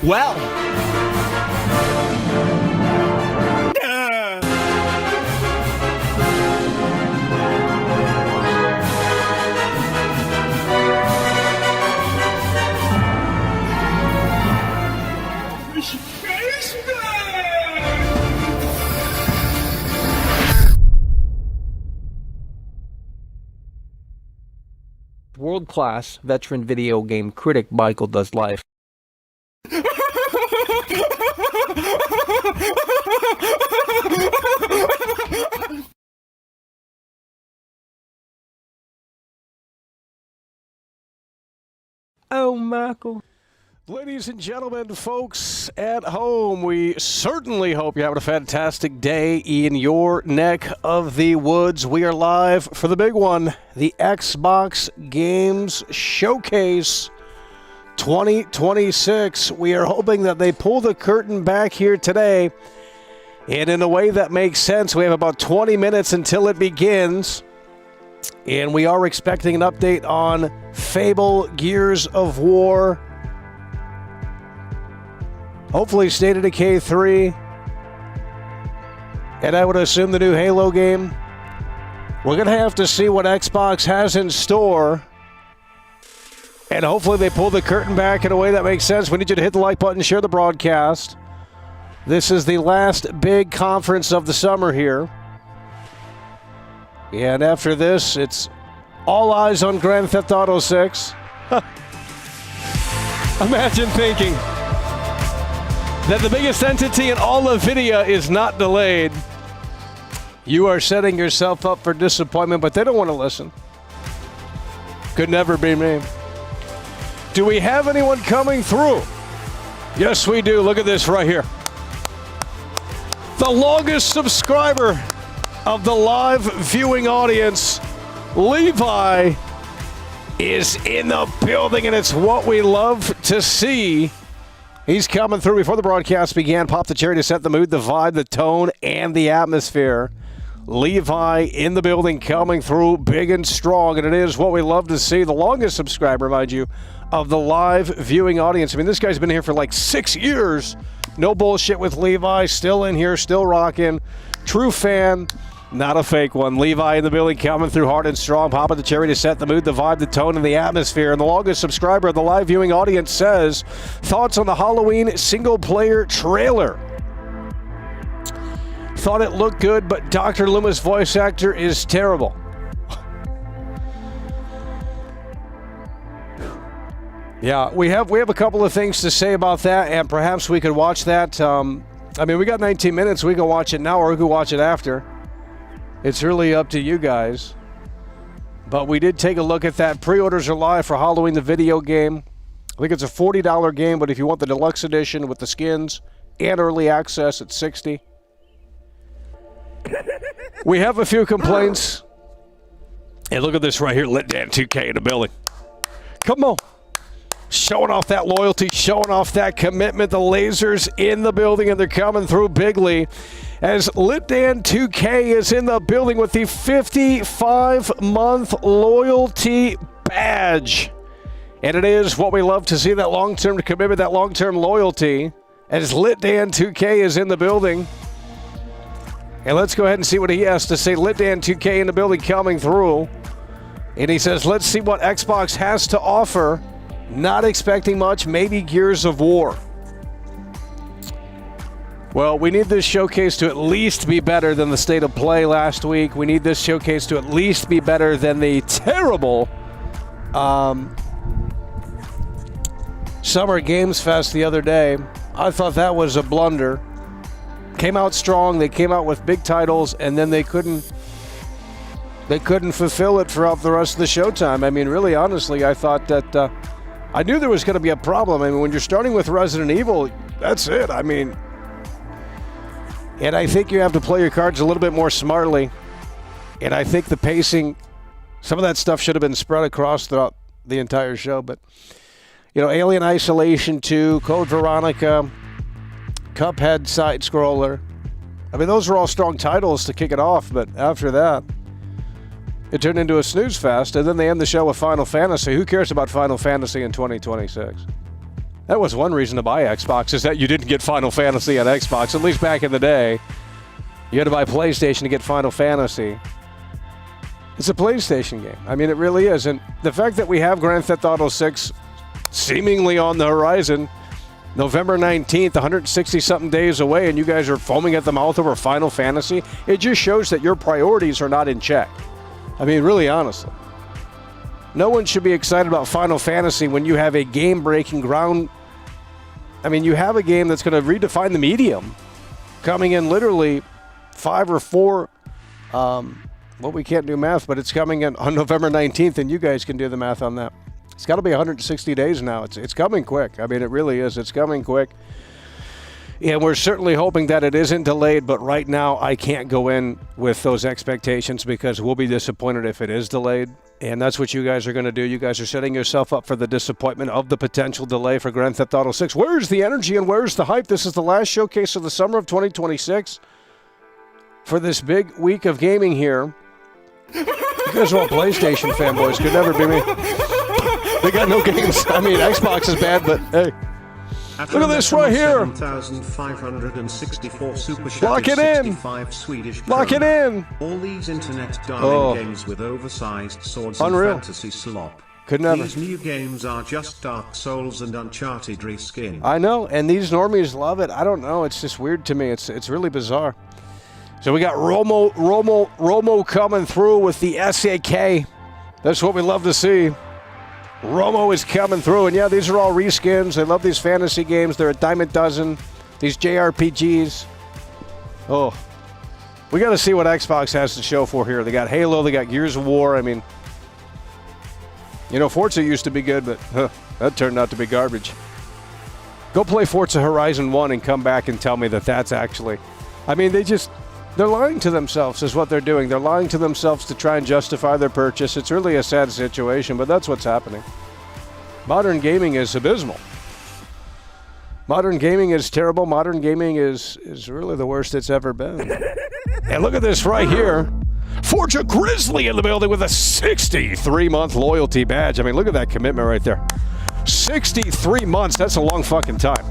Well. World-class veteran video game critic Michael Does Life. Oh, Michael. Ladies and gentlemen, folks at home, we certainly hope you're having a fantastic day in your neck of the woods. We are live for the big one, the Xbox Games Showcase 2026. We are hoping that they pull the curtain back here today, and in a way that makes sense. We have about 20 minutes until it begins, and we are expecting an update on Fable Gears of War. Hopefully State of Decay 3. And I would assume the new Halo game. We're going to have to see what Xbox has in store. And hopefully they pull the curtain back in a way that makes sense. We need you to hit the like button, share the broadcast. This is the last big conference of the summer here. And after this, it's all eyes on Grand Theft Auto 6. Imagine thinking that the biggest entity in all of video is not delayed. You are setting yourself up for disappointment, but they don't want to listen. Could never be me. Do we have anyone coming through? Yes, we do. Look at this right here. The longest subscriber of the live viewing audience, Levi, is in the building, and it's what we love to see. He's coming through. Before the broadcast began, pop the cherry to set the mood, the vibe, the tone, and the atmosphere. Levi in the building, coming through big and strong, and it is what we love to see. The longest subscriber, mind you, of the live viewing audience. I mean, this guy's been here for like 6 years. No bullshit with Levi. Still in here, still rocking. True fan. Not a fake one. Levi in the building, coming through hard and strong. Popping the cherry to set the mood, the vibe, the tone, and the atmosphere. And the longest subscriber of the live viewing audience says, thoughts on the Halloween single-player trailer. Thought it looked good, but Dr. Loomis' voice actor is terrible. Yeah, we have a couple of things to say about that, and perhaps we could watch that. I mean, we got 19 minutes. We can watch it now, or we can watch it after. It's really up to you guys. But we did take a look at that. Pre-orders are live for Halloween, the video game. I think it's a $40 game, but if you want the deluxe edition with the skins and early access, it's $60. We have a few complaints. And look at this right here. Let Dan 2K in the building. Come on. Showing off that loyalty, showing off that commitment. The lasers in the building, and they're coming through bigly. As Litdan 2K is in the building with the 55-month loyalty badge. And it is what we love to see, that long-term commitment, that long-term loyalty. As Litdan 2K is in the building. And let's go ahead and see what he has to say. Litdan 2K in the building coming through. And he says, let's see what Xbox has to offer. Not expecting much, maybe Gears of War. Well, we need this showcase to at least be better than the State of Play last week. We need this showcase to at least be better than the terrible Summer Games Fest the other day. I thought that was a blunder. Came out strong, they came out with big titles, and then they couldn't fulfill it throughout the rest of the showtime. I mean, really, honestly, I thought that I knew there was going to be a problem. I mean, when you're starting with Resident Evil, that's it. I mean, and I think you have to play your cards a little bit more smartly. And I think the pacing, some of that stuff should have been spread across throughout the entire show. But, you know, Alien Isolation 2, Code Veronica, Cuphead side scroller. I mean, those are all strong titles to kick it off. But after that, it turned into a snooze fest, and then they end the show with Final Fantasy. Who cares about Final Fantasy in 2026? That was one reason to buy Xbox, is that you didn't get Final Fantasy on Xbox, at least back in the day. You had to buy PlayStation to get Final Fantasy. It's a PlayStation game. I mean, it really is. And the fact that we have Grand Theft Auto 6 seemingly on the horizon, November 19th, 160-something days away, and you guys are foaming at the mouth over Final Fantasy, it just shows that your priorities are not in check. I mean, really, honestly. No one should be excited about Final Fantasy when you have a game-breaking ground. I mean, you have a game that's going to redefine the medium, coming in literally 5 or 4. Well, we can't do math, but it's coming in on November 19th, and you guys can do the math on that. It's got to be 160 days now. It's coming quick. I mean, it really is. It's coming quick. And we're certainly hoping that it isn't delayed, but right now I can't go in with those expectations because we'll be disappointed if it is delayed. And that's what you guys are going to do. You guys are setting yourself up for the disappointment of the potential delay for Grand Theft Auto 6. Where's the energy and where's the hype? This is the last showcase of the summer of 2026 for this big week of gaming here. You guys are all PlayStation fanboys. Could never be me. They got no games. I mean, Xbox is bad, but hey. Look at this right here. 7,564 super Lock it in. 65 Swedish Lock it in. All these internet darling games with oversized swords Unreal. and fantasy slop. Could never. These new games are just Dark Souls and Uncharted reskin. I know, and these normies love it. I don't know. It's just weird to me. It's really bizarre. So we got Romo coming through with the SAK. That's what we love to see. Romo is coming through, and yeah, these are all reskins. They love these fantasy games. They're a dime a dozen. These JRPGs. Oh, we got to see what Xbox has to show for here. They got Halo. They got Gears of War. I mean, you know, Forza used to be good, but that turned out to be garbage. Go play Forza Horizon 1 and come back and tell me that that's actually... I mean, they're lying to themselves is what they're doing. They're lying to themselves to try and justify their purchase. It's really a sad situation, but that's what's happening. Modern gaming is abysmal. Modern gaming is terrible. Modern gaming is really the worst it's ever been. And look at this right here. Forza Grizzly in the building with a 63-month loyalty badge. I mean, look at that commitment right there. 63 months. That's a long fucking time.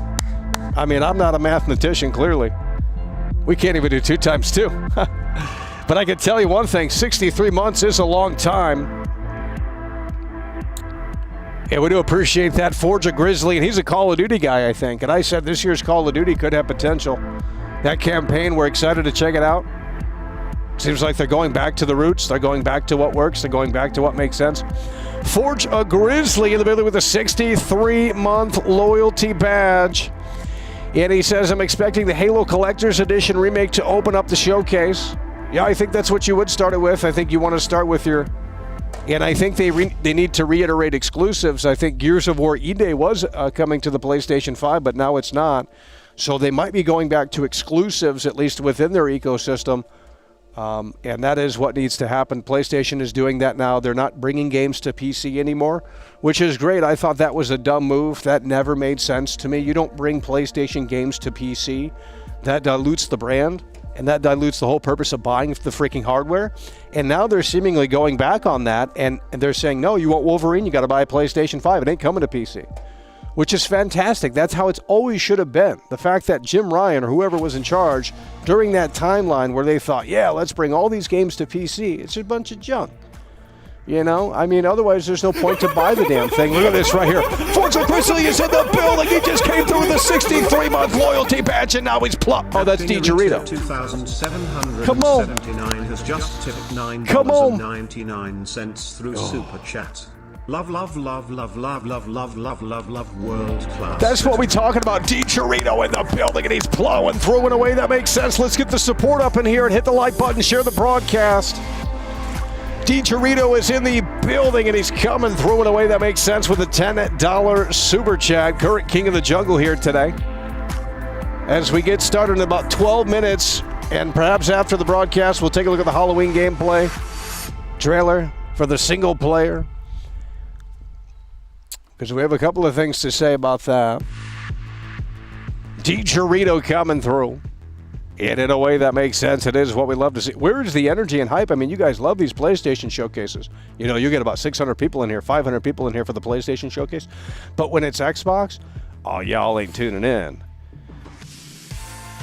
I mean, I'm not a mathematician, clearly. We can't even do 2 times 2. But I can tell you one thing, 63 months is a long time. And we do appreciate that. Forza Grizzly, and he's a Call of Duty guy, I think. And I said this year's Call of Duty could have potential. That campaign, we're excited to check it out. Seems like they're going back to the roots. They're going back to what works. They're going back to what makes sense. Forza Grizzly in the building with a 63-month loyalty badge. And he says, I'm expecting the Halo Collector's Edition remake to open up the showcase. Yeah, I think that's what you would start it with. I think you want to start with your... And I think they need to reiterate exclusives. I think Gears of War E-Day was coming to the PlayStation 5, but now it's not. So they might be going back to exclusives, at least within their ecosystem, And that is what needs to happen. PlayStation is doing that now. They're not bringing games to PC anymore, which is great. I thought that was a dumb move. That never made sense to me. You don't bring PlayStation games to PC. That dilutes the brand, and that dilutes the whole purpose of buying the freaking hardware. And now they're seemingly going back on that, and they're saying, no, you want Wolverine, you got to buy a PlayStation 5. It ain't coming to PC, which is fantastic. That's how it's always should have been. The fact that Jim Ryan or whoever was in charge during that timeline where they thought, yeah, let's bring all these games to PC, it's a bunch of junk. You know, I mean, otherwise there's no point to buy the damn thing. Look at this right here. Forza Grizzly is in the building. He just came through with a 63-month loyalty badge, and now he's plump. Oh, that's DiGerito. 2,779 has just tipped $9.99 through Super Chat. Love, love, love, love, love, love, love, love, love, love, world class. That's what we're talking about. DiGerito in the building, and he's plowing through in a way that makes sense. Let's get the support up in here and hit the like button, share the broadcast. DiGerito is in the building, and he's coming through in a way that makes sense with a $10 super chat. Current king of the jungle here today. As we get started in about 12 minutes, and perhaps after the broadcast, we'll take a look at the Halloween gameplay trailer for the single player, because we have a couple of things to say about that. DiGerito coming through. And in a way that makes sense. It is what we love to see. Where is the energy and hype? I mean, you guys love these PlayStation showcases. You know, you get about 600 people in here, 500 people in here for the PlayStation showcase. But when it's Xbox, oh, y'all ain't tuning in.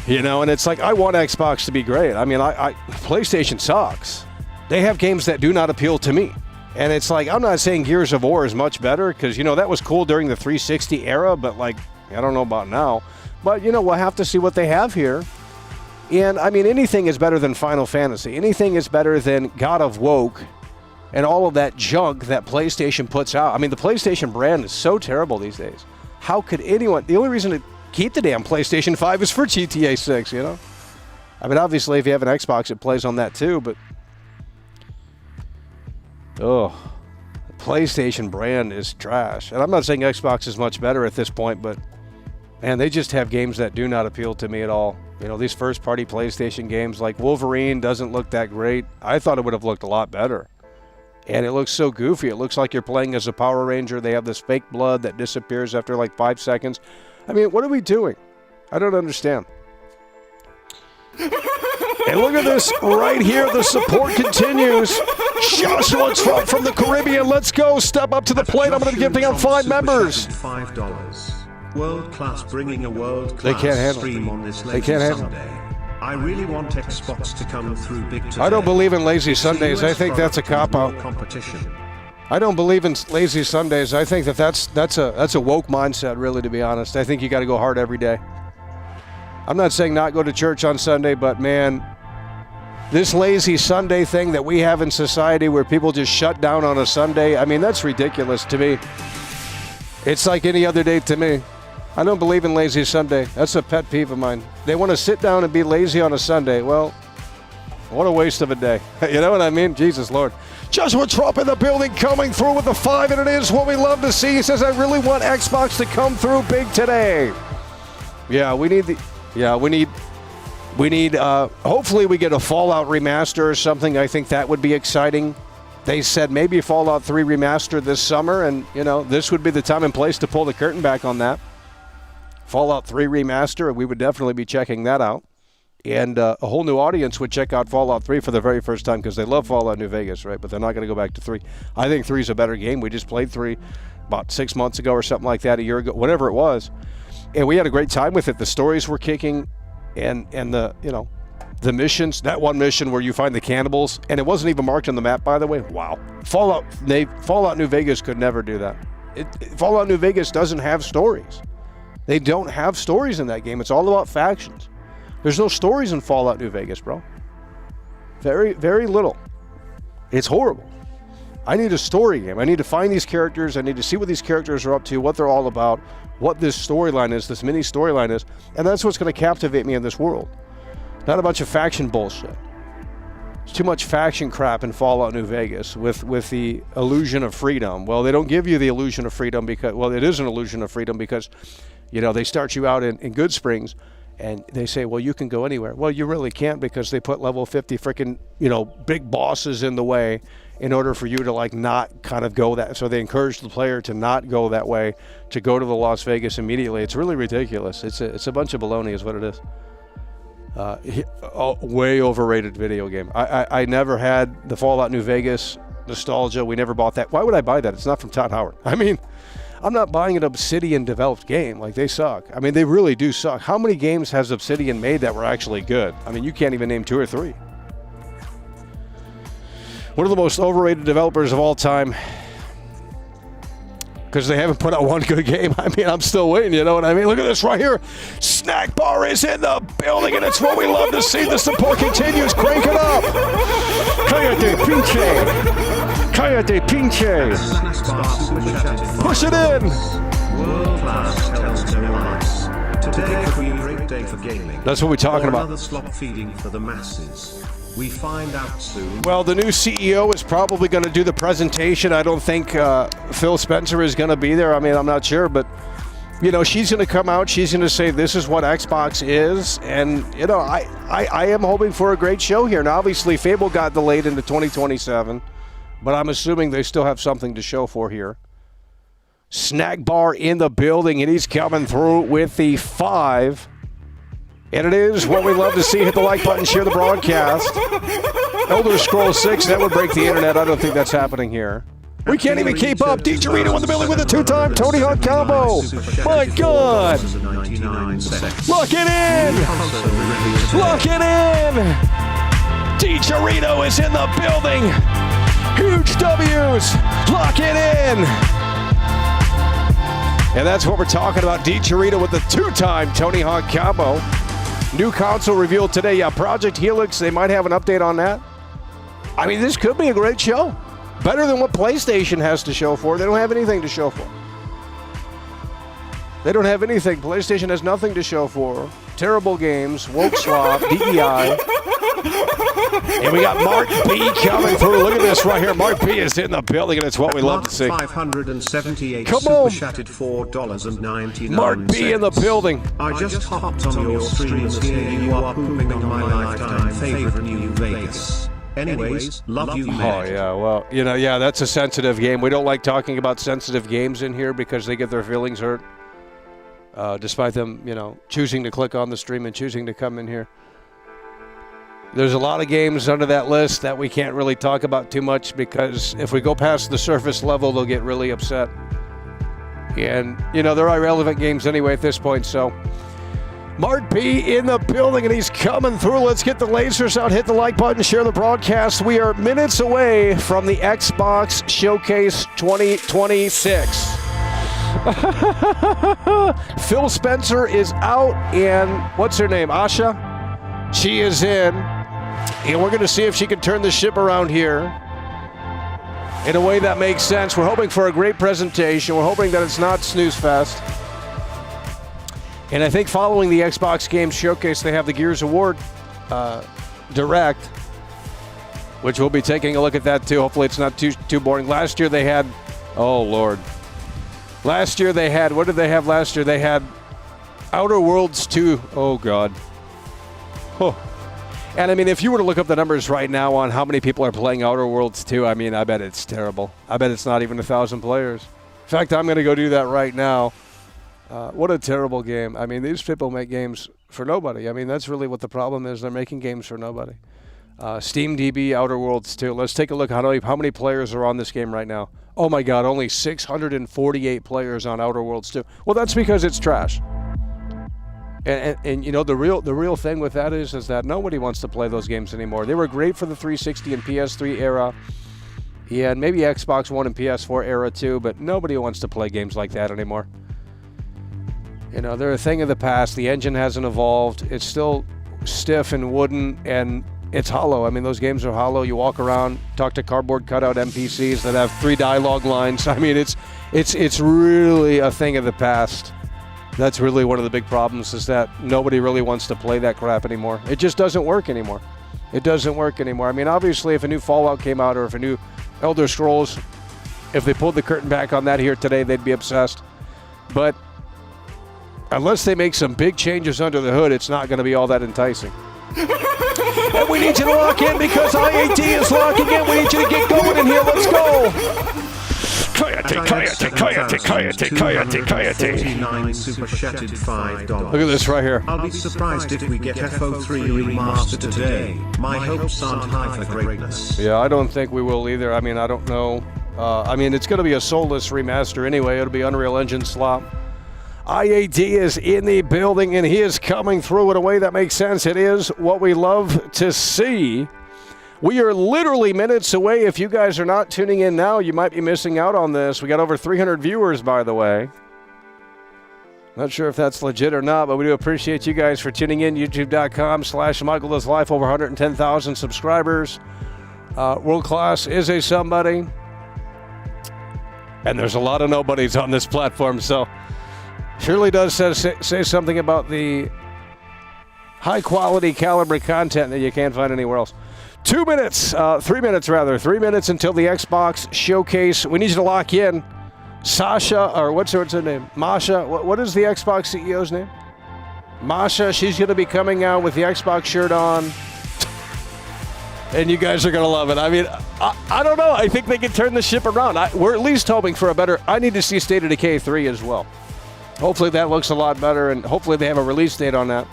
You know, and it's like, I want Xbox to be great. I mean, PlayStation sucks. They have games that do not appeal to me. And it's like, I'm not saying Gears of War is much better, because, you know, that was cool during the 360 era, but, like, I don't know about now. But, you know, we'll have to see what they have here. And, I mean, anything is better than Final Fantasy. Anything is better than God of Woke and all of that junk that PlayStation puts out. I mean, the PlayStation brand is so terrible these days. How could anyone... The only reason to keep the damn PlayStation 5 is for GTA 6, you know? I mean, obviously, if you have an Xbox, it plays on that too, but... Oh, the PlayStation brand is trash. And I'm not saying Xbox is much better at this point, but... Man, they just have games that do not appeal to me at all. You know, these first-party PlayStation games, like Wolverine, doesn't look that great. I thought it would have looked a lot better. And it looks so goofy. It looks like you're playing as a Power Ranger. They have this fake blood that disappears after like 5 seconds. I mean, what are we doing? I don't understand. And look at this right here. The support continues. Joshua Trump from the Caribbean. Let's go. Step up to the plate. I'm going to be gifting out 5 members. $5. World class, bringing a world class stream on this lazy Sunday. I really want Xbox to come through big today. I don't believe in lazy Sundays. I think that's a cop-out. Competition. I don't believe in lazy Sundays. I think that's a woke mindset, really, to be honest. I think you got to go hard every day. I'm not saying not go to church on Sunday, but man, this lazy Sunday thing that we have in society where people just shut down on a Sunday, I mean, that's ridiculous to me. It's like any other day to me. I don't believe in lazy Sunday. That's a pet peeve of mine. They want to sit down and be lazy on a Sunday. Well, what a waste of a day. You know what I mean? Jesus Lord. Joshua Trump in the building, coming through with the 5, and it is what we love to see. He says, I really want Xbox to come through big today. Yeah, we need hopefully we get a Fallout remaster or something. I think that would be exciting. They said maybe Fallout 3 remaster this summer, and, you know, this would be the time and place to pull the curtain back on that. Fallout 3 remaster, we would definitely be checking that out. And a whole new audience would check out Fallout 3 for the very first time, because they love Fallout New Vegas, right? But they're not going to go back to 3. I think 3 is a better game. We just played 3 about 6 months ago or something like that, a year ago, whatever it was. And we had a great time with it. The stories were kicking, and the, you know, the missions, that one mission where you find the cannibals, and it wasn't even marked on the map, by the way. Wow. Fallout New Vegas could never do that. Fallout New Vegas doesn't have stories. They don't have stories in that game. It's all about factions. There's no stories in Fallout New Vegas, bro. Very, very little. It's horrible. I need a story game. I need to find these characters. I need to see what these characters are up to, what they're all about, what this storyline is, this mini storyline is, and that's what's going to captivate me in this world. Not a bunch of faction bullshit. There's too much faction crap in Fallout New Vegas with the illusion of freedom. Well, they don't give you the illusion of freedom because, well, it is an illusion of freedom because, you know, they start you out in Good Springs, And they say, well, you can go anywhere. Well, you really can't, because they put level 50 freaking, big bosses in the way in order for you to like not kind of go that. So they encourage the player to not go that way, to go to the Las Vegas immediately. It's really ridiculous. It's a bunch of baloney is what it is. Way overrated video game. I never had the Fallout New Vegas nostalgia. We never bought that. Why would I buy that? It's not from Todd Howard. I mean, I'm not buying an Obsidian developed game. Like, they suck. I mean, they really do suck. How many games has Obsidian made that were actually good? I mean, you can't even name 2 or 3. One of the most overrated developers of all time, because they haven't put out one good game. I mean, I'm still waiting, you know what I mean? Look at this right here. Snack Bar is in the building, and it's what we love to see. The support continues. Crank it up. Cállate, pinche. Cállate, pinche. Push it in. World class tells no lies. Today could be a great day for gaming. That's what we're talking about. Another slop feeding for the masses. We find out soon. Well, the new CEO is probably going to do the presentation. I don't think Phil Spencer is going to be there. I mean, I'm not sure, but she's going to come out. She's going to say this is what Xbox is, and I am hoping for a great show here. Now, obviously, Fable got delayed into 2027, but I'm assuming they still have something to show for here. Snack Bar in the building, and he's coming through with the 5. And it is what we love to see. Hit the like button, share the broadcast. Elder Scrolls 6, that would break the internet. I don't think that's happening here. We can't even keep up. Dicharito in the building with a 2-time Tony Hawk combo. My God. Lock it in. Lock it in. Dicharito is in the building. Huge W's. Lock it in. And that's what we're talking about. Dicharito with the 2-time Tony Hawk combo. New console revealed today. Yeah, Project Helix, they might have an update on that. I mean, this could be a great show. Better than what PlayStation has to show for. They don't have anything to show for. They don't have anything. PlayStation has nothing to show for. Terrible games, woke swap, DEI. And we got Mark B coming through. Look at this right here. Mark B is in the building, and it's what we love to see. 578 Come super on. chatted $4.99. Mark B in the building. I just hopped on your stream to hear you are pooping on my lifetime favorite New Vegas. Anyways, love you, man. Oh, yeah, well, yeah, that's a sensitive game. We don't like talking about sensitive games in here because they get their feelings hurt. Despite them, choosing to click on the stream and choosing to come in here. There's a lot of games under that list that we can't really talk about too much because if we go past the surface level, they'll get really upset. And, they're irrelevant games anyway at this point, so. Mark B in the building, and he's coming through. Let's get the lasers out, hit the like button, share the broadcast. We are minutes away from the Xbox Showcase 2026. Phil Spencer is out, and what's her name, Asha? She is in, and we're going to see if she can turn the ship around here in a way that makes sense. We're hoping for a great presentation. We're hoping that it's not snooze fest. And I think following the Xbox Games Showcase, they have the Gears Award Direct, which we'll be taking a look at that too. Hopefully it's not too boring. Last year they had, oh Lord. Last year they had, what did they have last year? They had Outer Worlds 2. Oh God. Oh. And I mean, if you were to look up the numbers right now on how many people are playing Outer Worlds 2, I mean, I bet it's terrible. I bet it's not even 1,000 players. In fact, I'm going to go do that right now. What a terrible game. I mean, these people make games for nobody. I mean, that's really what the problem is. They're making games for nobody. SteamDB, Outer Worlds 2. Let's take a look how many players are on this game right now. Oh my God, only 648 players on Outer Worlds 2. Well, that's because it's trash. And the real thing with that is that nobody wants to play those games anymore. They were great for the 360 and PS3 era. Yeah, and maybe Xbox One and PS4 era too, but nobody wants to play games like that anymore. They're a thing of the past. The engine hasn't evolved. It's still stiff and wooden, and it's hollow. I mean, those games are hollow. You walk around, talk to cardboard cutout NPCs that have 3 dialogue lines. I mean, it's really a thing of the past. That's really one of the big problems is that nobody really wants to play that crap anymore. It just doesn't work anymore. It doesn't work anymore. I mean, obviously, if a new Fallout came out or if a new Elder Scrolls, if they pulled the curtain back on that here today, they'd be obsessed. But Unless they make some big changes under the hood, it's not going to be all that enticing. And we need you to lock in because IAT is locking in. We need you to get going in here. Let's go. Look at this right here. I'll be surprised if we get FO3 remastered today. My hopes aren't high for greatness. Yeah, I don't think we will either. I mean, I don't know. I mean, it's going to be a soulless remaster anyway. It'll be Unreal Engine slop. IAT is in the building, and he is coming through in a way that makes sense. It is what we love to see. We are literally minutes away. If you guys are not tuning in now, you might be missing out on this. We got over 300 viewers, by the way. Not sure if that's legit or not, but we do appreciate you guys for tuning in. YouTube.com/MichaelDoesLife, over 110,000 subscribers. World Class is a somebody. And there's a lot of nobodies on this platform, so surely does say something about the high-quality caliber content that you can't find anywhere else. 2 minutes, 3 minutes rather, 3 minutes until the Xbox showcase. We need you to lock in. Sasha, or what's her name? Masha, what is the Xbox CEO's name? Masha, she's going to be coming out with the Xbox shirt on. And you guys are going to love it. I mean, I don't know. I think they can turn the ship around. We're at least hoping for a better... I need to see State of Decay 3 as well. Hopefully that looks a lot better, and hopefully they have a release date on that.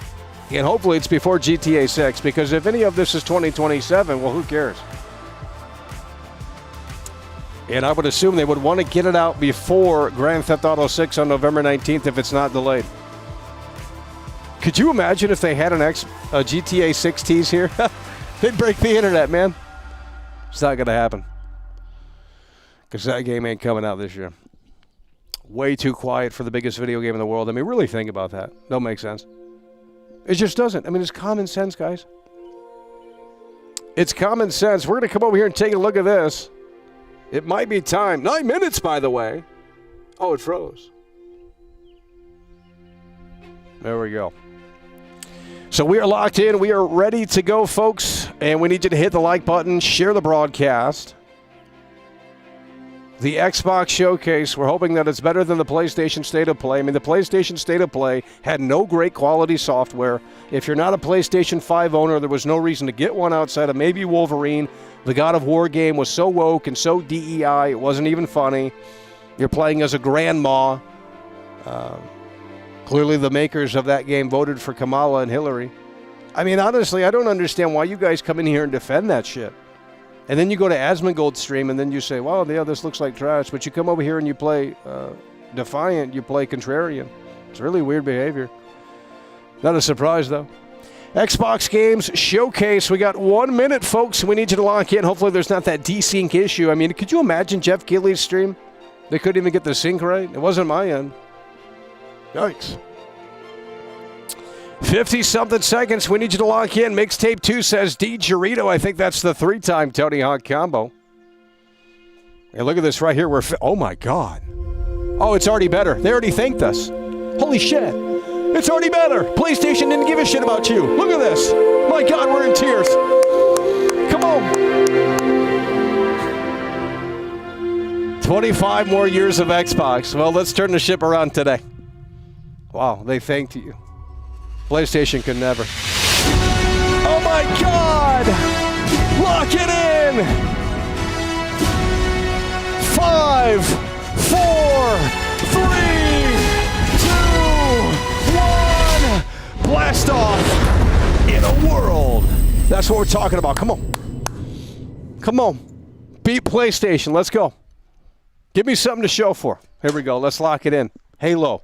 And hopefully it's before GTA 6, because if any of this is 2027, well, who cares? And I would assume they would want to get it out before Grand Theft Auto 6 on November 19th if it's not delayed. Could you imagine if they had a GTA 6 tease here? They'd break the internet, man. It's not going to happen. Because that game ain't coming out this year. Way too quiet for the biggest video game in the world. I mean, really think about that. Don't make sense. It just doesn't. I mean, it's common sense, guys. It's common sense. We're going to come over here and take a look at this. It might be time. 9 minutes, by the way. Oh, it froze. There we go. So we are locked in. We are ready to go, folks. And we need you to hit the like button, share the broadcast. The Xbox Showcase, we're hoping that it's better than the PlayStation State of Play. I mean, the PlayStation State of Play had no great quality software. If you're not a PlayStation 5 owner, there was no reason to get one outside of maybe Wolverine. The God of War game was so woke and so DEI, it wasn't even funny. You're playing as a grandma. Clearly the makers of that game voted for Kamala and Hillary. I mean, honestly, I don't understand why you guys come in here and defend that shit. And then you go to Asmongold's stream, and then you say, well, yeah, this looks like trash. But you come over here and you play Defiant, you play Contrarian. It's really weird behavior. Not a surprise, though. Xbox Games Showcase. We got 1 minute, folks. We need you to lock in. Hopefully there's not that desync issue. I mean, could you imagine Jeff Keighley's stream? They couldn't even get the sync right. It wasn't my end. Yikes. 50-something seconds. We need you to lock in. Mixtape 2 says D. Jarito. I think that's the 3-time Tony Hawk combo. And look at this right here. Oh, my God. Oh, it's already better. They already thanked us. Holy shit. It's already better. PlayStation didn't give a shit about you. Look at this. My God, we're in tears. Come on. 25 more years of Xbox. Well, let's turn the ship around today. Wow, they thanked you. PlayStation could never. Oh my God! Lock it in! 5, 4, 3, 2, 1. Blast off in a world. That's what we're talking about. Come on. Come on. Beat PlayStation. Let's go. Give me something to show for. Here we go. Let's lock it in. Halo.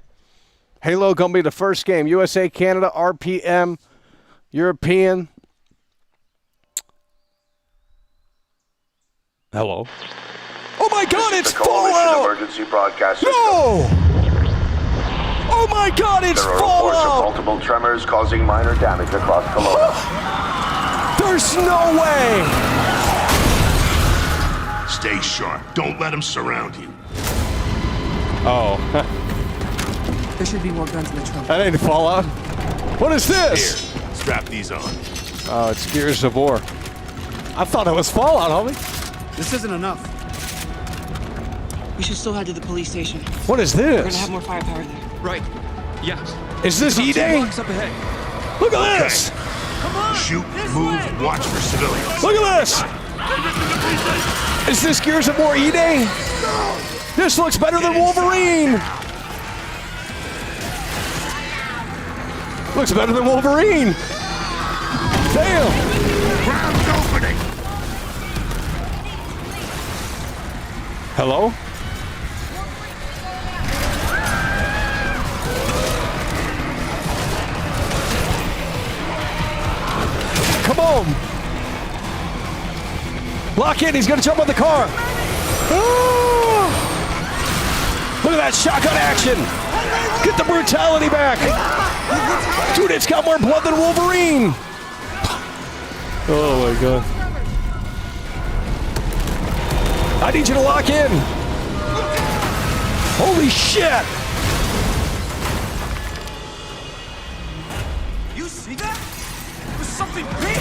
Halo going to be the first game. USA, Canada, RPM, European. Hello. Oh my God, it's Fallout! Emergency broadcast system. No! Oh my God, it's There are Fallout! reports of multiple tremors causing minor damage across Kelowna. There's no way! Stay sharp. Don't let them surround you. Oh. There should be more guns in the trunk. That ain't Fallout. What is this? Here, strap these on. Oh, it's Gears of War. I thought it was Fallout, homie. This isn't enough. We should still head to the police station. What is We're gonna this? have more firepower there. Right. Yeah. Is this E-Day? Up ahead. Look at this! Shoot, move, watch for civilians. Look at this! Is this Gears of War E-Day? This looks better than Wolverine! Looks better than Wolverine! Damn! Ground's opening. Hello? Come on! Lock in, he's gonna jump on the car! Oh! Look at that shotgun action! Get the brutality back! Dude, it's got more blood than Wolverine! Oh my god. I need you to lock in! Holy shit! You see that? It was something big!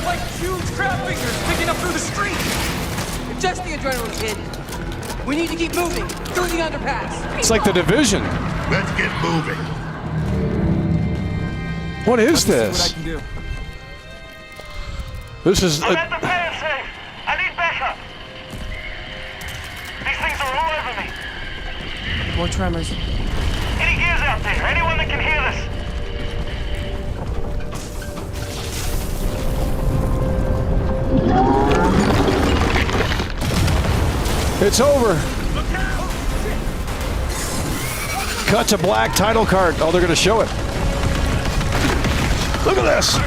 Like huge crab fingers picking up through the street! Just the adrenaline's hidden. We need to keep moving through the underpass. It's like the Division. Let's get moving. What is See what I this? can do. This is I'm at the pan safe. I need backup. These things are all over me. More tremors. Any gears out there? Anyone that can hear this? It's over. Cut to black title card. Oh, they're going to show it. Look at this.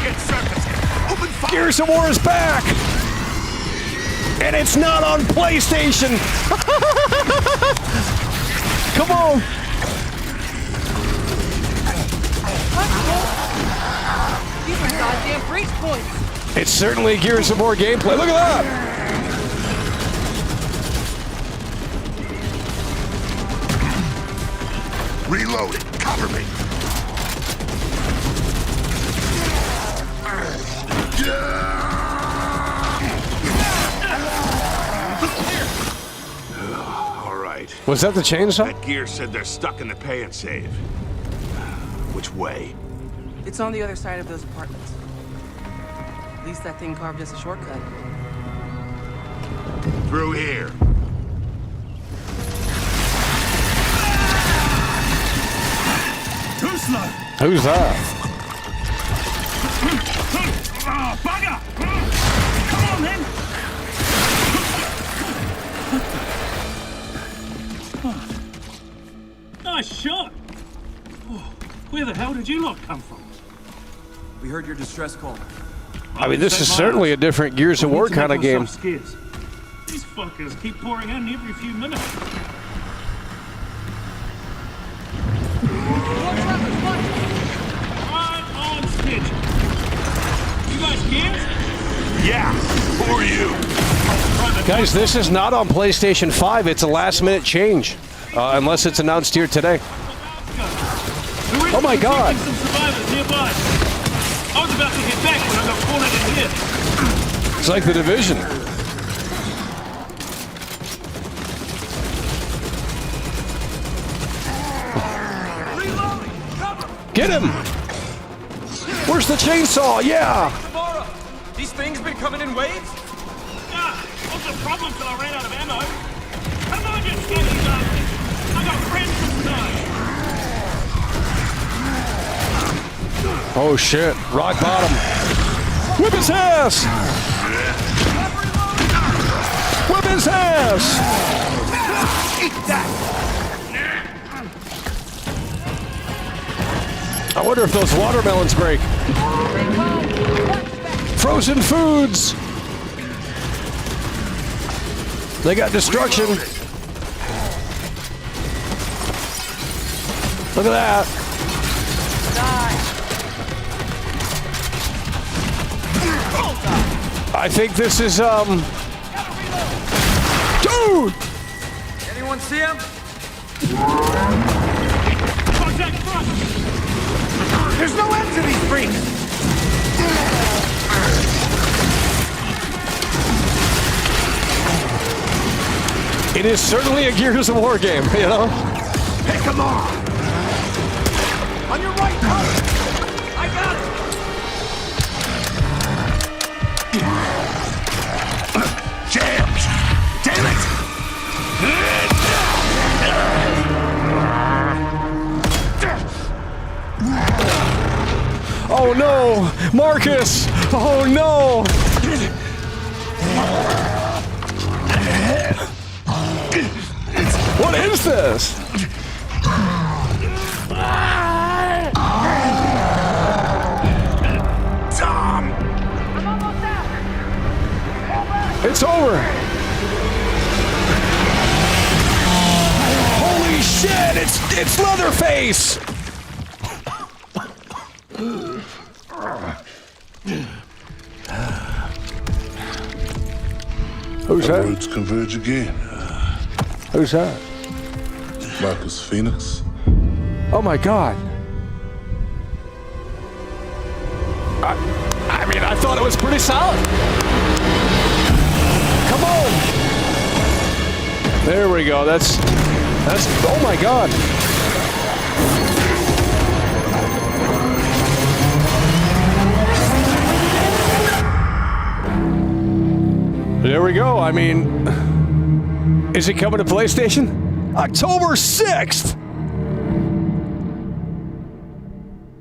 Gears of War is back. And it's not on PlayStation. Come on. These are goddamn breach points. It's certainly Gears of War gameplay. Look at that. Reloading. Cover me. All right. Was that the chainsaw? That gear said they're stuck in the pay and save. Which way? It's on the other side of those apartments. At least that thing carved us a shortcut. Through here. Too slow. Who's that? Oh, bugger! Come on then. Nice shot. Oh, where the hell did you lot come from? We heard your distress call. I mean, this is certainly a different Gears of War kind of game. Scarce. These fuckers keep pouring in every few minutes. Right on schedule. You guys scared? Yeah. Who are you? Guys, this is not on PlayStation 5. It's a last-minute change. Unless it's announced here today. Oh my god. Some survivors nearby. I was about to get back when I got cornered in here. It's like the Division. Get him! Where's the chainsaw? Yeah! Tomorrow. These things been coming in waves? Ah, what's the problem till I ran out of ammo? Come on, you skinny bastard! I got friends inside! Oh shit, rock bottom. Whip his ass! Whip his ass! I wonder if those watermelons break. Frozen foods! They got destruction. Look at that. I think this is, Dude! Anyone see him? Contact front! There's no end to these freaks! It is certainly a Gears of War game, you know? Pick 'em off. On your right, cover! I got it! Jams! Damn it! Oh no! Marcus! Oh no! What is this? Tom! It's over! Holy shit! It's Leatherface! Who's that? Roads converge again. Who's that? Marcus Phoenix. Oh my god. I mean, I thought it was pretty solid. Come on. There we go. That's oh my god. There we go. I mean, is it coming to PlayStation? October 6th.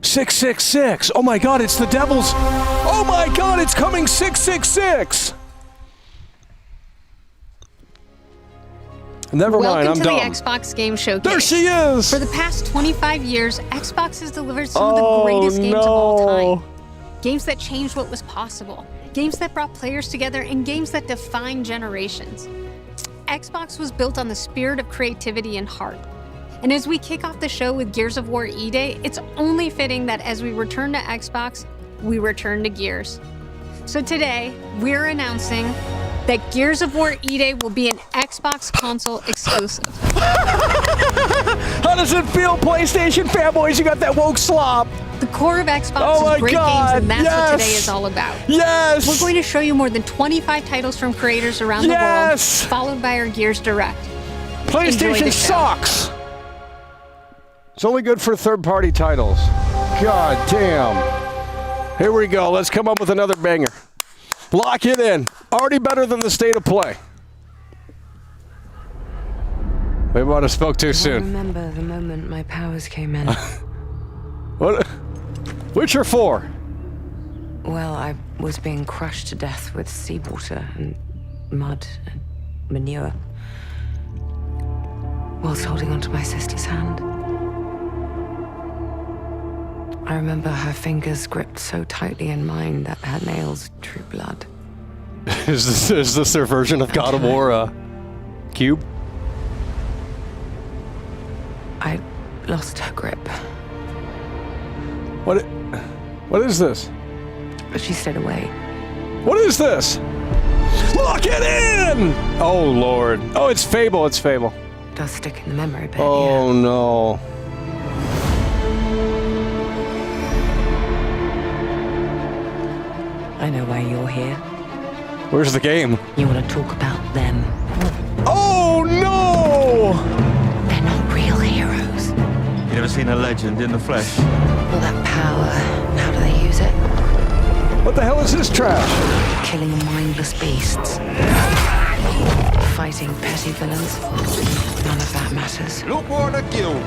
666. Oh my god, it's the Devil's. Oh my god, it's coming 666. Never mind, I'm dumb. Welcome to the Xbox Game Showcase. There she is. For the past 25 years, Xbox has delivered some of the greatest games of all time. Games that changed what was possible. Games that brought players together and games that defined generations. Xbox was built on the spirit of creativity and heart. And as we kick off the show with Gears of War E-Day, it's only fitting that as we return to Xbox, we return to Gears. So today, we're announcing that Gears of War E-Day will be an Xbox console exclusive. How does it feel, PlayStation fanboys? You got that woke slop. The core of Xbox is great games, and that's what today is all about. Yes! We're going to show you more than 25 titles from creators around the world, followed by our Gears Direct. PlayStation sucks! It's only good for third-party titles. God damn. Here we go. Let's come up with another banger. Lock it in. Already better than the state of play. Maybe I spoke too soon. I remember the moment my powers came in. What? Witcher 4. Well, I was being crushed to death with seawater and mud and manure, whilst holding onto my sister's hand. I remember her fingers gripped so tightly in mine that her nails drew blood. Is this their version of God of War Cube? I lost her grip. What is this? But she stayed away. What is this? Lock it in! Oh, Lord. Oh, it's Fable. It's Fable. Does stick in the memory bit. Oh, yeah. no. I know why you're here. Where's the game? You want to talk about them. Oh, no! They're not real heroes. You never seen a legend in the flesh? All that power, how do they use it? What the hell is this trash? Killing mindless beasts. Fighting petty villains. None of that matters. Look what a guild.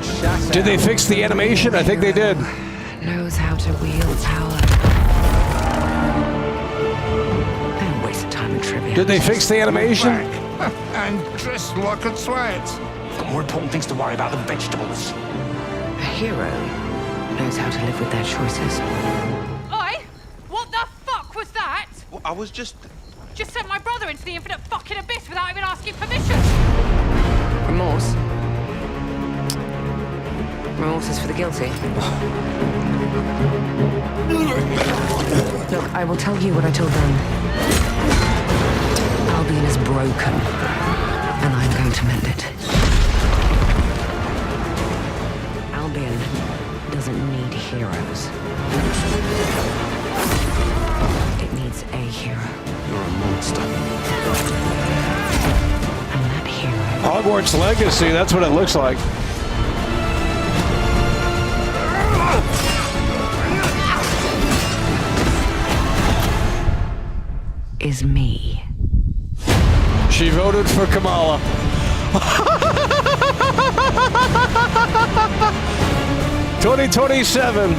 Did they fix the animation? I think they did. Knows how to wield power. Don't waste time in trivia. Did they fix the animation? And dressed like a twat. Got more important things to worry about than vegetables. A hero knows how to live with their choices. Oi! What the fuck was that? Well, I was just sent my brother into the infinite fucking abyss without even asking permission. Remorse. Remorse is for the guilty. Look, I will tell you what I told them. Albion is broken, and I'm going to mend it. Albion doesn't need heroes. It needs a hero. You're a monster. And that hero... Hogwarts Legacy, that's what it looks like. Is me. She voted for Kamala. 2027.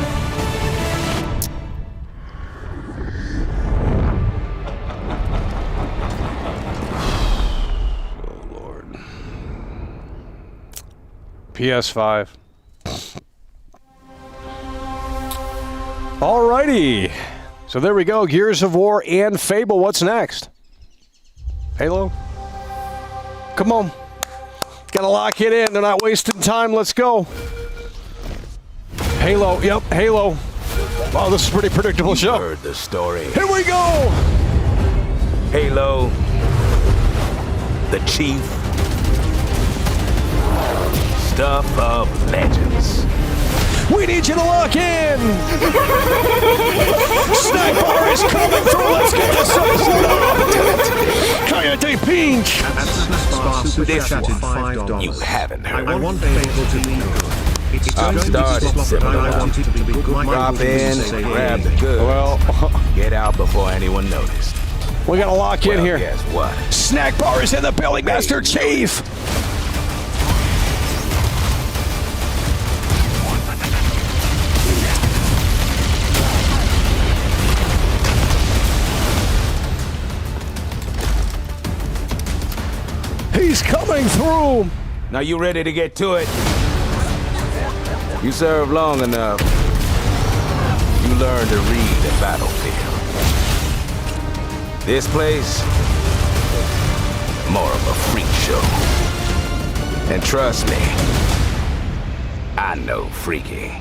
Oh, Lord. PS5. Alrighty. So there we go. Gears of War and Fable. What's next? Halo? Come on. Gotta lock it in. They're not wasting time. Let's go. Halo. Yep, Halo. Wow, this is a pretty predictable show. Heard the story. Here we go. Halo. The Chief. Stuff of legends. We need you to lock in. Sniper is coming through. Let's get this up. Coyote Pink. This one, you haven't heard. I want Fable to be good. I'm started similar. Drop in and grab the goods. Well, get out before anyone noticed. We gotta lock in here. Guess what? Snack bar is in the building, Master Chief. He's coming through. Now you ready to get to it? You served long enough. You learn to read the battlefield. This place, more of a freak show. And trust me, I know freaky.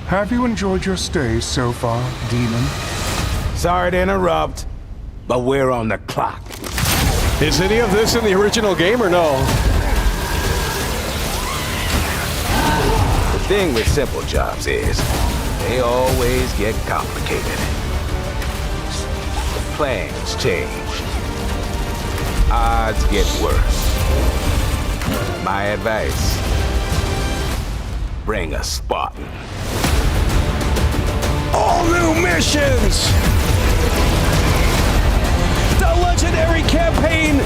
Have you enjoyed your stay so far, Demon? Sorry to interrupt, but we're on the clock. Is any of this in the original game or no? The thing with simple jobs is, they always get complicated. Plans change. Odds get worse. My advice, bring a Spartan. All new missions! The legendary campaign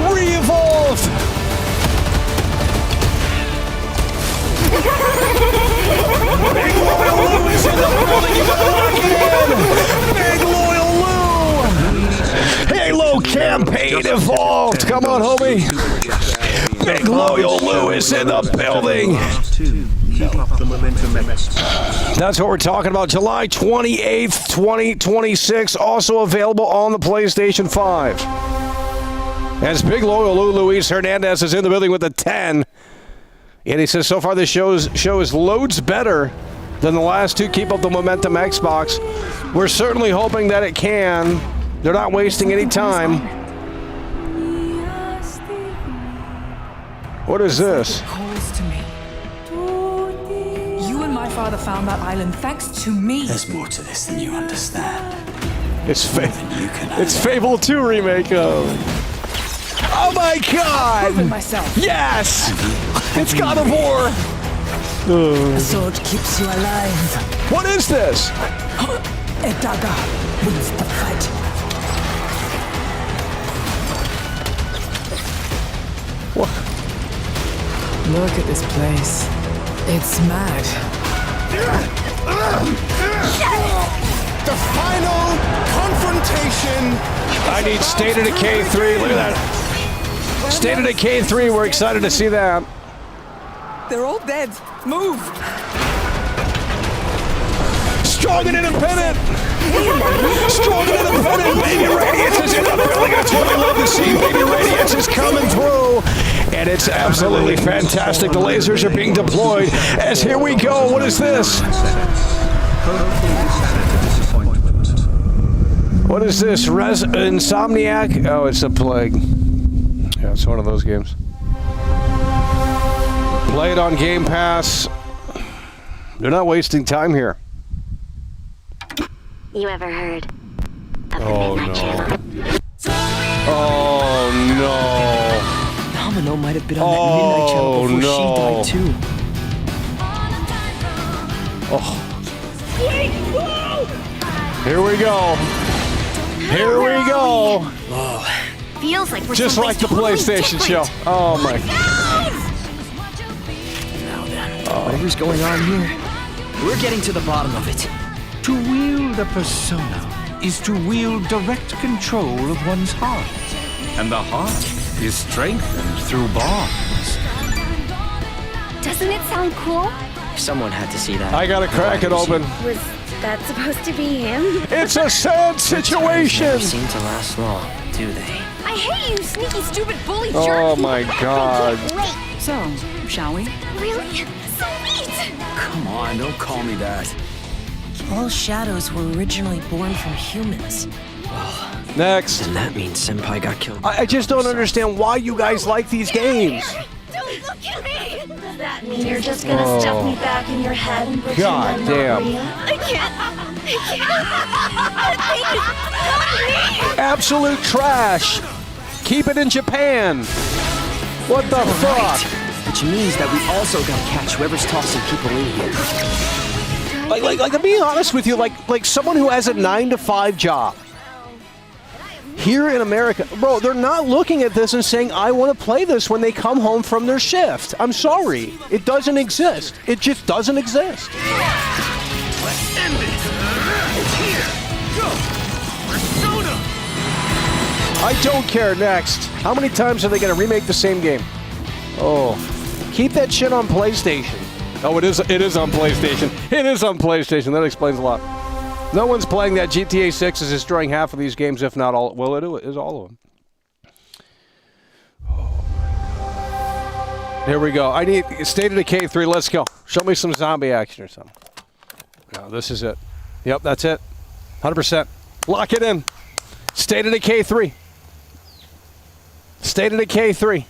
re-evolved! Big Loyal Lou is in the building, you gotta lock it in! Big Loyal Lou! Halo campaign evolved! Come on, homie! Big Loyal Lou is in the building! Keep up the momentum. That's what we're talking about. July 28th, 2026. Also available on the PlayStation 5. As Big Loyal Lou Luis Hernandez is in the building with a 10. And he says, so far this show is loads better than the last two. Keep up the momentum, Xbox. We're certainly hoping that it can. They're not wasting any time. What is this? Calls to me. You and my father found that island thanks to me. There's more to this than you understand. It's Fable 2 remake. Oh my God! Proven myself. Yes! It's God of War. The sword keeps you alive. What is this? A dagger wins the fight. What? Look at this place. It's mad. The final confrontation. I need State of Decay 3. Look at that. State of Decay 3. We're excited to see that. They're all dead. Move. Strong and independent. Strong and independent. Baby Radiance is in the building. That's what I love to see. Baby Radiance is coming through. And it's absolutely fantastic. The lasers are being deployed. As here we go. What is this? What is this? Insomniac? Oh, it's a Plague. Yeah, it's one of those games. Play it on Game Pass. They're not wasting time here. You ever heard of the Midnight Channel? Oh no. Domino might have been on that Midnight Channel before she died too. Oh. Here we go. Here we go. Whoa. Feels like we're just like the PlayStation show. Oh my. Now then, whatever's going on here, we're getting to the bottom of it. To wield a persona is to wield direct control of one's heart. And the heart is strengthened through bonds. Doesn't it sound cool? Someone had to see that. I gotta crack it open. Was that supposed to be him? It's a sad situation. Never seem to last long, do they? I hate you, sneaky, stupid bully jerk. Oh my God. Wait. So, shall we? Really? So neat. Come on, don't call me that. All shadows were originally born from humans. Next. And that means Senpai got killed. I just don't understand why you guys like these games. Don't look at me! Does that mean you're just gonna stuff me back in your head and pretend God I'm damn. not real? I can't. That thing is Absolute trash. Keep it in Japan. What the fuck? Which means that we also gotta catch whoever's tossing people in here. Like, to be honest with you, like someone who has a 9-to-5 job here in America, bro, they're not looking at this and saying, I want to play this when they come home from their shift. I'm sorry. It doesn't exist. It just doesn't exist. Let's end it. Here, go. Persona. I don't care. Next. How many times are they going to remake the same game? Oh, keep that shit on PlayStation. Oh, it is on PlayStation. It is on PlayStation. That explains a lot. No one's playing that. GTA 6 is destroying half of these games, if not all. Well, it is all of them. Oh. Here we go. I need State of Decay 3. Let's go. Show me some zombie action or something. No, this is it. Yep, that's it. 100%. Lock it in. State of Decay 3. State of Decay 3.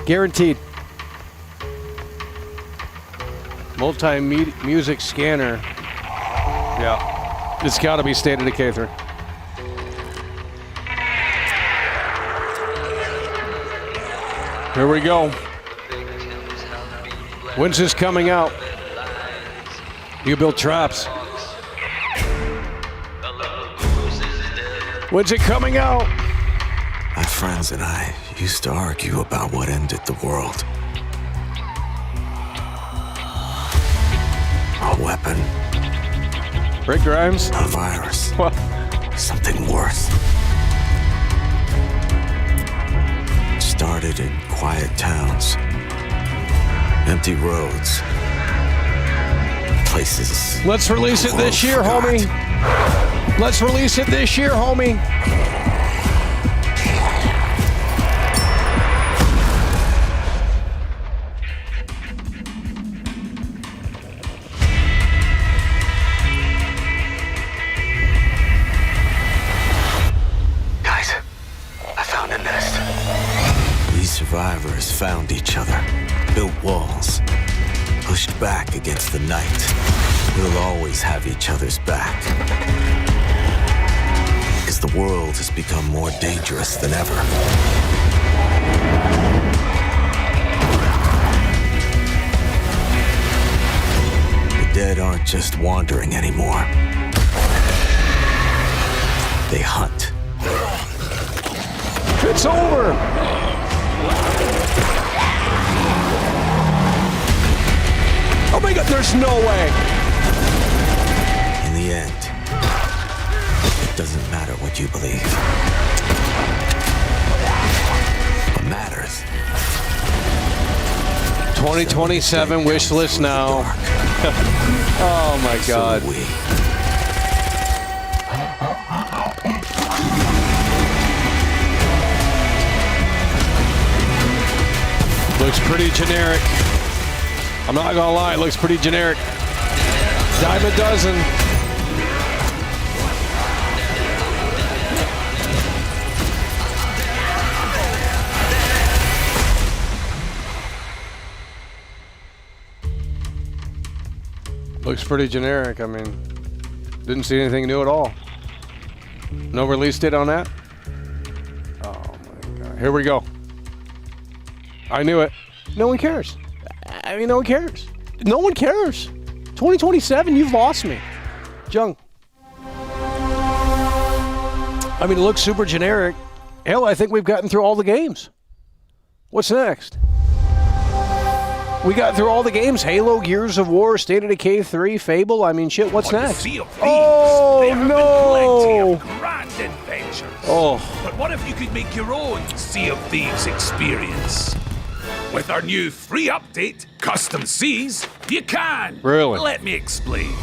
Guaranteed. Multi-music scanner. Yeah. It's got to be State of Decay 3. Here we go. When's this coming out? You build traps. When's it coming out? My friends and I used to argue about what ended the world. A weapon. Rick Grimes? A virus. What? Something worse. Started in quiet towns. Empty roads. Places. Let's release it this year, homie. Let's release it this year, homie. Survivors found each other, built walls, pushed back against the night. We'll always have each other's back. Because the world has become more dangerous than ever. The dead aren't just wandering anymore. They hunt. It's over! Oh my God, there's no way. In the end, it doesn't matter what you believe. What matters. 2027 wish list now. Oh my God. Looks pretty generic. I'm not gonna lie, it looks pretty generic. Dime a dozen. Looks pretty generic. I mean, didn't see anything new at all. No release date on that? Oh my God. Here we go. I knew it. No one cares. I mean, no one cares. No one cares. 2027? You've lost me. Jung. I mean, it looks super generic. Hell, I think we've gotten through all the games. What's next? We got through all the games. Halo, Gears of War, State of Decay 3, Fable. I mean, shit, what's next? Oh, no! Grand adventures. Oh. But what if you could make your own Sea of Thieves experience? With our new free update, Custom Seas, you can. Really? Let me explain.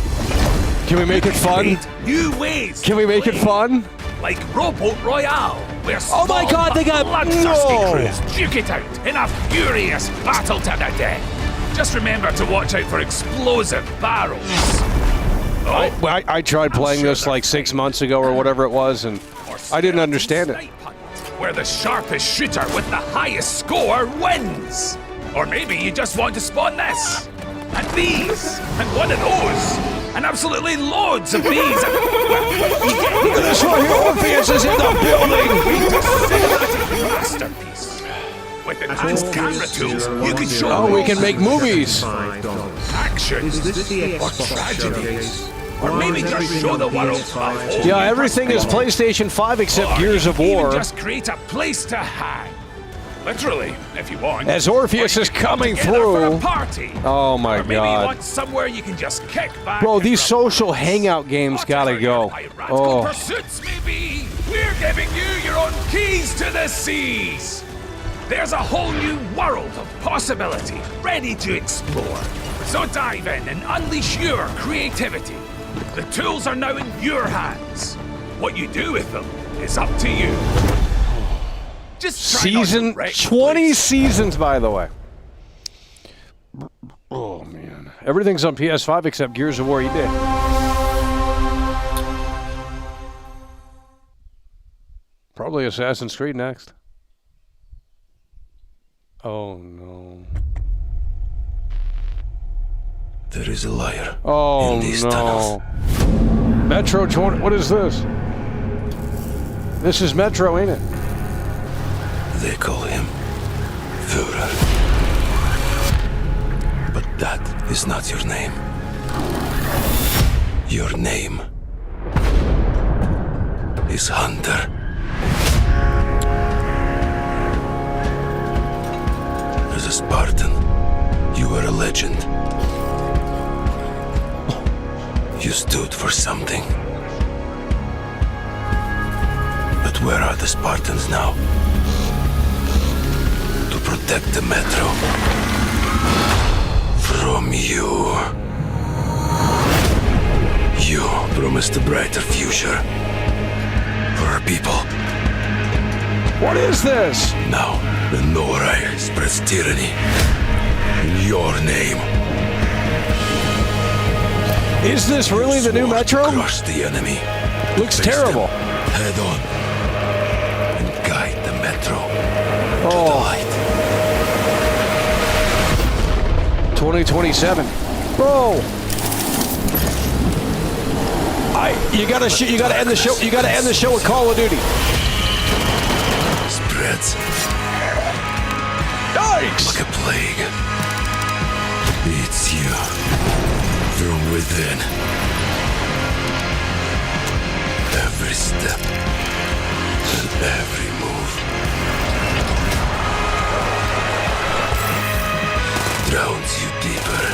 Can we make it fun? New ways. Can we make it fun? Like Rowboat Royale, where oh my God, they got bloodthirsty crews duke it out in a furious battle to the death. Just remember to watch out for explosive barrels. I tried playing this like 6 months ago or whatever it was, and I didn't understand it. Where the sharpest shooter with the highest score wins. Or maybe you just want to spawn this, and these, and one of those, and absolutely loads of these. Look at this one here, Orpheus is in the building! Masterpiece. With enhanced camera tools, you can show. Oh, we can make movies. Action, or tragedy. Or maybe just show the world a yeah, everything is PlayStation 5 except Gears of War. Just create a place to hang. Literally, if you want. As Orpheus is coming through. Oh my maybe you God. want somewhere you can just kick back. Bro, these social hangout games gotta go. Oh. Pursuits maybe. We're giving you your own keys to the seas. There's a whole new world of possibility ready to explore. So dive in and unleash your creativity. The tools are now in your hands. What you do with them is up to you. Just season 20 seasons, by the way. Oh man, everything's on PS5 except Gears of War. You did. Probably Assassin's Creed next. Oh no. There is a liar. Oh in these no. tunnels. Metro 20. What is this? This is Metro, ain't it? They call him Führer. But that is not your name. Your name is Hunter. As a Spartan, you were a legend. You stood for something. But where are the Spartans now? To protect the Metro from you. You promised a brighter future for our people. What is this? Now, the Norai spreads tyranny in your name. Is this really the new Metro? Crush the enemy. Looks terrible. Head on and guide the Metro to the light. 2027, bro. You gotta end the show. You gotta end the show with Call of Duty. Spreads. Yikes! Like a plague. Eats you from within. Every step and every move. Drowns you deeper.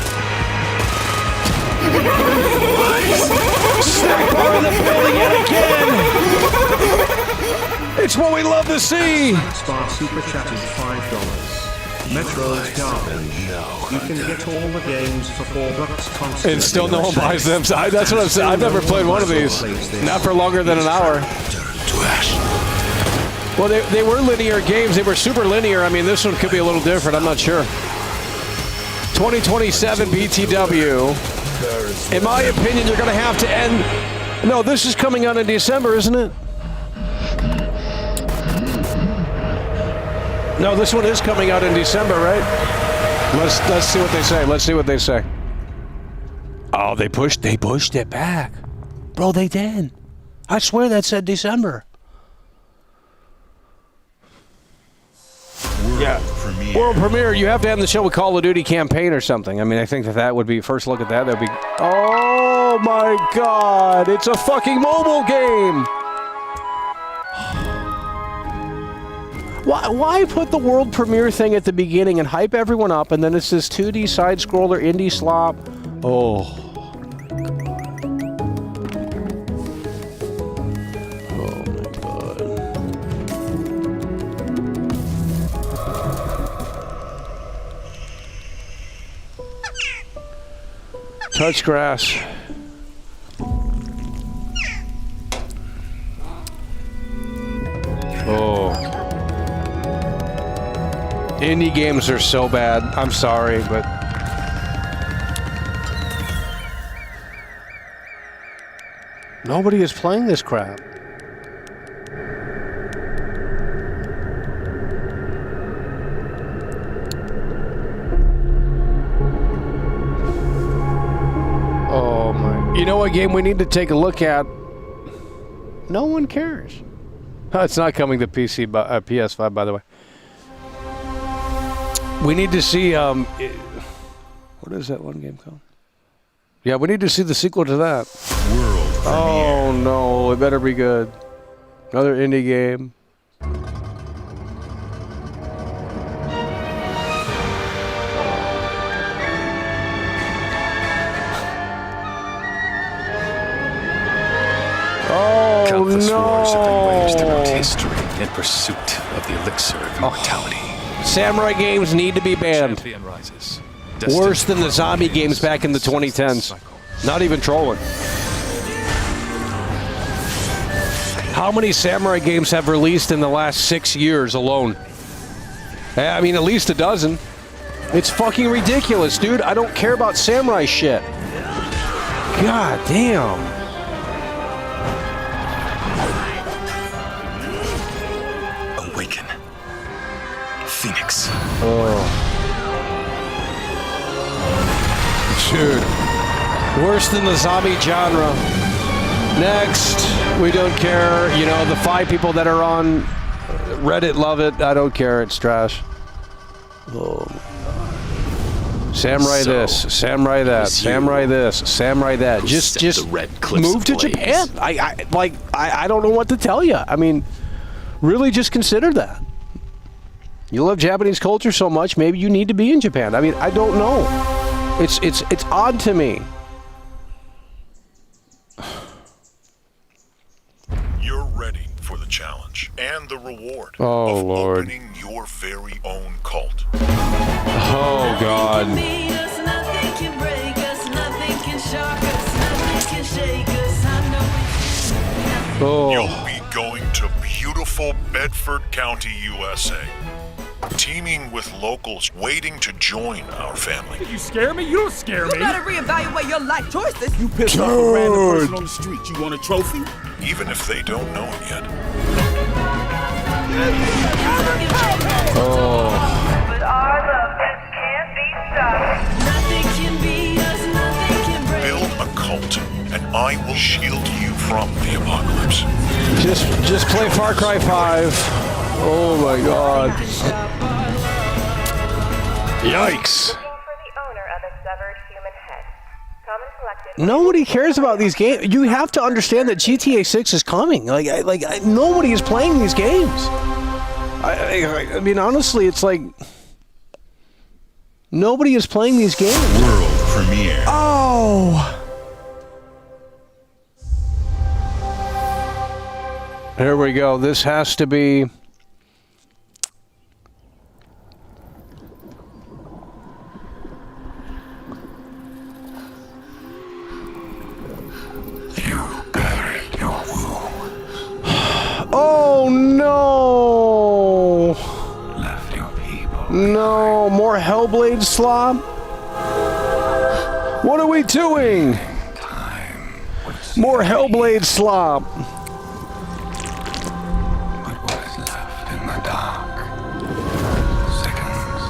Sniper in the building yet again! It's what we love to see! Spark Super Chatted $5. Metro's garbage. You can get all the games for $4 constantly. And still no one buys them. So that's what I'm saying. I've never played one of these. Not for longer than an hour. Well, they were linear games. They were super linear. I mean, this one could be a little different. I'm not sure. 2027 BTW. In my opinion, you're going to have to end... No, this is coming out in December, isn't it? No, this one is coming out in December, right? Let's see what they say. Let's see what they say. Oh, they pushed it back. Bro, they did. I swear that said December. World premiere. World premiere, you have to end the show with Call of Duty campaign or something. I mean, I think that would be, first look at that, that'd be, oh my God, it's a fucking mobile game. Why put the world premiere thing at the beginning and hype everyone up, and then it's this 2D side-scroller indie slop? Oh. Touch grass. Oh. Indie games are so bad. I'm sorry, but... nobody is playing this crap. You know what game we need to take a look at? No one cares. It's not coming to PC, PS5, by the way. We need to see, what is that one game called? Yeah, we need to see the sequel to that. World premiere. Oh no, it better be good. Another indie game. Countless wars have been waged throughout history in pursuit of the elixir of immortality. Samurai games need to be banned. Champion rises. Worse than the zombie games back in the 2010s. Not even trolling. How many samurai games have released in the last 6 years alone? I mean, at least a dozen. It's fucking ridiculous, dude. I don't care about samurai shit. God damn. Awaken. Phoenix. Oh. Dude. Worse than the zombie genre. Next. We don't care. You know, the 5 people that are on Reddit love it. I don't care. It's trash. Oh. Samurai this, samurai that, samurai this, samurai that. Just move to Japan. I don't know what to tell you. I mean, really just consider that. You love Japanese culture so much, maybe you need to be in Japan. I mean, I don't know. It's odd to me. You're ready for the challenge and the reward of opening your very own cult. Oh, God. Oh. You'll be going to beautiful Bedford County, USA. Teaming with locals waiting to join our family. You scare me? You don't scare me. You better reevaluate your life choices. You pissed off a random person on the street. You want a trophy? Even if they don't know it yet. Oh. But our love just can't be stopped. Nothing can beat us, nothing can break. Build a cult, and I will shield you from the apocalypse. Just play Far Cry 5. Oh my God. Yikes. Nobody cares about these games. You have to understand that GTA 6 is coming. Nobody is playing these games. I mean, honestly, it's like nobody is playing these games. World premiere. Oh. Here we go. This has to be. Oh no! Left your people. No, more Hellblade slop? What are we doing? More Hellblade slop. What was left in the dark? Seconds.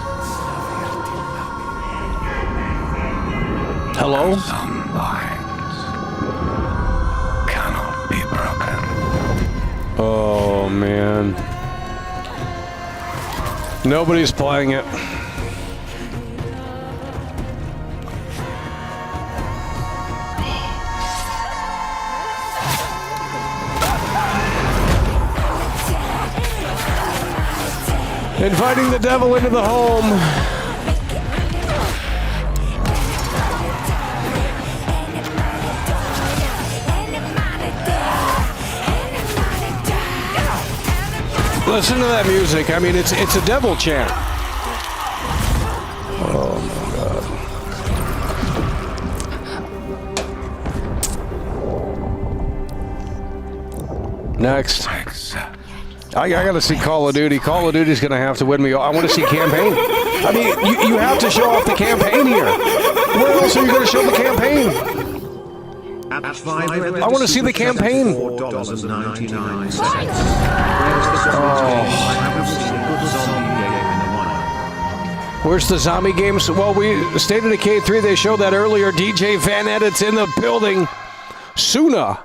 Hello? Some binds cannot be broken. Oh man. Nobody's playing it. Inviting the devil into the home. Listen to that music. I mean, it's a devil chant. Oh my God. Next. I gotta see Call of Duty. Call of Duty's gonna have to win me. I want to see campaign. I mean, you have to show off the campaign here. Where else are you gonna show the campaign? I want to see the campaign. Where's the zombie games? Well, State of Decay 3, they showed that earlier. DJ Van Edit's in the building. Suna.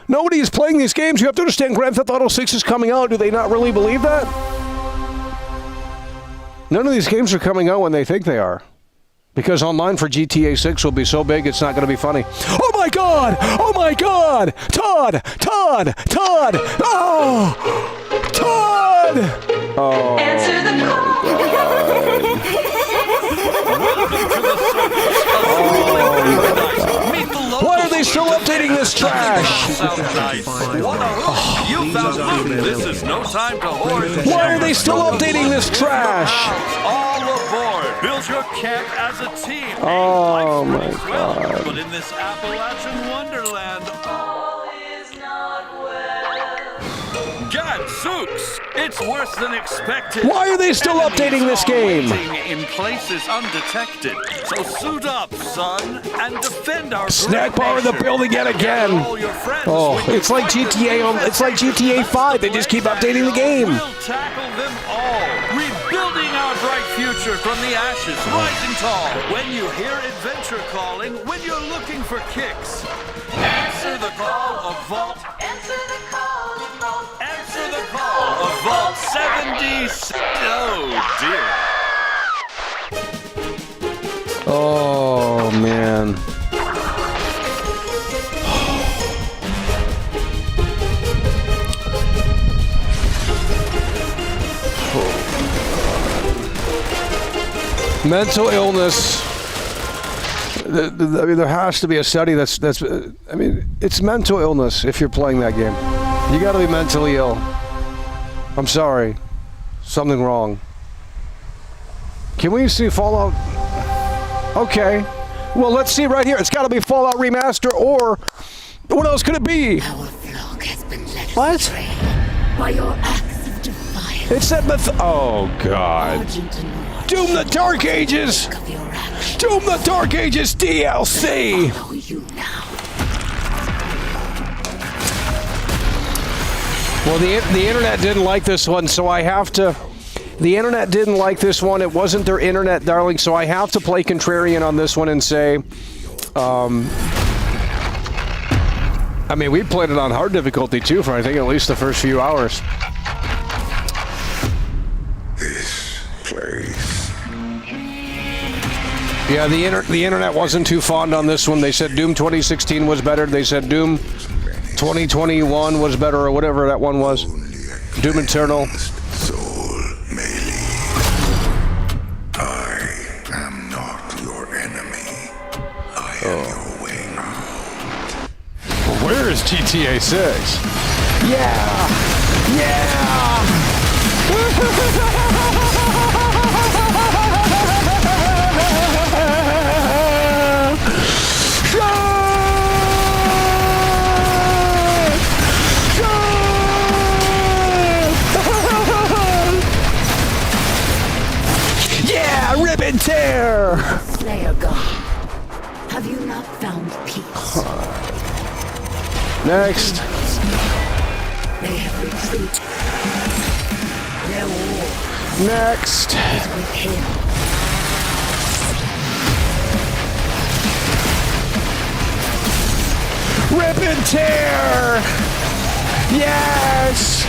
Nobody is playing these games. You have to understand Grand Theft Auto 6 is coming out. Do they not really believe that? None of these games are coming out when they think they are. Because online for GTA 6 will be so big, it's not going to be funny. Oh my God! Oh my God! Todd! Todd! Todd! Oh! Todd! Oh. Answer the call. Why are they still updating this trash? You found loot. This is no time to hoard. Why are they still updating this trash? All aboard. Build your camp as a team. Oh my God. But in this Appalachian wonderland, all is not well. Gadzooks! It's worse than expected. Why are they still updating this game? In places undetected. So suit up, son, and defend our Snack bar in the building yet again. Oh, it's like GTA. It's like GTA 5. They just keep updating the game. We'll tackle them all, rebuilding our bright future from the ashes, rising tall. When you hear adventure calling, when you're looking for kicks, answer the call of Vault. Answer the call of Vault. Answer the call of Vault 76. Oh dear. Oh man. Mental illness. I mean, there has to be a study that's. I mean, it's mental illness if you're playing that game. You got to be mentally ill. I'm sorry. Something wrong. Can we see Fallout? Okay. Well, let's see right here. It's got to be Fallout Remaster, or what else could it be? Our flock has been led What? astray by your acts of defiance. It said oh God. Doom the Dark Ages. Doom the Dark Ages DLC. Well, the internet didn't like this one, so I have to. The internet didn't like this one. It wasn't their internet, darling, so I have to play contrarian on this one and say, I mean, we played it on hard difficulty too for I think at least the first few hours. This place. Yeah, the internet wasn't too fond on this one. They said Doom 2016 was better. They said Doom 2021 was better, or whatever that one was. Doom Eternal. I am not your enemy. I am your way out. Where is GTA 6? Yeah! Yeah! Yeah! Rip and tear! Slayer God, have you not found peace? Next. They have retreated. Their war Next. is with him. Rip and tear! Yes!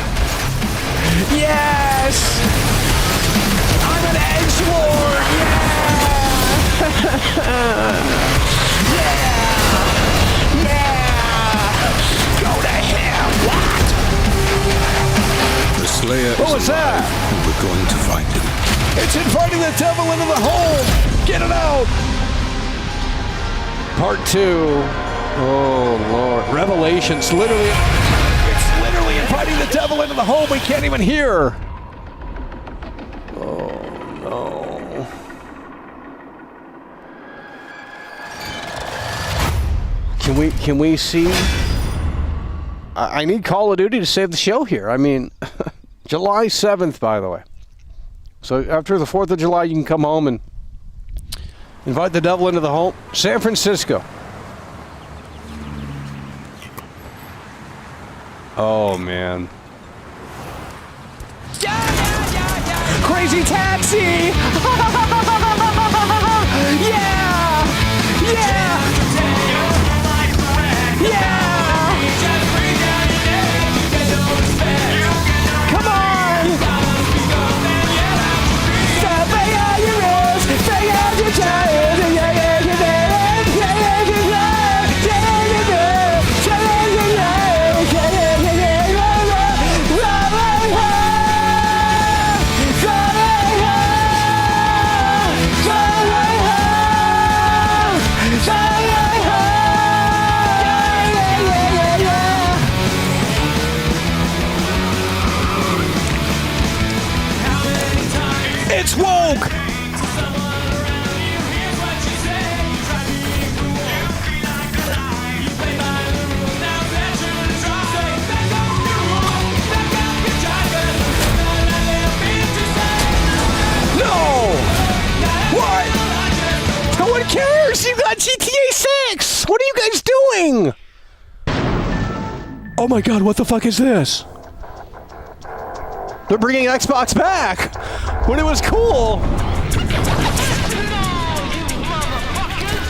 Yes! Edgelord, Go to hell, what? The Slayer What was that? We're going to find him. It's inviting the devil into the home. Get it out. Part 2. Oh, Lord. Revelations. Literally. It's literally inviting the devil into the home we can't even hear. Oh, no. Can we see? I need Call of Duty to save the show here. I mean, July 7th, by the way. So after the 4th of July, you can come home and invite the devil into the home. San Francisco. Oh, man. Crazy taxi! Yeah! Yeah! Yeah! Come on! Stop playing out your rules, play out your child, It's woke! No! What? No one cares! You got GTA 6! What are you guys doing? Oh my god, what the fuck is this? They're bringing Xbox back! When it was cool!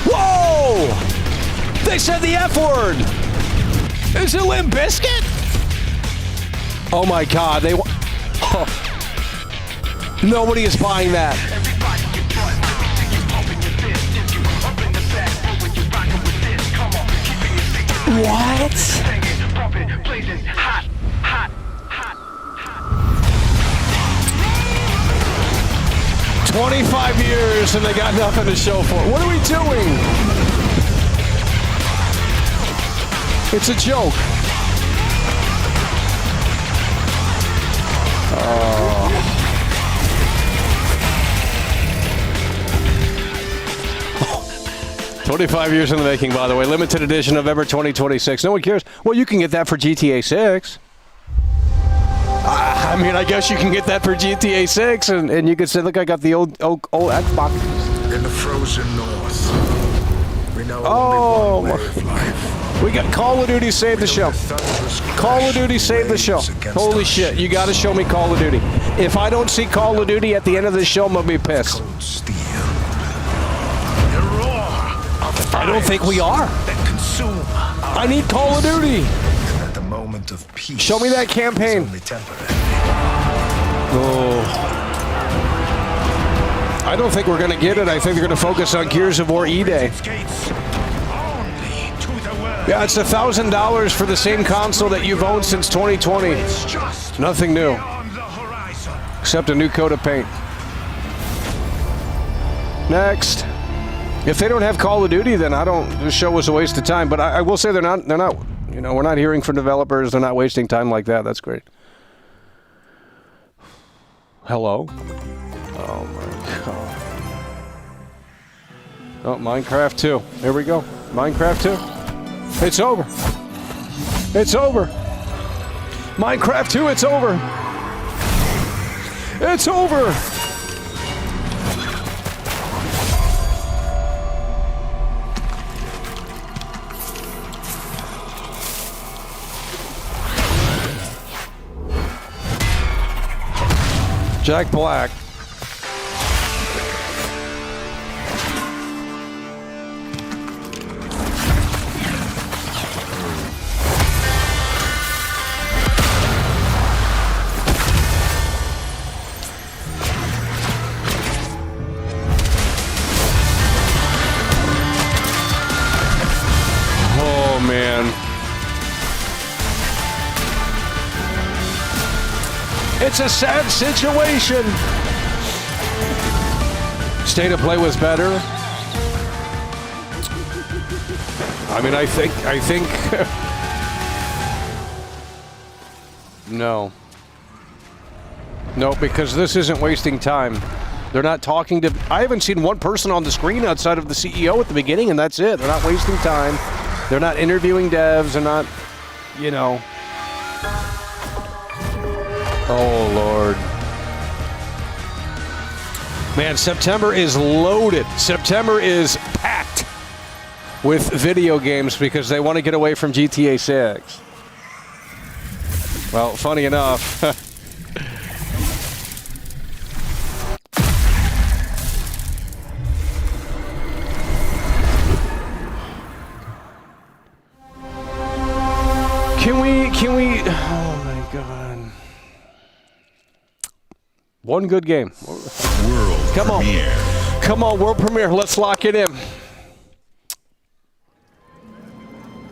Whoa! They said the F word! Is it Limp Bxck? Oh my god, they oh. Nobody is buying that. What? 25 years and they got nothing to show for it. What are we doing? It's a joke. Oh. 25 years in the making, by the way. Limited edition November 2026. No one cares. Well, you can get that for GTA 6. I mean, I guess you can get that for GTA 6, and you can say, look, I got the old Xbox. In the frozen north, we know only one way of life. We got Call of Duty Save the Show. Call of Duty Save the Show. Holy shit, you got to show me Call of Duty. If I don't see Call of Duty at the end of the show, I'm going to be pissed. I don't think we are. I need Call of Duty. Show me that campaign. Oh. I don't think we're going to get it. I think they're going to focus on Gears of War E-Day. Yeah, it's $1,000 for the same console that you've owned since 2020. Nothing new. Except a new coat of paint. Next. If they don't have Call of Duty, then the show was a waste of time. But I will say they're not, you know, we're not hearing from developers. They're not wasting time like that. That's great. Hello? Oh my god. Oh, Minecraft 2. Here we go. Minecraft 2. It's over. It's over. Minecraft 2, it's over. It's over. Jack Black. man. It's a sad situation. State of play was better. I mean, I think no, because this isn't wasting time. They're not talking to. I haven't seen one person on the screen outside of the CEO at the beginning, and that's it. They're not wasting time. They're not interviewing devs. They're not, you know. Oh, Lord. Man, September is loaded. September is packed with video games because they want to get away from GTA 6. Well, funny enough. Can we, oh my God. One good game. World premiere. Come on, world premiere. Let's lock it in.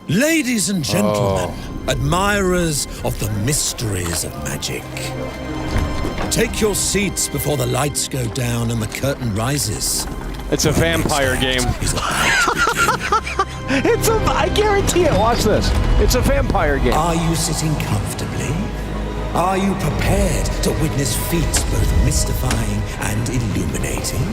Ladies and gentlemen, admirers of the mysteries of magic, take your seats before the lights go down and the curtain rises. It's a vampire game. I guarantee it. Watch this. It's a vampire game. Are you sitting comfortably? Are you prepared to witness feats both mystifying and illuminating?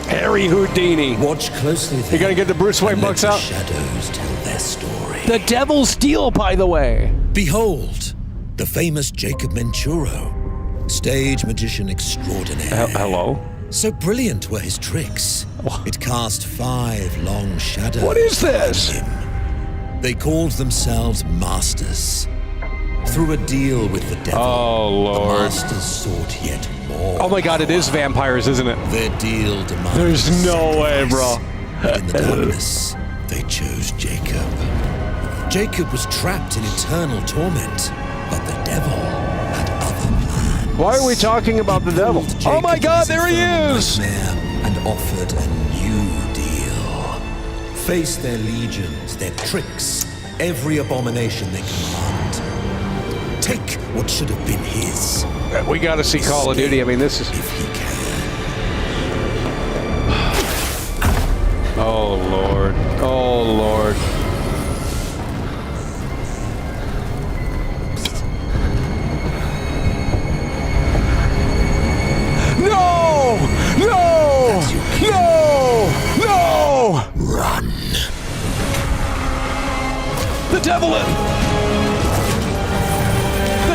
Harry Houdini. Watch closely. You gotta get the Bruce Wayne bucks out. Shadows tell their story. The Devil's Deal, by the way. Behold, the famous Jacob Menturo, stage magician extraordinaire. Hello? So brilliant were his tricks. It cast 5 long shadows. What is this? Him. They called themselves masters. Through a deal with the devil, the masters sought yet more. Oh my God, it is vampires, isn't it? Their deal demanded. There's no way, bro. But in the darkness, they chose Jacob. Jacob was trapped in eternal torment, but the devil had other plans. Why are we talking about the devil? Oh my God, there he is! And offered a new deal. Face their legions, their tricks, every abomination they command. Take what should have been his. We got to see Call of Duty. I mean, this is. If he can. Oh Lord. Oh Lord. No! No! No! No! Run. The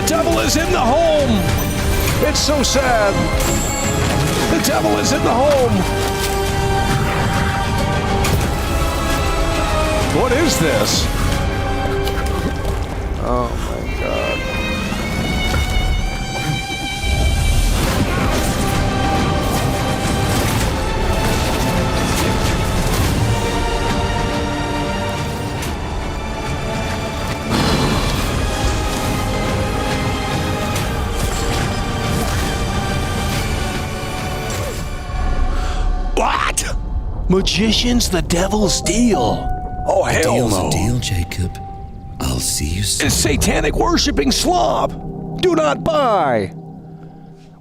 devil is in the home. It's so sad. The devil is in the home. What is this? Oh my God. What? Magicians, the devil's deal. Oh, hell Deal's no. a deal, Jacob. I'll see you soon. A satanic worshipping slob. Do not buy.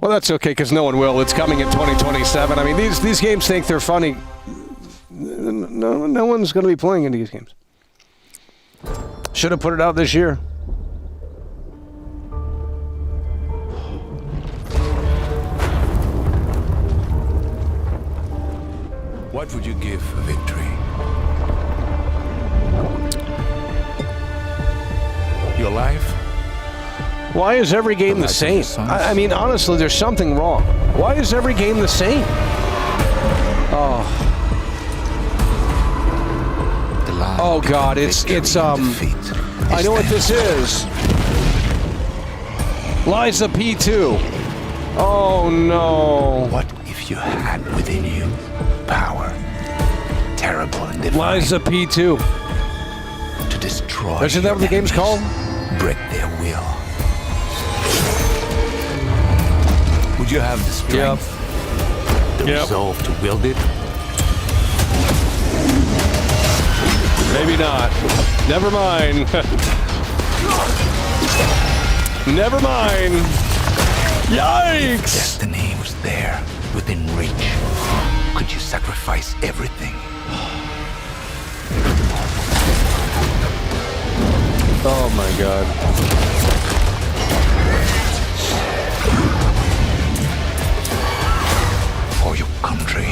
Well, that's okay, because no one will. It's coming in 2027. I mean, these games think they're funny. No one's going to be playing in these games. Should have put it out this year. What would you give for victory? Your life? Why is every game the same? I mean, honestly, there's something wrong. Why is every game the same? Oh. Oh God, it's I know what this is. Liza P2. Oh no. What if you had within you power, terrible and divine? Liza P2. To destroy. Isn't that what the game's called? Break their will. Would you have the strength, the resolve to wield it? Maybe not. Never mind. Never mind. Yikes! Destiny was there, within reach. Could you sacrifice everything? Oh my god. For your country.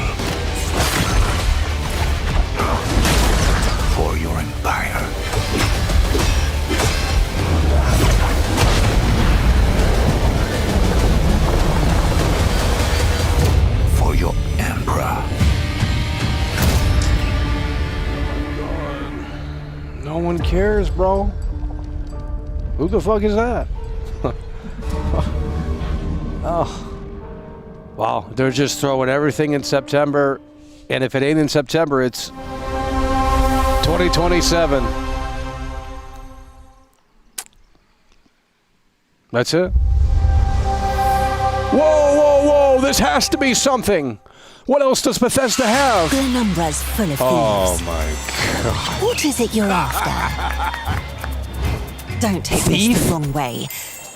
For your empire. For your emperor. No one cares, bro. Who the fuck is that? Oh. Wow, they're just throwing everything in September. And if it ain't in September, it's 2027. That's it? Whoa, whoa, whoa! This has to be something! What else does Bethesda have? Glenumbra's full of thieves. Oh my god. What is it you're after? Don't take this the wrong way,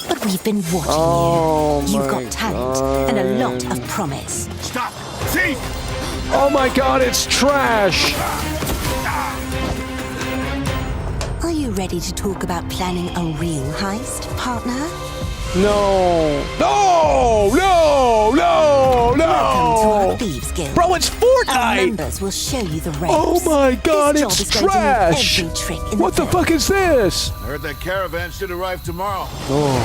but we've been watching you. You've got talent and a lot of promise. Stop! Thief! Oh my god, it's trash! Are you ready to talk about planning a real heist, partner? No. No! No! No! No! Welcome to our Thieves Guild. Bro, it's Fortnite! Our members will show you the ropes. Oh my god, this it's job is going to need trash! every trick in What the fuck is this? I heard that caravan should arrive tomorrow. Oh.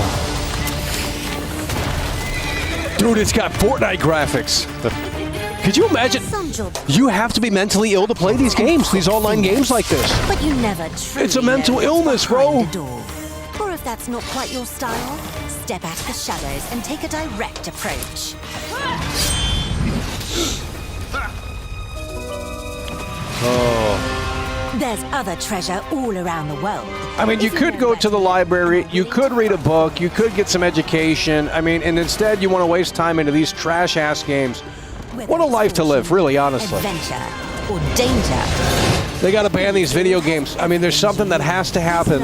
Dude, it's got Fortnite graphics. Could you imagine? You have to be mentally ill to play these games, these online games like this. But you never truly It's a mental know illness, behind bro. the door. Or if that's not quite your style, step out of the shadows and take a direct approach. Oh. There's other treasure all around the world. I mean, you could go to the library, you could read a book, you could get some education. I mean, and instead you want to waste time into these trash-ass games. What a life to live, really, honestly. Adventure or danger. They got to ban these video games. I mean, there's something that has to happen.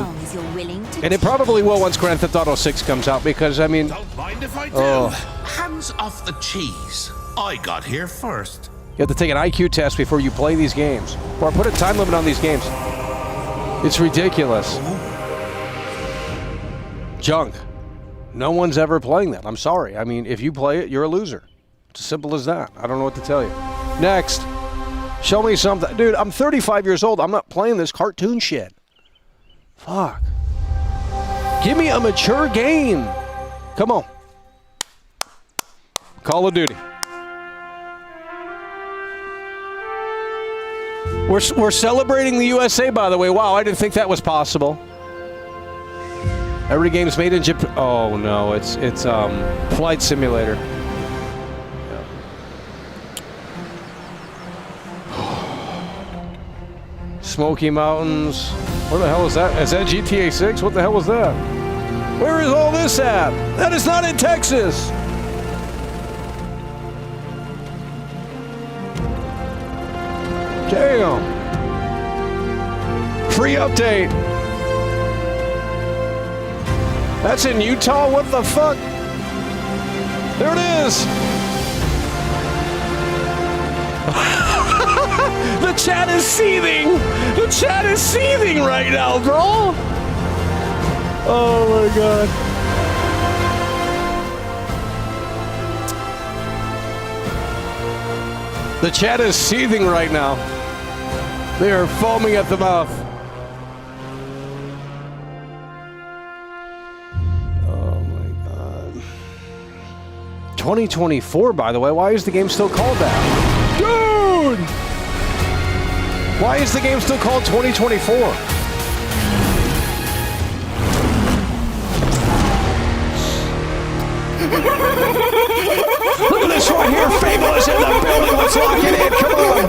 And it probably will once Grand Theft Auto 6 comes out, because, I mean... Mind if I do? Hands off the cheese. I got here first. You have to take an IQ test before you play these games. Or put a time limit on these games. It's ridiculous. Junk. No one's ever playing that. I'm sorry. I mean, if you play it, you're a loser. It's as simple as that. I don't know what to tell you. Next. Show me something. Dude, I'm 35 years old. I'm not playing this cartoon shit. Fuck. Give me a mature game. Come on. Call of Duty. We're celebrating the USA, by the way. Wow, I didn't think that was possible. Every game's made in Japan. Oh no, it's Flight Simulator. Smoky Mountains. Where the hell is that? Is that GTA 6? What the hell was that? Where is all this at? That is not in Texas. Damn. Free update. That's in Utah? What the fuck? There it is. The chat is seething. The chat is seething right now, bro. Oh my god. The chat is seething right now. They are foaming at the mouth. Oh my god. 2024, by the way. Why is the game still called that? Dude! Why is the game still called 2024? Look at this right here. Fable is in the building. Let's lock it in. Come on.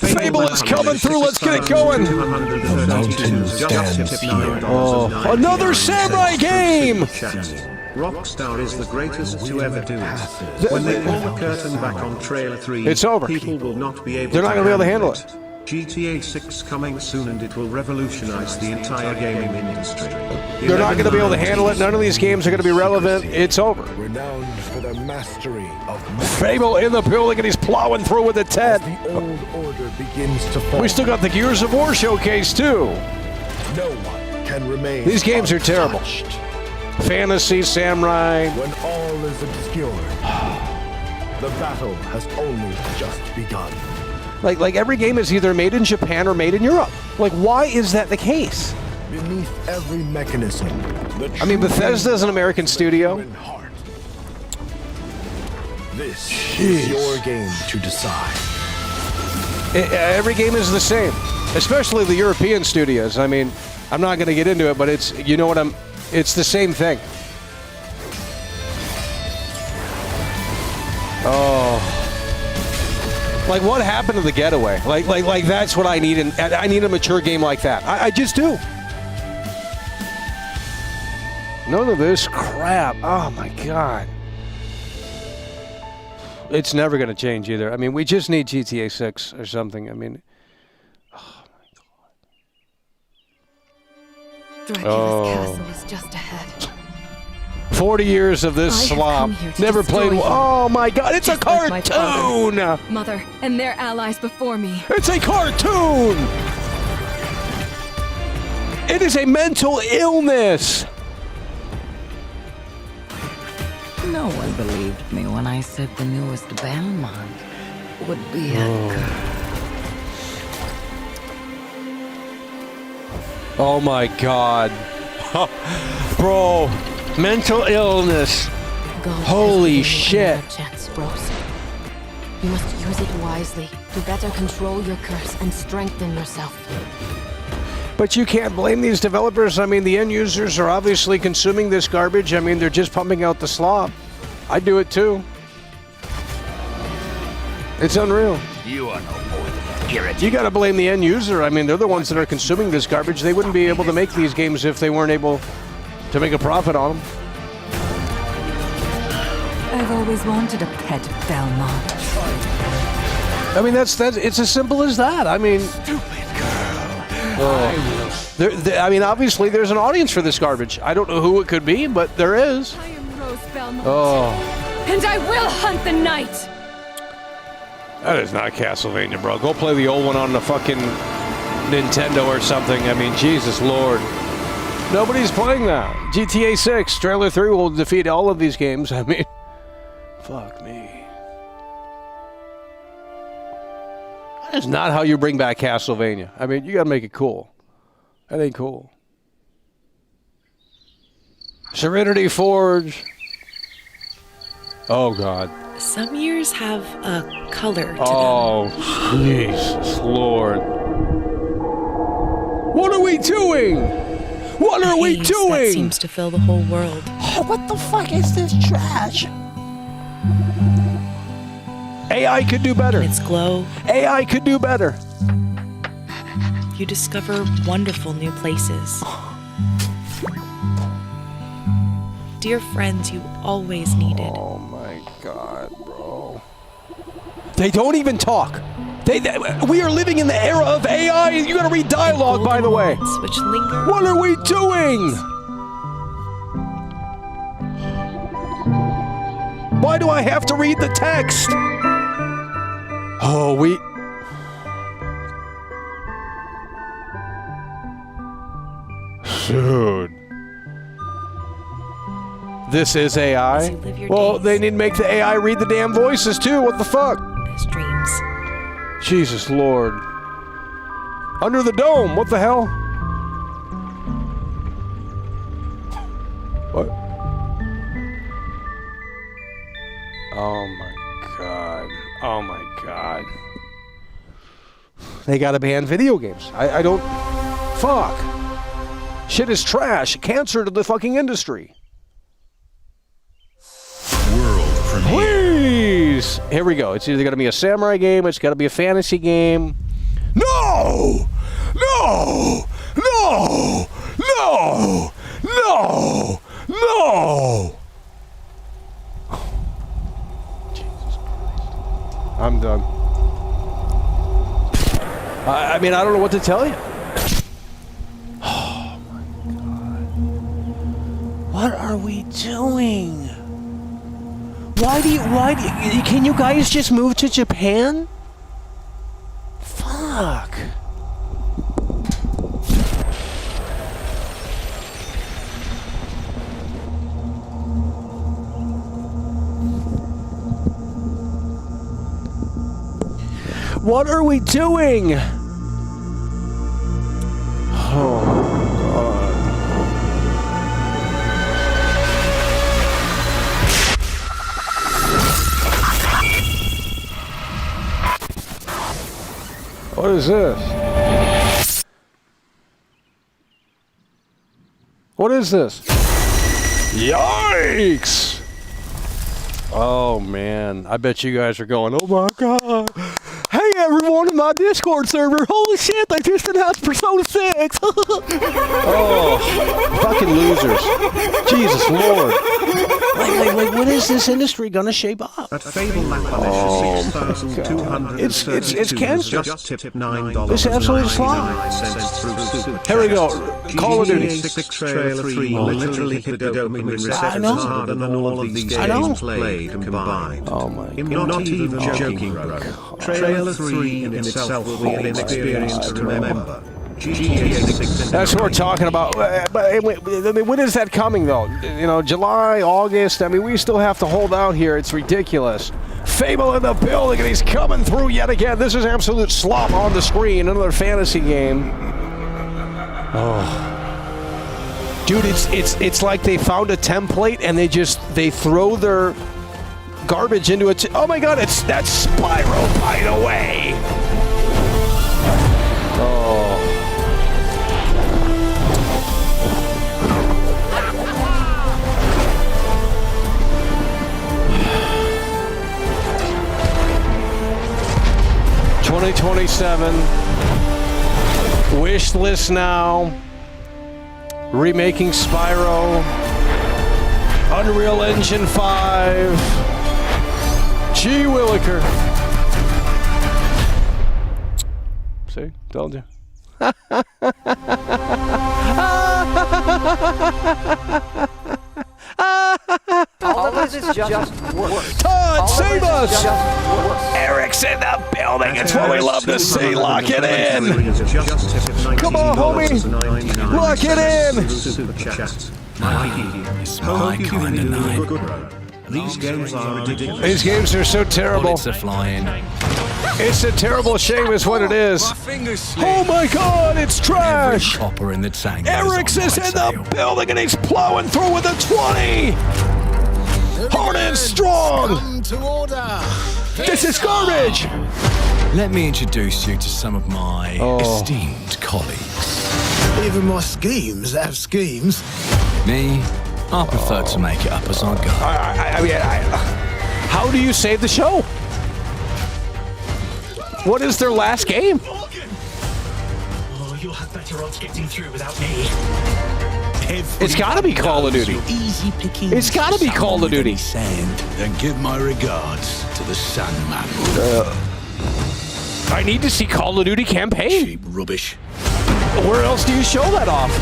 Fable is coming through. Let's get it going. Oh, another samurai game. Rockstar is the greatest to ever do it. When they pull the curtain back on trailer 3, it's over. People will not be able They're not going to be able to handle it. GTA 6 coming soon and it will revolutionize the entire gaming industry. They're not going to be able to handle it. None of these games are going to be relevant. It's over. Renowned for their mastery of Fable in the building, and he's plowing through with a 10. the old order begins to fall. We still got the Gears of War showcase, too. No one can remain. These games are terrible. Fantasy, Samurai. When all is obscured, the battle has only just begun. Like every game is either made in Japan or made in Europe. Like, why is that the case? Beneath every mechanism, I mean, Bethesda's an American studio. This is your game to decide. Every game is the same, especially the European studios. I mean, I'm not going to get into it, but it's, you know what it's the same thing. Oh. Like, what happened to the Getaway? Like that's what I need. I need a mature game like that. I just do. None of this crap. Oh, my God. It's never going to change either. I mean, we just need GTA 6 or something. I mean, oh, my God. Dracula's castle is just ahead. 40 years of this slop. Never played. Oh my God! It's a cartoon. Mother and their allies before me. It's a cartoon. It is a mental illness. No one believed me when I said the newest Belmont would be a girl. Oh my God, bro. Mental illness. Holy shit. Chance, Rose. You must use it wisely to better control your curse and strengthen yourself. But you can't blame these developers. I mean, the end users are obviously consuming this garbage. I mean, they're just pumping out the slop. I do it too. It's unreal. You are no more than an irritant. You got to blame the end user. I mean, they're the ones that are consuming this garbage. They wouldn't be able to make these games if they weren't able to make a profit on them. I've always wanted a pet Belmont. I mean, it's as simple as that. I mean, Stupid girl. I mean, obviously, there's an audience for this garbage. I don't know who it could be, but there is. I am Rose Belmont. Oh. And I will hunt the night. That is not Castlevania, bro. Go play the old one on the fucking Nintendo or something. I mean, Jesus Lord. Nobody's playing that. GTA 6, Trailer 3 will defeat all of these games. I mean, fuck me. That is not how you bring back Castlevania. I mean, you gotta make it cool. That ain't cool. Serenity Forge. Oh, God. Some years have a color to them. Oh, Jesus Lord. What are we doing? What are we doing? That seems to fill the whole world. What the fuck is this trash? AI could do better. Its glow. AI could do better. You discover wonderful new places. Dear friends you always needed. Oh my God, bro. They don't even talk. We are living in the era of AI. You gotta read dialogue, by the way. Which linger. What are we doing? Why do I have to read the text? Oh, Dude. This is AI? Well, they need to make the AI read the damn voices, too. What the fuck? As dreams. Jesus Lord. Under the dome. What the hell? What? Oh my God. Oh my God. They gotta ban video games. I don't... Fuck. Shit is trash. Cancer to the fucking industry. World premiere. Please! Here we go. It's either gonna be a samurai game, it's gotta be a fantasy game. No! No! No! No! No! No! Jesus Christ. I'm done. I mean, I don't know what to tell you. Oh my God. What are we doing? Why do you, can you guys just move to Japan? Fuck. What are we doing? Oh, God. What is this? What is this? Yikes! Oh, man. I bet you guys are going, oh, my God. Hey, everyone in my Discord server. Holy shit, they just announced Persona 6. Oh, fucking losers. Jesus Lord. Like, when is this industry gonna shape up? At Fable Oh, it's cancer. It's absolute slime. Here we go. Call of Duty. 6 trailer 3 literally hit the dopamine receptors harder than all of these games played combined. Oh my God. I'm not even joking, bro. Trailer 3 in itself will be an experience to remember. That's what we're talking about. But when is that coming, though? You know, July, August? I mean, we still have to hold out here. It's ridiculous. Fable in the building, and he's coming through yet again. This is absolute slop on the screen. Another fantasy game. Oh. Dude, it's like they found a template, and they throw their garbage into it. Oh, my God, it's that Spyro, by the way. Oh. $2027. Wish list now. Remaking Spyro. Unreal Engine 5. Gee Williker. See? Told you. All of this is just work. Todd, save us! Eric's in the building. It's what we love to see. Lock it in. Come on, homie. Lock it in. It's my kind of night. These games are ridiculous. These games are so terrible. Bullets are flying. It's a terrible shame is what it is. Oh my God, it's trash. Every copper in the tank. Eric's is in the building and he's plowing through with a 20. Hard and strong. To order. This is garbage. Let me introduce you to some of my esteemed colleagues. Even my schemes have schemes. Me, I prefer to make it up as I go. I mean, how do you save the show? What is their last game? Oh, you'll have better odds getting through without me. It's gotta be Call of Duty. It's gotta be Call of Duty. Then give my regards to the Sandman. I need to see Call of Duty campaign. Cheap rubbish. Where else do you show that off?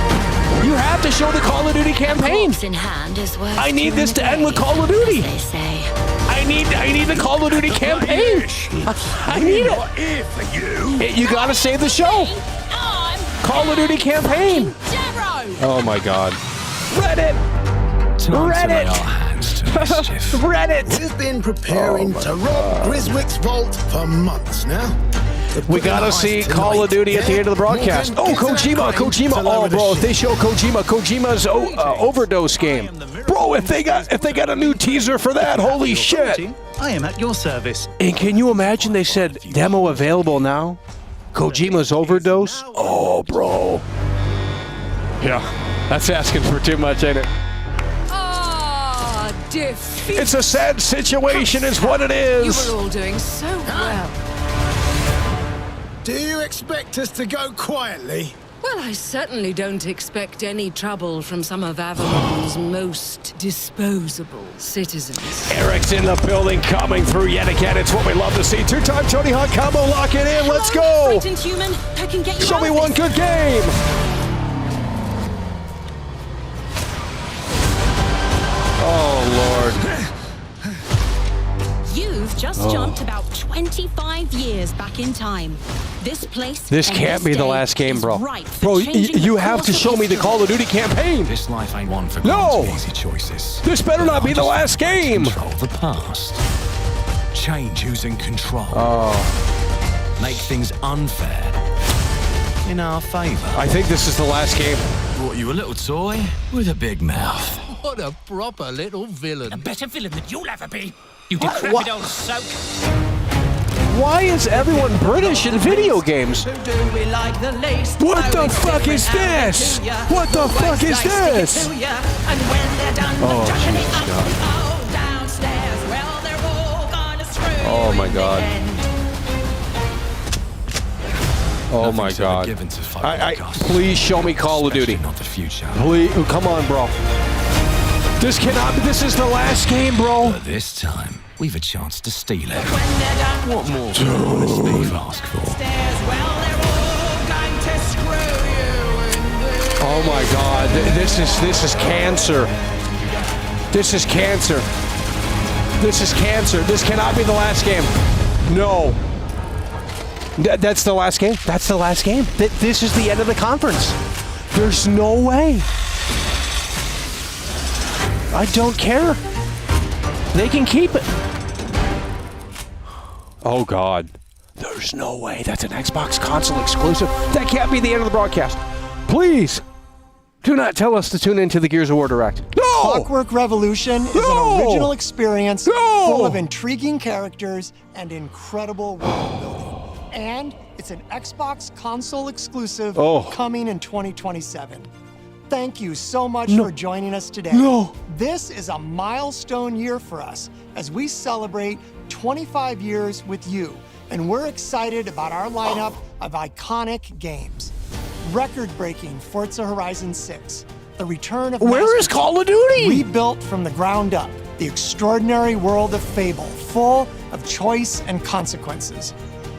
You have to show the Call of Duty campaign. In hand is worth I need this to end with Call of Duty. They say. I need the Call of Duty campaign. I need it. You gotta save the show. Call of Duty campaign. Oh my God. Reddit. Reddit. We've been preparing to rob Griswick's vault for months now. We gotta see Call of Duty at the end of the broadcast. Oh, Kojima. Oh, bro, if they show Kojima's overdose game, bro, if they got a new teaser for that, holy shit! I am at your service. And can you imagine they said demo available now? Kojima's overdose? Oh, bro. Yeah, that's asking for too much, ain't it? Defeat. It's a sad situation, is what it is. You were all doing so well. Do you expect us to go quietly? Well, I certainly don't expect any trouble from some of Avalon's most disposable citizens. Eric's in the building, coming through yet again. It's what we love to see. Two-time Tony Hawk combo, lock it in. Let's go. Frightened human, I can get you Show out me of one this. good game. Oh, Lord. You've just jumped about 25 years back in time. This place. This and can't this be the day last game, is bro. ripe for Bro, changing you the have to course of show me the history. Call of Duty campaign. This life ain't one for No. easy choices. This better not be the last game. Control the past. Change who's in control. Oh. Make things unfair in our favor. I think this is the last game. Brought you a little toy with a big mouth. What a proper little villain. A better villain than you'll ever be. You decrepit old soak. Why is everyone British in video games? What the fuck is this? What the fuck is this? Oh, Jesus God. Oh, my God. Oh, my God. Please show me Call of Duty. Not the future. Please, come on, bro. This cannot be. This is the last game, bro. But this time, we've a chance to steal it. What more could honest Steve ask for? Oh my God! This is cancer. This is cancer. This is cancer. This cannot be the last game. No. That's the last game. That's the last game. This is the end of the conference. There's no way. I don't care. They can keep it. Oh, God. There's no way. That's an Xbox console exclusive. That can't be the end of the broadcast. Please, do not tell us to tune into the Gears of War Direct. No! Clockwork Revolution is an original experience full of intriguing characters and incredible world building. And it's an Xbox console exclusive coming in 2027. Thank you so much for joining us today. This is a milestone year for us as we celebrate 25 years with you, and we're excited about our lineup of iconic games. Record-breaking Forza Horizon 6, the return of Where is Call of Duty? Rebuilt from the ground up, the extraordinary world of Fable, full of choice and consequences.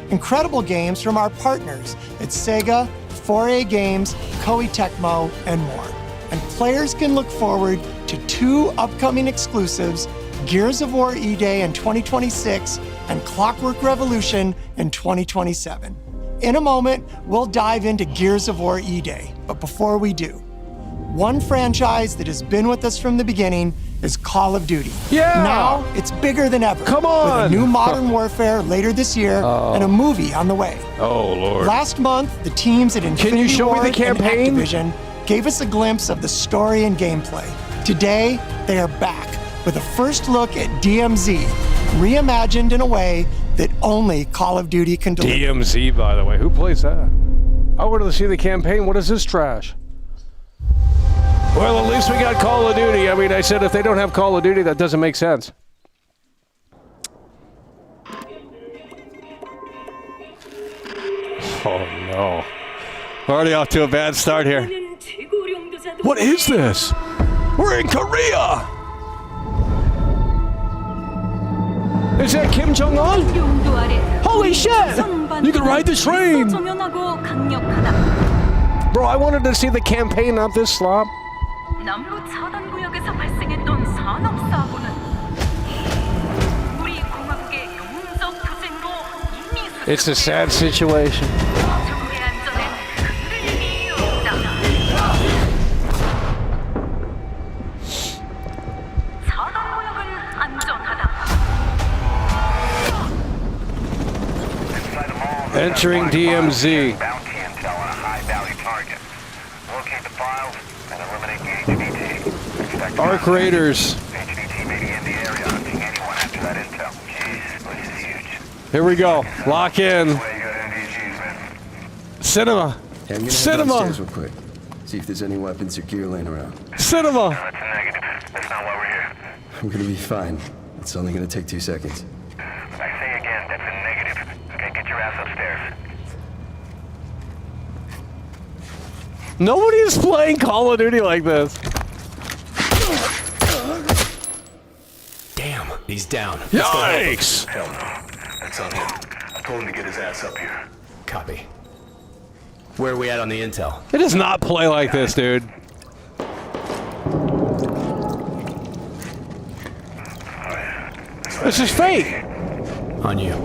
Incredible games from our partners at Sega, 4A Games, Koei Tecmo, and more. And players can look forward to 2 upcoming exclusives, Gears of War E-Day in 2026 and Clockwork Revolution in 2027. In a moment, we'll dive into Gears of War E-Day, but before we do, one franchise that has been with us from the beginning is Call of Duty. Yeah! Now, it's bigger than ever. Come on! With a new Modern Warfare later this year and a movie on the way. Oh, Lord. Last month, the teams at Infinity Can you show me Ward the campaign? and Activision gave us a glimpse of the story and gameplay. Today, they are back with a first look at DMZ, reimagined in a way that only Call of Duty can deliver. DMZ, by the way. Who plays that? I wanted to see the campaign. What is this trash? Well, at least we got Call of Duty. I mean, I said if they don't have Call of Duty, that doesn't make sense. Oh, no. Already off to a bad start here. What is this? We're in Korea! Is that Kim Jong-un? Holy shit! You can ride the train! Bro, I wanted to see the campaign, not this slop. 남부 차단 구역에서 발생했던 산업 사고는 우리 공화국의 용접 투쟁으로 이미 It's a sad situation. 적국의 안전엔 흔들림이 없다. 차단 구역은 안전하다. Entering DMZ. Bounty intel on a high-value target. Locate the files and eliminate the HVT. Expect Arc Raiders. HVT may be in the area hunting anyone after that intel. Jeez, this is huge. Here we go. Lock in. Cinema. Yeah, I'm gonna head Cinema. downstairs real quick. See if there's any weapons or gear laying around. Cinema. That's a negative. That's not why we're here. I'm gonna be fine. It's only gonna take 2 seconds. I say again, that's a negative. Okay, get your ass upstairs. Nobody is playing Call of Duty like this. Damn, he's down. Yikes! Hell no. That's on him. I told him to get his ass up here. Copy. Where are we at on the intel? It does not play like this, dude. This is fake. On you.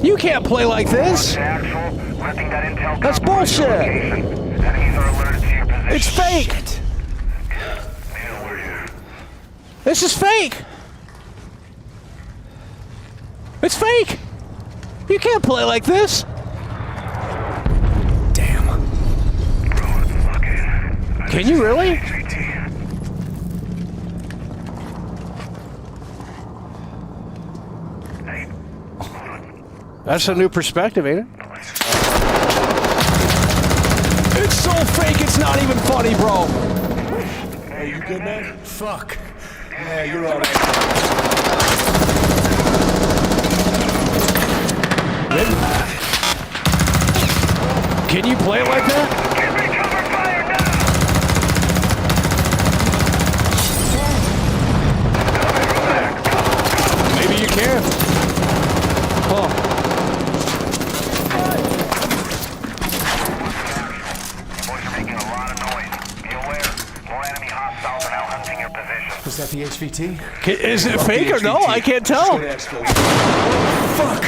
You can't play like this. That's bullshit. It's fake. This is fake. It's fake. You can't play like this. Damn. Can you really? That's a new perspective, ain't it? It's so fake, it's not even funny, bro. Hey, you good, man? Fuck. Yeah, you're all right. Can you play it like that? Maybe you can. Oh. Was that the HVT? Is it fake or no? I can't tell. Fuck!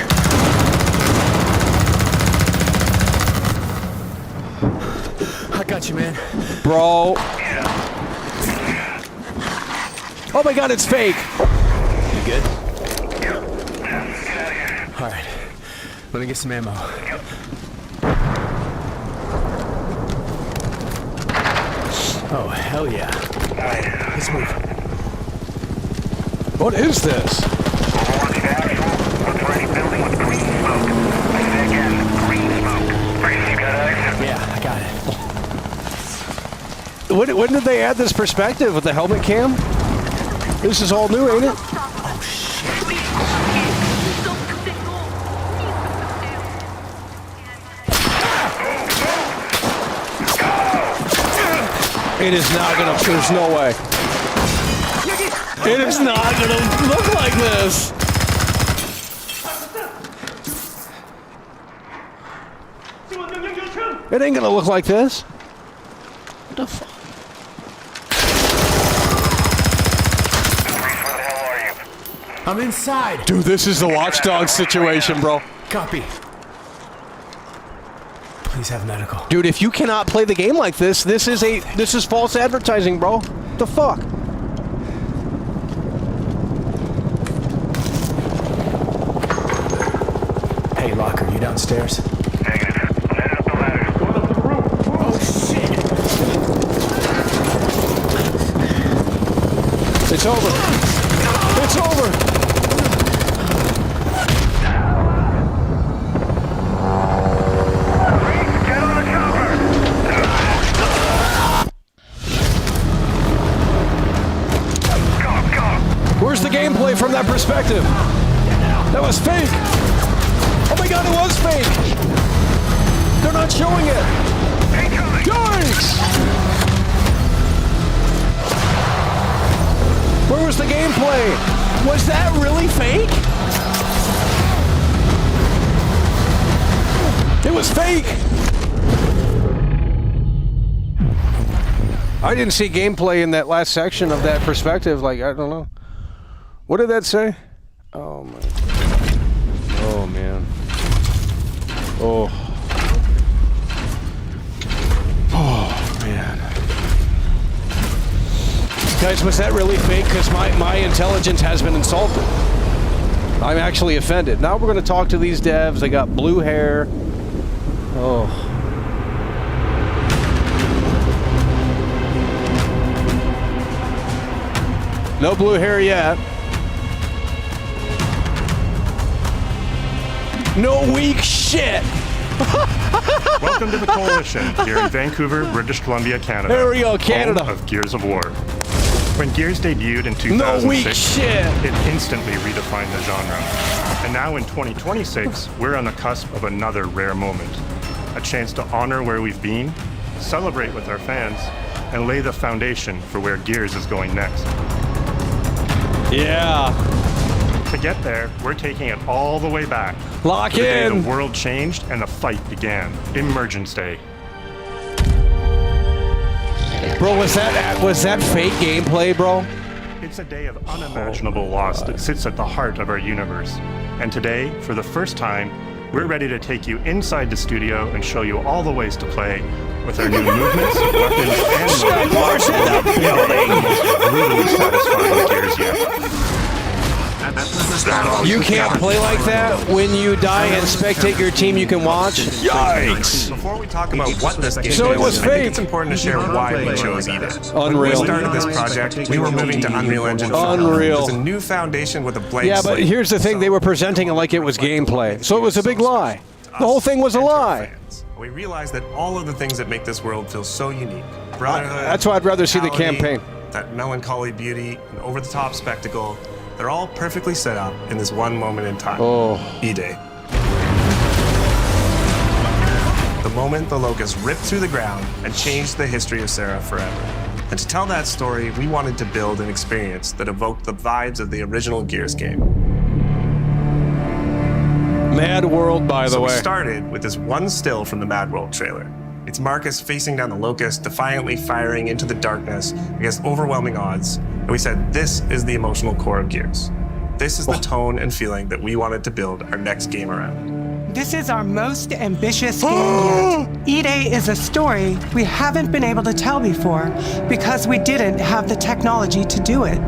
I got you, man. Bro. Oh my god, it's fake. You good? Alright. Let me get some ammo. Oh, hell yeah. Alright, let's move. What is this? Yeah, I got it. When did they add this perspective with the helmet cam? This is all new, ain't it? Oh, shit. It is not gonna, there's no way. It is not gonna look like this. It ain't gonna look like this. What the fuck? I'm inside. Dude, this is the Watchdog situation, bro. Copy. Please have medical. Dude, if you cannot play the game like this, this is false advertising, bro. The fuck? Hey, Locker, you downstairs? Negative. Headed up the ladder. Going up the roof. Oh, shit! It's over. It's over. Where's the gameplay from that perspective? That was fake. Oh my god, it was fake. They're not showing it. Yikes! Where was the gameplay? Was that really fake? It was fake. I didn't see gameplay in that last section of that perspective. Like, I don't know. What did that say? Oh my. Oh man. Oh. Oh man. Guys, was that really fake? Because my intelligence has been insulted. I'm actually offended. Now we're going to talk to these devs. They got blue hair. Oh. No blue hair yet. No weak shit. Welcome to the Coalition, here in Vancouver, British Columbia, Canada. There we go, Canada. Home of Gears of War. When Gears debuted in 2006, no weak shit. It instantly redefined the genre. And now in 2026, we're on the cusp of another rare moment. A chance to honor where we've been celebrate with our fans, and lay the foundation for where Gears is going next. Yeah. To get there, we're taking it all the way back. Lock to the day in. the world changed and the fight began. Emergence Day. Bro, was that fake gameplay, bro? It's a day of unimaginable loss that sits at the heart of our universe. And today, for the first time, we're ready to take you inside the studio and show you all the ways to play with our new movements, weapons, and modes. Brutally satisfying Gears yet. You can't play like that when you die and spectate your team you can watch? Yikes! Before we talk about what this game So it was is, I fake. think it's important to share why we chose Eden. Unreal. When we started this project, we were moving to Unreal Engine 5. Unreal. There's a new foundation with a blank Yeah, but slate. here's the thing, they were presenting it like it was gameplay. So it was a big lie. The whole thing was a lie. We realized that all of the things that make this world feel so unique, brotherhood, That's why I'd rather see the brutality, campaign. that melancholy beauty, and over-the-top spectacle, they're all perfectly set up in this one moment in time. E-Day. The moment the Locust ripped through the ground and changed the history of Sarah forever. And to tell that story, we wanted to build an experience that evoked the vibes of the original Gears game. Mad World, by the So way. we started with this one still from the Mad World trailer. It's Marcus facing down the Locust, defiantly firing into the darkness against overwhelming odds. And we said, this is the emotional core of Gears. This is the tone and feeling that we wanted to build our next game around. This is our most ambitious game yet. E-Day is a story we haven't been able to tell before because we didn't have the technology to do it.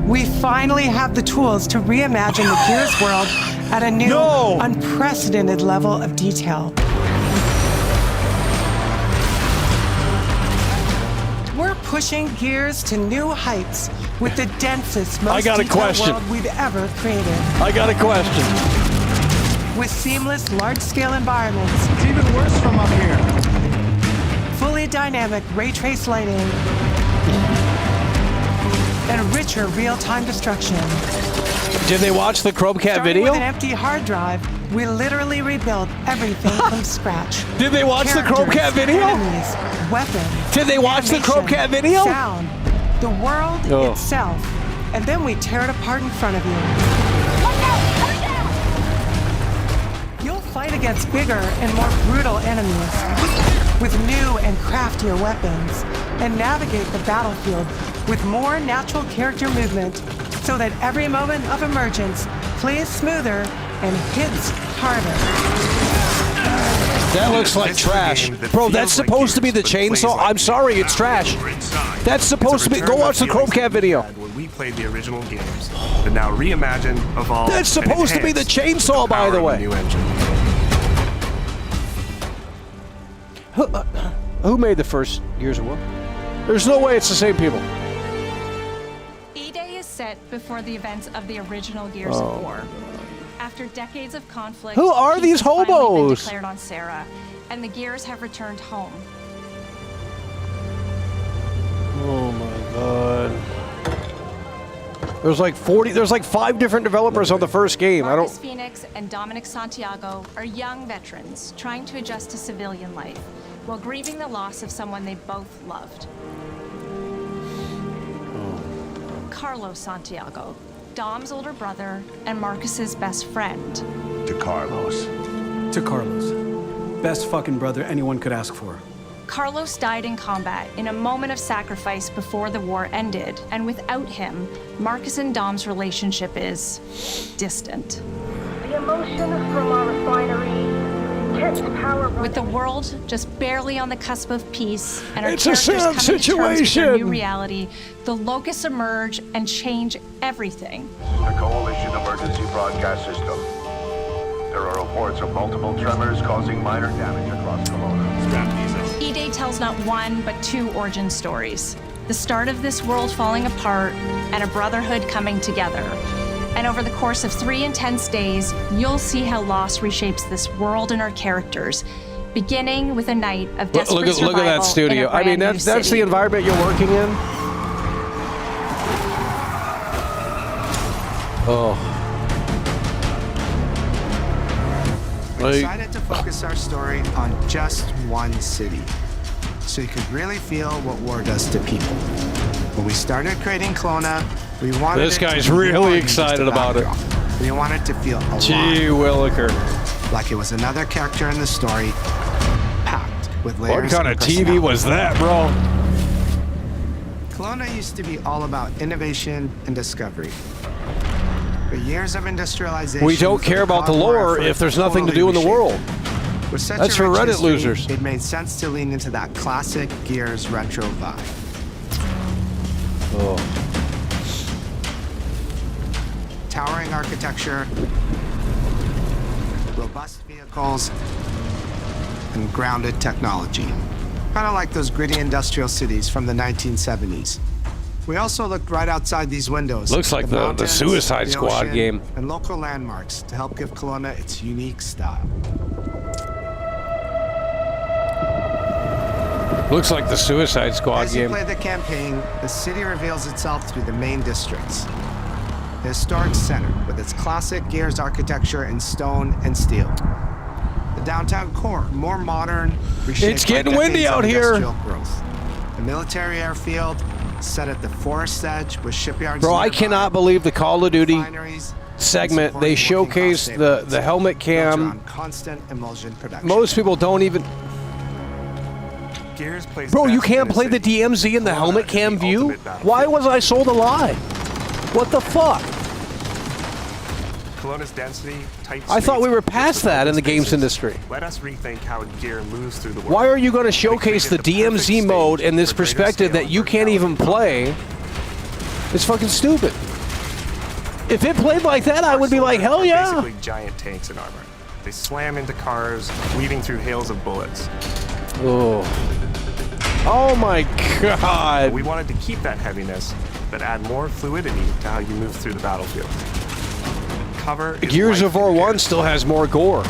We finally have the tools to reimagine the Gears world at a new, unprecedented level of detail. We're pushing Gears to new heights with the densest, most detailed world we've ever created. I got a question. With seamless, large-scale environments. It's even worse from up here. Fully dynamic ray trace lighting. And richer real-time destruction. Did they watch the Chromecast video? With an empty hard drive, we literally rebuilt everything from scratch. Did they watch the Characters, Chromecast video? Enemies, weapons. Did they watch the animation, Chromecast video? Sound, the world itself, and then we tear it apart in front of you. You'll fight against bigger and more brutal enemies with new and craftier weapons, and navigate the battlefield with more natural character movement, so that every moment of emergence plays smoother and hits harder. That looks like trash. Bro, that's supposed to be the chainsaw? I'm sorry, it's trash. That's supposed to be... Go watch the Chromecast video. When we played the original games, but now reimagined, evolved, That's supposed to be the chainsaw, by the way. New engine. Who made the first Gears of War? There's no way it's the same people. E-Day is set before the events of the original Gears of War. After decades of conflict, Who are peace these has finally been hobos? declared on Sarah, and the Gears have returned home. Oh my god. There's like 5 different developers on the first game. Marcus Phoenix and Dominic Santiago are young veterans trying to adjust to civilian life while grieving the loss of someone they both loved. Carlos Santiago, Dom's older brother and Marcus's best friend. To Carlos. To Carlos. Best fucking brother anyone could ask for. Carlos died in combat in a moment of sacrifice before the war ended, and without him, Marcus and Dom's relationship is distant. The emotions from our refinery. With the world just barely on the cusp of peace and our It's a characters sad coming to terms with their situation. new reality, the Locusts emerge and change everything. The Coalition Emergency Broadcast System. There are reports of multiple tremors causing minor damage across Kelowna. E-Day tells not one, but 2 origin stories. The start of this world falling apart and a brotherhood coming together. And over the course of 3 intense days, you'll see how loss reshapes this world and our characters, beginning with a night of desperate survival. Look at that studio. I mean, that's the environment you're working in. Oh. We decided to focus our story on just one city. so you could really feel what war does to people. When we started creating Kelowna, we wanted This it to guy's be more really than just a excited about it. backdrop. We wanted to feel alive. Gee williker. Like it was another character in the story, packed with layers What kind of and TV was that, bro? Kelowna used to be all about innovation and discovery. But years of industrialization. We don't care about the lore if there's nothing to do in the world. With such That's a for rich Reddit history, losers. It made sense to lean into that classic Gears retro vibe. Oh. Towering architecture, robust vehicles, and grounded technology. Kind of like those gritty industrial cities from the 1970s. We also looked right outside these windows. Looks like the mountains, Suicide the Squad ocean, game. And local landmarks to help give Kelowna its unique style. Looks like the Suicide Squad As you game. play the campaign, the city reveals itself through the main districts. The historic center, with its classic Gears architecture in stone and steel. The downtown core, more modern, reshaped It's getting by windy decades out of here. industrial growth. The military airfield, set at the forest edge with shipyards. Bro, I nearby, cannot believe the Call of Duty refineries, segment. They showcase the helmet built cam. around constant emulsion production. Most people don't even. Gears plays Bro, you best can't in a play the city. DMZ in the helmet cam view? ultimate battlefield. Why was I sold a lie? What the fuck? Kelowna's density, tight I thought we streets, were past mixed with that in open the games spaces. industry. Let us rethink how gear moves through the world. Why are you going to showcase the created the perfect DMZ mode stage in this for greater perspective scale that you and can't even play? It's fucking stupid. If it played like that, I would be like, hell yeah. Basically giant tanks in armor. They slam into cars, weaving through hails of bullets. Oh. Oh my god. We wanted to keep that heaviness, but add more fluidity to how you move through the battlefield. Cover is Gears life of War in 1 Gears. still has more gore.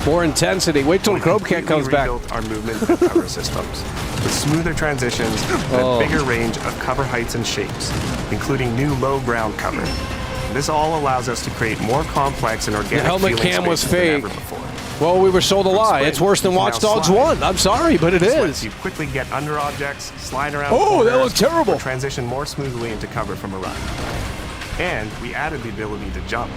More intensity. Wait till We Bxck completely comes back. rebuilt our movement and cover systems with smoother transitions and Oh. a bigger range of cover heights and shapes, including new low ground cover. This all allows us to create more complex and organic The helmet feeling cam was spaces than fake. ever before. Well, we were sold a lie. Sprint, It's worse than you can Watch now Dogs slide. 1. I'm sorry, but it This is. lets you quickly get under objects, slide around Oh, that corners, looked terrible. or transition more smoothly into cover from a run. And we added the ability to jump,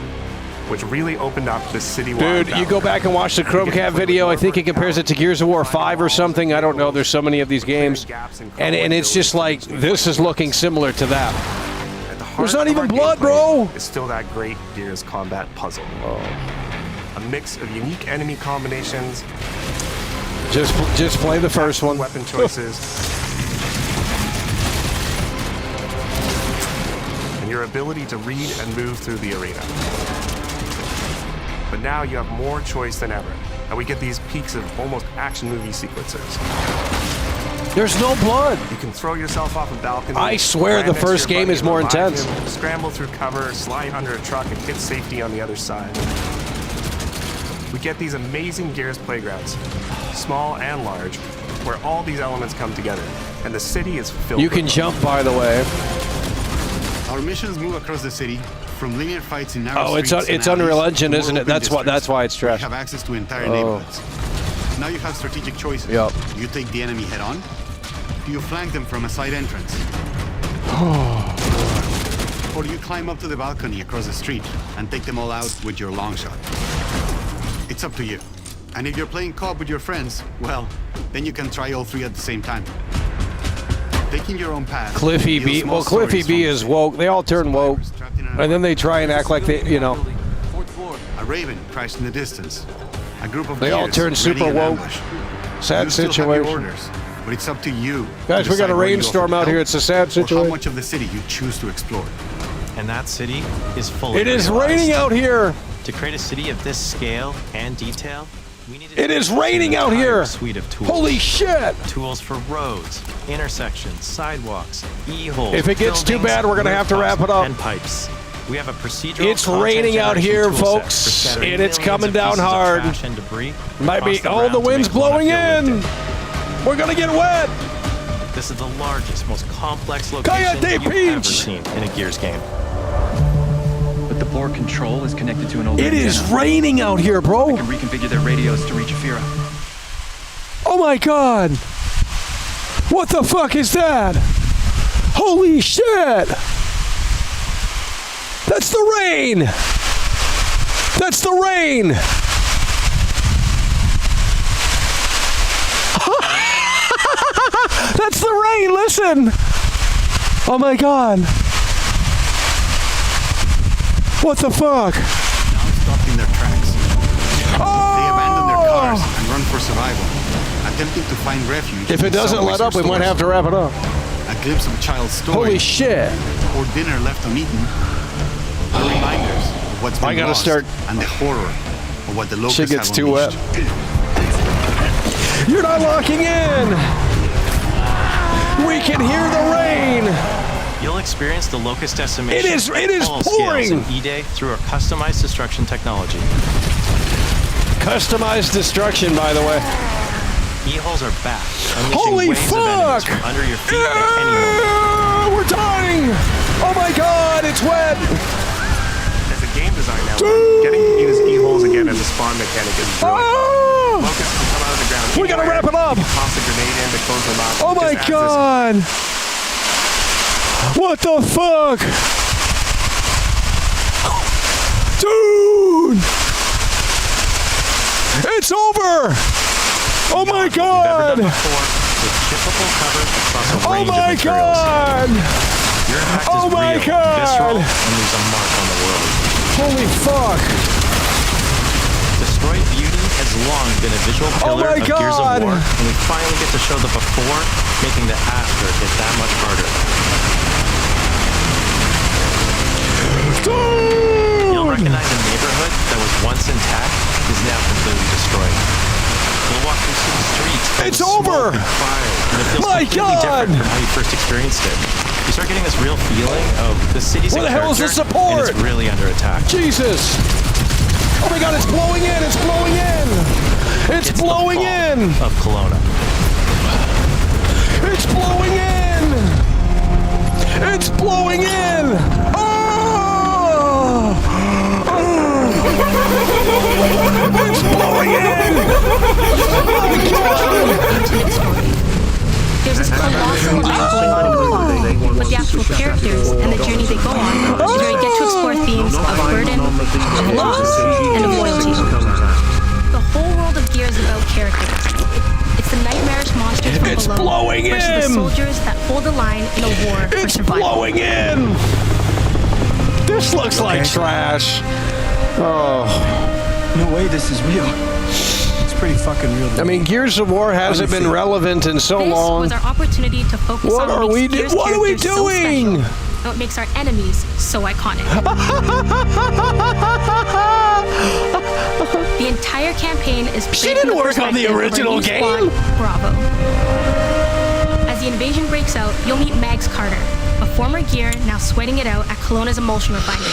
which really opened up the citywide Dude, you go back and watch the Chromecast video. I think it compares it to Gears of War 5 or something. I don't know. There's so many of these games. And it's just like, this is looking similar to that. There's not even blood, bro. It's still that great Gears combat puzzle. A mix of unique enemy combinations. Just play the first one. Weapon choices. And your ability to read and move through the arena. But now you have more choice than ever, and we get these peaks of almost action movie sequences. There's no blood. You can throw yourself off a balcony. I swear land the next to first your game buddy is and more revive intense. him, scramble through cover, slide under a truck, and hit safety on the other side. We get these amazing Gears playgrounds, small and large, where all these elements come together, and the city is filled You with can them. jump, by the way. Our missions move across the city from linear fights in narrow Oh, it's streets and Unreal alleys Engine, to isn't more it? open That's why districts. it's We stressed. have access to entire Oh. neighborhoods. Now you have strategic choices. Yep. Do you take the enemy head on? Do you flank them from a side entrance? Or do you climb up to the balcony across the street and take them all out with your long shot? It's up to you. And if you're playing co-op with your friends, well, then you can try all three at the same time. Taking your own path. Cliffy reveals B. small Well, Cliffy stories B from is woke. They all turn woke. And then they try and act like they, you know. A raven crashed in the distance. A group of They all gears turn ready super in woke. ambush. Sad You still have your situation. orders, but it's up to you. Guys, to we got a decide where you go rainstorm for out here. help It's a sad or situation. how much of the city you choose to explore. And that city is full. It is raining out here. To create a city of this scale and detail, we needed It is raining out here. Suite of tools. Holy shit. Tools for roads, intersections, sidewalks, e-holes. If it gets too buildings, bad, we're gonna have to wrap it up. And pipes. We have a procedural. It's raining out here, folks, and it's coming down hard. And debris Might be. across the Oh, the ground to wind's make Kelowna blowing feel lived in. We're gonna get wet. This is the largest, most complex location Coyote you've ever Peach. seen in a Gears game. But the board control is connected to an older It is antenna. raining out here, bro. They can reconfigure their radios to reach Afira. Oh my god. What the fuck is that? Holy shit! That's the rain! That's the rain! That's the rain, listen! Oh my god. What the fuck? Now stopped in their tracks. They abandon their cars and run for survival, attempting to find refuge. If it doesn't let up, we might have to wrap it up. A glimpse of a child's story. Holy shit. Or dinner left uneaten. Are reminders of what's been I gotta lost start. and the horror of what the locusts Shit gets have too wet. unleashed. You're not locking in! We can hear the rain! You'll experience the locust decimation It is at all pouring! scales in E-Day through our customized destruction technology. Customized destruction, by the way. E-holes are back, unleashing Holy waves of enemies fuck! from under your feet at any moment. We're dying! Oh my god, it's wet! As a game designer, getting to use e-holes again as a spawn mechanic is brilliant. Locusts can come out of the ground. We gotta wrap it up! You can toss a grenade in to close them up. Oh my Just adds god! What the fuck? Dude! It's over! Oh my god! Oh my god! Oh my god! And leaves a mark on the world. Holy fuck! Destroy Beauty has long been a visual pillar my of Gears of God. War, and we finally get to show the before, making the after hit that much harder. You'll recognize a neighborhood that was once intact is now completely destroyed. You'll walk through city streets filled It's with smoke over! and fire, and it feels My completely God! different from how you first experienced it. You start getting this real feeling of the city's Where in the hell is the character, support? and it's really under attack. Jesus! Oh my god, it's blowing in! It's blowing in! It's blowing in! Of Kelowna. It's blowing in! It's blowing in! Oh! It's blowing in! There's this colossal amount going on in Kelowna, but the actual characters and the journey they go on is where you get to explore themes of burden, of loss, and of loyalty. The whole world of Gear is about characters. It's the nightmarish monsters from It's below blowing versus the in! soldiers that hold the line in a war for It's survival. blowing in! This looks like trash. Oh. No way this is real. It's pretty fucking real. I mean, Gears of War hasn't been relevant in so This long. was our opportunity to focus What on are what we makes Gears what are we characters so doing? special, and what makes our enemies so iconic. The entire campaign is She didn't work on the original game. Bravo. As the invasion breaks out, you'll meet Mags Carter, a former Gear now sweating it out at Kelowna's emulsion refinery.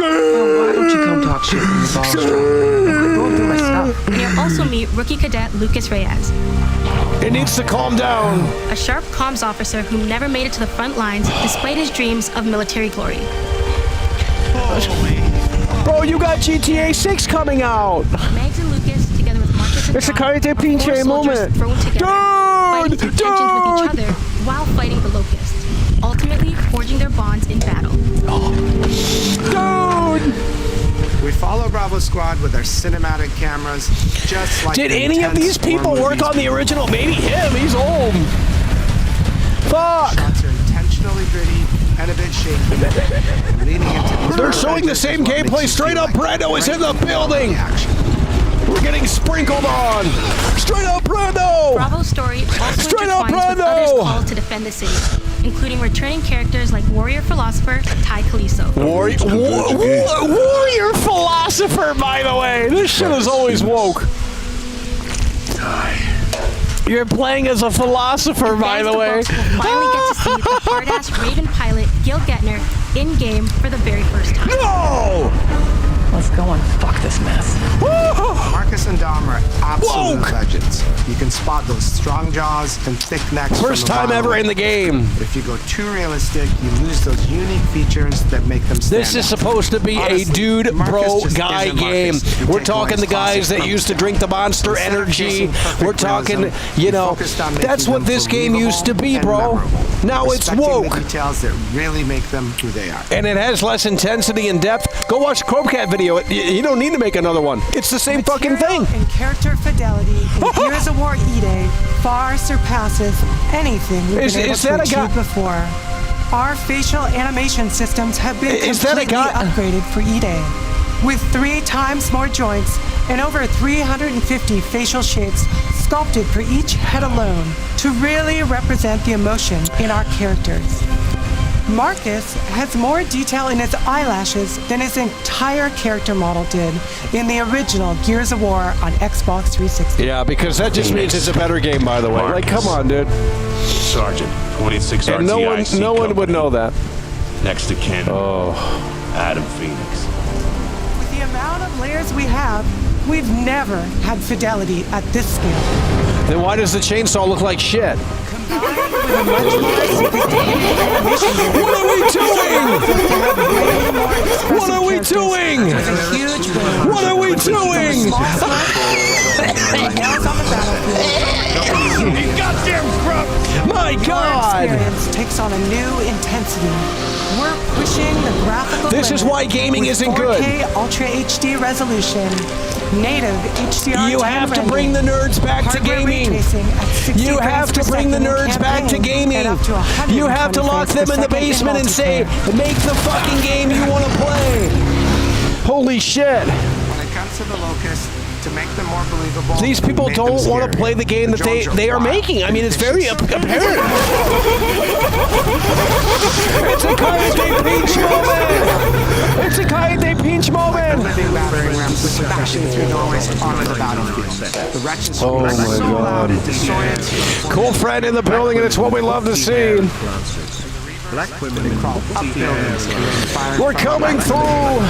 Why don't you come talk shit when the ball's dropped? I'm going through my stuff. And you'll also meet rookie cadet Lucas Reyes, It needs to calm down. a sharp comms officer who never made it to the front lines despite his dreams of military glory. Bro, you got GTA 6 coming out. Mags and Lucas, together with Marcus and It's a Tom, karate are four pinche soldiers moment. thrown together, fighting through tensions with each other while fighting the Locust, ultimately forging their bonds in battle. Dude! We follow Bravo Squad with our cinematic cameras, just like Did the any of these intense people war work movies on the before. original? Maybe him. He's old. Fuck. Shots are intentionally gritty and a bit shaky. Leaning into They're showing the same gameplay. Straight up, Brando is in the building. We're getting sprinkled on. Straight up, Brando. Bravo's story also Straight up, intertwines with Brando. others called to defend the city, including returning characters like warrior philosopher Ty Caliso. Warrior philosopher, by the way. This shit is always woke. You're playing as a philosopher, by the way. We'll finally get to see the hard-ass Raven pilot Gil Gettner in-game for the very first time. No! Let's go and fuck this mess. Marcus and Dom are absolutely absolute legends. You can spot those strong jaws and thick necks. First time ever in the game. But if you go too realistic, you lose those unique features that make them stand This is out. supposed to be Honestly, a dude, Marcus bro, just guy isn't game. Marcus. You We're take talking away the his guys that classic used to drink the Monster Instead of Energy. chasing perfect We're talking, realism, you know, focused on making that's what them this game used to be, believable bro. and memorable. Now it's Respecting woke. the details that really make them who they are. And it has less intensity and depth. Go watch the Chromcat video. You don't need to make another one. It's the same fucking thing. And character fidelity in Gears of War E-Day far surpasses anything we've been able to achieve before. Our facial animation systems have been completely upgraded for E-Day, with 3 times more joints and over 350 facial shapes sculpted for each head alone to really represent the emotion in our characters. Marcus has more detail in his eyelashes than his entire character model did in the original Gears of War on Xbox 360. Yeah, because that just means it's a better game, by the way. Like, come on, dude. Sergeant, 26 And RTI. no one would know that. Next to Ken. Oh. Adam Phoenix. With the amount of layers we have, we've never had fidelity at this scale. Then why does the chainsaw look like shit? What are we doing? What are we doing? What are we doing? You goddamn crap! My God! Our experience takes on a new intensity. We're pushing the graphical This is limit why gaming with isn't 4K good. Ultra HD resolution, native HDR. You have to bring the nerds back to gaming. You have to bring the nerds back to gaming. You have to lock them in the basement and say, make the fucking game you want to play. Holy shit. When it comes to the Locust, to make them more believable, These people don't want to play the game that they are making. I mean, it's very apparent. It's a Kaede Peach moment! It's a Kaede Peach moment! living battering rams smashing through doorways onto the battlefield. The wretches Oh my so loud God. and disoriented. Cool friend in the building, and it's what we love to see. Black women crawl up buildings, firing We're from coming the through!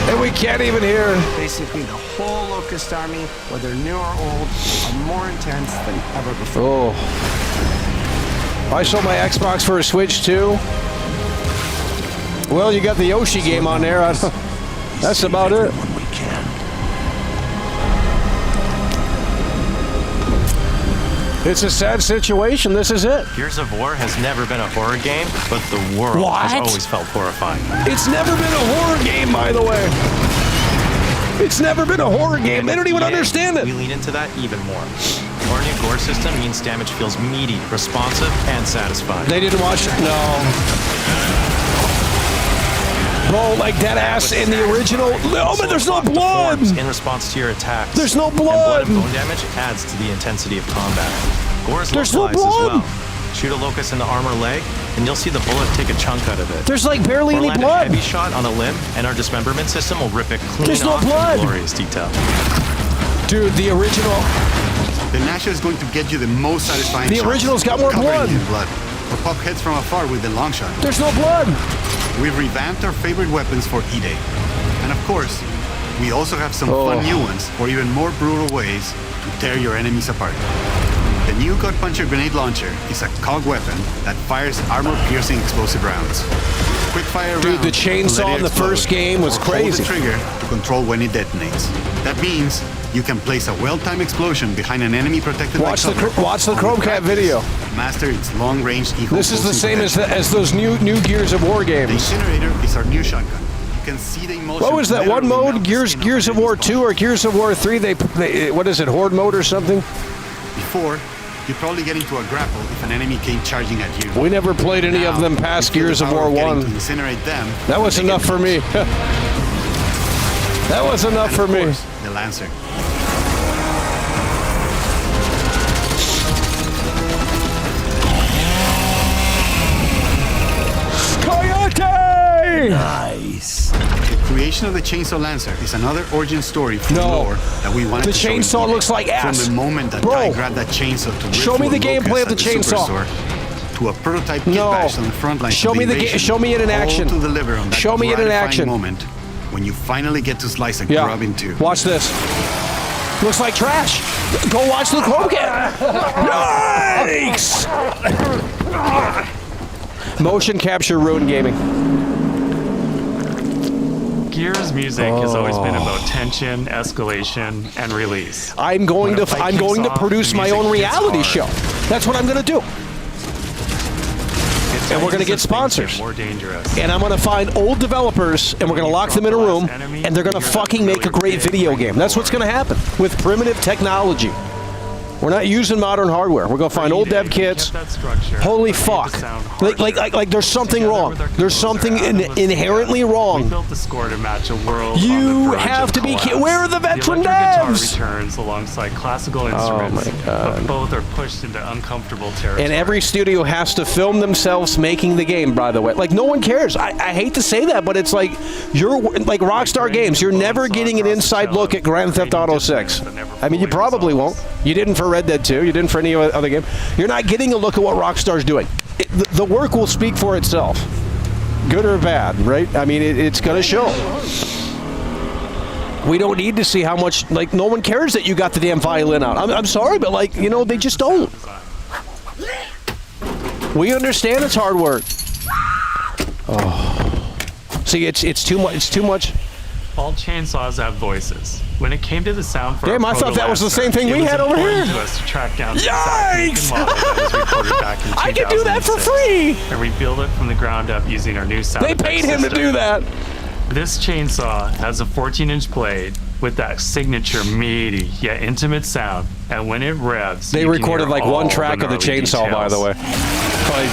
And we can't even hear. Basically, the whole Locust army, whether new or old, are more intense than ever before. Oh. I sold my Xbox for a Switch too. Well, you got the Yoshi game on there. That's about it. It's a sad situation. This is it. Gears of War has never been a horror game, but the world has always felt horrifying. It's never been a horror game, by the way. It's never been a horror game. They don't even understand it. We lean into that even more. Our new gore system means damage feels meaty, responsive, and satisfying. They didn't watch it? No. Bro, like dead ass in the original. No, but there's no blood. In response to your attacks. There's no And blood blood. and bone damage adds to the intensity of combat. Gore is There's no localized blood. as well. Shoot a locust in the armor leg, and you'll see the bullet take a chunk out of it. There's like barely Or any land blood. a heavy shot on a limb, and our dismemberment system will rip it clean There's no off blood. in glorious detail. Dude, the original. The Nasha is going to get you the most satisfying The shots, original's got more covering blood. you in blood. Or pop heads from afar with the long shot. There's no blood. We've revamped our favorite weapons for E-Day. And of course, we also have some fun new ones for even more brutal ways to tear your enemies apart. The new Gut Puncher grenade launcher is a COG weapon that fires armor-piercing explosive rounds. Quick-fire Dude, rounds the chainsaw let it in the explode, first game was or hold crazy. the trigger to control when it detonates. That means you can place a well-timed explosion behind an enemy protected by Watch the cover. Chromcat video. Master its long-range eco. This is the same as those new Gears of War The games. incinerator is our new shotgun. You can see the emotion. What was that one mode? Gears of War 2 or Gears of War 3? They what is it? Horde mode or something? Before, you'd probably get into a grapple if an enemy came charging at you. We never played any of them past Gears of War 1. To incinerate them. That was enough for me. That was enough for me. The Lancer. Coyote! Nice. The creation of the Chainsaw Lancer is another origin story from lore that we wanted The to show chainsaw you. looks like ass. From the moment that Bro, Guy grabbed that chainsaw to rip show me through the a gameplay of locust the at chainsaw. Superstore, to a prototype kit No. bash on the front lines Show of me the the invasion, show me it in all action. to deliver on that Show me it in gratifying action. moment when you finally get to slice a Yeah. grub in two. Watch this. Looks like trash. Go watch the Chromecast. Yikes! Motion capture ruined gaming. Gears music has always been about tension, escalation, and release. I'm going to produce my own reality show. That's what I'm going to do. And we're going to get sponsors. More dangerous. And I'm going to find old developers, and we're going to lock them in a room, and they're going to fucking make a great video game. That's what's going to happen with primitive technology. We're not using modern hardware. We're going to find old dev kits. Holy fuck. Like there's something wrong. There's something inherently wrong. We built the score to match a world you have to be where are the veteran devs? Guitar returns alongside classical instruments. Oh my God. But both are pushed into uncomfortable territory. And every studio has to film themselves making the game, by the way. Like, no one cares. I hate to say that, but it's like, you're like Rockstar Games. You're never getting an inside look at Grand Theft Auto 6. I mean, you probably won't. You didn't for Red Dead 2. You didn't for any other game. You're not getting a look at what Rockstar's doing. The work will speak for itself. Good or bad, right? I mean, it's going to show. We don't need to see how much, like, no one cares that you got the damn violin out. I'm sorry, but, like, you know, they just don't. We understand it's hard work. Oh. See, it's too much. It's too much. All chainsaws have voices. When it came to the sound for damn, I thought that was the same thing we had over here. To us to track down the exact model that was recorded back in 2006. I can do that for free. And rebuild it from the ground up using our new sound. They paid him to do that. This chainsaw has a 14-inch blade with that signature meaty yet intimate sound, and when it revs, they recorded like one track of the chainsaw, by the way. Oh,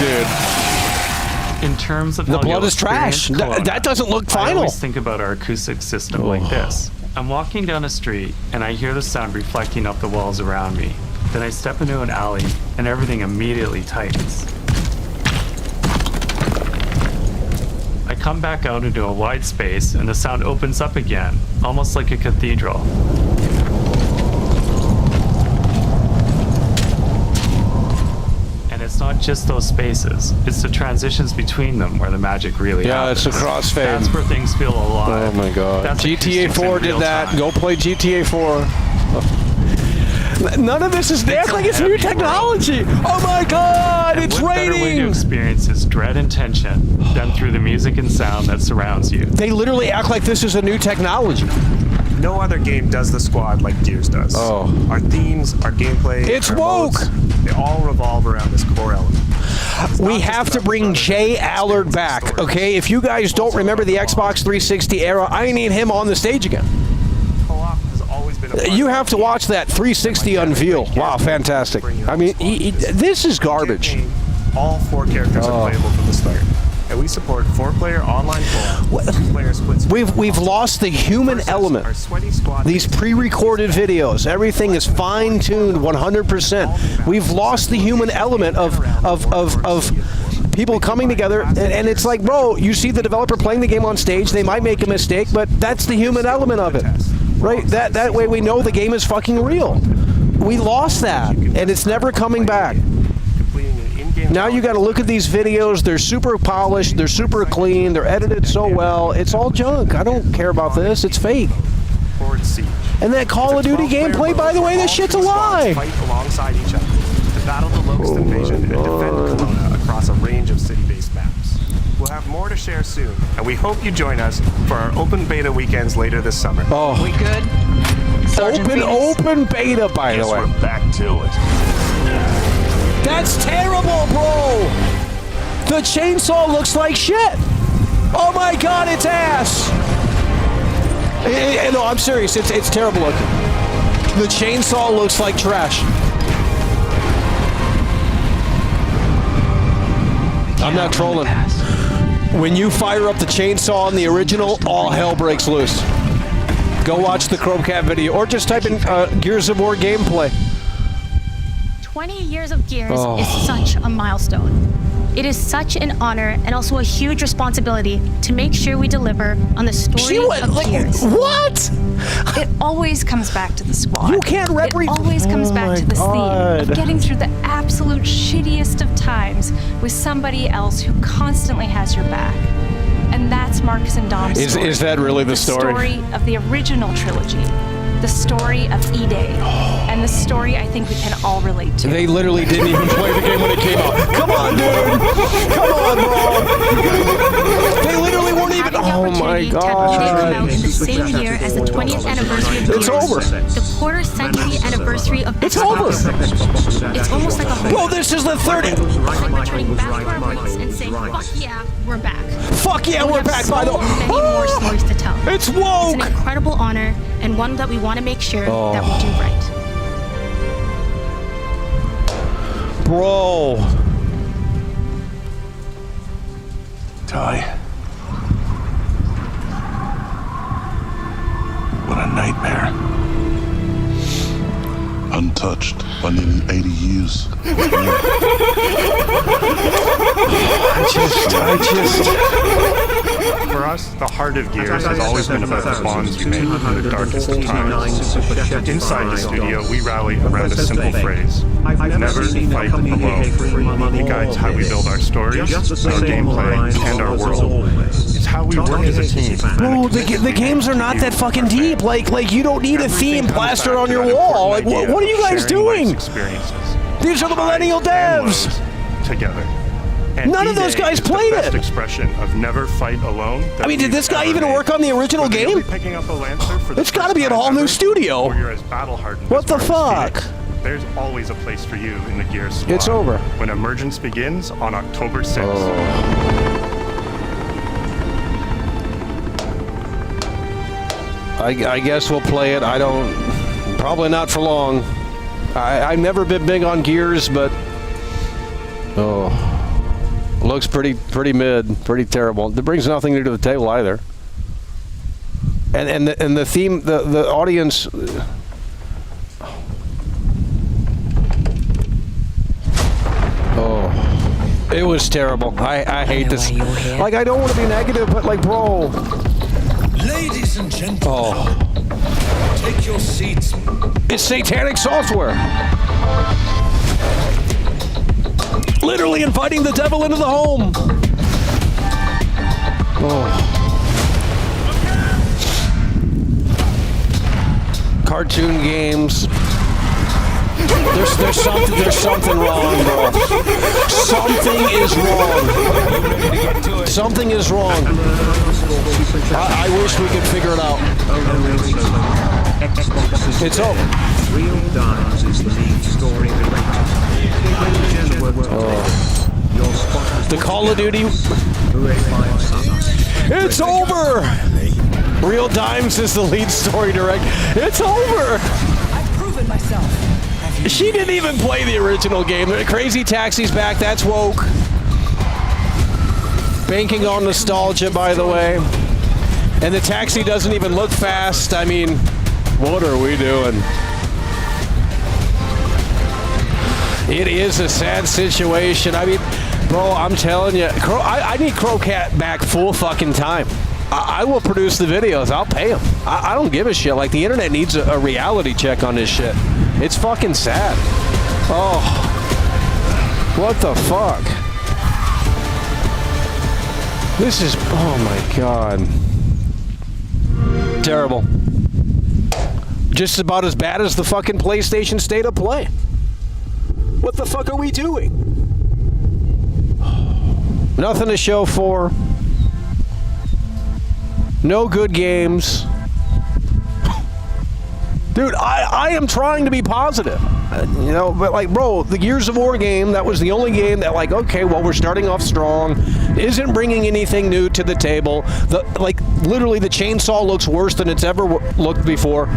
dude. In terms of the blood is trash. That doesn't look final. I always think about our acoustic system like this. I'm walking down a street and I hear the sound reflecting off the walls around me. Then I step into an alley and everything immediately tightens. I come back out into a wide space and the sound opens up again, almost like a cathedral. It's not just those spaces, it's the transitions between them where the magic really happens. It's a crossfade. That's where things feel alive. Oh my God. That's GTA 4 did that. Time. Go play GTA 4. None of this is act like it's new technology. Oh my God, and it's what raining. Better way to experience is dread and tension than through the music and sound that surrounds you. They literally act like this is a new technology. No other game does the squad like Gears does. Oh. Our themes, our gameplay, it's our woke. Modes, they all revolve around this core element. We have to bring Jay Allard back, okay? If you guys don't remember the Xbox 360 era, I need him on the stage again. Co-op has always been a you have to watch that 360 unveil. Wow, fantastic. I mean, this is garbage. All 4 characters are playable from the start. And we support 4-player online co-op, 2-player splits. We've lost the human element. These pre-recorded videos, everything is fine-tuned 100%. We've lost the human element of people coming together, and it's like, bro, you see the developer playing the game on stage, they might make a mistake, but that's the human element of it, right? That way we know the game is fucking real. We lost that, and it's never coming back. Now you got to look at these videos. They're super polished. They're super clean. They're edited so well. It's all junk. I don't care about this. It's fake. And that Call of Duty gameplay, by the way, this shit's a lie. Fight alongside each other to battle the Locust invasion and defend Kelowna across a range of city-based maps. We'll have more to share soon, and we hope you join us for our open beta weekends later this summer. Oh, we good? Open beta, by the way. We're back to it. That's terrible, bro! The chainsaw looks like shit! Oh my God, it's ass! No, I'm serious, it's terrible looking. The chainsaw looks like trash. I'm not trolling. When you fire up the chainsaw in the original, all hell breaks loose. Go watch the Chromecast video, or just type in Gears of War gameplay. 20 years of Gears is such a milestone. It is such an honor and also a huge responsibility to make sure we deliver on the story of Gears. What? It always comes back to the squad. You can't It always comes back to this theme of getting through the absolute shittiest of times with somebody else who constantly has your back. And that's Marcus and Dom's story. Is that really the story? The story of the original trilogy. the story of E-Day, and the story I think we can all relate to. They literally didn't even play the game when it came out. Come on, dude! Come on, bro! They literally weren't even. Oh my E-Day come god! out in the same year as the 20th anniversary of It's Gears, over. the quarter-century anniversary of It's Xbox. over. It's almost like a whole. Bro, this is the 30th. It's like returning back to our roots and saying, "Fuck yeah, we're back." Fuck yeah, And we we're have back, so by the way. many more stories to tell. It's woke. It's an incredible honor and one that we want to make sure Oh. that we do right. Bro. Ty. What a nightmare. Untouched by nearly 80 years. For us, the heart of Gears has always been about the bonds you make in the darkest of times. Inside the studio, we rally around a simple phrase: never fight alone. It guides how we build our stories, our gameplay, and our world. It's how we work as a team. Bro, the games are not that fucking deep. Like you don't need a theme plastered on your wall. Like, what are you guys doing? These are the millennial devs. Together. None of those guys played it. it. Expression of never fight alone. I mean, did this guy even work on the original game? It's got to be an all-new studio. What the fuck? There's always a place for you in the Gears squad. It's over. When Emergence begins on October 6th. I guess we'll play it. I don't. Probably not for long. I've never been big on Gears, but looks pretty mid, pretty terrible. It brings nothing new to the table either. And the theme, the audience. It was terrible. I hate this. Like, I don't want to be negative, but like, bro. Ladies and gentlemen, take your seats. It's satanic software. Literally inviting the devil into the home. Cartoon games. There's something wrong, bro. Something is wrong. Something is wrong. I wish we could figure it out. It's over. Real Dimes is the lead story The Call of Duty. It's over. Real Dimes is the lead story director. It's over. I've proven myself. She didn't even play the original game. Crazy Taxi's back. That's woke. Banking on nostalgia, by the way. And the taxi doesn't even look fast. I mean, what are we doing? It is a sad situation. I mean, bro, I'm telling you, I need Crowcat back full fucking time. I will produce the videos. I'll pay him. I don't give a shit. Like, the internet needs a reality check on this shit. It's fucking sad. Oh, what the fuck? This is, oh my god. Terrible. Just about as bad as the fucking PlayStation State of Play. What the fuck are we doing? Nothing to show for. No good games. Dude, I am trying to be positive. You know, but like, bro, the Gears of War game, that was the only game that, like, okay, well, we're starting off strong, isn't bringing anything new to the table. Literally, the chainsaw looks worse than it's ever looked before.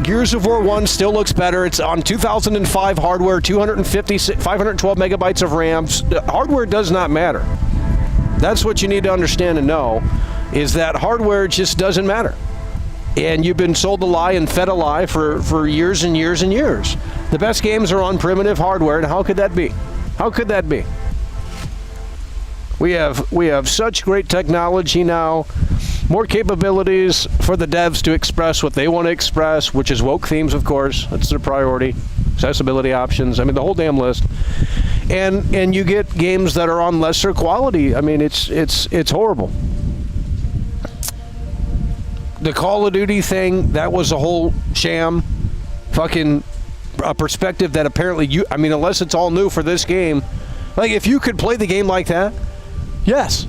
Gears of War 1 still looks better. It's on 2005 hardware, 512 megabytes of RAM. Hardware does not matter. That's what you need to understand and know, is that hardware just doesn't matter. And you've been sold a lie and fed a lie for years and years and years. The best games are on primitive hardware, and how could that be? How could that be? We have such great technology now, more capabilities for the devs to express what they want to express, which is woke themes, of course. That's their priority. Accessibility options. I mean, the whole damn list. And you get games that are on lesser quality. I mean, it's horrible. the Call of Duty thing, that was a whole sham. Fucking a perspective that apparently unless it's all new for this game, like if you could play the game like that, yes.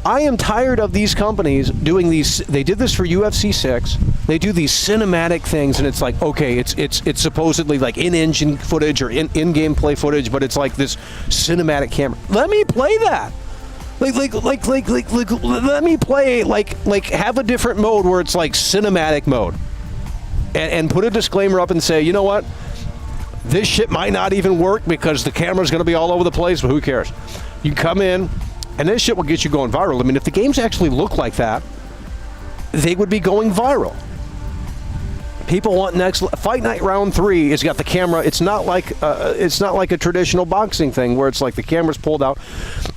I am tired of these companies doing these. They did this for UFC 6. They do these cinematic things, and it's like, okay, it's supposedly like in-engine footage or in-game play footage, but it's like this cinematic camera. Let me play that. Like let me play like have a different mode where it's like cinematic mode, and put a disclaimer up and say, you know what, this shit might not even work because the camera's going to be all over the place, but who cares? You come in. And this shit will get you going viral. I mean, if the games actually look like that, they would be going viral. People want next Fight Night Round 3 has got the camera. It's not like a traditional boxing thing where it's like the camera's pulled out.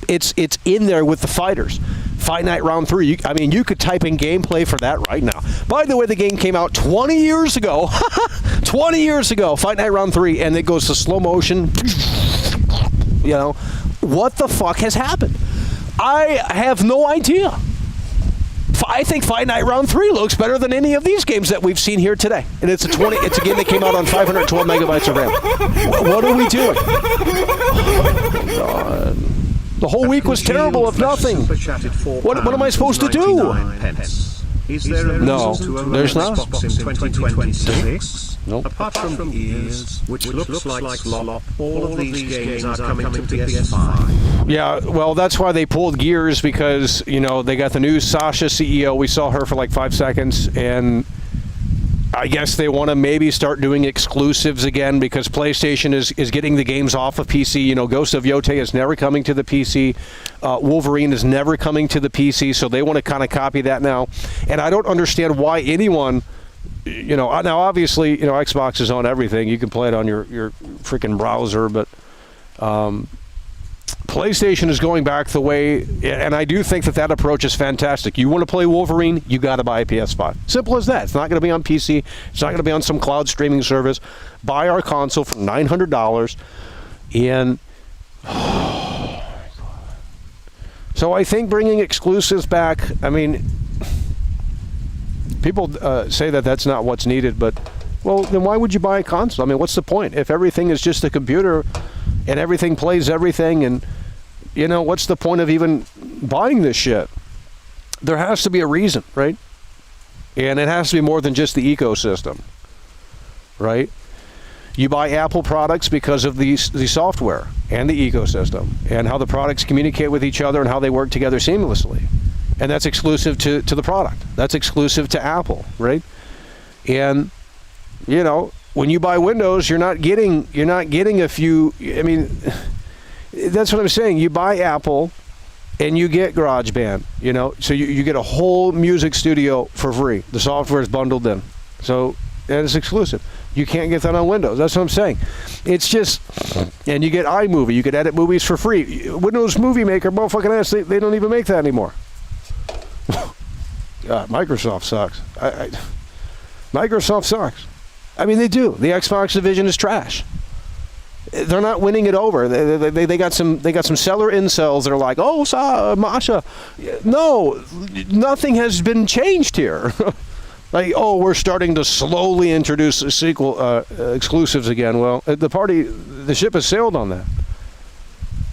It's in there with the fighters. Fight Night Round 3. You could type in gameplay for that right now. By the way, the game came out 20 years ago. 20 years ago. Fight Night Round 3, and it goes to slow motion. You know, what the fuck has happened? I have no idea. I think Fight Night Round 3 looks better than any of these games that we've seen here today. And it's a game that came out on 512 megabytes of RAM. What are we doing? God. The whole week was terrible if nothing. What am I supposed to do? Is there a no, there's not. Xbox in 2026? Nope. Apart from Gears, which looks like slop, all of these games are coming to PS5. Yeah, well, that's why they pulled Gears, because, you know, they got the new Sasha CEO. We saw her for like 5 seconds, and I guess they want to maybe start doing exclusives again, because PlayStation is getting the games off of PC. You know, Ghost of Yotei is never coming to the PC. Wolverine is never coming to the PC, so they want to kind of copy that now. And I don't understand why anyone, you know, now obviously, you know, Xbox is on everything. You can play it on your freaking browser, but PlayStation is going back the way, and I do think that approach is fantastic. You want to play Wolverine, you got to buy a PS5. Simple as that. It's not going to be on PC. It's not going to be on some cloud streaming service. Buy our console for $900, and so I think bringing exclusives back, I mean, people say that that's not what's needed, but, well, then why would you buy a console? I mean, what's the point? If everything is just a computer and everything plays everything, and, you know, what's the point of even buying this shit? There has to be a reason, right? And it has to be more than just the ecosystem, right? You buy Apple products because of the software and the ecosystem and how the products communicate with each other and how they work together seamlessly. And that's exclusive to the product. That's exclusive to Apple, right? And, you know, when you buy Windows, you're not getting a few. I mean, that's what I'm saying. You buy Apple, and you get GarageBand. You know, so you get a whole music studio for free. The software is bundled in, so and it's exclusive. You can't get that on Windows. That's what I'm saying. It's just, and you get iMovie. You could edit movies for free. Windows Movie Maker, motherfucking ass. They don't even make that anymore. God, Microsoft sucks. Microsoft sucks. I mean, they do. The Xbox division is trash. They're not winning it over. They got some seller incels that are like, oh, Masha. No, nothing has been changed here. Like, oh, we're starting to slowly introduce sequel exclusives again. Well, the ship has sailed on that.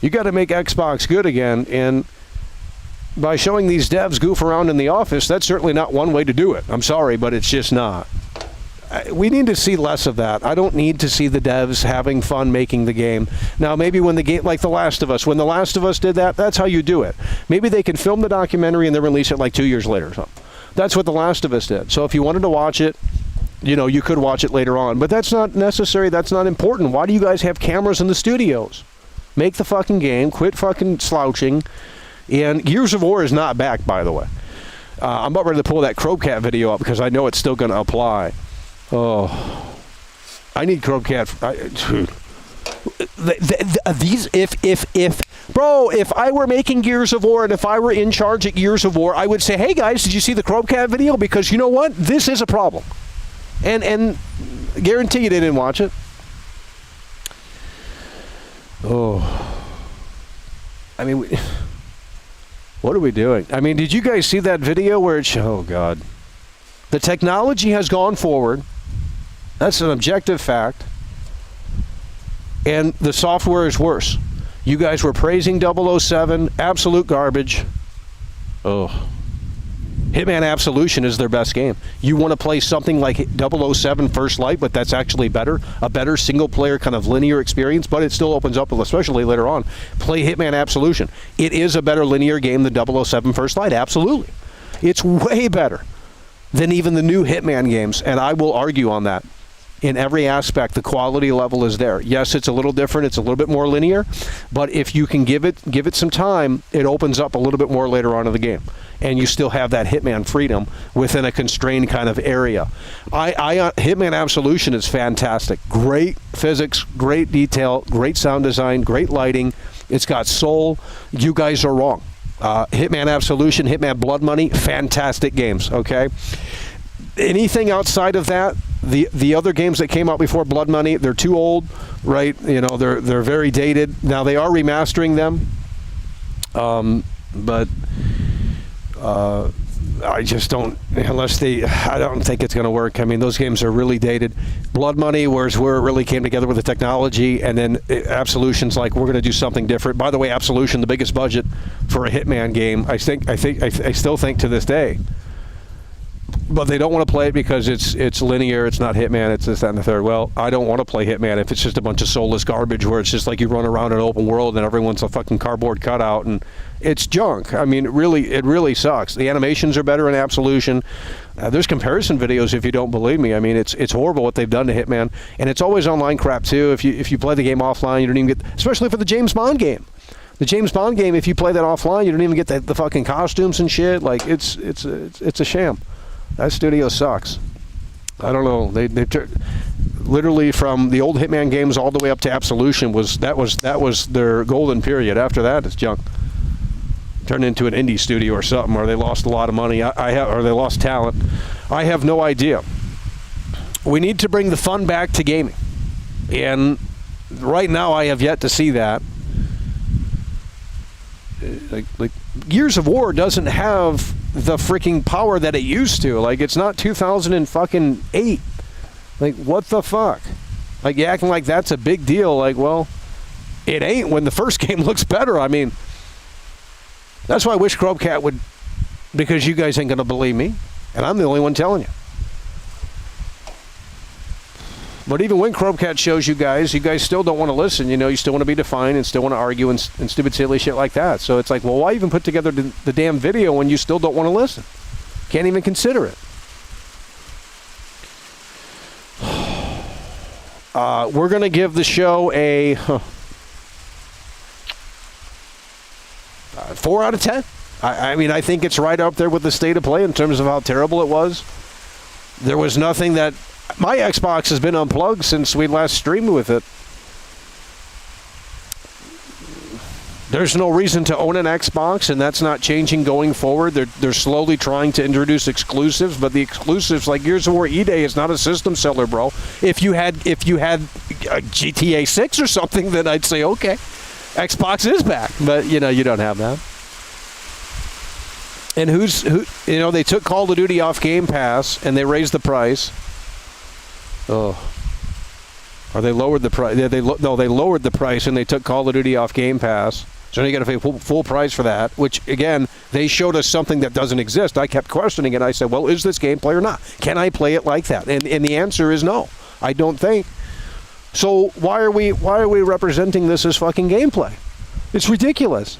You got to make Xbox good again, and by showing these devs goof around in the office, that's certainly not one way to do it. I'm sorry, but it's just not. We need to see less of that. I don't need to see the devs having fun making the game. Now, maybe when the game, like The Last of Us, when The Last of Us did that, that's how you do it. Maybe they can film the documentary and then release it like 2 years later or something. That's what The Last of Us did. So if you wanted to watch it, you know, you could watch it later on. But that's not necessary. That's not important. Why do you guys have cameras in the studios? Make the fucking game. Quit fucking slouching. And Gears of War is not back, by the way. I'm about ready to pull that Chromecast video up because I know it's still going to apply. Oh, I need Chromecast. Dude, these if I were making Gears of War and if I were in charge at Gears of War, I would say, hey guys, did you see the Chromecast video? Because you know what, this is a problem, and guarantee you they didn't watch it. Oh, I mean, what are we doing? I mean, did you guys see that video where it? Oh God. The technology has gone forward. That's an objective fact. And the software is worse. You guys were praising 007, absolute garbage. Oh. Hitman Absolution is their best game. You want to play something like 007 First Light, but that's actually better, a better single-player kind of linear experience, but it still opens up, especially later on. Play Hitman Absolution. It is a better linear game than 007 First Light, absolutely. It's way better than even the new Hitman games, and I will argue on that. In every aspect, the quality level is there. Yes, it's a little different. It's a little bit more linear, but if you can give it some time, it opens up a little bit more later on in the game, and you still have that Hitman freedom within a constrained kind of area. Hitman Absolution is fantastic. Great physics, great detail, great sound design, great lighting. It's got soul. You guys are wrong. Hitman Absolution, Hitman Blood Money, fantastic games. Okay. Anything outside of that, the other games that came out before Blood Money, they're too old, right? You know, they're very dated. Now they are remastering them, but I just don't, I don't think it's going to work. I mean, those games are really dated. Blood Money was where it really came together with the technology, and then Absolution's like, we're going to do something different. By the way, Absolution, the biggest budget for a Hitman game, I still think to this day. But they don't want to play it because it's linear, it's not Hitman, it's this, that, and the third. Well, I don't want to play Hitman if it's just a bunch of soulless garbage where it's just like you run around an open world and everyone's a fucking cardboard cutout and it's junk. I mean, it really sucks. The animations are better in Absolution. There's comparison videos if you don't believe me. I mean, it's horrible what they've done to Hitman, and it's always online crap too. If you play the game offline, you don't even get, especially for the James Bond game. The James Bond game, if you play that offline, you don't even get the fucking costumes and shit. Like it's a sham. That studio sucks. I don't know. They literally from the old Hitman games all the way up to Absolution was their golden period. After that, it's junk. Turned into an indie studio or something, or they lost a lot of money. Or they lost talent. I have no idea. We need to bring the fun back to gaming, and right now I have yet to see that. Like Gears of War doesn't have the freaking power that it used to. Like, it's not 2008. Like, what the fuck? Like, you acting like that's a big deal. Like, well, it ain't when the first game looks better. I mean, that's why I wish Chromcat would, because you guys ain't gonna believe me, and I'm the only one telling you. But even when Chromcat shows you guys still don't want to listen. You know, you still want to be defined and still want to argue and stupid, silly shit like that. So it's like, well, why even put together the damn video when you still don't want to listen? Can't even consider it. We're going to give the show a 4 out of 10. I mean, I think it's right up there with the state of play in terms of how terrible it was. There was nothing that... My Xbox has been unplugged since we last streamed with it. There's no reason to own an Xbox, and that's not changing going forward. They're slowly trying to introduce exclusives, but the exclusives, like Gears of War E-Day, is not a system seller, bro. If you had a GTA 6 or something, then I'd say, okay, Xbox is back. But, you know, you don't have that. And you know, they took Call of Duty off Game Pass, and they raised the price. Oh, or they lowered the price. They lowered the price and they took Call of Duty off Game Pass. So now you got to pay full price for that. Which again, they showed us something that doesn't exist. I kept questioning it. I said, "Well, is this gameplay or not? Can I play it like that?" And the answer is no. I don't think. So why are we representing this as fucking gameplay? It's ridiculous.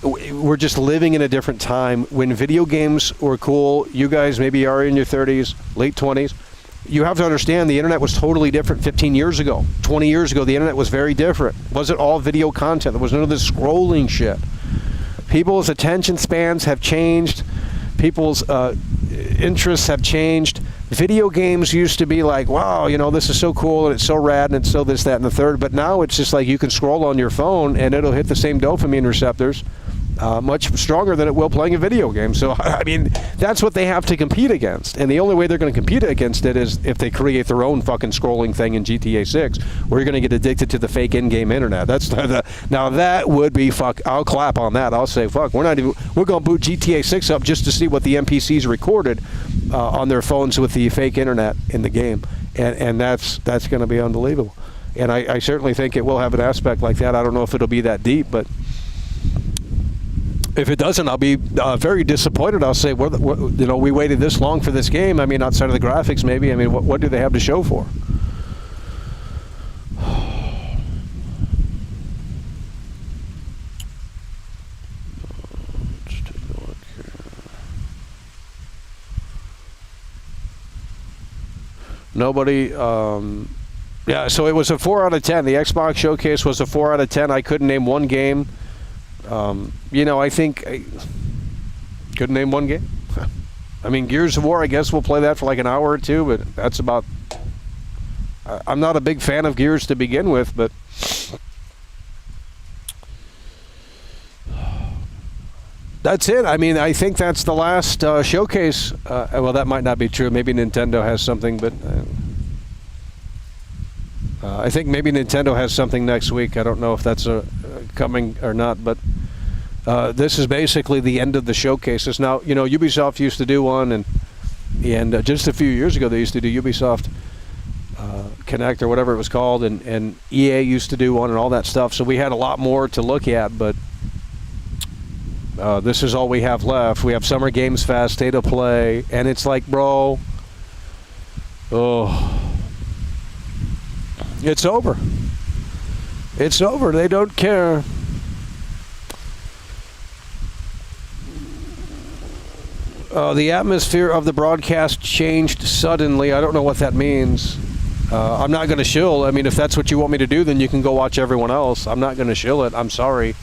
We're just living in a different time. When video games were cool, you guys maybe are in your 30s, late 20s. You have to understand the internet was totally different 15 years ago. 20 years ago, the internet was very different. It wasn't all video content. There was none of this scrolling shit. People's attention spans have changed. People's interests have changed. Video games used to be like, wow, you know, this is so cool and it's so rad and it's so this, that, and the third. But now it's just like you can scroll on your phone and it'll hit the same dopamine receptors much stronger than it will playing a video game. So, I mean, that's what they have to compete against. And the only way they're going to compete against it is if they create their own fucking scrolling thing in GTA 6, where you're going to get addicted to the fake in-game internet. Now that would be fuck. I'll clap on that. I'll say, fuck, we're going to boot GTA 6 up just to see what the NPCs recorded on their phones with the fake internet in the game. And that's going to be unbelievable. And I certainly think it will have an aspect like that. I don't know if it'll be that deep, but if it doesn't, I'll be very disappointed. I'll say, we waited this long for this game. I mean, outside of the graphics, maybe. I mean, what do they have to show for? Let's take a look here. Nobody. Yeah, so it was a 4 out of 10. The Xbox Showcase was a 4 out of 10. I couldn't name one game. I think I couldn't name one game. I mean, Gears of War, I guess we'll play that for like an hour or two, but that's about... I'm not a big fan of Gears to begin with, but... That's it. I mean, I think that's the last showcase. Well, that might not be true. Maybe Nintendo has something, but... I think maybe Nintendo has something next week. I don't know if that's coming or not, but this is basically the end of the showcases. Now, Ubisoft used to do one, and just a few years ago they used to do Ubisoft Connect or whatever it was called, and EA used to do one and all that stuff. So we had a lot more to look at, but this is all we have left. We have Summer Games Fest, State of Play, and it's like, bro, it's over. It's over. They don't care. The atmosphere of the broadcast changed suddenly. I don't know what that means. I'm not going to shill. I mean, if that's what you want me to do, then you can go watch everyone else. I'm not going to shill it. I'm sorry.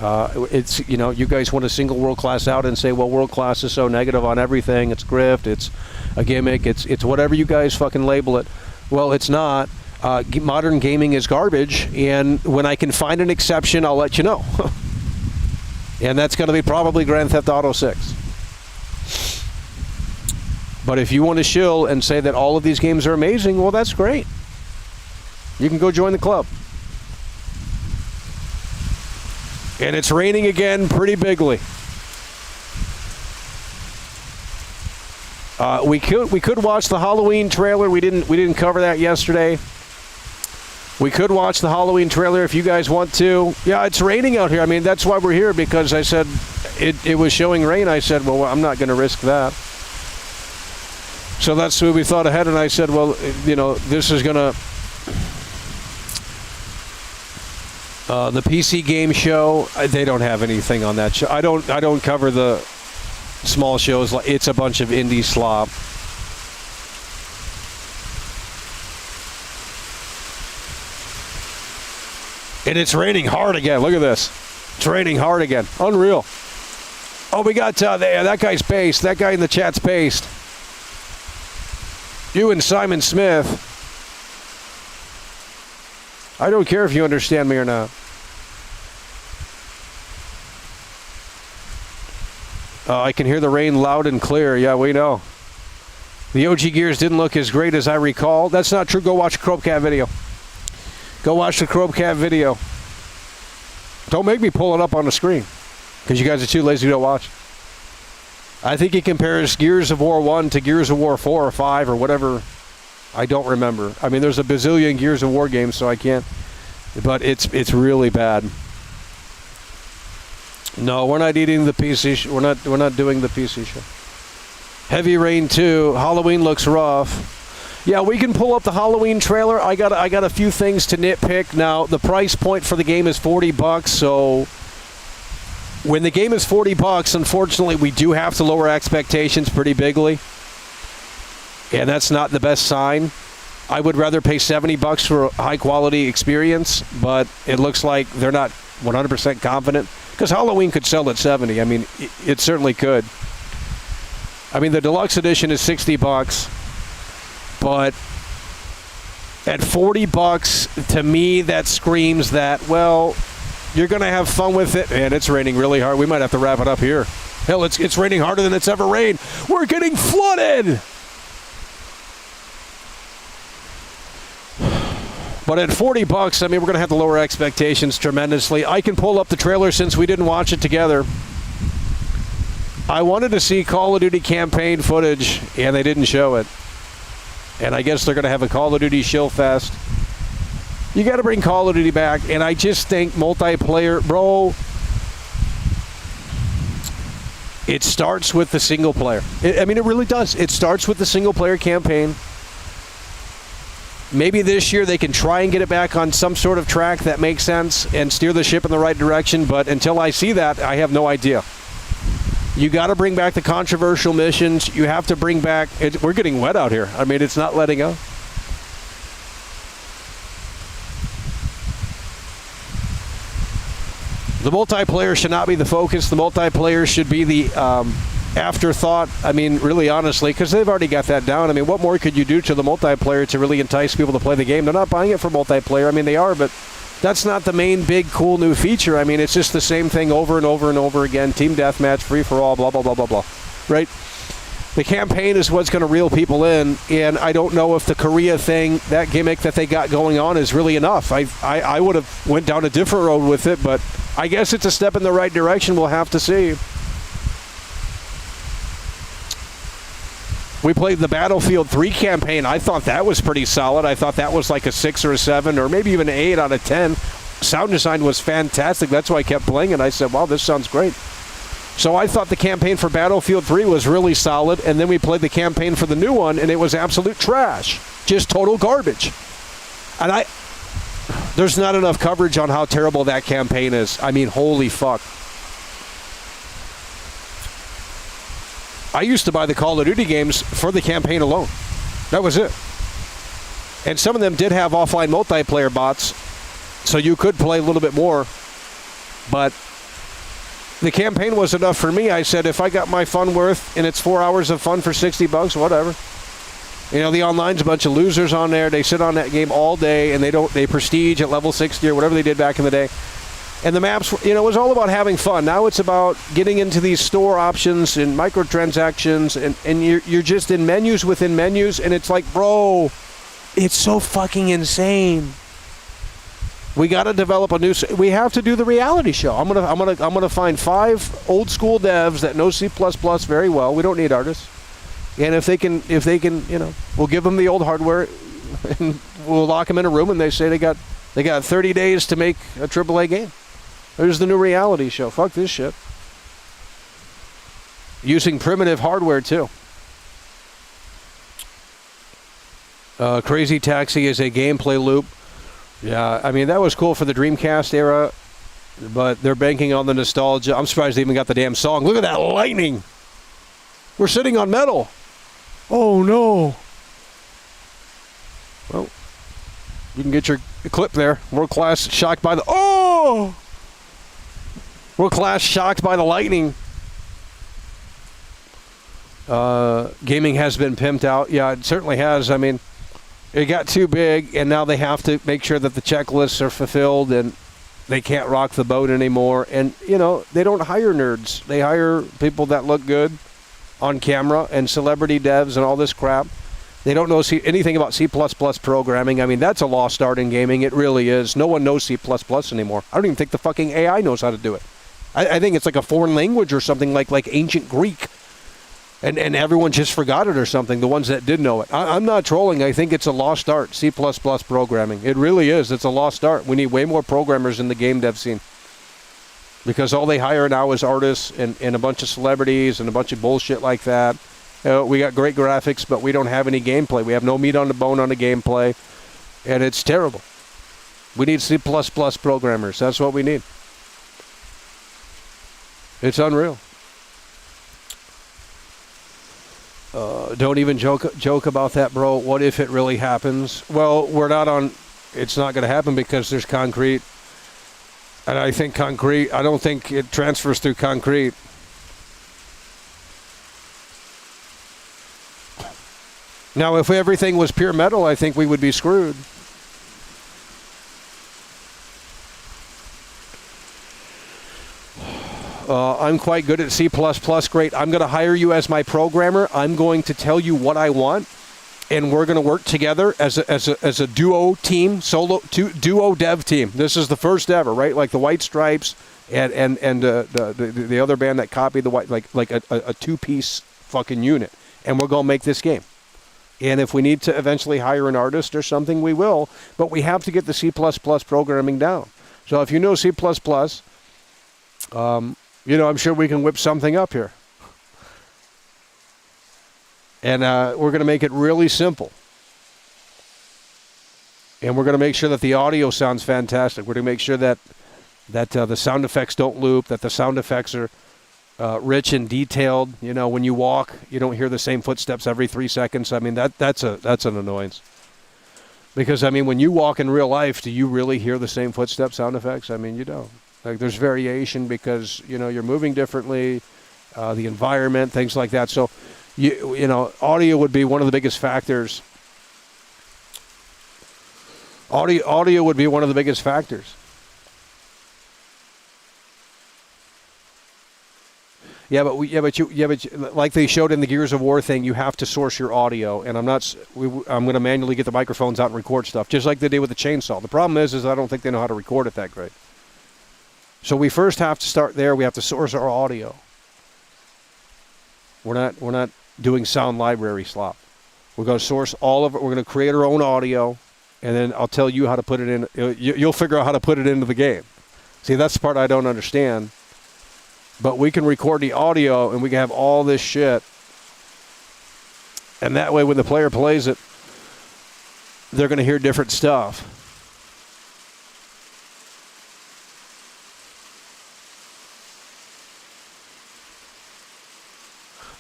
It's, you guys want to single world class out and say, well, world class is so negative on everything. It's grift. It's a gimmick. It's whatever you guys fucking label it. Well, it's not. Modern gaming is garbage, and when I can find an exception, I'll let you know. And that's going to be probably Grand Theft Auto 6. But if you want to shill and say that all of these games are amazing, well, that's great. You can go join the club. And it's raining again pretty bigly. We could watch the Halloween trailer. We didn't cover that yesterday. We could watch the Halloween trailer if you guys want to. Yeah, it's raining out here. I mean, that's why we're here, because I said it was showing rain. I said, well, I'm not going to risk that. So that's what we thought ahead, and I said, well, this is going to... the PC game show, they don't have anything on that show. I don't cover the small shows. It's a bunch of indie slop. And it's raining hard again. Look at this. It's raining hard again. Unreal. Oh, we got that guy's based. That guy in the chat's based. You and Simon Smith. I don't care if you understand me or not. I can hear the rain loud and clear. Yeah, we know. The OG Gears didn't look as great as I recall. That's not true. Go watch the Chromecast video. Go watch the Chromecast video. Don't make me pull it up on the screen, because you guys are too lazy to watch. I think he compares Gears of War 1 to Gears of War 4 or 5 or whatever. I don't remember. I mean, there's a bazillion Gears of War games, so I can't. But it's really bad. No, we're not eating the PC. We're not doing the PC show. Heavy Rain 2. Halloween looks rough. Yeah, we can pull up the Halloween trailer. I got a few things to nitpick. Now, the price point for the game is $40, so when the game is $40, unfortunately, we do have to lower expectations pretty bigly. And that's not the best sign. I would rather pay $70 for a high-quality experience, but it looks like they're not 100% confident, because Halloween could sell at $70. I mean, it certainly could. I mean, the deluxe edition is $60, but at $40, to me, that screams that, well, You're going to have fun with it. And it's raining really hard. We might have to wrap it up here. Hell, it's raining harder than it's ever rained. We're getting flooded. But at $40, I mean, we're going to have to lower expectations tremendously. I can pull up the trailer since we didn't watch it together. I wanted to see Call of Duty campaign footage, and they didn't show it. And I guess they're going to have a Call of Duty shill fest. You got to bring Call of Duty back, and I just think multiplayer, bro, it starts with the single player. I mean, it really does. It starts with the single player campaign. Maybe this year they can try and get it back on some sort of track that makes sense and steer the ship in the right direction, but until I see that, I have no idea. You got to bring back the controversial missions. You have to bring back... we're getting wet out here. I mean, it's not letting up. The multiplayer should not be the focus. The multiplayer should be the afterthought. I mean, really, honestly, because they've already got that down. I mean, what more could you do to the multiplayer to really entice people to play the game? They're not buying it for multiplayer. I mean, they are, but that's not the main big cool new feature. I mean, it's just the same thing over and over and over again. Team deathmatch, free-for-all, blah, blah, blah, blah, blah. Right? The campaign is what's going to reel people in, and I don't know if the Korea thing, that gimmick that they got going on, is really enough. I would have went down a different road with it, but I guess it's a step in the right direction. We'll have to see. We played the Battlefield 3 campaign. I thought that was pretty solid. I thought that was like a 6 or a 7 or maybe even an 8 out of 10. Sound design was fantastic. That's why I kept playing it. I said, wow, this sounds great. So I thought the campaign for Battlefield 3 was really solid, and then we played the campaign for the new one, and it was absolute trash. Just total garbage. And there's not enough coverage on how terrible that campaign is. I mean, holy fuck. I used to buy the Call of Duty games for the campaign alone. That was it. And some of them did have offline multiplayer bots, so you could play a little bit more. But the campaign was enough for me. I said, if I got my fun worth and it's 4 hours of fun for $60, whatever. You know, the online's a bunch of losers on there. They sit on that game all day, and they prestige at level 60 or whatever they did back in the day. And the maps, you know, it was all about having fun. Now it's about getting into these store options and microtransactions, and you're just in menus within menus, and it's like, bro, it's so fucking insane. We got to develop a new. We have to do the reality show. I'm gonna find 5 old school devs that know C++ very well. We don't need artists, and if they can, you know, we'll give them the old hardware, and we'll lock them in a room, and they say they got 30 days to make a AAA game. There's the new reality show. Fuck this shit. Using primitive hardware, too. Crazy Taxi is a gameplay loop. Yeah, I mean, that was cool for the Dreamcast era, but they're banking on the nostalgia. I'm surprised they even got the damn song. Look at that lightning. We're sitting on metal. Oh, no. Well, you can get your clip there. World Class shocked by the... Oh! World Class shocked by the lightning. Gaming has been pimped out. Yeah, it certainly has. I mean, it got too big, and now they have to make sure that the checklists are fulfilled, and they can't rock the boat anymore. And, you know, they don't hire nerds. They hire people that look good on camera and celebrity devs and all this crap. They don't know anything about C++ programming. I mean, that's a lost art in gaming. It really is. No one knows C++ anymore. I don't even think the fucking AI knows how to do it. I think it's like a foreign language or something like ancient Greek. And everyone just forgot it or something, the ones that did know it. I'm not trolling. I think it's a lost art, C++ programming. It really is. It's a lost art. We need way more programmers in the game dev scene. Because all they hire now is artists and a bunch of celebrities and a bunch of bullshit like that. We got great graphics, but we don't have any gameplay. We have no meat on the bone on the gameplay. And it's terrible. We need C++ programmers. That's what we need. It's unreal. Don't even joke about that, bro. What if it really happens? Well, we're not on... It's not going to happen because there's concrete. And I think concrete... I don't think it transfers through concrete. Now, if everything was pure metal, I think we would be screwed. I'm quite good at C++. Great. I'm going to hire you as my programmer. I'm going to tell you what I want, and we're going to work together as a duo team, duo dev team. This is the first ever, right? Like the White Stripes and the other band that copied the White, like a two-piece fucking unit, and we're going to make this game. And if we need to eventually hire an artist or something, we will. But we have to get the C++ programming down. So if you know C++, I'm sure we can whip something up here. And we're going to make it really simple. And we're going to make sure that the audio sounds fantastic. We're going to make sure that the sound effects don't loop, that the sound effects are rich and detailed. When you walk, you don't hear the same footsteps every 3 seconds. I mean, that's an annoyance. Because, I mean, when you walk in real life, do you really hear the same footstep sound effects? I mean, you don't. Like, there's variation because, you're moving differently, the environment, things like that. So, audio would be one of the biggest factors. Audio would be one of the biggest factors. Yeah, but like they showed in the Gears of War thing, you have to source your audio, and I'm going to manually get the microphones out and record stuff, just like they did with the chainsaw. The problem is I don't think they know how to record it that great. So we first have to start there. We have to source our audio. We're not doing sound library slop. We're going to source all of it. We're going to create our own audio, and then I'll tell you how to put it in. You'll figure out how to put it into the game. See, that's the part I don't understand. But we can record the audio, and we can have all this shit. And that way, when the player plays it, they're going to hear different stuff.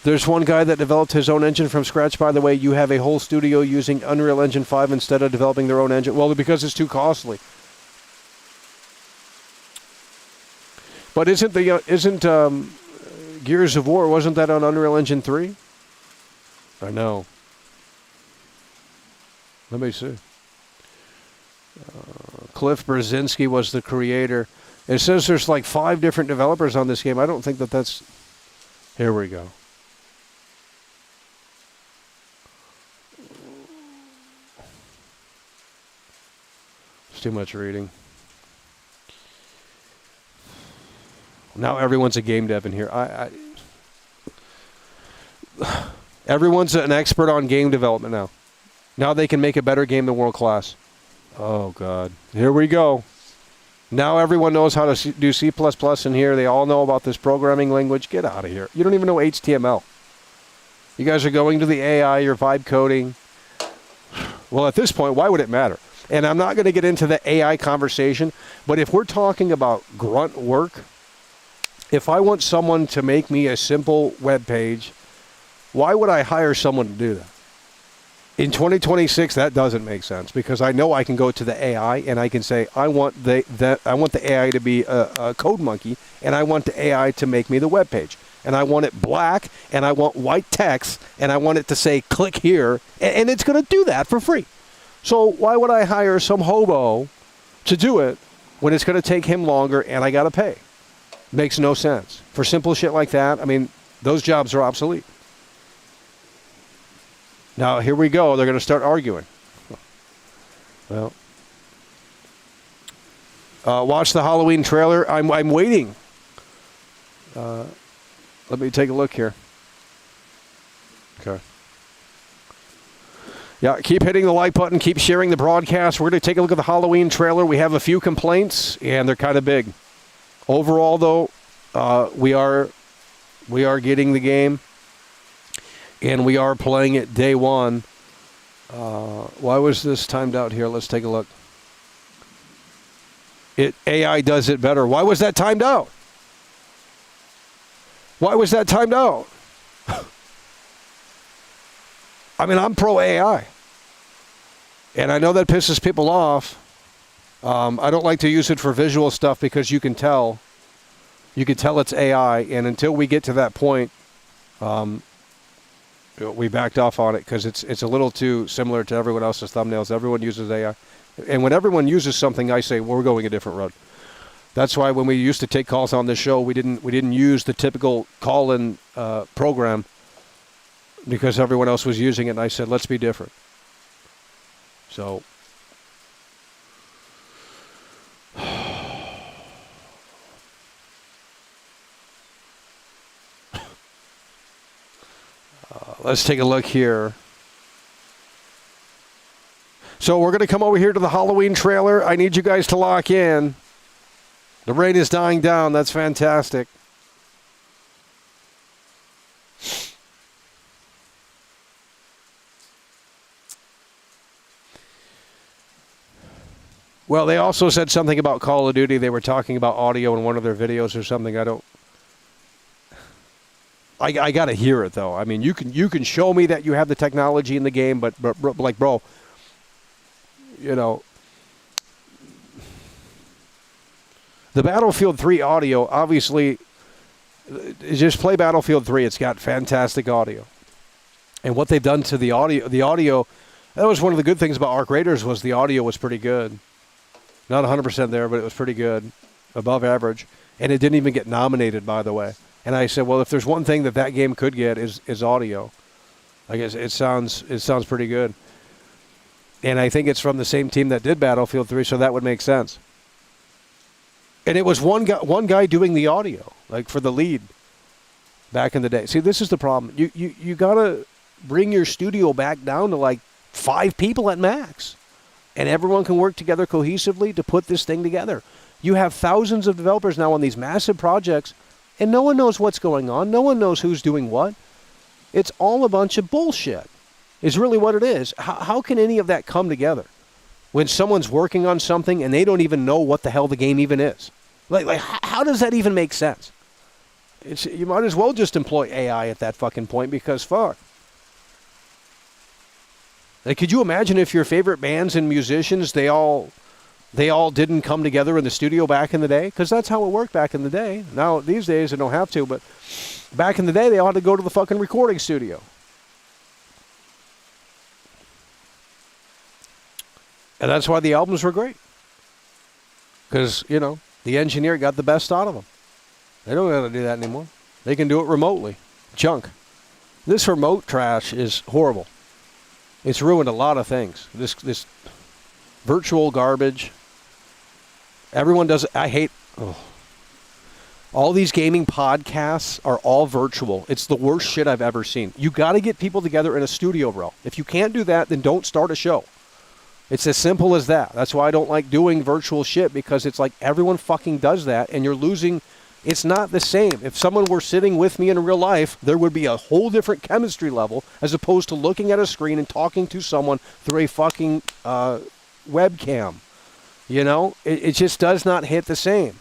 There's one guy that developed his own engine from scratch. By the way, you have a whole studio using Unreal Engine 5 instead of developing their own engine. Well, because it's too costly. But isn't Gears of War, wasn't that on Unreal Engine 3? I know. Let me see. Cliff Brzezinski was the creator. It says there's like 5 different developers on this game. I don't think that's... Here we go. It's too much reading. Now everyone's a game dev in here. Everyone's an expert on game development now. Now they can make a better game than world class. Oh, God. Here we go. Now everyone knows how to do C++ in here. They all know about this programming language. Get out of here. You don't even know HTML. You guys are going to the AI. You're vibe coding. Well, at this point, why would it matter? And I'm not going to get into the AI conversation, but if we're talking about grunt work, if I want someone to make me a simple web page, why would I hire someone to do that? In 2026, that doesn't make sense because I know I can go to the AI and I can say, I want the AI to be a code monkey, and I want the AI to make me the web page. And I want it black, and I want white text, and I want it to say, click here, and it's going to do that for free. So why would I hire some hobo to do it when it's going to take him longer and I got to pay? Makes no sense. For simple shit like that, I mean, those jobs are obsolete. Now, here we go. They're going to start arguing. Well, watch the Halloween trailer. I'm waiting. Let me take a look here. Okay. Yeah, keep hitting the like button. Keep sharing the broadcast. We're going to take a look at the Halloween trailer. We have a few complaints, and they're kind of big. Overall, though, we are getting the game, and we are playing it day one. Why was this timed out here? Let's take a look. AI does it better. Why was that timed out? Why was that timed out? I mean, I'm pro AI, and I know that pisses people off. I don't like to use it for visual stuff because you can tell it's AI, and until we get to that point, we backed off on it because it's a little too similar to everyone else's thumbnails. Everyone uses AI, and when everyone uses something, I say we're going a different road. That's why when we used to take calls on this show, we didn't use the typical call-in program because everyone else was using it, and I said, let's be different. So, let's take a look here. So we're going to come over here to the Halloween trailer. I need you guys to lock in. The rain is dying down. That's fantastic. Well, they also said something about Call of Duty. They were talking about audio in one of their videos or something. I got to hear it, though. I mean, you can show me that you have the technology in the game, but like, bro, you know, the Battlefield 3 audio, obviously, just play Battlefield 3. It's got fantastic audio. And what they've done to the audio, that was one of the good things about Arc Raiders was the audio was pretty good. Not 100% there, but it was pretty good, above average. And it didn't even get nominated, by the way. And I said, well, if there's one thing that game could get is audio. I guess it sounds pretty good. And I think it's from the same team that did Battlefield 3, so that would make sense. And it was one guy doing the audio, like for the lead back in the day. See, this is the problem. You got to bring your studio back down to like 5 people at max. And everyone can work together cohesively to put this thing together. You have thousands of developers now on these massive projects, and no one knows what's going on. No one knows who's doing what. It's all a bunch of bullshit, is really what it is. How can any of that come together when someone's working on something and they don't even know what the hell the game even is? Like how does that even make sense? You might as well just employ AI at that fucking point because fuck. Like, could you imagine if your favorite bands and musicians, they all didn't come together in the studio back in the day? Because that's how it worked back in the day. Now, these days, they don't have to, but back in the day, they all had to go to the fucking recording studio. And that's why the albums were great. Because, you know, the engineer got the best out of them. They don't have to do that anymore. They can do it remotely. Junk. This remote trash is horrible. It's ruined a lot of things. This virtual garbage. Everyone does it. I hate... Oh. All these gaming podcasts are all virtual. It's the worst shit I've ever seen. You got to get people together in a studio, bro. If you can't do that, then don't start a show. It's as simple as that. That's why I don't like doing virtual shit, because it's like everyone fucking does that, and you're losing... It's not the same. If someone were sitting with me in real life, there would be a whole different chemistry level as opposed to looking at a screen and talking to someone through a fucking webcam. You know? It just does not hit the same.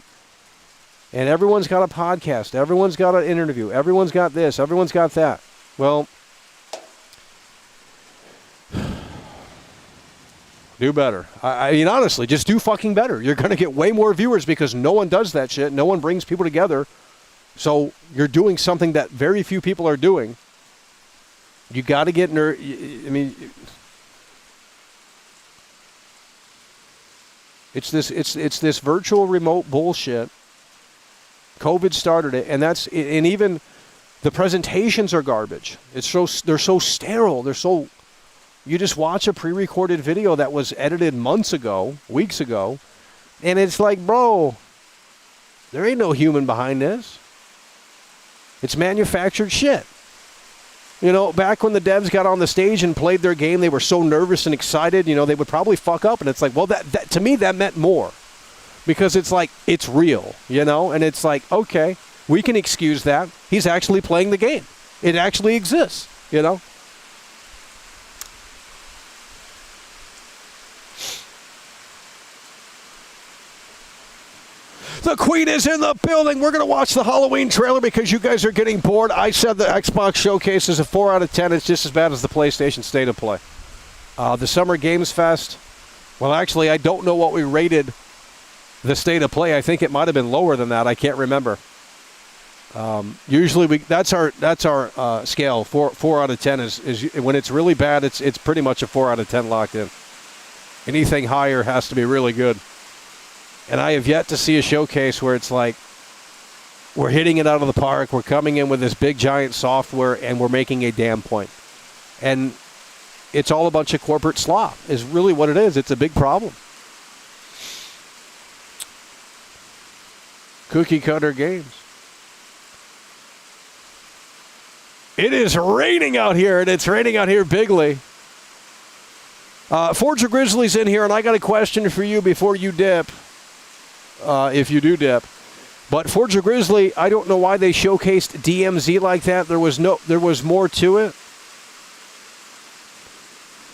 And everyone's got a podcast. Everyone's got an interview. Everyone's got this. Everyone's got that. Well, do better. I mean, honestly, just do fucking better. You're going to get way more viewers because no one does that shit. No one brings people together. So you're doing something that very few people are doing. You got to get I mean, it's this virtual remote bullshit. COVID started it, and even the presentations are garbage. They're so sterile. You just watch a pre-recorded video that was edited months ago, weeks ago, and it's like, bro, there ain't no human behind this. It's manufactured shit. You know, back when the devs got on the stage and played their game, they were so nervous and excited, you know, they would probably fuck up, and it's like, well, that to me, that meant more. Because it's like, it's real, you know? And it's like, okay, we can excuse that. He's actually playing the game. It actually exists, you know? The Queen is in the building. We're going to watch the Halloween trailer because you guys are getting bored. I said the Xbox Showcase is a 4 out of 10. It's just as bad as the PlayStation State of Play. The Summer Games Fest, well, actually, I don't know what we rated the State of Play. I think it might have been lower than that. I can't remember. Usually, that's our scale. 4 out of 10 is when it's really bad. It's pretty much a 4 out of 10 locked in. Anything higher has to be really good. And I have yet to see a showcase where it's like, we're hitting it out of the park, we're coming in with this big giant software, and we're making a damn point. And it's all a bunch of corporate slop, is really what it is. It's a big problem. Cookie cutter games. It is raining out here, and it's raining out here bigly. Forger Grizzly's in here, and I got a question for you before you dip, if you do dip. But Forger Grizzly, I don't know why they showcased DMZ like that. There was more to it.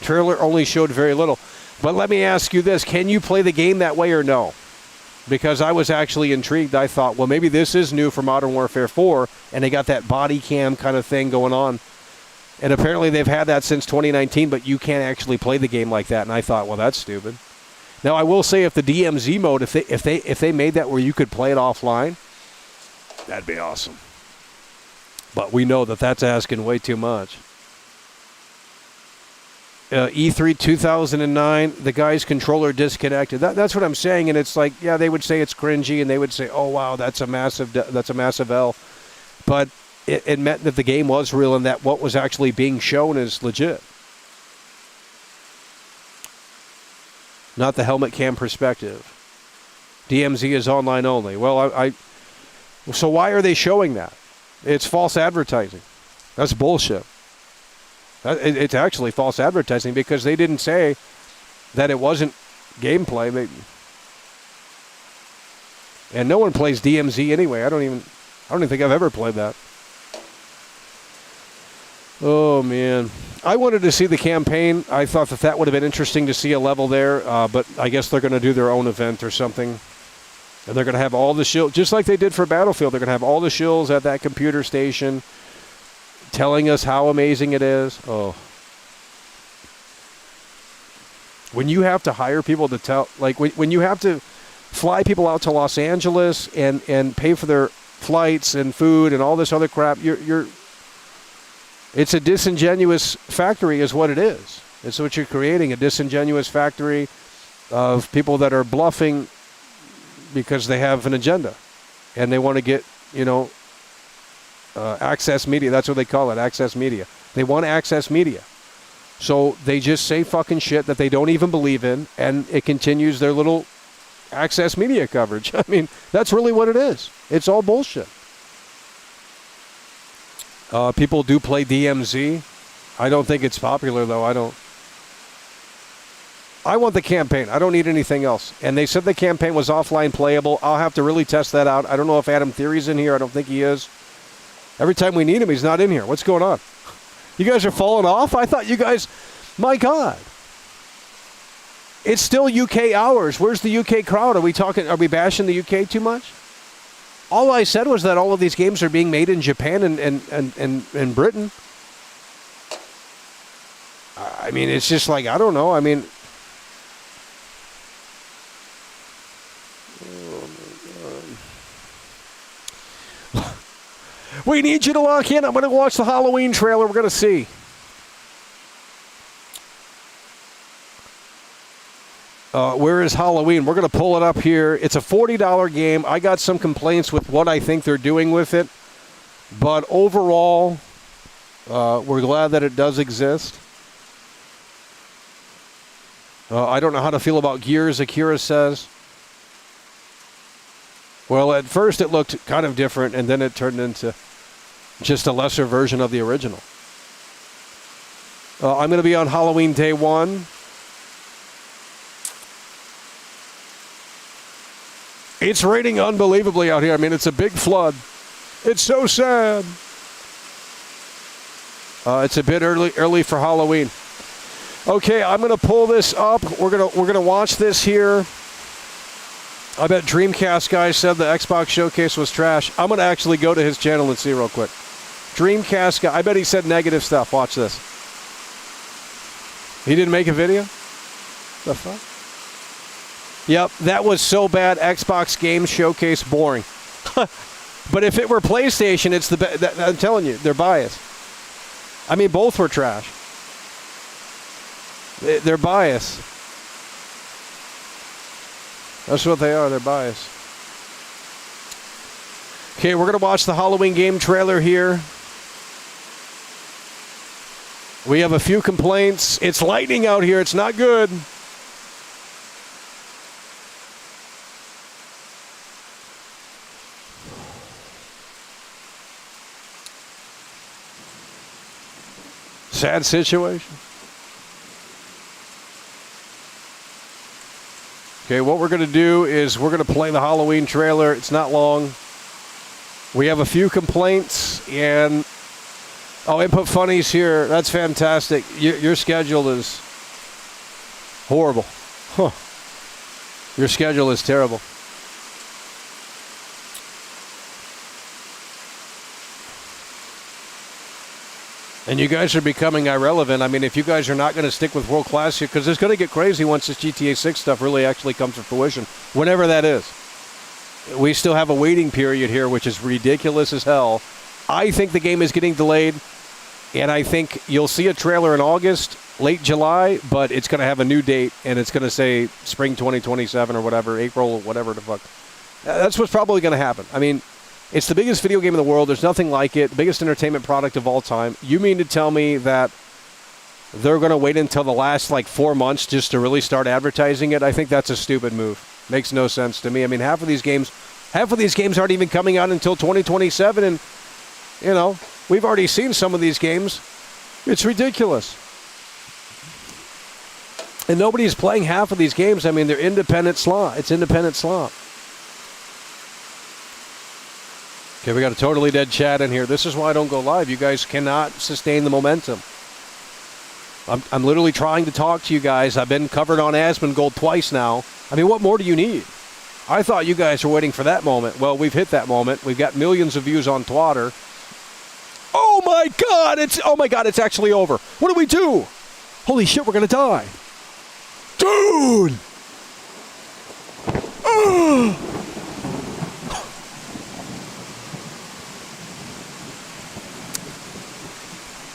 Trailer only showed very little. But let me ask you this: can you play the game that way or no? Because I was actually intrigued. I thought, well, maybe this is new for Modern Warfare 4, and they got that body cam kind of thing going on. And apparently they've had that since 2019, but you can't actually play the game like that. And I thought, well, that's stupid. Now, I will say if the DMZ mode, if they made that where you could play it offline, that'd be awesome. But we know that that's asking way too much. E3 2009, the guy's controller disconnected. That's what I'm saying, and it's like, yeah, they would say it's cringy, and they would say, oh wow, that's a massive L. But it meant that the game was real, and that what was actually being shown is legit. Not the helmet cam perspective. DMZ is online only. Well, so why are they showing that? It's false advertising. That's bullshit. It's actually false advertising because they didn't say that it wasn't gameplay. And no one plays DMZ anyway. I don't even think I've ever played that. Oh, man. I wanted to see the campaign. I thought that would have been interesting to see a level there, but I guess they're going to do their own event or something. And they're going to have all the shills, just like they did for Battlefield. They're going to have all the shills at that computer station telling us how amazing it is. Oh. When you have to hire people to tell, like when you have to fly people out to Los Angeles and pay for their flights and food and all this other crap, it's a disingenuous factory is what it is. It's what you're creating, a disingenuous factory of people that are bluffing because they have an agenda and they want to get, access media. That's what they call it, access media. They want to access media. So they just say fucking shit that they don't even believe in, and it continues their little access media coverage. I mean, that's really what it is. It's all bullshit. People do play DMZ. I don't think it's popular, though. I want the campaign. I don't need anything else. And they said the campaign was offline playable. I'll have to really test that out. I don't know if Adam Theory's in here. I don't think he is. Every time we need him, he's not in here. What's going on? You guys are falling off? I thought you guys... My God. It's still UK hours. Where's the UK crowd? Are we bashing the UK too much? All I said was that all of these games are being made in Japan and Britain. I mean, it's just like, I don't know. I mean... We need you to lock in. I'm going to watch the Halloween trailer. We're going to see. Where is Halloween? We're going to pull it up here. It's a $40 game. I got some complaints with what I think they're doing with it. But overall, we're glad that it does exist. I don't know how to feel about Gears, Akira says. Well, at first it looked kind of different, and then it turned into just a lesser version of the original. I'm going to be on Halloween Day 1. It's raining unbelievably out here. I mean, it's a big flood. It's so sad. It's a bit early for Halloween. Okay, I'm going to pull this up. We're gonna watch this here. I bet Dreamcast guy said the Xbox showcase was trash. I'm going to actually go to his channel and see real quick. Dreamcast guy, I bet he said negative stuff. Watch this. He didn't make a video? The fuck? Yep, that was so bad. Xbox game showcase boring. But if it were PlayStation, it's I'm telling you, they're biased. I mean, both were trash. They're biased. That's what they are. They're biased. Okay, we're going to watch the Halloween game trailer here. We have a few complaints. It's lightning out here. It's not good. Sad situation. Okay, what we're going to do is we're going to play the Halloween trailer. It's not long. We have a few complaints, and Input Funnies here. That's fantastic. Your schedule is horrible. Huh. Your schedule is terrible. And you guys are becoming irrelevant. I mean, if you guys are not going to stick with world class here, because it's going to get crazy once this GTA 6 stuff really actually comes to fruition, whenever that is. We still have a waiting period here, which is ridiculous as hell. I think the game is getting delayed, and I think you'll see a trailer in August, late July, but it's going to have a new date, and it's going to say spring 2027 or whatever, April, whatever the fuck. That's what's probably going to happen. I mean, it's the biggest video game in the world. There's nothing like it. The biggest entertainment product of all time. You mean to tell me that they're going to wait until the last, 4 months just to really start advertising it? I think that's a stupid move. Makes no sense to me. I mean, half of these games aren't even coming out until 2027, and, we've already seen some of these games. It's ridiculous. And nobody's playing half of these games. I mean, they're independent slot. It's independent slot. Okay, we got a totally dead chat in here. This is why I don't go live. You guys cannot sustain the momentum. I'm literally trying to talk to you guys. I've been covered on Asmongold twice now. I mean, what more do you need? I thought you guys were waiting for that moment. Well, we've hit that moment. We've got millions of views on Twitter. Oh my God! It's actually over. What do we do? Holy shit, we're gonna die. Dude!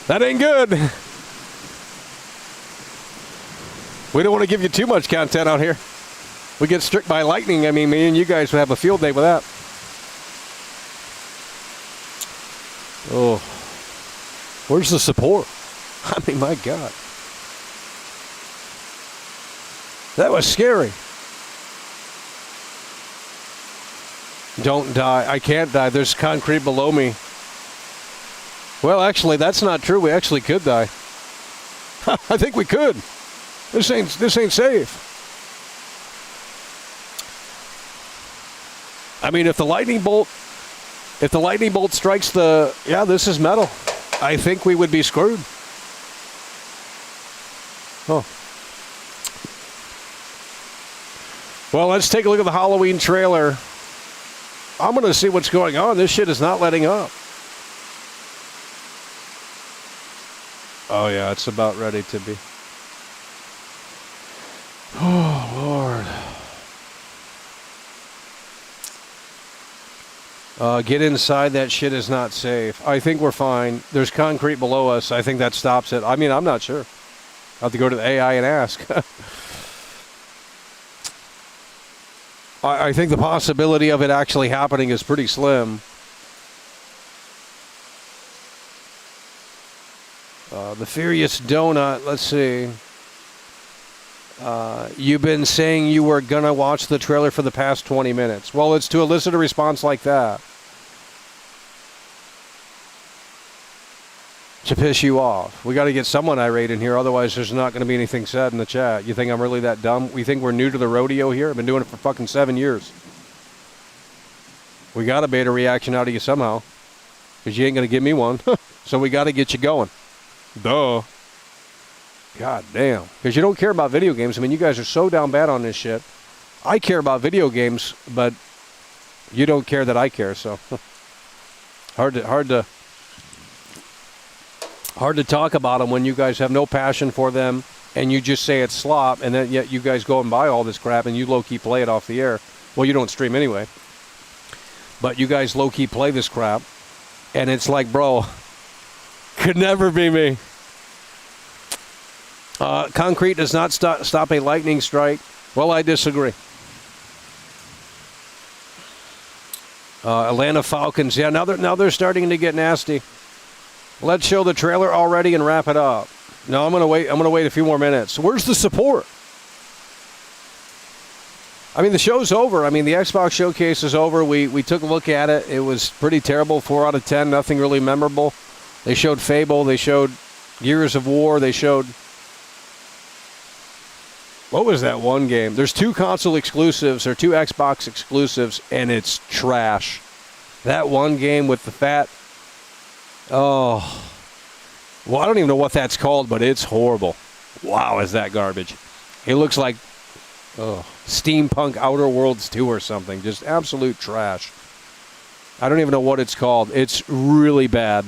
That ain't good. We don't want to give you too much content out here. We get struck by lightning. I mean, me and you guys would have a field day with that. Oh. Where's the support? I mean, my God. That was scary. Don't die. I can't die. There's concrete below me. Well, actually, that's not true. We actually could die. I think we could. This ain't safe. I mean, if the lightning bolt strikes this is metal. I think we would be screwed. Oh. Well, let's take a look at the Halloween trailer. I'm going to see what's going on. This shit is not letting up. Oh, yeah, it's about ready to be. Oh, Lord. Get inside. That shit is not safe. I think we're fine. There's concrete below us. I think that stops it. I mean, I'm not sure. I'll have to go to the AI and ask. I think the possibility of it actually happening is pretty slim. The Furious Donut, let's see. You've been saying you were going to watch the trailer for the past 20 minutes. Well, it's to elicit a response like that. To piss you off. We got to get someone irate in here, otherwise there's not going to be anything said in the chat. You think I'm really that dumb? We think we're new to the rodeo here? I've been doing it for fucking 7 years. We got to bait a reaction out of you somehow. Because you ain't going to give me one. So we got to get you going. Duh. God damn. Because you don't care about video games. I mean, you guys are so down bad on this shit. I care about video games, but you don't care that I care, so. Hard to talk about them when you guys have no passion for them and you just say it's slop, and then yet you guys go and buy all this crap and you low-key play it off the air. Well, you don't stream anyway. But you guys low-key play this crap, and it's like, bro, could never be me. Concrete does not stop a lightning strike. Well, I disagree. Atlanta Falcons. Yeah, now they're starting to get nasty. Let's show the trailer already and wrap it up. No, I'm gonna wait. I'm gonna wait a few more minutes. Where's the support? I mean, the show's over. I mean, the Xbox showcase is over. We took a look at it. It was pretty terrible. 4 out of 10. Nothing really memorable. They showed Fable. They showed Gears of War. They showed. What was that one game? There's 2 console exclusives or 2 Xbox exclusives, and it's trash. That one game with the fat. Oh. Well, I don't even know what that's called, but it's horrible. Wow, is that garbage. It looks like Steampunk Outer Worlds 2 or something. Just absolute trash. I don't even know what it's called. It's really bad.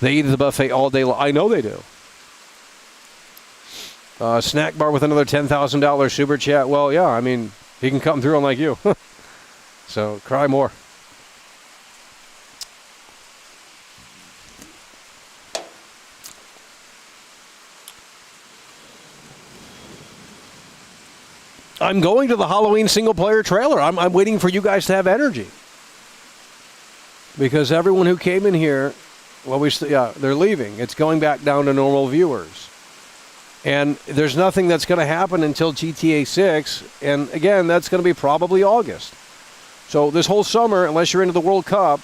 They eat at the buffet all day long. I know they do. Snack bar with another $10,000 super chat. Well, yeah, I mean, he can come through unlike you. So, cry more. I'm going to the Halloween single-player trailer. I'm waiting for you guys to have energy. Because everyone who came in here, well, they're leaving. It's going back down to normal viewers. And there's nothing that's going to happen until GTA 6. And, again, that's going to be probably August. So this whole summer, unless you're into the World Cup,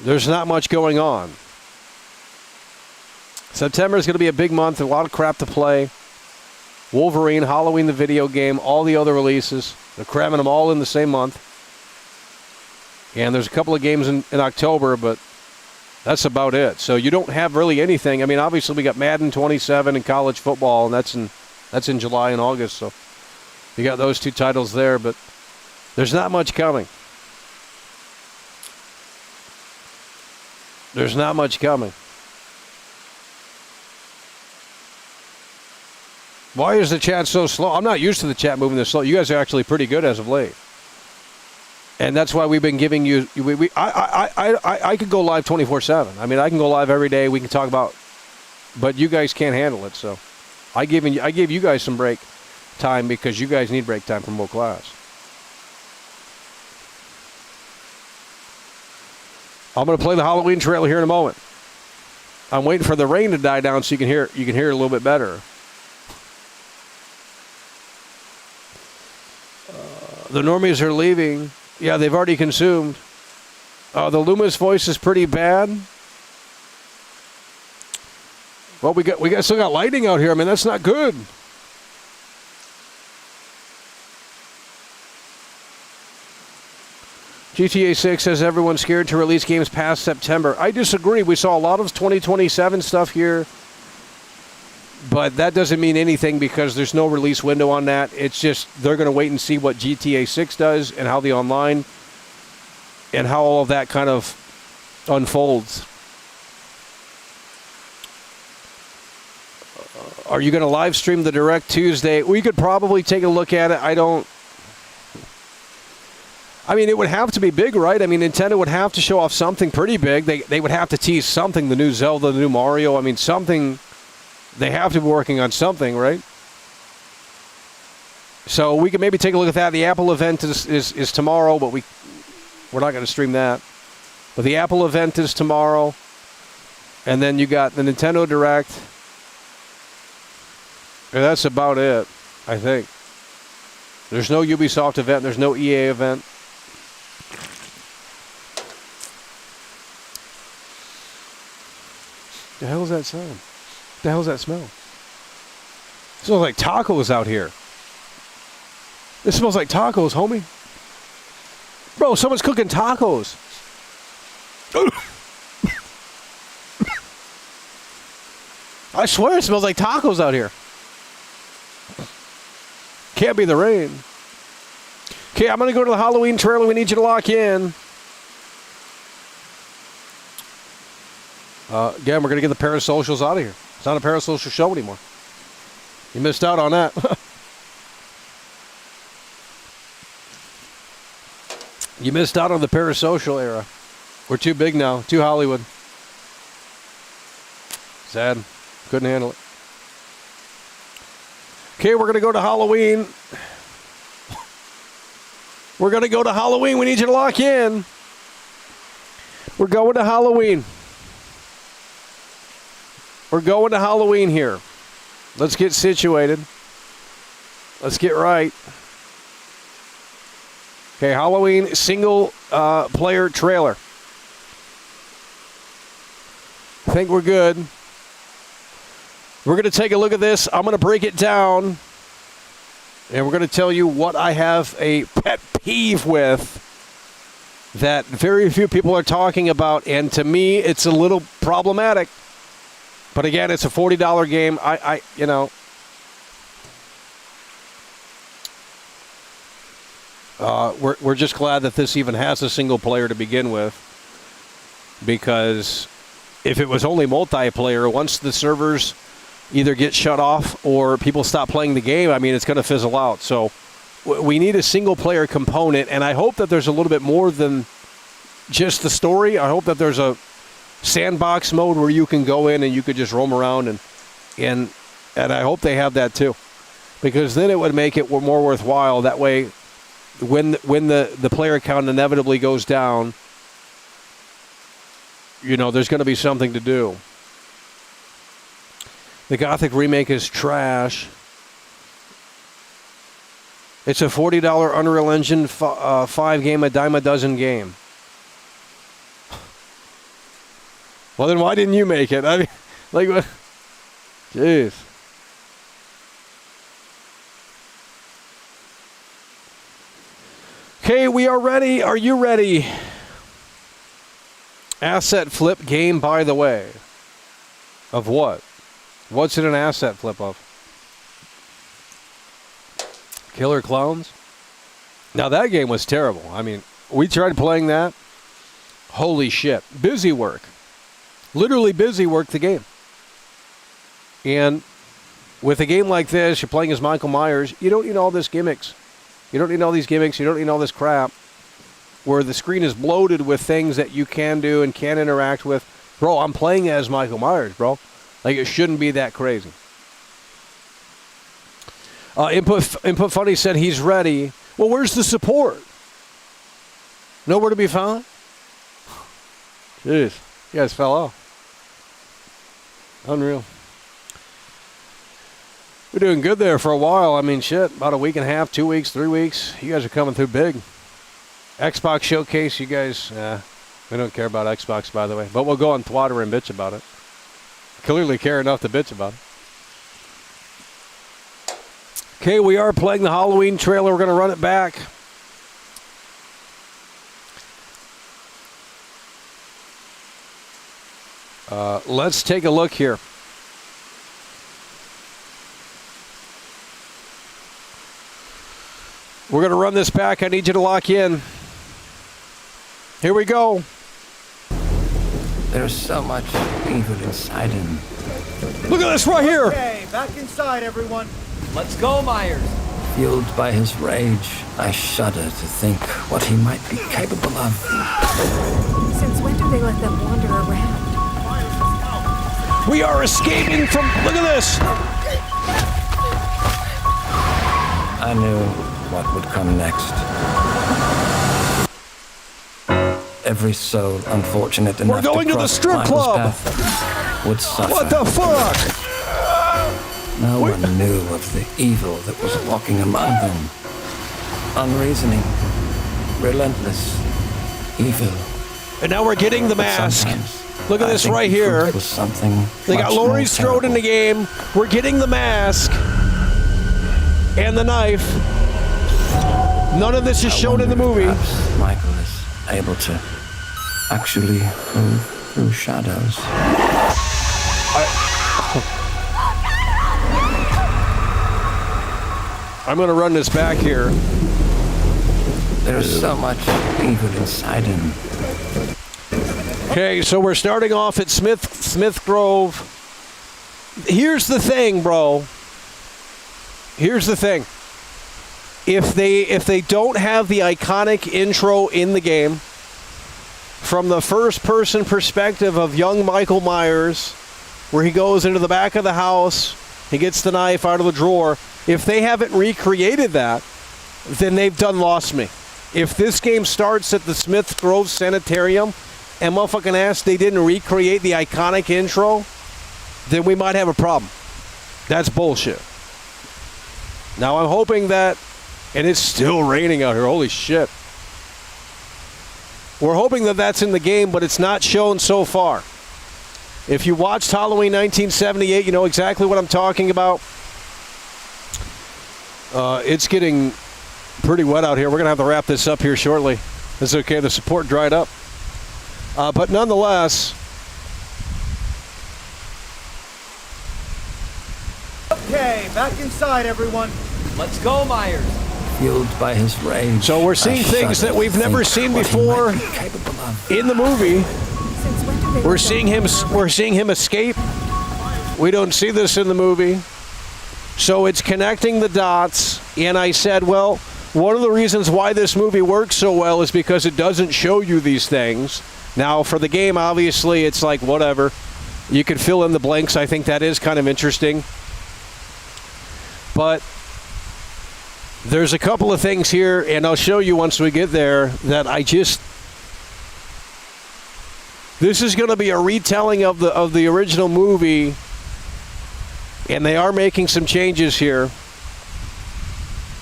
there's not much going on. September is going to be a big month. A lot of crap to play. Wolverine, Halloween the video game, all the other releases. They're cramming them all in the same month. And there's a couple of games in October, but that's about it. So you don't have really anything. I mean, obviously we got Madden 27 and college football, and that's in July and August. So you got those 2 titles there, but there's not much coming. There's not much coming. Why is the chat so slow? I'm not used to the chat moving this slow. You guys are actually pretty good as of late. And that's why we've been giving you... I could go live 24/7. I mean, I can go live every day. We can talk about... But you guys can't handle it, so... I gave you guys some break time because you guys need break time from Mo Class. I'm going to play the Halloween trailer here in a moment. I'm waiting for the rain to die down so you can hear it a little bit better. The normies are leaving. Yeah, they've already consumed. The Loomis voice is pretty bad. Well, we still got lighting out here. I mean, that's not good. GTA 6 says everyone's scared to release games past September. I disagree. We saw a lot of 2027 stuff here. But that doesn't mean anything because there's no release window on that. It's just they're going to wait and see what GTA 6 does and how the online and how all of that kind of unfolds. Are you going to live stream the Direct Tuesday? We could probably take a look at it. I mean, it would have to be big, right? I mean, Nintendo would have to show off something pretty big. They would have to tease something, the new Zelda, the new Mario. I mean, something... They have to be working on something, right? So we can maybe take a look at that. The Apple event is tomorrow, but we're not going to stream that. But the Apple event is tomorrow. And then you got the Nintendo Direct. And that's about it, I think. There's no Ubisoft event. There's no EA event. The hell is that sound? What the hell is that smell? It smells like tacos out here. This smells like tacos, homie. Bro, someone's cooking tacos. I swear it smells like tacos out here. Can't be the rain. Okay, I'm going to go to the Halloween trailer. We need you to lock in. Again, we're going to get the parasocials out of here. It's not a parasocial show anymore. You missed out on that. You missed out on the parasocial era. We're too big now. Too Hollywood. Sad. Couldn't handle it. Okay, we're going to go to Halloween. We're going to go to Halloween. We need you to lock in. We're going to Halloween. We're going to Halloween here. Let's get situated. Let's get right. Okay, Halloween single player trailer. I think we're good. We're going to take a look at this. I'm going to break it down. And we're going to tell you what I have a pet peeve with that very few people are talking about. And to me, it's a little problematic. But again, it's a $40 game. You know. We're just glad that this even has a single player to begin with. Because if it was only multiplayer, once the servers either get shut off or people stop playing the game, I mean, it's going to fizzle out. So we need a single player component, and I hope that there's a little bit more than just the story. I hope that there's a sandbox mode where you can go in and you could just roam around, and I hope they have that too, because then it would make it more worthwhile. That way, when the player count inevitably goes down, you know, there's going to be something to do. The Gothic remake is trash. It's a $40 Unreal Engine 5 game, a dime a dozen game. Well, then why didn't you make it? I mean, like, what? Jeez. Okay, we are ready. Are you ready? Asset flip game, by the way. Of what? What's it an asset flip of? Killer Clowns? Now, that game was terrible. I mean, we tried playing that. Holy shit. Busy work. Literally busy work the game. And with a game like this, you're playing as Michael Myers, you don't need all this gimmicks. You don't need all these gimmicks. You don't need all this crap where the screen is bloated with things that you can do and can interact with. Bro, I'm playing as Michael Myers, bro. Like, it shouldn't be that crazy. Input Funny said he's ready. Well, where's the support? Nowhere to be found? Jeez, you guys fell off. Unreal. We're doing good there for a while. I mean, shit, about a week and a half, 2 weeks, 3 weeks. You guys are coming through big. Xbox Showcase, you guys, we don't care about Xbox, by the way. But we'll go on Twitter and bitch about it. Clearly care enough to bitch about it. Okay, we are playing the Halloween trailer. We're going to run it back. Let's take a look here. We're going to run this back. I need you to lock in. Here we go. There's so much evil inside him. Look at this right here. Okay, back inside, everyone. Let's go, Myers. Fueled by his rage, I shudder to think what he might be capable of. Since when do they let them wander around? We are escaping from... Look at this. I knew what would come next. Every soul unfortunate enough We're going to the cross strip Michael's club. path would suffer. What the fuck? No one knew of the evil that was walking among them. Unreasoning, relentless, evil. And now we're getting the mask. Look at this right here. It was something they got Laurie Strode in the game. We're getting the mask and the knife. None of this is shown in the movie. Michael is able to actually move through shadows. I'm going to run this back here. There's so much evil inside him. Okay, so we're starting off at Smith Grove. Here's the thing, bro. Here's the thing. If they don't have the iconic intro in the game from the first person perspective of young Michael Myers, where he goes into the back of the house, he gets the knife out of the drawer, if they haven't recreated that, then they've done lost me. if this game starts at the Smith Grove Sanitarium and motherfucking ass they didn't recreate the iconic intro, then we might have a problem. That's bullshit. Now I'm hoping that, and it's still raining out here, holy shit. We're hoping that that's in the game, but it's not shown so far. If you watched Halloween 1978, you know exactly what I'm talking about. It's getting pretty wet out here. We're going to have to wrap this up here shortly. It's okay, the support dried up. But nonetheless... Okay, back inside, everyone. Let's go, Myers. Fueled by his rage. So we're seeing things that we've never seen before in the movie. We're seeing him escape. We don't see this in the movie. So it's connecting the dots. And I said, well, one of the reasons why this movie works so well is because it doesn't show you these things. Now, for the game, obviously, it's like whatever. You can fill in the blanks. I think that is kind of interesting. But there's a couple of things here, and I'll show you once we get there, that I just... This is going to be a retelling of the original movie, and they are making some changes here.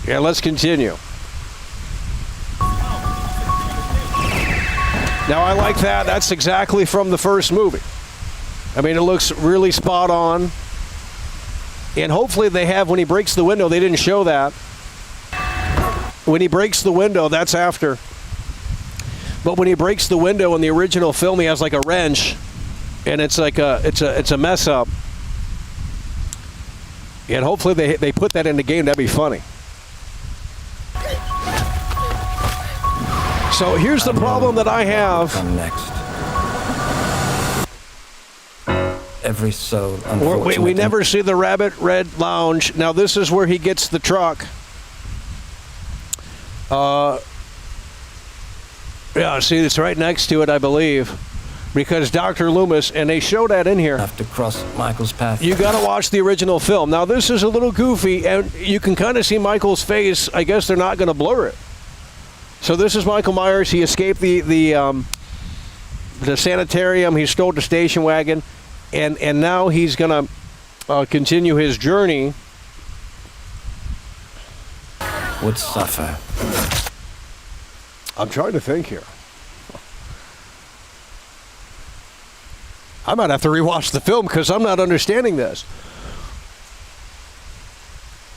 Yeah, let's continue. Now, I like that. That's exactly from the first movie. I mean, it looks really spot on. And hopefully they have, when he breaks the window, they didn't show that. When he breaks the window, that's after. But when he breaks the window in the original film, he has like a wrench, and it's like it's a mess up. And hopefully they put that in the game. That'd be funny. So here's the problem that I have. Next. Every soul. We never see the Rabbit Red Lounge. Now this is where he gets the truck. Yeah, see, it's right next to it, I believe, because Dr. Loomis, and they show that in here. Have to cross Michael's path. You got to watch the original film. Now this is a little goofy, and you can kind of see Michael's face. I guess they're not going to blur it. So this is Michael Myers. He escaped the sanitarium. He stole the station wagon, and now he's going to continue his journey. Would suffer. I'm trying to think here. I might have to rewatch the film because I'm not understanding this.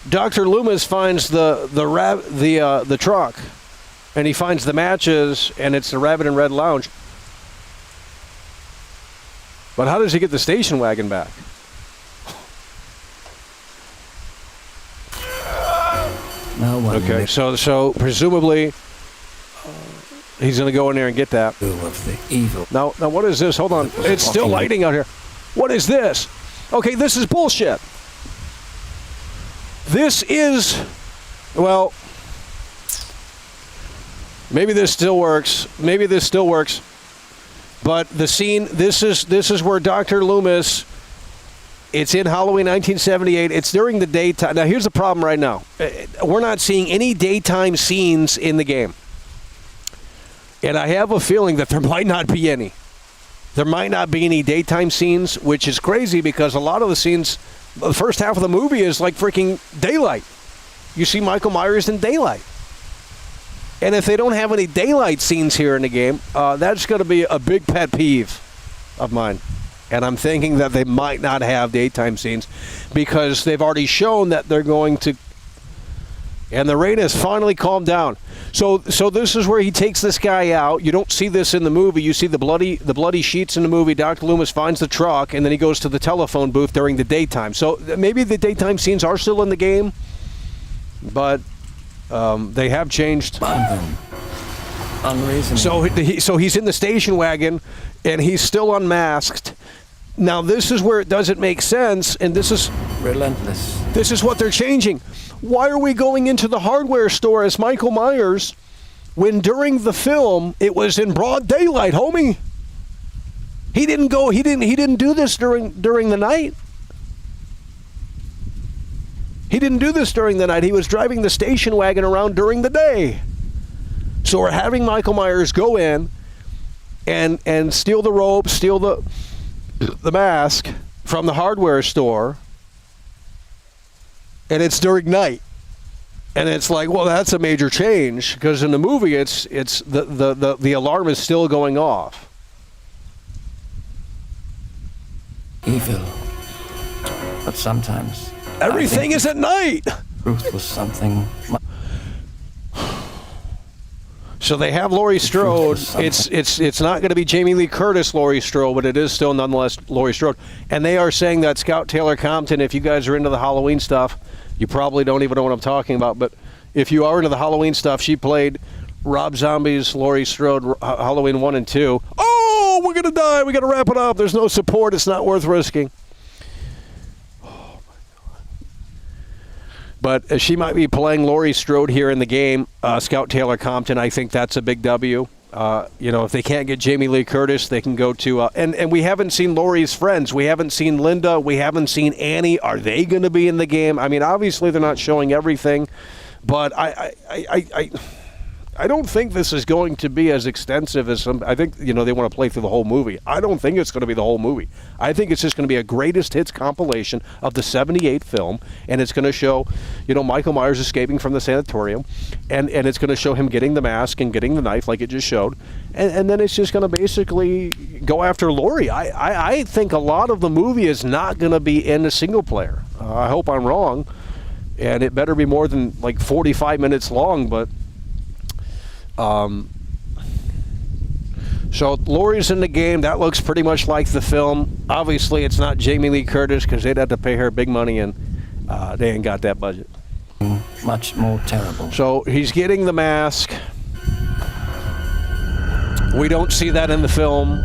Dr. Loomis finds the truck, and he finds the matches, and it's the Rabbit and Red Lounge. But how does he get the station wagon back? No one. Okay, so presumably he's going to go in there and get that. Of the evil. Now what is this? Hold on. It's still lighting out here. What is this? Okay, this is bullshit. This is, well, maybe this still works. Maybe this still works. But the scene, this is where Dr. Loomis, it's in Halloween 1978. It's during the daytime. Now, here's the problem right now. We're not seeing any daytime scenes in the game. And I have a feeling that there might not be any. There might not be any daytime scenes, which is crazy because a lot of the scenes, the first half of the movie is like freaking daylight. You see Michael Myers in daylight. And if they don't have any daylight scenes here in the game, that's going to be a big pet peeve of mine. And I'm thinking that they might not have daytime scenes because they've already shown that they're going to. And the rain has finally calmed down. So this is where he takes this guy out. You don't see this in the movie. You see the bloody sheets in the movie. Dr. Loomis finds the truck, and then he goes to the telephone booth during the daytime. So maybe the daytime scenes are still in the game, but they have changed. Unreasonable. So he's in the station wagon, and he's still unmasked. Now this is where it doesn't make sense, and this is relentless. This is what they're changing. Why are we going into the hardware store as Michael Myers when during the film it was in broad daylight, homie? He didn't do this during the night. He didn't do this during the night. He was driving the station wagon around during the day. So we're having Michael Myers go in and steal the rope, steal the mask from the hardware store, and it's during night. And it's like, well, that's a major change, because in the movie it's the alarm is still going off. Evil. But sometimes everything is at night. Truth was something. So they have Laurie Strode. It's not going to be Jamie Lee Curtis Laurie Strode, but it is still nonetheless Laurie Strode. And they are saying that Scout Taylor Compton, if you guys are into the Halloween stuff, you probably don't even know what I'm talking about, but if you are into the Halloween stuff, she played Rob Zombie's Laurie Strode, Halloween 1 and 2. Oh, we're going to die. We got to wrap it up. There's no support. It's not worth risking. But she might be playing Laurie Strode here in the game. Scout Taylor Compton, I think that's a big W. If they can't get Jamie Lee Curtis, they can go to... and we haven't seen Laurie's friends. We haven't seen Linda. We haven't seen Annie. Are they going to be in the game? I mean, obviously they're not showing everything. But I don't think this is going to be as extensive as some. I think, they want to play through the whole movie. I don't think it's going to be the whole movie. I think it's just going to be a greatest hits compilation of the 78 film, and it's going to show, Michael Myers escaping from the sanatorium, and it's going to show him getting the mask and getting the knife like it just showed, and then it's just going to basically go after Laurie. I think a lot of the movie is not going to be in a single player. I hope I'm wrong, and it better be more than like 45 minutes long, but... So Laurie's in the game. That looks pretty much like the film. Obviously, it's not Jamie Lee Curtis because they'd have to pay her big money, and they ain't got that budget. Much more terrible. So he's getting the mask. We don't see that in the film.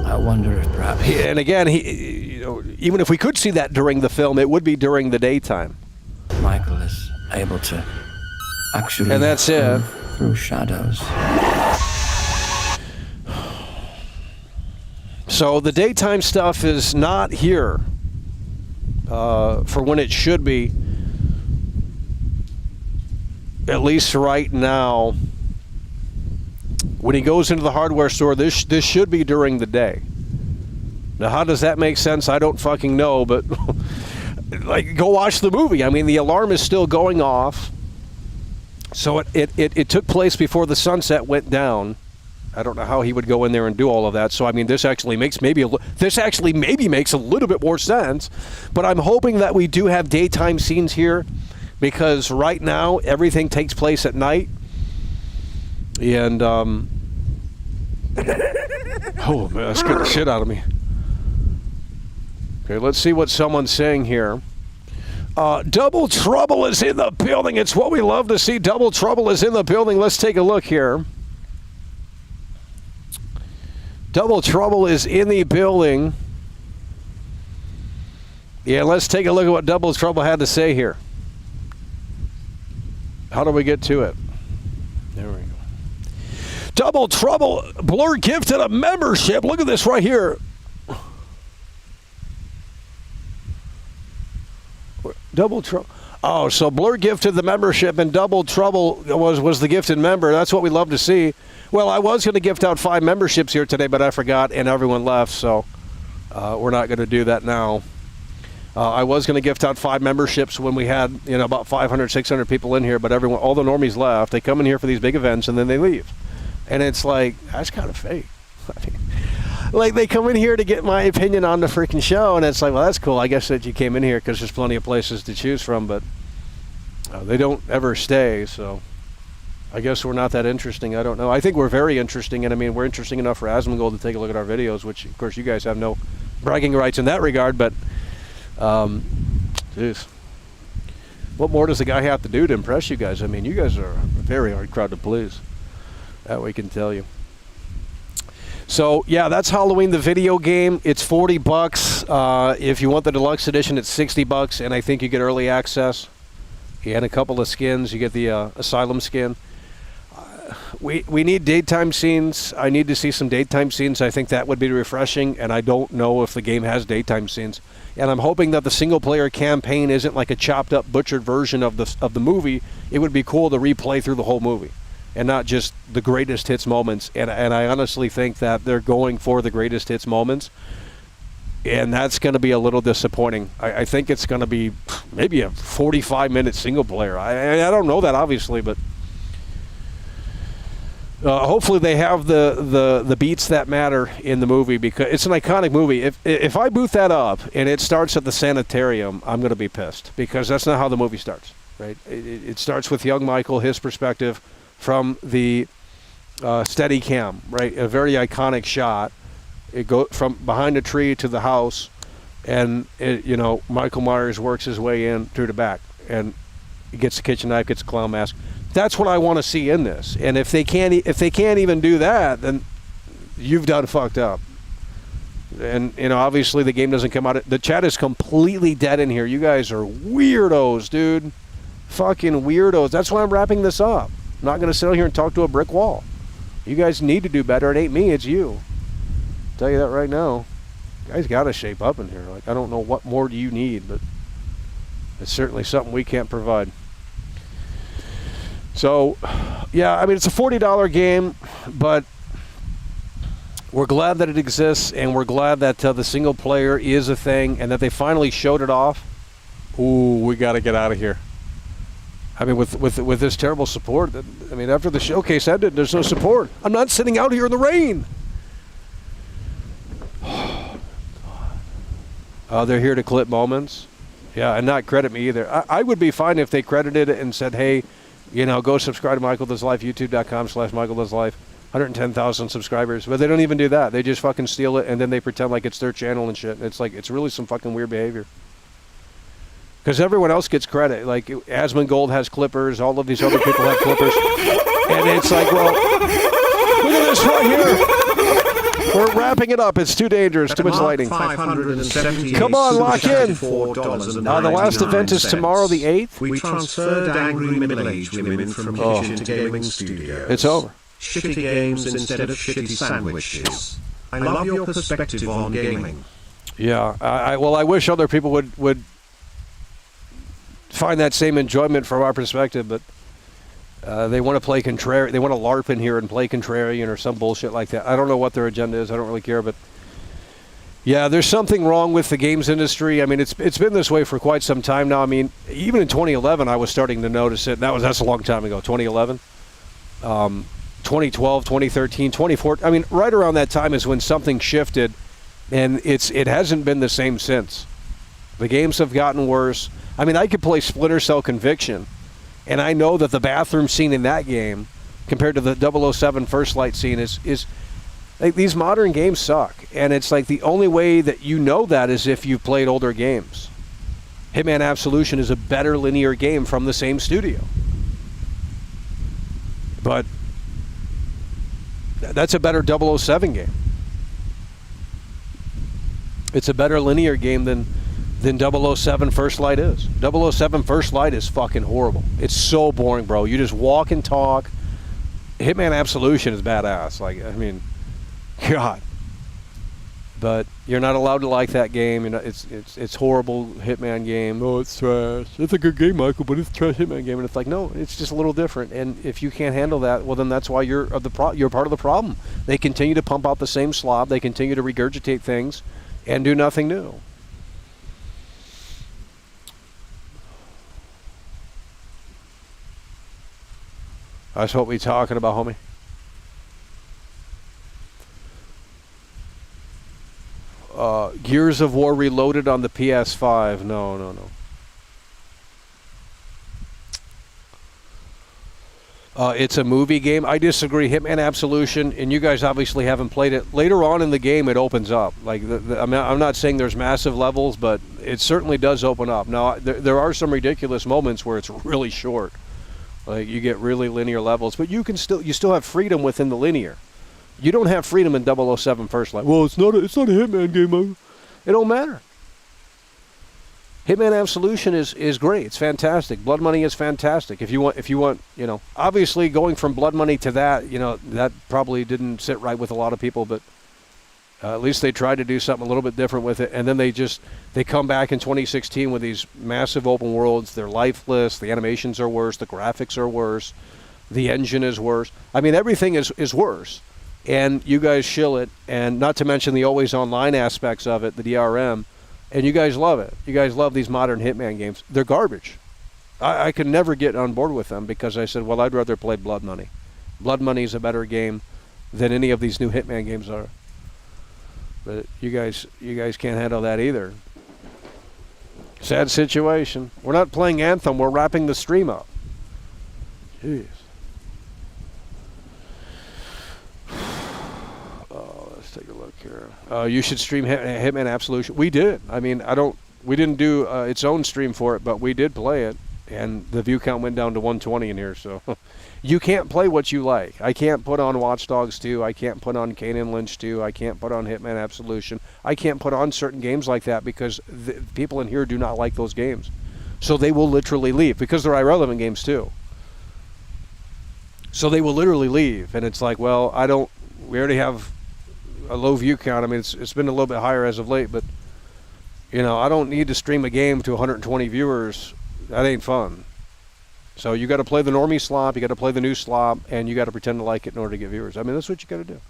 I wonder if perhaps... And again, even if we could see that during the film, it would be during the daytime. Michael is able to... actually, and that's it. Through shadows. So the daytime stuff is not here for when it should be, at least right now. When he goes into the hardware store, this should be during the day. Now, how does that make sense? I don't fucking know, but go watch the movie. I mean, the alarm is still going off. So it took place before the sunset went down. I don't know how he would go in there and do all of that. So I mean, this actually maybe makes a little bit more sense. But I'm hoping that we do have daytime scenes here, because right now everything takes place at night. And oh man, that scared the shit out of me. Okay, let's see what someone's saying here. Double Trouble is in the building. It's what we love to see. Double Trouble is in the building. Let's take a look here. Double Trouble is in the building. Yeah, let's take a look at what Double Trouble had to say here. How do we get to it? There we go. Double Trouble. Blur gifted a membership. Look at this right here. Double Trouble. Oh, so Blur gifted the membership, and Double Trouble was the gifted member. That's what we love to see. Well, I was going to gift out 5 memberships here today, but I forgot, and everyone left, so we're not going to do that now. I was going to gift out 5 memberships when we had about 500, 600 people in here, but all the normies left. They come in here for these big events, and then they leave. And it's like, that's kind of fake. I mean, like, they come in here to get my opinion on the freaking show, and it's like, well, that's cool. I guess that you came in here because there's plenty of places to choose from, but they don't ever stay, so I guess we're not that interesting. I don't know. I think we're very interesting, and I mean, we're interesting enough for Asmongold to take a look at our videos, which, of course, you guys have no bragging rights in that regard, but, jeez. What more does the guy have to do to impress you guys? I mean, you guys are a very hard crowd to please. That we can tell you. So, yeah, that's Halloween, the video game. It's $40. If you want the deluxe edition, it's $60, and I think you get early access and a couple of skins. You get the Asylum skin. we need daytime scenes. I need to see some daytime scenes. I think that would be refreshing, and I don't know if the game has daytime scenes. And I'm hoping that the single-player campaign isn't like a chopped-up, butchered version of the movie. It would be cool to replay through the whole movie, and not just the greatest hits moments. And I honestly think that they're going for the greatest hits moments, and that's going to be a little disappointing. I think it's going to be maybe a 45-minute single-player. I don't know that, obviously, but... hopefully they have the beats that matter in the movie, because it's an iconic movie. If I boot that up and it starts at the sanitarium, I'm going to be pissed, because that's not how the movie starts, right? It starts with young Michael, his perspective from the steady cam, right? A very iconic shot. It goes from behind a tree to the house, and Michael Myers works his way in through the back, and he gets the kitchen knife, gets the clown mask. That's what I want to see in this. And if they can't even do that, then you've done fucked up. And obviously the game doesn't come out. The chat is completely dead in here. You guys are weirdos, dude. Fucking weirdos. That's why I'm wrapping this up. I'm not going to sit out here and talk to a brick wall. You guys need to do better. It ain't me, it's you. I'll tell you that right now. You guys got to shape up in here. Like, I don't know what more do you need, but it's certainly something we can't provide. So, yeah, I mean, it's a $40 game, but we're glad that it exists, and we're glad that the single player is a thing, and that they finally showed it off. Ooh, we got to get out of here. I mean, with this terrible support, I mean, after the showcase ended, there's no support. I'm not sitting out here in the rain. They're here to clip moments. Yeah, and not credit me either. I would be fine if they credited it and said, hey, go subscribe to Michael Does Life, youtube.com/Michael Does Life. 110,000 subscribers. But they don't even do that. They just fucking steal it, and then they pretend like it's their channel and shit. It's like, it's really some fucking weird behavior. Because everyone else gets credit. Like, Asmongold has clippers. All of these other people have clippers. And it's like, well, look at this right here. We're wrapping it up. It's too dangerous. Too much lighting. Come on, lock in. The last event is tomorrow, the 8th. We transferred angry middle-aged women from kitchen to gaming studio. It's over. Shitty games instead of shitty sandwiches. I love your perspective on gaming. Yeah. I wish other people would find that same enjoyment from our perspective, but they want to play contrarian. They want to LARP in here and play contrarian or some bullshit like that. I don't know what their agenda is. I don't really care, but yeah, there's something wrong with the games industry. I mean, it's been this way for quite some time now. I mean, even in 2011, I was starting to notice it. That's a long time ago. 2011, 2012, 2013, 2014. I mean, right around that time is when something shifted, and it hasn't been the same since. The games have gotten worse. I mean, I could play Splinter Cell Conviction, and I know that the bathroom scene in that game, compared to the 007 First Light scene, is like, these modern games suck. And it's like the only way that you know that is if you've played older games. Hitman Absolution is a better linear game from the same studio. But that's a better 007 game. It's a better linear game than 007 First Light is. 007 First Light is fucking horrible. It's so boring, bro. You just walk and talk. Hitman Absolution is badass. Like, I mean, God. But you're not allowed to like that game. You know, it's horrible Hitman game. Oh, it's trash. It's a good game, Michael, but it's a trash Hitman game. And it's like, no, it's just a little different. And if you can't handle that, well, then that's why you're part of the problem. They continue to pump out the same slob. They continue to regurgitate things and do nothing new. That's what we talking about, homie. Gears of War Reloaded on the PS5. No. It's a movie game. I disagree. Hitman Absolution, and you guys obviously haven't played it. Later on in the game, it opens up. Like, I'm not saying there's massive levels, but it certainly does open up. Now, there are some ridiculous moments where it's really short. Like, you get really linear levels, but you still have freedom within the linear. You don't have freedom in 007 First Light. Well, it's not a Hitman game. It don't matter. Hitman Absolution is great. It's fantastic. Blood Money is fantastic. If you want, obviously going from Blood Money to that, that probably didn't sit right with a lot of people, but at least they tried to do something a little bit different with it. And then they come back in 2016 with these massive open worlds. They're lifeless. The animations are worse. The graphics are worse. The engine is worse. I mean, everything is worse. And you guys shill it, and not to mention the always online aspects of it, the DRM. And you guys love it. You guys love these modern Hitman games. They're garbage. I could never get on board with them because I said, well, I'd rather play Blood Money. Blood Money is a better game than any of these new Hitman games are. But you guys can't handle that either. Sad situation. We're not playing Anthem. We're wrapping the stream up. Jeez. Take a look here. You should stream Hitman Absolution. We did. I mean, we didn't do its own stream for it, but we did play it, and the view count went down to 120 in here. So you can't play what you like. I can't put on Watch Dogs 2. I can't put on Kane and Lynch 2. I can't put on Hitman Absolution. I can't put on certain games like that because the people in here do not like those games. So they will literally leave because they're irrelevant games too. So they will literally leave, and it's like, well, we already have a low view count. I mean, it's been a little bit higher as of late, but I don't need to stream a game to 120 viewers. That ain't fun. So you got to play the normie slop, you got to play the new slop, and you got to pretend to like it in order to get viewers. I mean, that's what you got to do.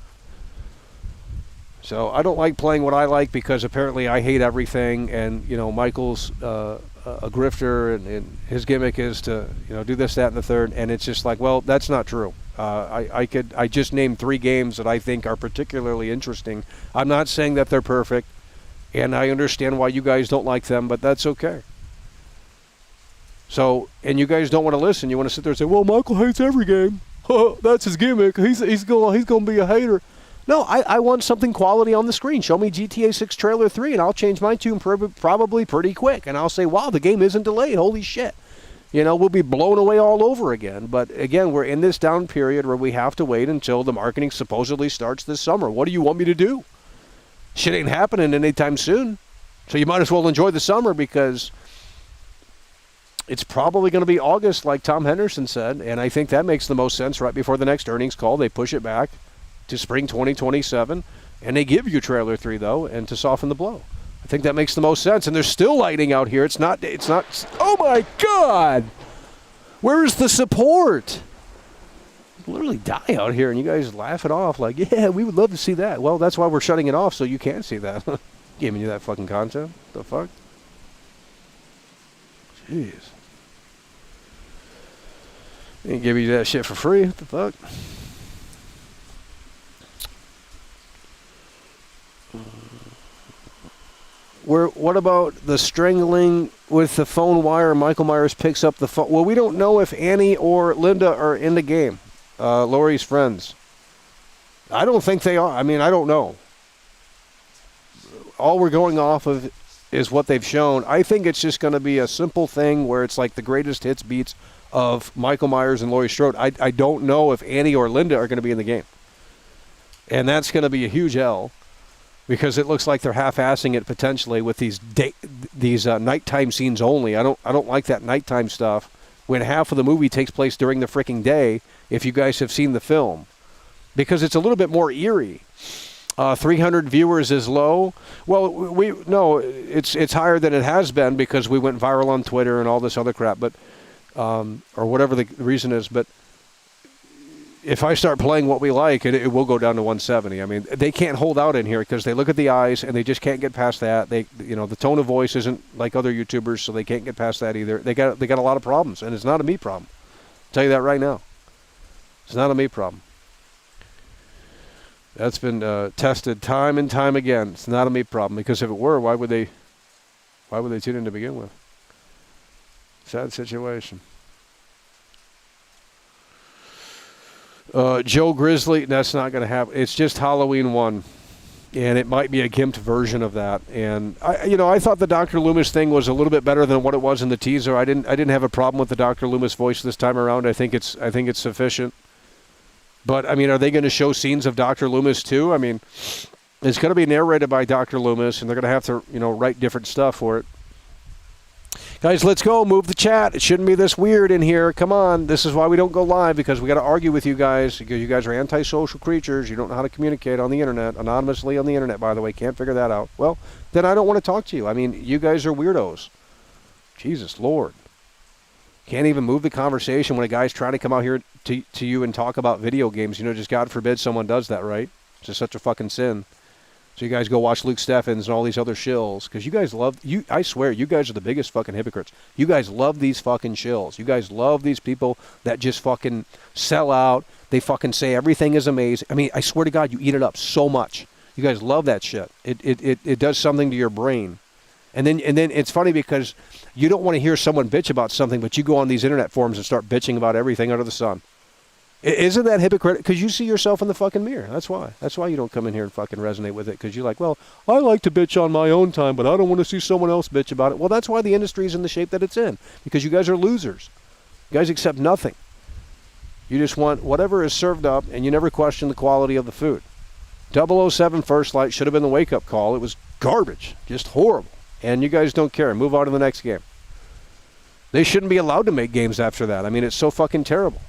So I don't like playing what I like because apparently I hate everything, and Michael's a grifter, and his gimmick is to do this, that, and the third, and it's just like, well, that's not true. I just named 3 games that I think are particularly interesting. I'm not saying that they're perfect, and I understand why you guys don't like them, but that's okay. So, and you guys don't want to listen. You want to sit there and say, well, Michael hates every game. That's his gimmick. He's going to be a hater. No, I want something quality on the screen. Show me GTA 6 Trailer 3, and I'll change my tune probably pretty quick. And I'll say, wow, the game isn't delayed. Holy shit. We'll be blown away all over again. But again, we're in this down period where we have to wait until the marketing supposedly starts this summer. What do you want me to do? Shit ain't happening anytime soon. So you might as well enjoy the summer because it's probably going to be August, like Tom Henderson said. And I think that makes the most sense. Right before the next earnings call, they push it back to spring 2027. And they give you Trailer 3, though, and to soften the blow. I think that makes the most sense. And there's still lighting out here. It's not, oh my God! Where is the support? Literally die out here, and you guys laugh it off like, yeah, we would love to see that. Well, that's why we're shutting it off, so you can't see that. Giving you that fucking content. The fuck? Jeez. Ain't give you that shit for free. What the fuck? What about the strangling with the phone wire? Michael Myers picks up the phone. Well, we don't know if Annie or Linda are in the game. Laurie's friends. I don't think they are. I mean, I don't know. All we're going off of is what they've shown. I think it's just going to be a simple thing where it's like the greatest hits beats of Michael Myers and Laurie Strode. I don't know if Annie or Linda are going to be in the game. And that's going to be a huge L. Because it looks like they're half-assing it potentially with these nighttime scenes only. I don't like that nighttime stuff when half of the movie takes place during the freaking day. If you guys have seen the film, because it's a little bit more eerie. 300 viewers is low. Well, it's higher than it has been because we went viral on Twitter and all this other crap. But or whatever the reason is, but. If I start playing what we like, it will go down to 170. I mean, they can't hold out in here because they look at the eyes and they just can't get past that. The tone of voice isn't like other YouTubers, so they can't get past that either. They got a lot of problems, and it's not a me problem. I'll tell you that right now. It's not a me problem. That's been tested time and time again. It's not a me problem because if it were, why would they tune in to begin with? Sad situation. Joe Grizzly, that's not going to happen. It's just Halloween 1, and it might be a gimped version of that. And I thought the Dr. Loomis thing was a little bit better than what it was in the teaser. I didn't have a problem with the Dr. Loomis voice this time around. I think it's sufficient. But I mean, are they going to show scenes of Dr. Loomis too? I mean, it's going to be narrated by Dr. Loomis, and they're going to have to write different stuff for it. Guys, let's go. Move the chat. It shouldn't be this weird in here. Come on. This is why we don't go live, because we got to argue with you guys. You guys are antisocial creatures. You don't know how to communicate on the internet, anonymously on the internet, by the way. Can't figure that out. Well, then I don't want to talk to you. I mean, you guys are weirdos. Jesus Lord. Can't even move the conversation when a guy's trying to come out here to you and talk about video games. You know, just God forbid someone does that, right? It's just such a fucking sin. So you guys go watch Luke Steffens and all these other shills, because you guys love, I swear, you guys are the biggest fucking hypocrites. You guys love these fucking shills. You guys love these people that just fucking sell out. They fucking say everything is amazing. I mean, I swear to God, you eat it up so much. You guys love that shit. It does something to your brain. And then it's funny because you don't want to hear someone bitch about something, but you go on these internet forums and start bitching about everything under the sun. Isn't that hypocritical? Because you see yourself in the fucking mirror. That's why. That's why you don't come in here and fucking resonate with it. Because you're like, well, I like to bitch on my own time, but I don't want to see someone else bitch about it. Well, that's why the industry is in the shape that it's in. Because you guys are losers. You guys accept nothing. You just want whatever is served up, and you never question the quality of the food. 007 First Light should have been the wake-up call. It was garbage. Just horrible. And you guys don't care. Move on to the next game. They shouldn't be allowed to make games after that. I mean, it's so fucking terrible.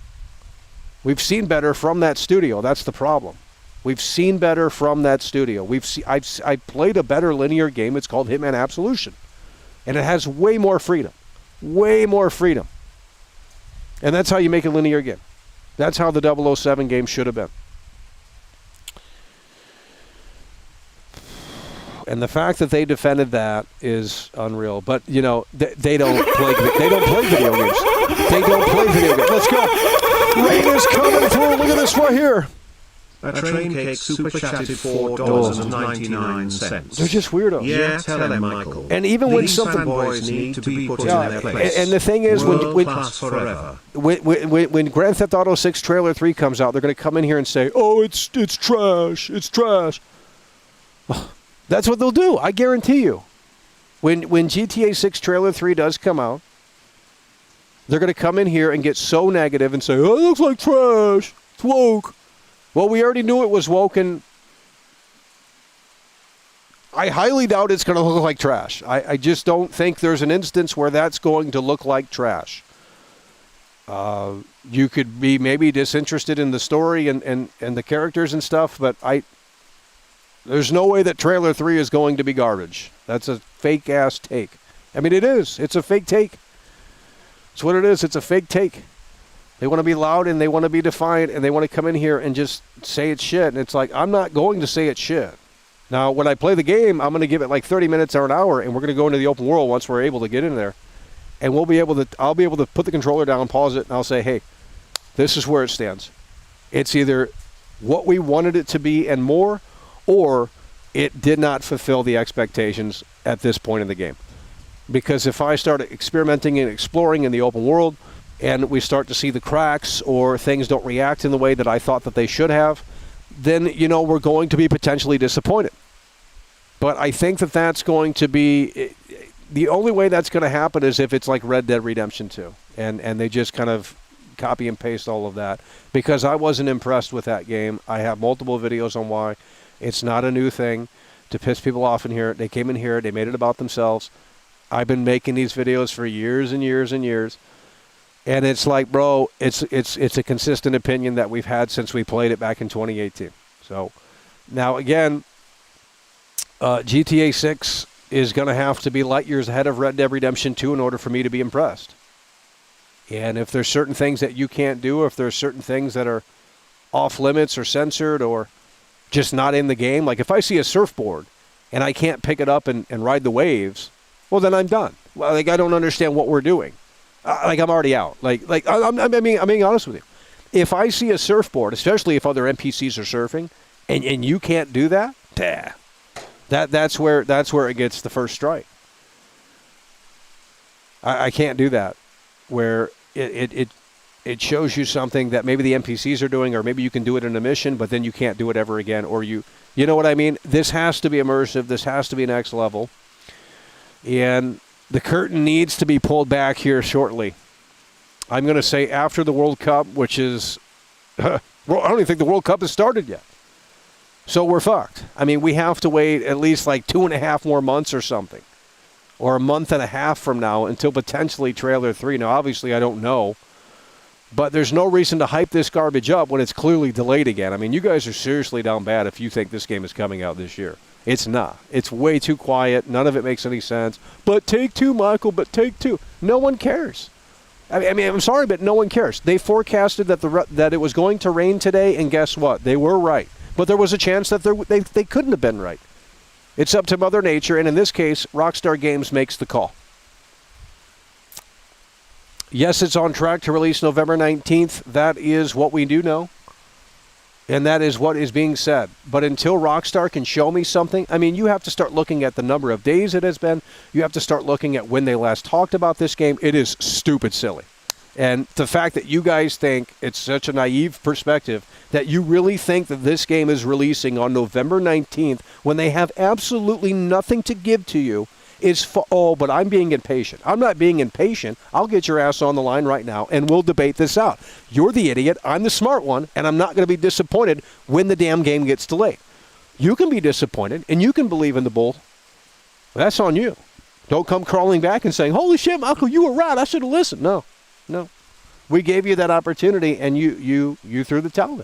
We've seen better from that studio. That's the problem. We've seen better from that studio. I've played a better linear game. It's called Hitman Absolution. And it has way more freedom. Way more freedom. And that's how you make a linear game. That's how the 007 game should have been. And the fact that they defended that is unreal. But, you know, they don't play video games. They don't play video games. Let's go. Rain is coming through. Look at this right here. A train cake super chatted $4.99. They're just weirdos. Yeah, tell them, Michael. And even when these something fanboys need to be put in their place. And the thing is, when Grand Theft Auto 6 Trailer 3 comes out, they're going to come in here and say, "Oh, it's trash. It's trash." That's what they'll do. I guarantee you. When GTA 6 Trailer 3 does come out, they're going to come in here and get so negative and say, "Oh, it looks like trash. It's woke." Well, we already knew it was woke, and I highly doubt it's going to look like trash. I just don't think there's an instance where that's going to look like trash. You could be maybe disinterested in the story and the characters and stuff, but there's no way that Trailer 3 is going to be garbage. That's a fake-ass take. I mean, it is. It's a fake take. It's what it is. It's a fake take. They want to be loud and they want to be defiant and they want to come in here and just say it's shit. And it's like, I'm not going to say it's shit. Now, when I play the game, I'm going to give it like 30 minutes or an hour, and we're going to go into the open world once we're able to get in there. And I'll be able to put the controller down, pause it, and I'll say, hey, this is where it stands. It's either what we wanted it to be and more, or it did not fulfill the expectations at this point in the game. Because if I start experimenting and exploring in the open world, and we start to see the cracks or things don't react in the way that I thought that they should have, then, we're going to be potentially disappointed. But I think that that's going to be, the only way that's going to happen is if it's like Red Dead Redemption 2. And they just kind of copy and paste all of that. Because I wasn't impressed with that game. I have multiple videos on why. It's not a new thing to piss people off in here. They came in here, they made it about themselves. I've been making these videos for years and years and years. And it's like, bro, it's a consistent opinion that we've had since we played it back in 2018. So now again, GTA 6 is going to have to be light years ahead of Red Dead Redemption 2 in order for me to be impressed. And if there's certain things that you can't do, if there's certain things that are off limits or censored or just not in the game, like if I see a surfboard and I can't pick it up and ride the waves, well, then I'm done. Well, I don't understand what we're doing. I'm already out. I'm being honest with you. If I see a surfboard, especially if other NPCs are surfing, and you can't do that, that's where it gets the first strike. I can't do that. Where it shows you something that maybe the NPCs are doing, or maybe you can do it in a mission, but then you can't do it ever again, or you know what I mean? This has to be immersive. This has to be next level. And the curtain needs to be pulled back here shortly. I'm going to say after the World Cup, which is... I don't even think the World Cup has started yet. So we're fucked. I mean, we have to wait at least like 2.5 more months or something. or a month and a half from now until potentially trailer 3. Now, obviously, I don't know. But there's no reason to hype this garbage up when it's clearly delayed again. I mean, you guys are seriously down bad if you think this game is coming out this year. It's not. It's way too quiet. None of it makes any sense. But Take-Two, Michael, but Take-Two. No one cares. I mean, I'm sorry, but no one cares. They forecasted that it was going to rain today, and guess what? They were right. But there was a chance that they couldn't have been right. It's up to Mother Nature, and in this case, Rockstar Games makes the call. Yes, it's on track to release November 19th. That is what we do know. And that is what is being said. But until Rockstar can show me something, I mean, you have to start looking at the number of days it has been. You have to start looking at when they last talked about this game. It is stupid silly. And the fact that you guys think it's such a naive perspective that you really think that this game is releasing on November 19th when they have absolutely nothing to give to you is, but I'm being impatient. I'm not being impatient. I'll get your ass on the line right now, and we'll debate this out. You're the idiot. I'm the smart one, and I'm not going to be disappointed when the damn game gets delayed. You can be disappointed, and you can believe in the bull. That's on you. Don't come crawling back and saying, holy shit, Michael, you were right. I should have listened. No. We gave you that opportunity, and you threw the towel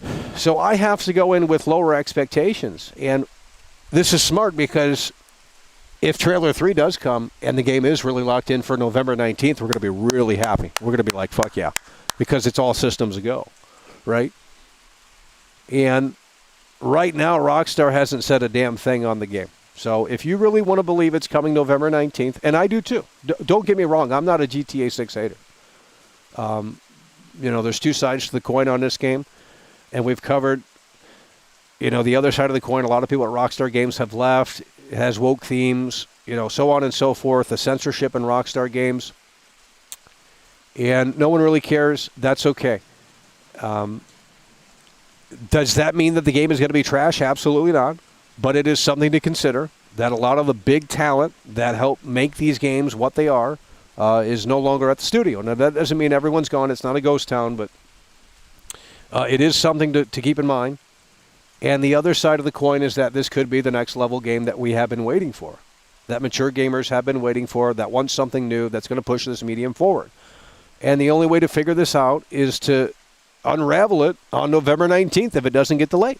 in. So I have to go in with lower expectations, and this is smart because if trailer 3 does come and the game is really locked in for November 19th, we're going to be really happy. We're going to be like, fuck yeah, because it's all systems a go, right? And right now, Rockstar hasn't said a damn thing on the game. So if you really want to believe it's coming November 19th, and I do too. Don't get me wrong, I'm not a GTA 6 hater. There's two sides to the coin on this game, and we've covered the other side of the coin. A lot of people at Rockstar Games have left. It has woke themes, so on and so forth, the censorship in Rockstar Games. And no one really cares. That's okay. Does that mean that the game is going to be trash? Absolutely not. But it is something to consider that a lot of the big talent that help make these games what they are is no longer at the studio. Now, that doesn't mean everyone's gone. It's not a ghost town, but it is something to keep in mind. And the other side of the coin is that this could be the next level game that we have been waiting for, that mature gamers have been waiting for, that want something new that's going to push this medium forward. And the only way to figure this out is to unravel it on November 19th if it doesn't get delayed.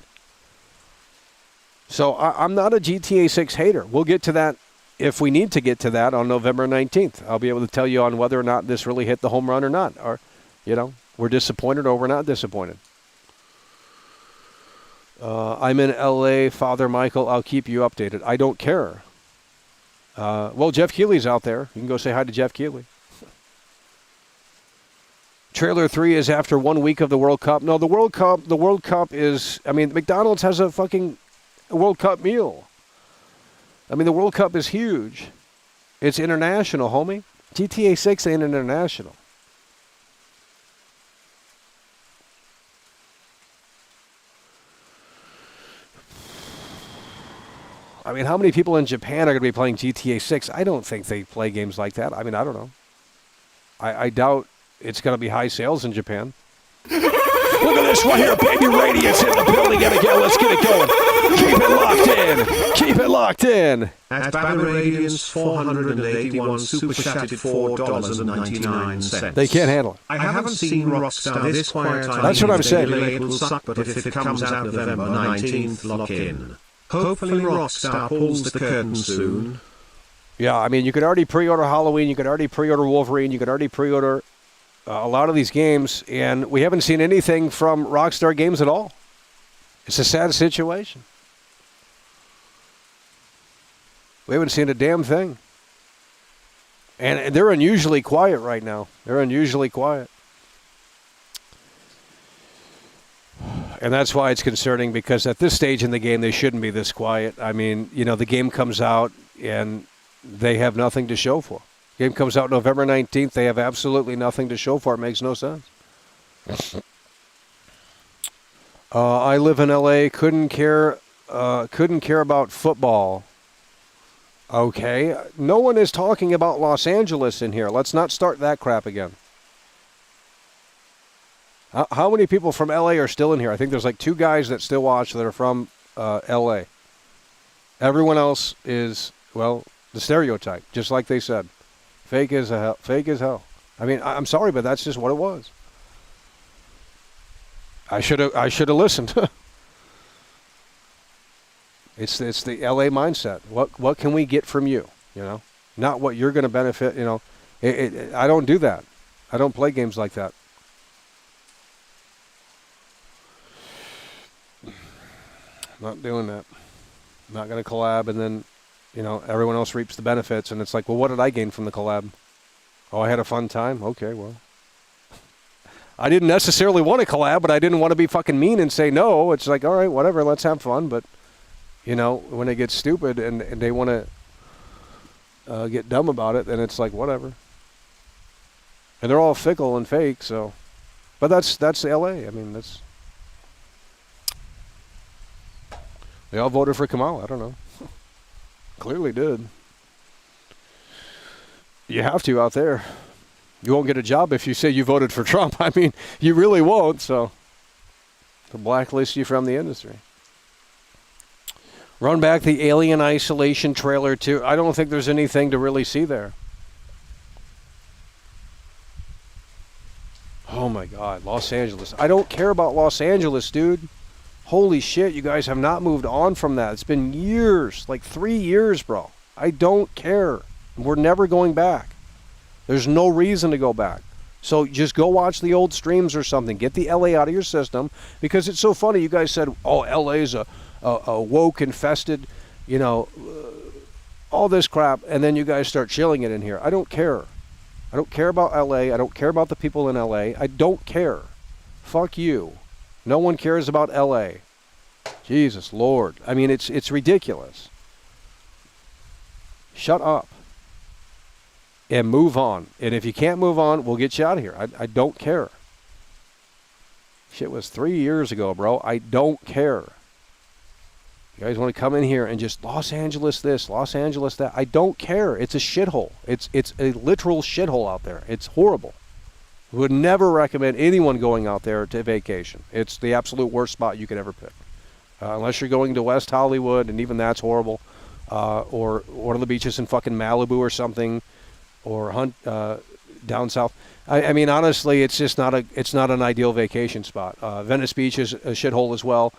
So I'm not a GTA 6 hater. We'll get to that if we need to get to that on November 19th. I'll be able to tell you on whether or not this really hit the home run or not. Or, we're disappointed or we're not disappointed. I'm in LA, Father Michael. I'll keep you updated. I don't care. Well, Jeff Keighley's out there. You can go say hi to Jeff Keighley. Trailer 3 is after 1 week of the World Cup. No, the World Cup is, McDonald's has a fucking World Cup meal. The World Cup is huge. It's international, homie. GTA 6 ain't international. How many people in Japan are going to be playing GTA 6? I don't think they play games like that. I don't know. I doubt it's going to be high sales in Japan. Look at this right here, baby. Radiance in the building. Again, let's get it going. Keep it locked in. Keep it locked in. At Babby Radiance 481 super chatted $4.99. They can't handle it. I haven't seen Rockstar this quiet time. That's what I'm saying. It will suck, but if it comes out November 19th, lock in. Hopefully Rockstar pulls the curtain soon. Yeah, you could already pre-order Halloween. You could already pre-order Wolverine. You could already pre-order a lot of these games, and we haven't seen anything from Rockstar Games at all. It's a sad situation. We haven't seen a damn thing. And they're unusually quiet right now. They're unusually quiet. And that's why it's concerning, because at this stage in the game, they shouldn't be this quiet. The game comes out, and they have nothing to show for. Game comes out November 19th. They have absolutely nothing to show for it. Makes no sense. I live in LA. Couldn't care about football. Okay. No one is talking about Los Angeles in here. Let's not start that crap again. How many people from LA are still in here? I think there's like 2 guys that still watch that are from LA. Everyone else is, well, the stereotype, just like they said. Fake as hell. Fake as hell. I mean, I'm sorry, but that's just what it was. I should have listened. It's the LA mindset. What can we get from you? You know, not what you're going to benefit. You know, I don't do that. I don't play games like that. Not doing that. Not going to collab, and then, you know, everyone else reaps the benefits, and it's like, well, what did I gain from the collab? Oh, I had a fun time. Okay, well, I didn't necessarily want to collab, but I didn't want to be fucking mean and say no. It's like, all right, whatever, let's have fun. But, you know, when it gets stupid and they want to get dumb about it, then it's like, whatever. And they're all fickle and fake, so. But that's LA. I mean, that's. They all voted for Kamala. I don't know. Clearly did. You have to out there. You won't get a job if you say you voted for Trump. I mean, you really won't, so. To blacklist you from the industry. Run back the Alien Isolation trailer, too. I don't think there's anything to really see there. Oh, my God. Los Angeles. I don't care about Los Angeles, dude. Holy shit, you guys have not moved on from that. It's been years, like 3 years, bro. I don't care. We're never going back. There's no reason to go back. So just go watch the old streams or something. Get the LA out of your system, because it's so funny. You guys said, oh, LA's a woke infested, you know, all this crap, and then you guys start chilling it in here. I don't care. I don't care about LA. I don't care about the people in LA. I don't care. Fuck you. No one cares about LA. Jesus Lord. I mean, it's ridiculous. Shut up. And move on. And if you can't move on, we'll get you out of here. I don't care. Shit was 3 years ago, bro. I don't care. You guys want to come in here and just Los Angeles this, Los Angeles that. I don't care. It's a shithole. It's a literal shithole out there. It's horrible. Would never recommend anyone going out there to vacation. It's the absolute worst spot you could ever pick. Unless you're going to West Hollywood, and even that's horrible. Or one of the beaches in fucking Malibu or something. Or down south. I mean, honestly, it's just not an ideal vacation spot. Venice Beach is a shithole as well.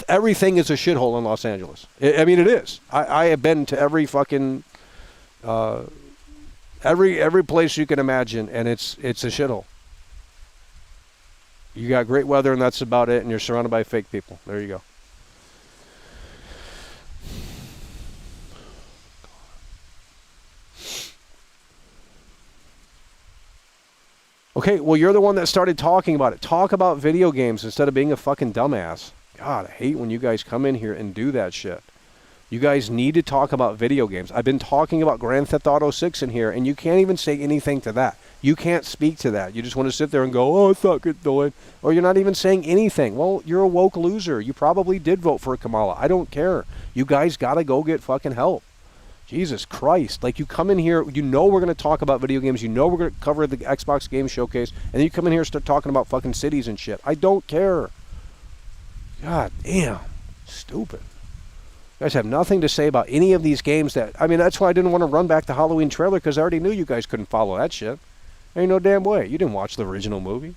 Everything is a shithole in Los Angeles. I mean, it is. I have been to every fucking every place you can imagine, and it's a shithole. You got great weather, and that's about it, and you're surrounded by fake people. There you go. Okay, well, you're the one that started talking about it. Talk about video games instead of being a fucking dumbass. God, I hate when you guys come in here and do that shit. You guys need to talk about video games. I've been talking about Grand Theft Auto 6 in here, and you can't even say anything to that. You can't speak to that. You just want to sit there and go, oh, it's not good doing. Or you're not even saying anything. Well, you're a woke loser. You probably did vote for Kamala. I don't care. You guys got to go get fucking help. Jesus Christ. Like, you come in here, you know we're going to talk about video games. You know we're going to cover the Xbox Game Showcase. And then you come in here and start talking about fucking cities and shit. I don't care. God damn. Stupid. You guys have nothing to say about any of these games that... I mean, that's why I didn't want to run back the Halloween trailer, because I already knew you guys couldn't follow that shit. Ain't no damn way. You didn't watch the original movie.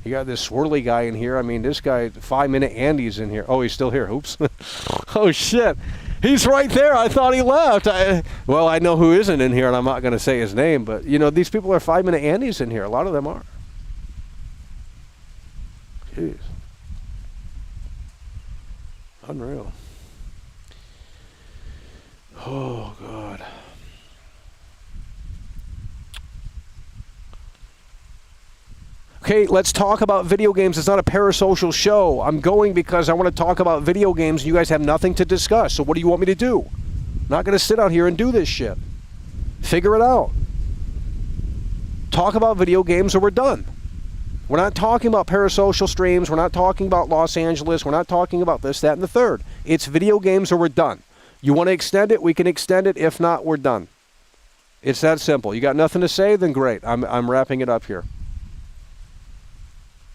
You got this swirly guy in here. I mean, this guy, 5 Minute Andy's in here. Oh, he's still here. Oops. Oh, shit. He's right there. I thought he left. Well, I know who isn't in here, and I'm not going to say his name, but, you know, these people are 5 Minute Andy's in here. A lot of them are. Jeez. Unreal. Oh, God. Okay, let's talk about video games. It's not a parasocial show. I'm going because I want to talk about video games, and you guys have nothing to discuss. So what do you want me to do? I'm not going to sit out here and do this shit. Figure it out. Talk about video games or we're done. We're not talking about parasocial streams. We're not talking about Los Angeles. We're not talking about this, that, and the third. It's video games or we're done. You want to extend it? We can extend it. If not, we're done. It's that simple. You got nothing to say? Then great. I'm wrapping it up here.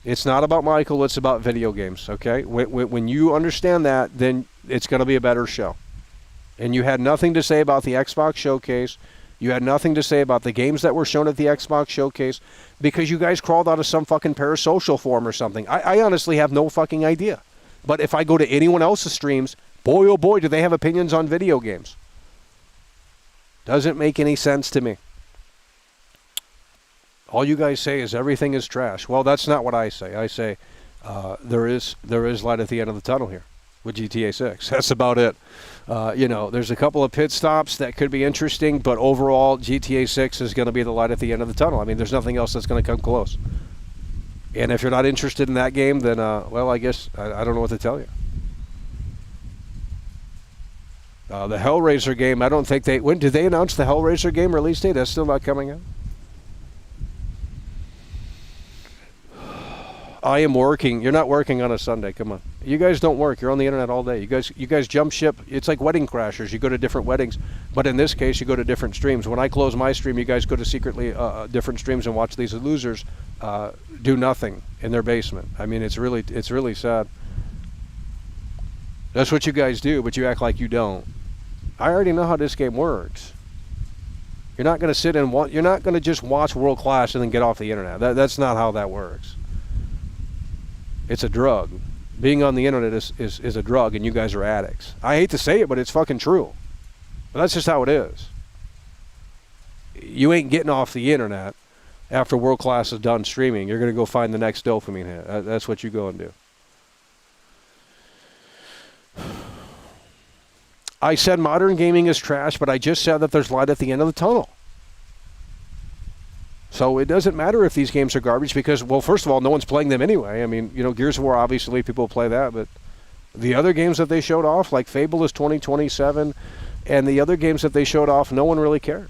It's not about Michael. It's about video games, okay? When you understand that, then it's going to be a better show. And you had nothing to say about the Xbox Showcase. You had nothing to say about the games that were shown at the Xbox Showcase because you guys crawled out of some fucking parasocial forum or something. I honestly have no fucking idea. But if I go to anyone else's streams, boy, oh boy, do they have opinions on video games. Doesn't make any sense to me. All you guys say is everything is trash. Well, that's not what I say. I say there is light at the end of the tunnel here with GTA 6. That's about it. There's a couple of pit stops that could be interesting, but overall, GTA 6 is going to be the light at the end of the tunnel. I mean, there's nothing else that's going to come close. And if you're not interested in that game, then, well, I guess I don't know what to tell you. The Hellraiser game, I don't think when did they announce the Hellraiser game release date? That's still not coming out. I am working. You're not working on a Sunday. Come on. You guys don't work. You're on the internet all day. You guys jump ship. It's like wedding crashers. You go to different weddings. But in this case, you go to different streams. When I close my stream, you guys go to secretly different streams and watch these losers do nothing in their basement. I mean, it's really sad. That's what you guys do, but you act like you don't. I already know how this game works. You're not going to sit and you're not going to just watch World Class and then get off the internet. That's not how that works. It's a drug. Being on the internet is a drug, and you guys are addicts. I hate to say it, but it's fucking true. But that's just how it is. You ain't getting off the internet after World Class is done streaming. You're going to go find the next dopamine hit. That's what you go and do. I said modern gaming is trash, but I just said that there's light at the end of the tunnel. So it doesn't matter if these games are garbage because, well, first of all, no one's playing them anyway. I mean, Gears of War, obviously, people play that, but the other games that they showed off, like Fable is 2027, and the other games that they showed off, no one really cares.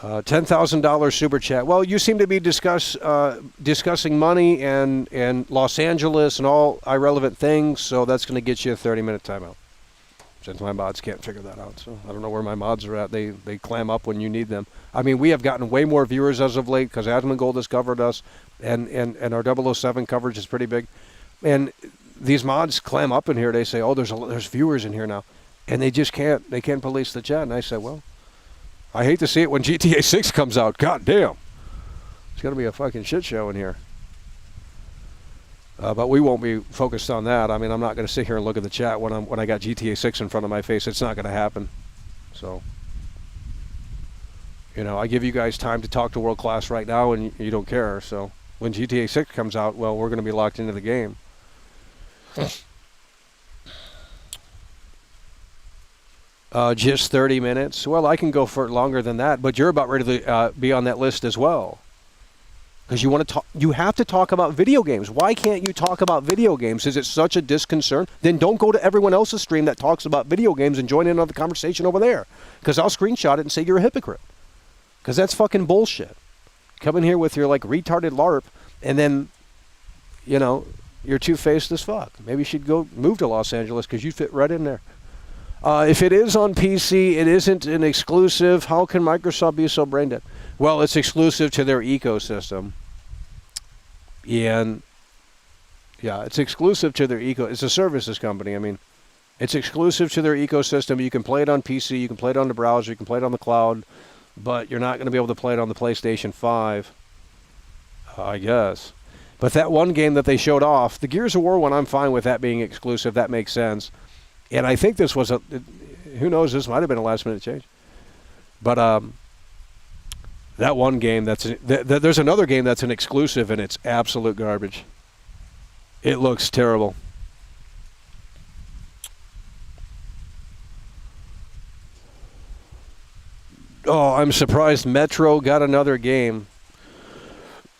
$10,000 super chat. Well, you seem to be discussing money and Los Angeles and all irrelevant things, so that's going to get you a 30-minute timeout. Since my mods can't figure that out, so I don't know where my mods are at. They clam up when you need them. I mean, we have gotten way more viewers as of late because Asmongold has covered us, and our 007 coverage is pretty big. And these mods clam up in here. They say, "Oh, there's viewers in here now," and they just can't. They can't police the chat. And I said, "Well, I hate to see it when GTA 6 comes out. God damn, it's gonna be a fucking shit show in here." But we won't be focused on that. I mean, I'm not going to sit here and look at the chat when I got GTA 6 in front of my face. It's not going to happen. So, I give you guys time to talk to World Class right now, and you don't care. So, when GTA 6 comes out, well, we're going to be locked into the game. Just 30 minutes. Well, I can go for longer than that, but you're about ready to be on that list as well. Because you want to talk, you have to talk about video games. Why can't you talk about video games? Is it such a disconcern? Then don't go to everyone else's stream that talks about video games and join in on the conversation over there. Because I'll screenshot it and say you're a hypocrite. Because that's fucking bullshit. Come in here with your retarded LARP, and then, you're two-faced as fuck. Maybe you should go move to Los Angeles because you fit right in there. If it is on PC, it isn't an exclusive. How can Microsoft be so brain dead? Well, it's exclusive to their ecosystem. And, yeah, it's exclusive to their It's a services company. I mean, it's exclusive to their ecosystem. You can play it on PC. You can play it on the browser. You can play it on the cloud. But you're not going to be able to play it on the PlayStation 5, I guess. But that one game that they showed off, the Gears of War one, I'm fine with that being exclusive. That makes sense. And I think this was who knows, this might have been a last-minute change. But that one game, there's another game that's an exclusive, and it's absolute garbage. It looks terrible. Oh, I'm surprised Metro got another game.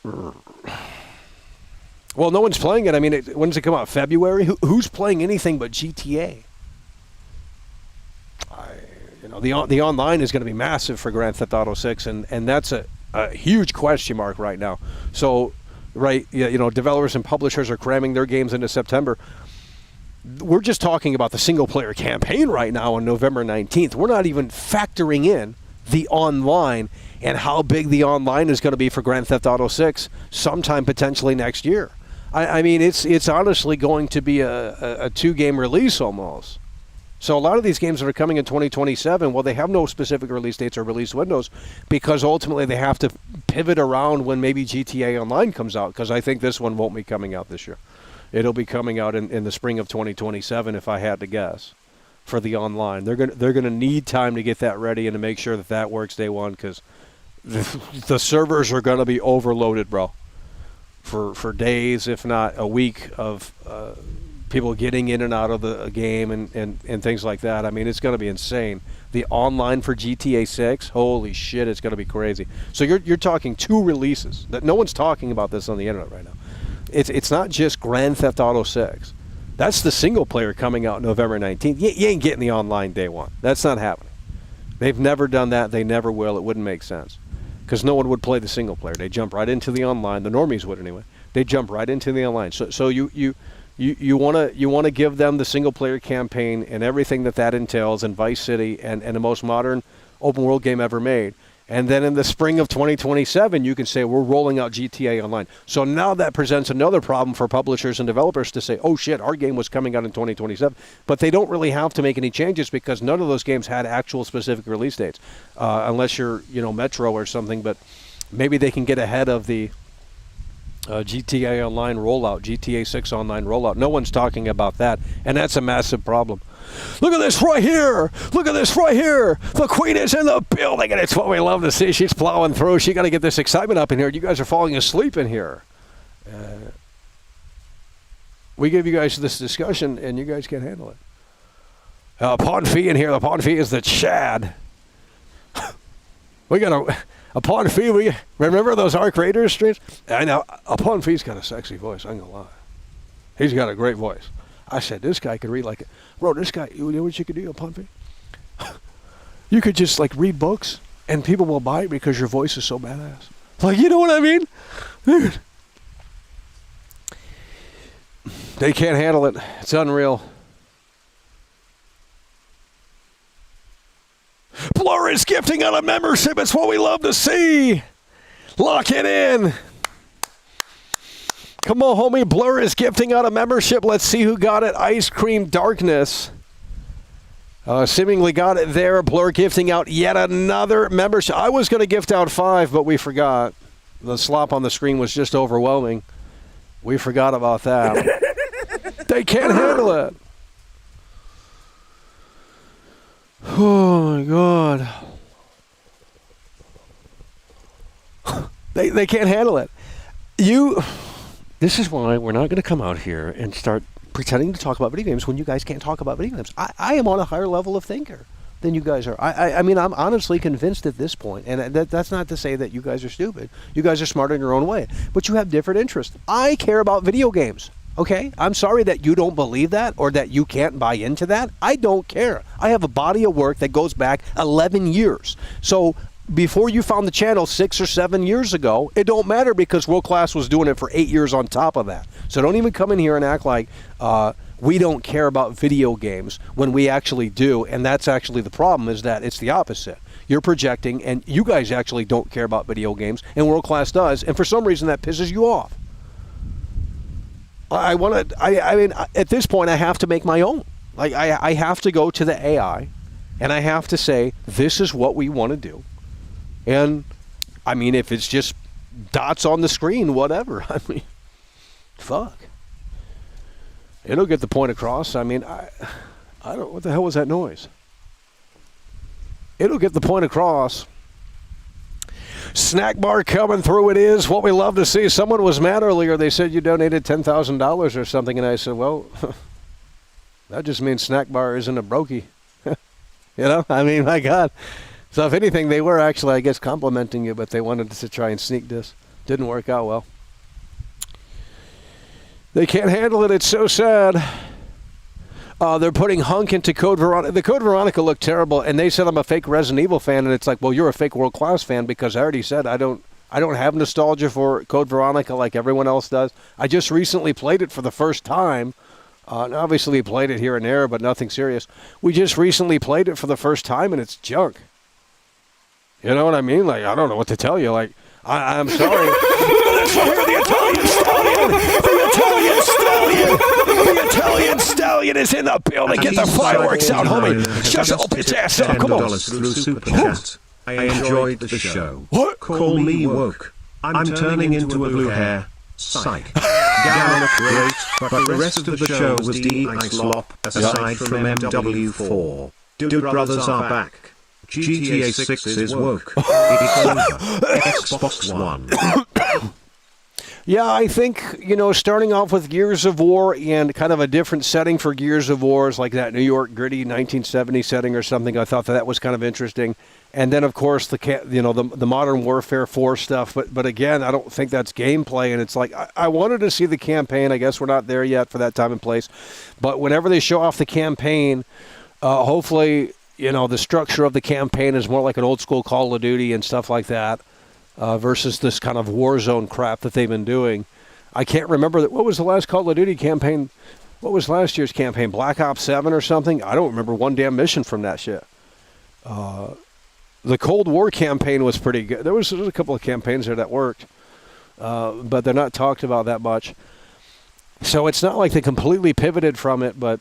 Well, no one's playing it. I mean, when does it come out? February? Who's playing anything but GTA? The online is going to be massive for Grand Theft Auto 6, and that's a huge question mark right now. So, developers and publishers are cramming their games into September. We're just talking about the single-player campaign right now on November 19th. We're not even factoring in the online and how big the online is going to be for Grand Theft Auto 6 sometime potentially next year. I mean, it's honestly going to be a two-game release almost. So a lot of these games that are coming in 2027, well, they have no specific release dates or release windows because ultimately they have to pivot around when maybe GTA Online comes out, because I think this one won't be coming out this year. It'll be coming out in the spring of 2027, if I had to guess, for the online. They're gonna need time to get that ready and to make sure that works day one, because the servers are going to be overloaded, bro, for days, if not a week, of people getting in and out of the game and things like that. I mean, it's going to be insane. The online for GTA 6, holy shit, it's going to be crazy. So you're talking 2 releases. That no one's talking about this on the internet right now. It's not just Grand Theft Auto 6. That's the single player coming out November 19th. You ain't getting the online day one. That's not happening. They've never done that. They never will. It wouldn't make sense, because no one would play the single player. They jump right into the online. The normies would anyway. They jump right into the online. So you want to give them the single player campaign and everything that entails, in Vice City and the most modern open world game ever made. And then in the spring of 2027, you can say we're rolling out GTA Online. So now that presents another problem for publishers and developers to say, oh shit, our game was coming out in 2027. But they don't really have to make any changes because none of those games had actual specific release dates, unless you're Metro or something. But maybe they can get ahead of the GTA Online rollout, GTA 6 Online rollout. No one's talking about that, and that's a massive problem. Look at this right here. Look at this right here. The Queen is in the building, and it's what we love to see. She's plowing through. She got to get this excitement up in here. You guys are falling asleep in here. We give you guys this discussion, and you guys can't handle it. Pawn Fee in here. The Pawn Fee is the Chad. We got a Pawn Fee. We remember those Arc Raiders streams? I know. A Pawn Fee's got a sexy voice. I'm gonna lie. He's got a great voice. I said, this guy could read like, bro, this guy, you know what you could do, a Pawn Fee? You could just like read books and people will buy it because your voice is so badass. Like, you know what I mean? Dude. They can't handle it. It's unreal. Blur is gifting out a membership. It's what we love to see. Lock it in. Come on, homie. Blur is gifting out a membership. Let's see who got it. Ice Cream Darkness. Seemingly got it there. Blur gifting out yet another membership. I was going to gift out 5, but we forgot. The slop on the screen was just overwhelming. We forgot about that. They can't handle it. Oh, my God. They can't handle it. This is why we're not going to come out here and start pretending to talk about video games when you guys can't talk about video games. I am on a higher level of thinker than you guys are. I mean, I'm honestly convinced at this point, and that's not to say that you guys are stupid. You guys are smart in your own way, but you have different interests. I care about video games, okay? I'm sorry that you don't believe that or that you can't buy into that. I don't care. I have a body of work that goes back 11 years. So before you found the channel 6 or 7 years ago, it don't matter because World Class was doing it for 8 years on top of that. So don't even come in here and act like we don't care about video games when we actually do. And that's actually the problem, is that it's the opposite. You're projecting, and you guys actually don't care about video games, and World Class does. And for some reason, that pisses you off. I mean, at this point, I have to make my own. Like, I have to go to the AI, and I have to say, this is what we want to do. And, I mean, if it's just dots on the screen, whatever. I mean, fuck. It'll get the point across. I mean, I don't, what the hell was that noise? It'll get the point across. Snack bar coming through. It is what we love to see. Someone was mad earlier. They said you donated $10,000 or something. And I said, well, that just means snack bar isn't a brokey. You know, I mean, my God. So if anything, they were actually, I guess, complimenting you, but they wanted to try and sneak this. Didn't work out well. They can't handle it. It's so sad. They're putting Hunk into Code Veronica. The Code Veronica looked terrible, and they said I'm a fake Resident Evil fan, and it's like, well, you're a fake World Class fan because I already said I don't have nostalgia for Code Veronica like everyone else does. I just recently played it for the first time. And obviously, we played it here and there, but nothing serious. We just recently played it for the first time, and it's junk. You know what I mean? Like, I don't know what to tell you. Like, I'm sorry. The Italian Stallion Stallion is in the building. Get the fireworks out, homie. Shut your bitch ass up. Come on. Through Super Chat. I enjoyed the show. What? Call me woke. I'm turning into a blue hair. Psych. Gamma looked great, but the rest of the show was D-I-slop, aside from MW4. Dude Brothers are back. GTA 6 is woke. It's over. Xbox One. Yeah, I think, starting off with Gears of War and kind of a different setting for Gears of Wars, like that New York gritty 1970 setting or something, I thought that was kind of interesting. And then, of course, the Modern Warfare 4 stuff. But again, I don't think that's gameplay. And it's like, I wanted to see the campaign. I guess we're not there yet for that time and place. But whenever they show off the campaign, hopefully, the structure of the campaign is more like an old school Call of Duty and stuff like that. Versus this kind of Warzone crap that they've been doing. I can't remember what was the last Call of Duty campaign. What was last year's campaign? Black Ops 7 or something? I don't remember one damn mission from that shit. The Cold War campaign was pretty good. There was a couple of campaigns there that worked. But they're not talked about that much. So it's not like they completely pivoted from it, but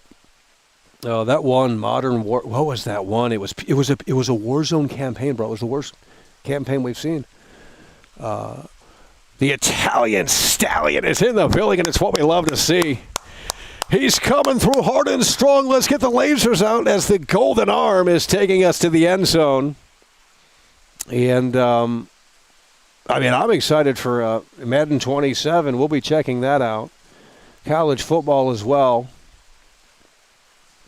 that one Modern War, what was that one? It was a Warzone campaign, bro. It was the worst campaign we've seen. The Italian Stallion is in the building, and it's what we love to see. He's coming through hard and strong. Let's get the lasers out as the golden arm is taking us to the end zone. And, I'm excited for Madden 27. We'll be checking that out. College football as well.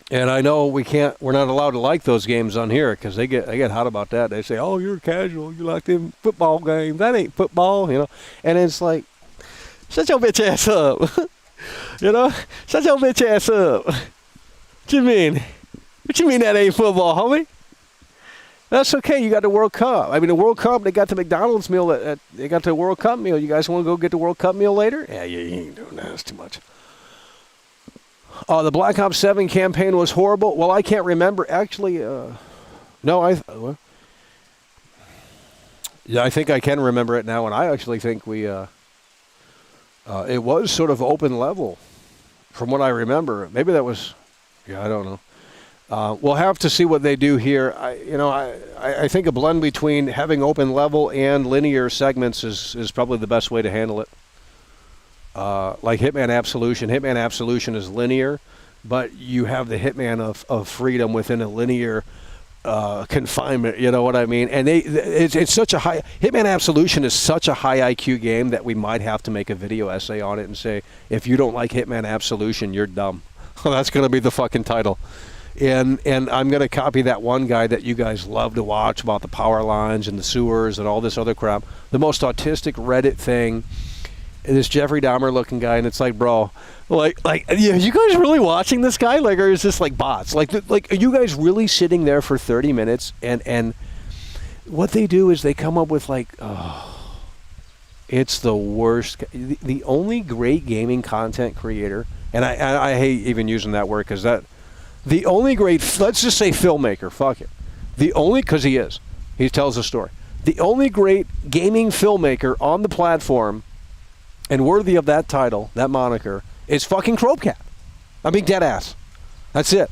And I know we're not allowed to like those games on here because they get hot about that. They say, "Oh, you're casual. You like them football games. That ain't football," And it's like, shut your bitch ass up, Shut your bitch ass up. What you mean? What you mean that ain't football, homie? That's okay. You got the World Cup. The World Cup. They got the McDonald's meal. They got the World Cup meal. You guys want to go get the World Cup meal later? Yeah, you ain't doing that. That's too much. The Black Ops 7 campaign was horrible. Well, I can't remember. Actually, I think I can remember it now, and I actually think it was sort of open level from what I remember. Maybe that was, I don't know. We'll have to see what they do here. I think a blend between having open level and linear segments is probably the best way to handle it. Like Hitman Absolution. Hitman Absolution is linear, but you have the Hitman of freedom within a linear confinement. You know what I mean? And it's such a high... Hitman Absolution is such a high IQ game that we might have to make a video essay on it and say, if you don't like Hitman Absolution, you're dumb. That's going to be the fucking title. And I'm going to copy that one guy that you guys love to watch about the power lines and the sewers and all this other crap. The most autistic Reddit thing... this Jeffrey Dahmer looking guy, and it's like, bro, like, are you guys really watching this guy? Like, or is this like bots? Like, are you guys really sitting there for 30 minutes? And what they do is they come up with like, it's the worst. The only great gaming content creator, and I hate even using that word because the only great, let's just say filmmaker, fuck it. Because he tells a story. The only great gaming filmmaker on the platform and worthy of that title, that moniker, is fucking Cropecat. Dead ass. That's it.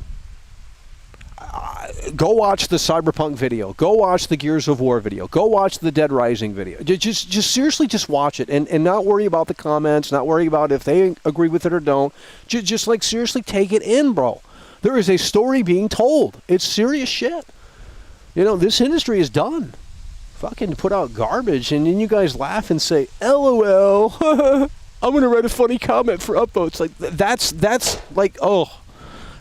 Go watch the Cyberpunk video. Go watch the Gears of War video. Go watch the Dead Rising video. Just seriously, just watch it and not worry about the comments, not worry about if they agree with it or don't. Just like seriously take it in, bro. There is a story being told. It's serious shit. This industry is done. Fucking put out garbage, and then you guys laugh and say, LOL, I'm going to write a funny comment for upvotes. Like, that's like, oh.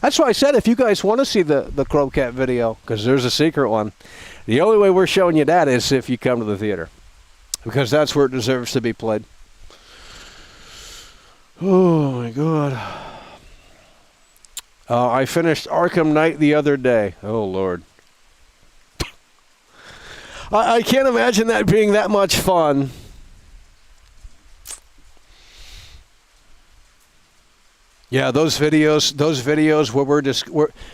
That's why I said if you guys want to see the Cropecat video, because there's a secret one, the only way we're showing you that is if you come to the theater. Because that's where it deserves to be played. Oh, my God. I finished Arkham Knight the other day. Oh, Lord. I can't imagine that being that much fun. Yeah, those videos where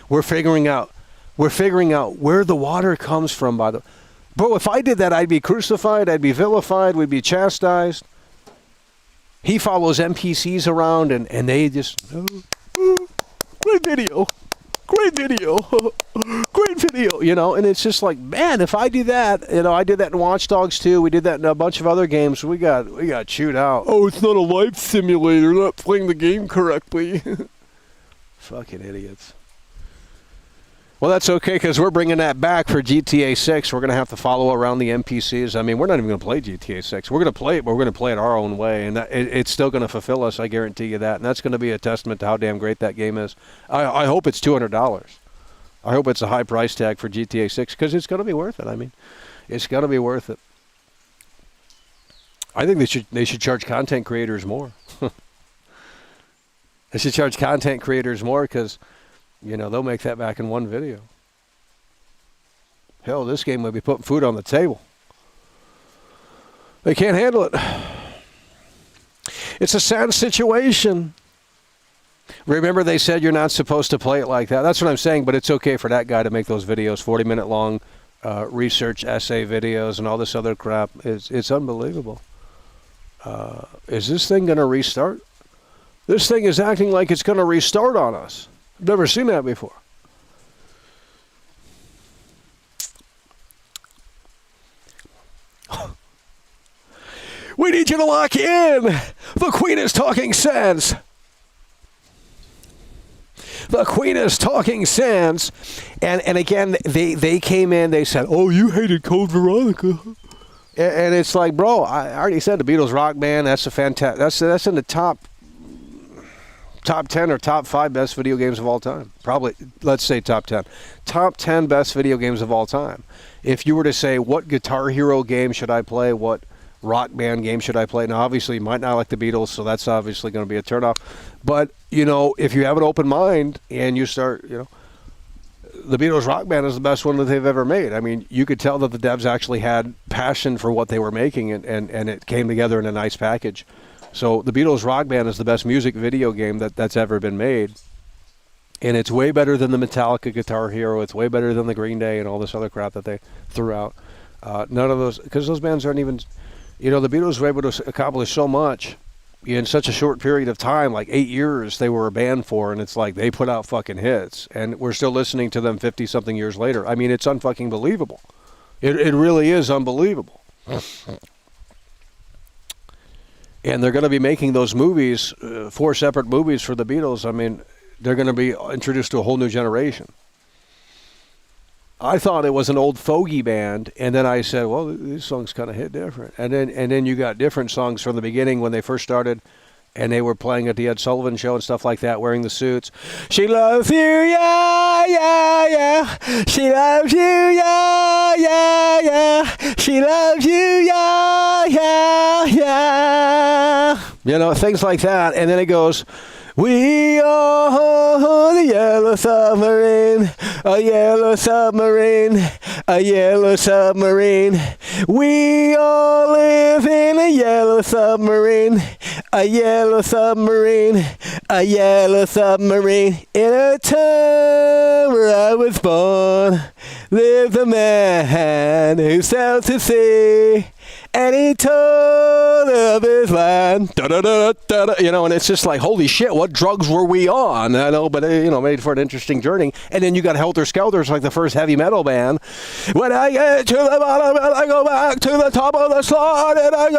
we're figuring out where the water comes from. Bro, if I did that, I'd be crucified, I'd be vilified, we'd be chastised. He follows NPCs around and they just great video. Great video. Great video, you know, and it's just like, man, if I do that, you know, I did that in Watch Dogs 2, we did that in a bunch of other games, we got chewed out. Oh, it's not a life simulator, not playing the game correctly. Fucking idiots. Well, that's okay, because we're bringing that back for GTA 6. We're going to have to follow around the NPCs. I mean, we're not even going to play GTA 6. We're going to play it, but we're going to play it our own way, and it's still going to fulfill us, I guarantee you that. And that's going to be a testament to how damn great that game is. I hope it's $200. I hope it's a high price tag for GTA 6, because it's going to be worth it. I mean, it's going to be worth it. I think they should charge content creators more. They should charge content creators more, because... you know, they'll make that back in one video. Hell, this game might be putting food on the table. They can't handle it. It's a sad situation. Remember, they said you're not supposed to play it like that. That's what I'm saying, but it's okay for that guy to make those videos, 40-minute long research essay videos and all this other crap. It's unbelievable. Is this thing going to restart? This thing is acting like it's going to restart on us. Never seen that before. We need you to lock in. The Queen is talking sense. The Queen is talking sense. And again, they came in, they said, oh, you hated Code Veronica. And it's like, bro, I already said the Beatles rock band, that's a fantastic, that's in the top 10 or top 5 best video games of all time. Probably, let's say top 10. Top 10 best video games of all time. If you were to say, what Guitar Hero game should I play? What rock band game should I play? Now, obviously, you might not like the Beatles, so that's obviously going to be a turnoff. But, you know, if you have an open mind and you start, you know, the Beatles rock band is the best one that they've ever made. I mean, you could tell that the devs actually had passion for what they were making, and it came together in a nice package. So the Beatles Rock Band is the best music video game that's ever been made. And it's way better than the Metallica Guitar Hero. It's way better than the Green Day and all this other crap that they threw out. None of those, because those bands aren't even, you know, the Beatles were able to accomplish so much in such a short period of time, like 8 years they were a band for, and it's like they put out fucking hits. And we're still listening to them 50-something years later. I mean, it's unfucking believable. It really is unbelievable. And they're going to be making those movies, 4 separate movies for the Beatles. I mean, they're going to be introduced to a whole new generation. I thought it was an old fogey band, and then I said, well, these songs kind of hit different. And then you got different songs from the beginning when they first started, and they were playing at the Ed Sullivan Show and stuff like that, wearing the suits. She loves you, yeah, yeah, yeah. She loves you, yeah, yeah, yeah. She loves you, yeah, yeah, yeah. You know, things like that. And then it goes, we are the yellow submarine, a yellow submarine, a yellow submarine. We all live in a yellow submarine, a yellow submarine, a yellow submarine. In a time where I was born, lived a man who sailed to sea. And he told of his land, you know, and it's just like, holy shit, what drugs were we on? I know, but, you know, made for an interesting journey. And then you got Helter Skelter, like the first heavy metal band. When I get to the bottom, and I go back to the top of the slide, and I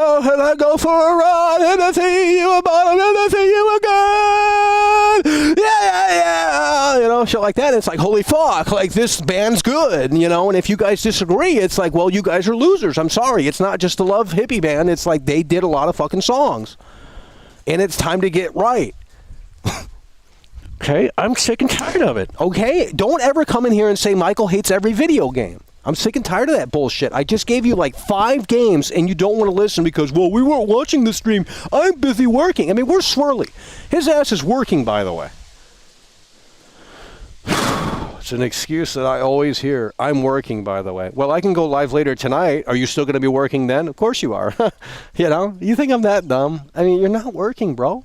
go for a ride, and I see you at bottom, and I see you again. Yeah, yeah, yeah. You know, shit like that. It's like, holy fuck, like this band's good, you know, and if you guys disagree, it's like, well, you guys are losers. I'm sorry. It's not just the Love hippie band. It's like they did a lot of fucking songs, and it's time to get right. Okay, I'm sick and tired of it. Okay, don't ever come in here and say Michael hates every video game. I'm sick and tired of that bullshit. I just gave you like 5 games and you don't want to listen because, well, we weren't watching the stream. I'm busy working. I mean, we're Swirly. His ass is working, by the way. It's an excuse that I always hear. I'm working, by the way. Well, I can go live later tonight. Are you still going to be working then? Of course you are. You know, you think I'm that dumb? I mean, you're not working, bro.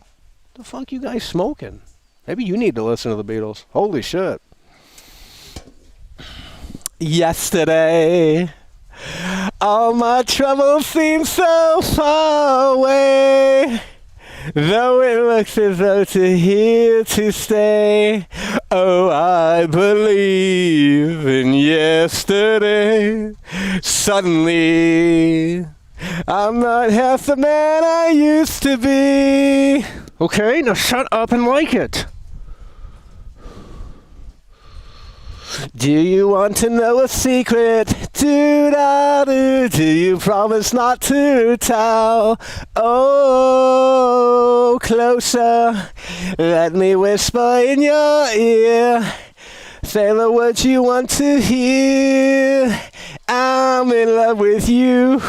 The fuck you guys smoking? Maybe you need to listen to the Beatles. Holy shit. Yesterday, all my troubles seem so far away. Though it looks as though to here to stay, oh, I believe in yesterday. Suddenly, I'm not half the man I used to be. Okay, now shut up and like it. Do you want to know a secret? Do you promise not to tell? Oh, closer, let me whisper in your ear. Say the words you want to hear. I'm in love with you.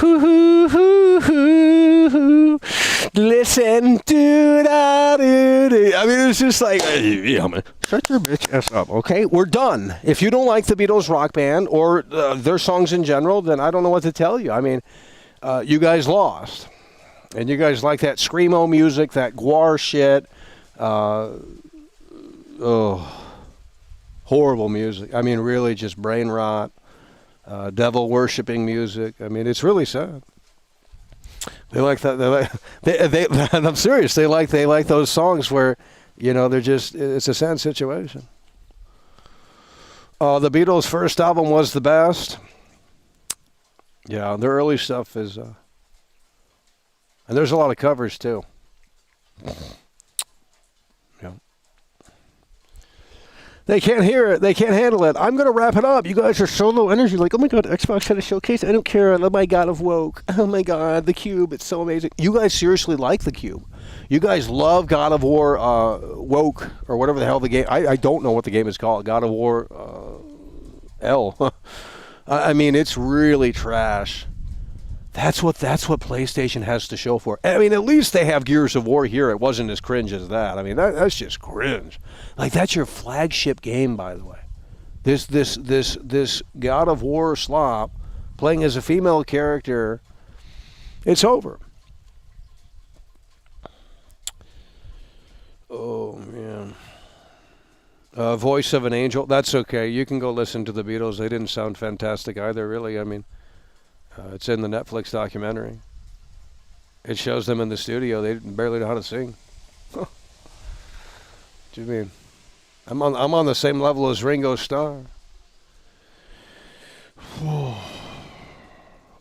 Listen, I mean, it's just like, yeah, man. Shut your bitch ass up, okay? We're done. If you don't like the Beatles rock band or their songs in general, then I don't know what to tell you. I mean, you guys lost. And you guys like that screamo music, that guar shit. Horrible music. I mean, really just brain rot. Devil worshipping music. I mean, it's really sad. They like that. I'm serious. They like those songs where, you know, they're just. It's a sad situation. The Beatles' first album was the best. Yeah, their early stuff is, and there's a lot of covers too. Yeah. They can't hear it. They can't handle it. I'm going to wrap it up. You guys are so low energy. Like, oh my God, Xbox had a showcase. I don't care. Oh my God, of woke. Oh my God, the Cube. It's so amazing. You guys seriously like the Cube. You guys love God of War woke or whatever the hell the game. I don't know what the game is called. God of War L. I mean, it's really trash. That's what PlayStation has to show for. I mean, at least they have Gears of War here. It wasn't as cringe as that. I mean, that's just cringe. Like, that's your flagship game, by the way. This God of War slop playing as a female character. It's over. Oh man. Voice of an Angel. That's okay. You can go listen to the Beatles. They didn't sound fantastic either, really. I mean. It's in the Netflix documentary. It shows them in the studio. They barely know how to sing. What do you mean? I'm on the same level as Ringo Starr.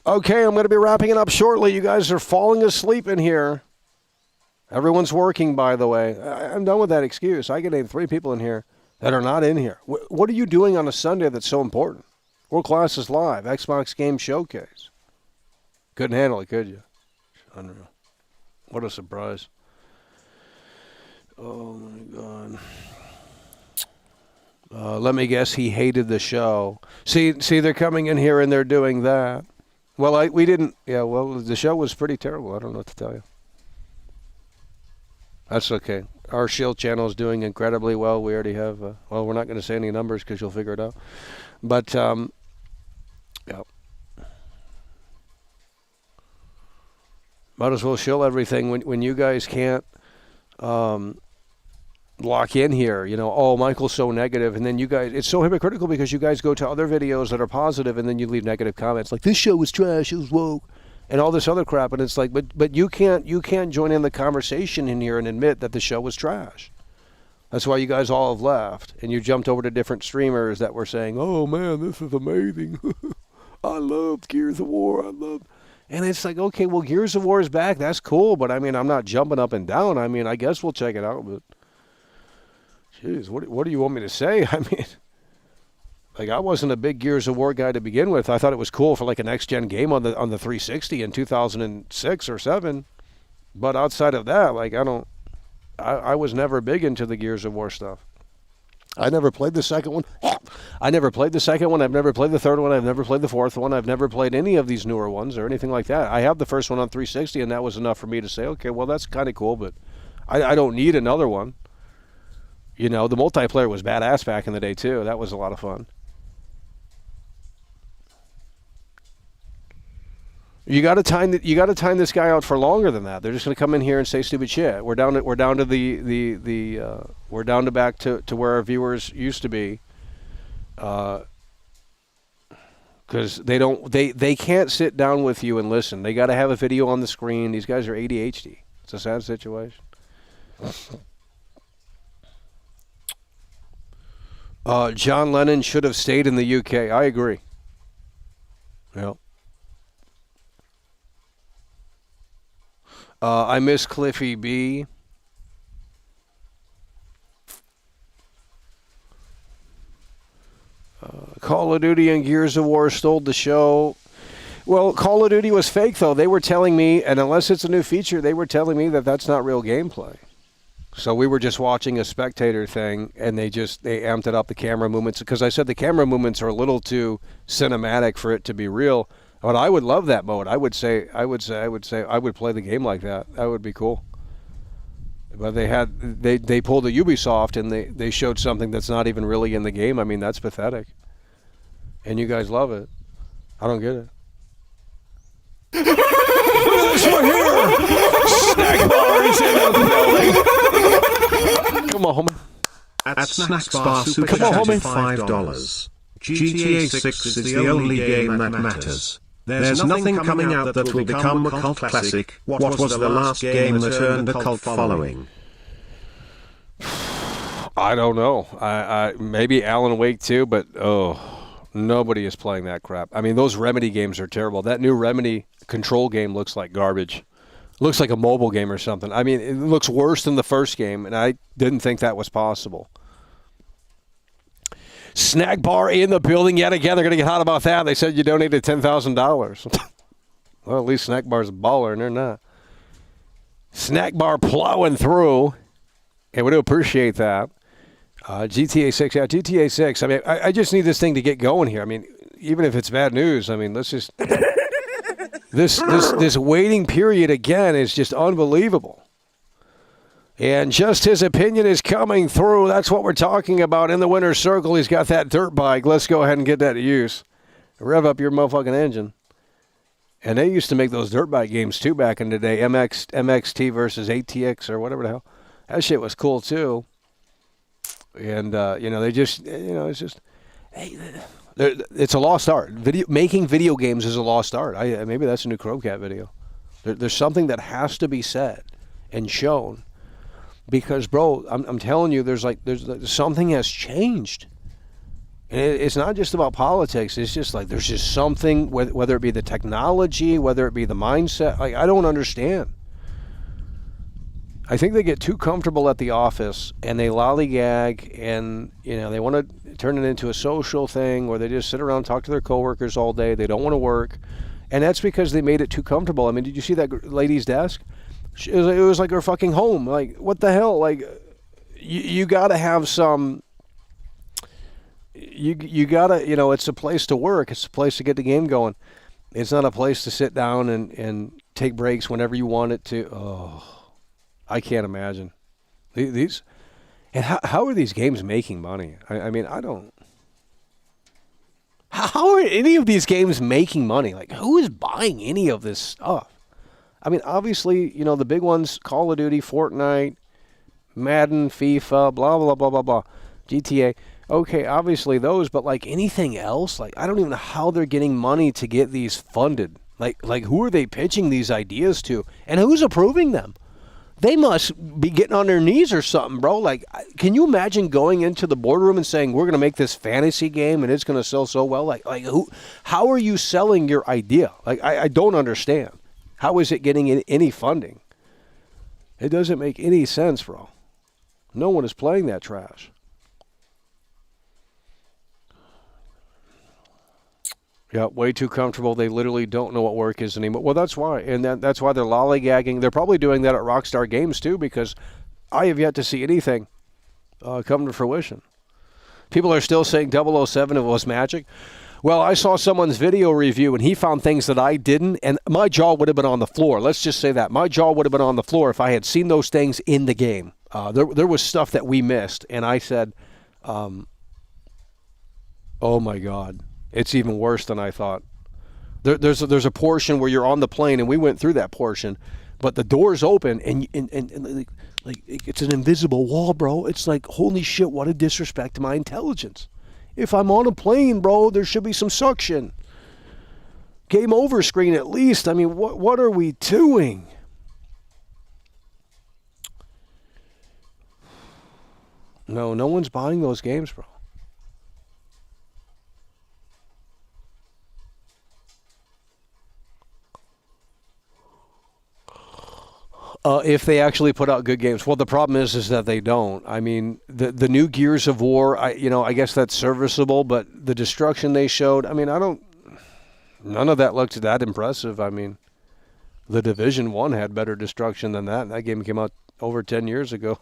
Okay, I'm going to be wrapping it up shortly. You guys are falling asleep in here. Everyone's working, by the way. I'm done with that excuse. I can name 3 people in here that are not in here. What are you doing on a Sunday that's so important? World Class is live. Xbox Game Showcase. Couldn't handle it, could you? Unreal. What a surprise. Oh, my God. Let me guess, he hated the show. See, they're coming in here and they're doing that. Well, we didn't. Yeah, well, the show was pretty terrible. I don't know what to tell you. That's okay. Our Shield channel is doing incredibly well. We already have, well, we're not going to say any numbers because you'll figure it out. But, yeah. Might as well show everything when you guys can't lock in here. You know, oh, Michael's so negative, and then you guys, it's so hypocritical because you guys go to other videos that are positive, and then you leave negative comments like this show was trash, it was woke, and all this other crap, and it's like, but you can't join in the conversation in here and admit that the show was trash. That's why you guys all have left, and you jumped over to different streamers that were saying, oh man, this is amazing. I love Gears of War. And it's like, okay, well, Gears of War is back. That's cool, but I mean, I'm not jumping up and down. I mean, I guess we'll check it out, but jeez, what do you want me to say? I mean, like, I wasn't a big Gears of War guy to begin with. I thought it was cool for like a next-gen game on the 360 in 2006 or 7. But outside of that, like, I was never big into the Gears of War stuff. I never played the second one. I've never played the third one. I've never played the fourth one. I've never played any of these newer ones or anything like that. I have the first one on 360, and that was enough for me to say, okay, well, that's kind of cool, but I don't need another one. You know, the multiplayer was badass back in the day, too. That was a lot of fun. You got to time this guy out for longer than that. They're just going to come in here and say stupid shit. We're down to back to where our viewers used to be, because they can't sit down with you and listen. They got to have a video on the screen. These guys are ADHD. It's a sad situation. John Lennon should have stayed in the UK. I agree. Yeah. I miss Cliffy B. Call of Duty and Gears of War stole the show. Well, Call of Duty was fake, though. They were telling me, and unless it's a new feature, they were telling me that that's not real gameplay. So we were just watching a spectator thing, and they amped it up, the camera movements, because I said the camera movements are a little too cinematic for it to be real. But I would love that mode. I would say I would play the game like that. That would be cool. But they pulled a Ubisoft and they showed something that's not even really in the game. I mean, that's pathetic. And you guys love it. I don't get it. This one here. Snack bar is in the building. Come on, homie. At Snacks Bar Super Chat $5. GTA 6 is the only game that matters. There's nothing coming out that will become a cult classic. What was the last game that earned a cult following? I don't know. I maybe Alan Wake 2, but nobody is playing that crap. I mean, those Remedy games are terrible. That new Remedy Control game looks like garbage. Looks like a mobile game or something. I mean, it looks worse than the first game, and I didn't think that was possible. Snack bar in the building yet again. They're going to get hot about that. They said you donated $10,000. Well, at least Snack bar's a baller, and they're not. Snack bar plowing through. And we do appreciate that. GTA 6. Yeah, GTA 6. I mean, I just need this thing to get going here. I mean, even if it's bad news, I mean, let's just... This waiting period, again, is just unbelievable. And just his opinion is coming through. That's what we're talking about. In the winner's circle, he's got that dirt bike. Let's go ahead and get that to use. Rev up your motherfucking engine. And they used to make those dirt bike games, too, back in the day. MXT versus ATX or whatever the hell. That shit was cool, too. And, they just, it's just... Hey, it's a lost art. Making video games is a lost art. Maybe that's a new Crowcat video. There's something that has to be said and shown. Because, bro, I'm telling you, there's something has changed. And it's not just about politics. It's just like there's just something, whether it be the technology, whether it be the mindset. Like, I don't understand. I think they get too comfortable at the office and they lollygag and, they want to turn it into a social thing where they just sit around and talk to their coworkers all day. They don't want to work. And that's because they made it too comfortable. I mean, did you see that lady's desk? It was like her fucking home. Like, what the hell? Like, you got to have some... You got to, it's a place to work. It's a place to get the game going. It's not a place to sit down and take breaks whenever you want it to. Oh, I can't imagine. These... And how are these games making money? I mean, I don't... How are any of these games making money? Like, who is buying any of this stuff? I mean, obviously, the big ones, Call of Duty, Fortnite, Madden, FIFA, blah, blah, blah, blah, blah, GTA. Okay, obviously those, but like anything else, like I don't even know how they're getting money to get these funded. Like who are they pitching these ideas to? And who's approving them? They must be getting on their knees or something, bro. Like, can you imagine going into the boardroom and saying, we're going to make this fantasy game and it's going to sell so well? Like who? How are you selling your idea? Like, I don't understand. How is it getting any funding? It doesn't make any sense, bro. No one is playing that trash. Yeah, way too comfortable. They literally don't know what work is anymore. Well, that's why. And that's why they're lollygagging. They're probably doing that at Rockstar Games, too, because I have yet to see anything come to fruition. People are still saying 007 was magic. Well, I saw someone's video review, and he found things that I didn't, and my jaw would have been on the floor. Let's just say that. My jaw would have been on the floor if I had seen those things in the game. There was stuff that we missed, and I said, oh, my God. It's even worse than I thought. There's a portion where you're on the plane, and we went through that portion, but the door's open, and like it's an invisible wall, bro. It's like, holy shit, what a disrespect to my intelligence. If I'm on a plane, bro, there should be some suction. Game over screen at least. I mean, what are we doing? No one's buying those games, bro. If they actually put out good games. Well, the problem is that they don't. I mean, the new Gears of War, I guess that's serviceable, but the destruction they showed, I mean, none of that looked that impressive. I mean, the Division 1 had better destruction than that. That game came out over 10 years ago.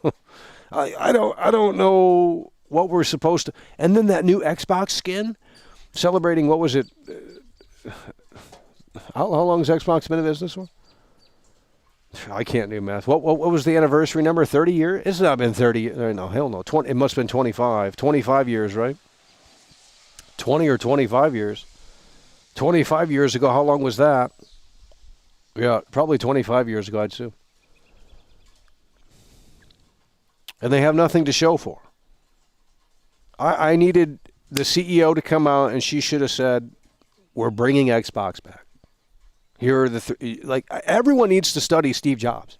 I don't know what we're supposed to. And then that new Xbox skin, celebrating, what was it? How long has Xbox been in business for? I can't do math. What was the anniversary number? 30 years? It's not been 30. No, hell no. 20. It must have been 25. 25 years, right? 20 or 25 years. 25 years ago, how long was that? Yeah, probably 25 years ago, I'd assume. And they have nothing to show for. I needed the CEO to come out, and she should have said, we're bringing Xbox back. Here are the everyone needs to study Steve Jobs.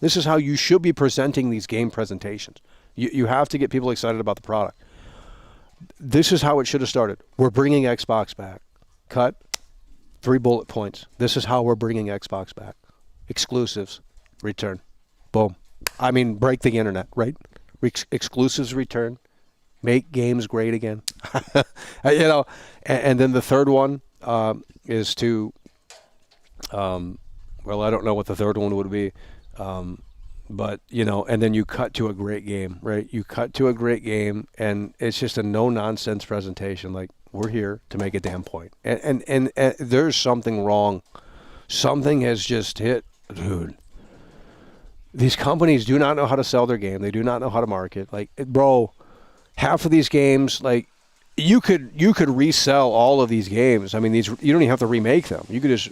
This is how you should be presenting these game presentations. You have to get people excited about the product. This is how it should have started. We're bringing Xbox back. Cut. 3 bullet points. This is how we're bringing Xbox back. Exclusives. Return. Boom. I mean, break the internet, right? Exclusives return. Make games great again. And then the third one is to... well, I don't know what the third one would be, but, and then you cut to a great game, right? You cut to a great game, and it's just a no-nonsense presentation. Like, we're here to make a damn point. And there's something wrong. Something has just hit. Dude, these companies do not know how to sell their game. They do not know how to market. Like, bro, half of these games, like, you could resell all of these games. I mean, you don't even have to remake them. You could just...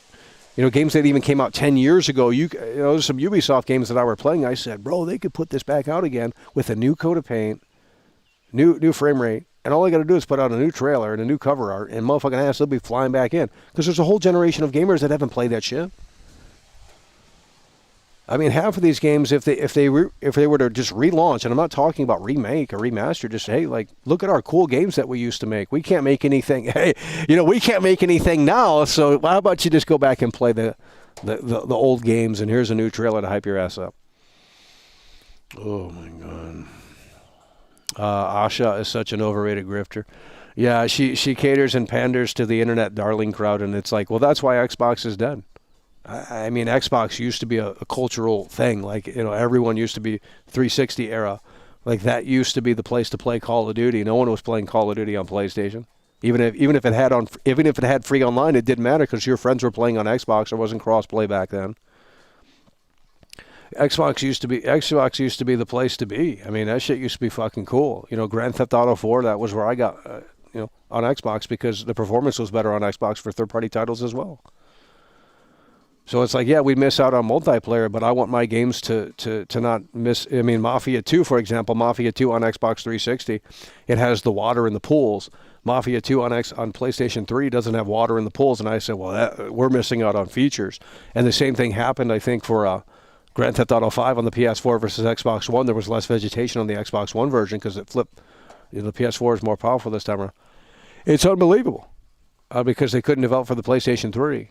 games that even came out 10 years ago, there's some Ubisoft games that I were playing. I said, bro, they could put this back out again with a new coat of paint, new frame rate, and all they got to do is put out a new trailer and a new cover art, and motherfucking ass, they'll be flying back in. Because there's a whole generation of gamers that haven't played that shit. I mean, half of these games, if they were to just relaunch, and I'm not talking about remake or remaster, just, hey, like, look at our cool games that we used to make. We can't make anything. Hey, we can't make anything now. So how about you just go back and play the old games, and here's a new trailer to hype your ass up. Oh my God. Asha is such an overrated grifter. Yeah, she caters and panders to the internet darling crowd, and it's like, well, that's why Xbox is dead. I mean, Xbox used to be a cultural thing. Like, everyone used to be 360 era. Like, that used to be the place to play Call of Duty. No one was playing Call of Duty on PlayStation. Even if it had free online, it didn't matter because your friends were playing on Xbox. There wasn't cross-play back then. Xbox used to be the place to be. I mean, that shit used to be fucking cool. Grand Theft Auto 4, that was where I got, on Xbox because the performance was better on Xbox for third-party titles as well. So it's like, yeah, we miss out on multiplayer, but I want my games to not miss. I mean, Mafia 2, for example, Mafia 2 on Xbox 360, it has the water in the pools. Mafia 2 on PlayStation 3 doesn't have water in the pools. And I said, well, we're missing out on features. And the same thing happened, I think, for Grand Theft Auto 5 on the PS4 versus Xbox One. There was less vegetation on the Xbox One version because it flipped. The PS4 is more powerful this time around. It's unbelievable because they couldn't develop for the PlayStation 3.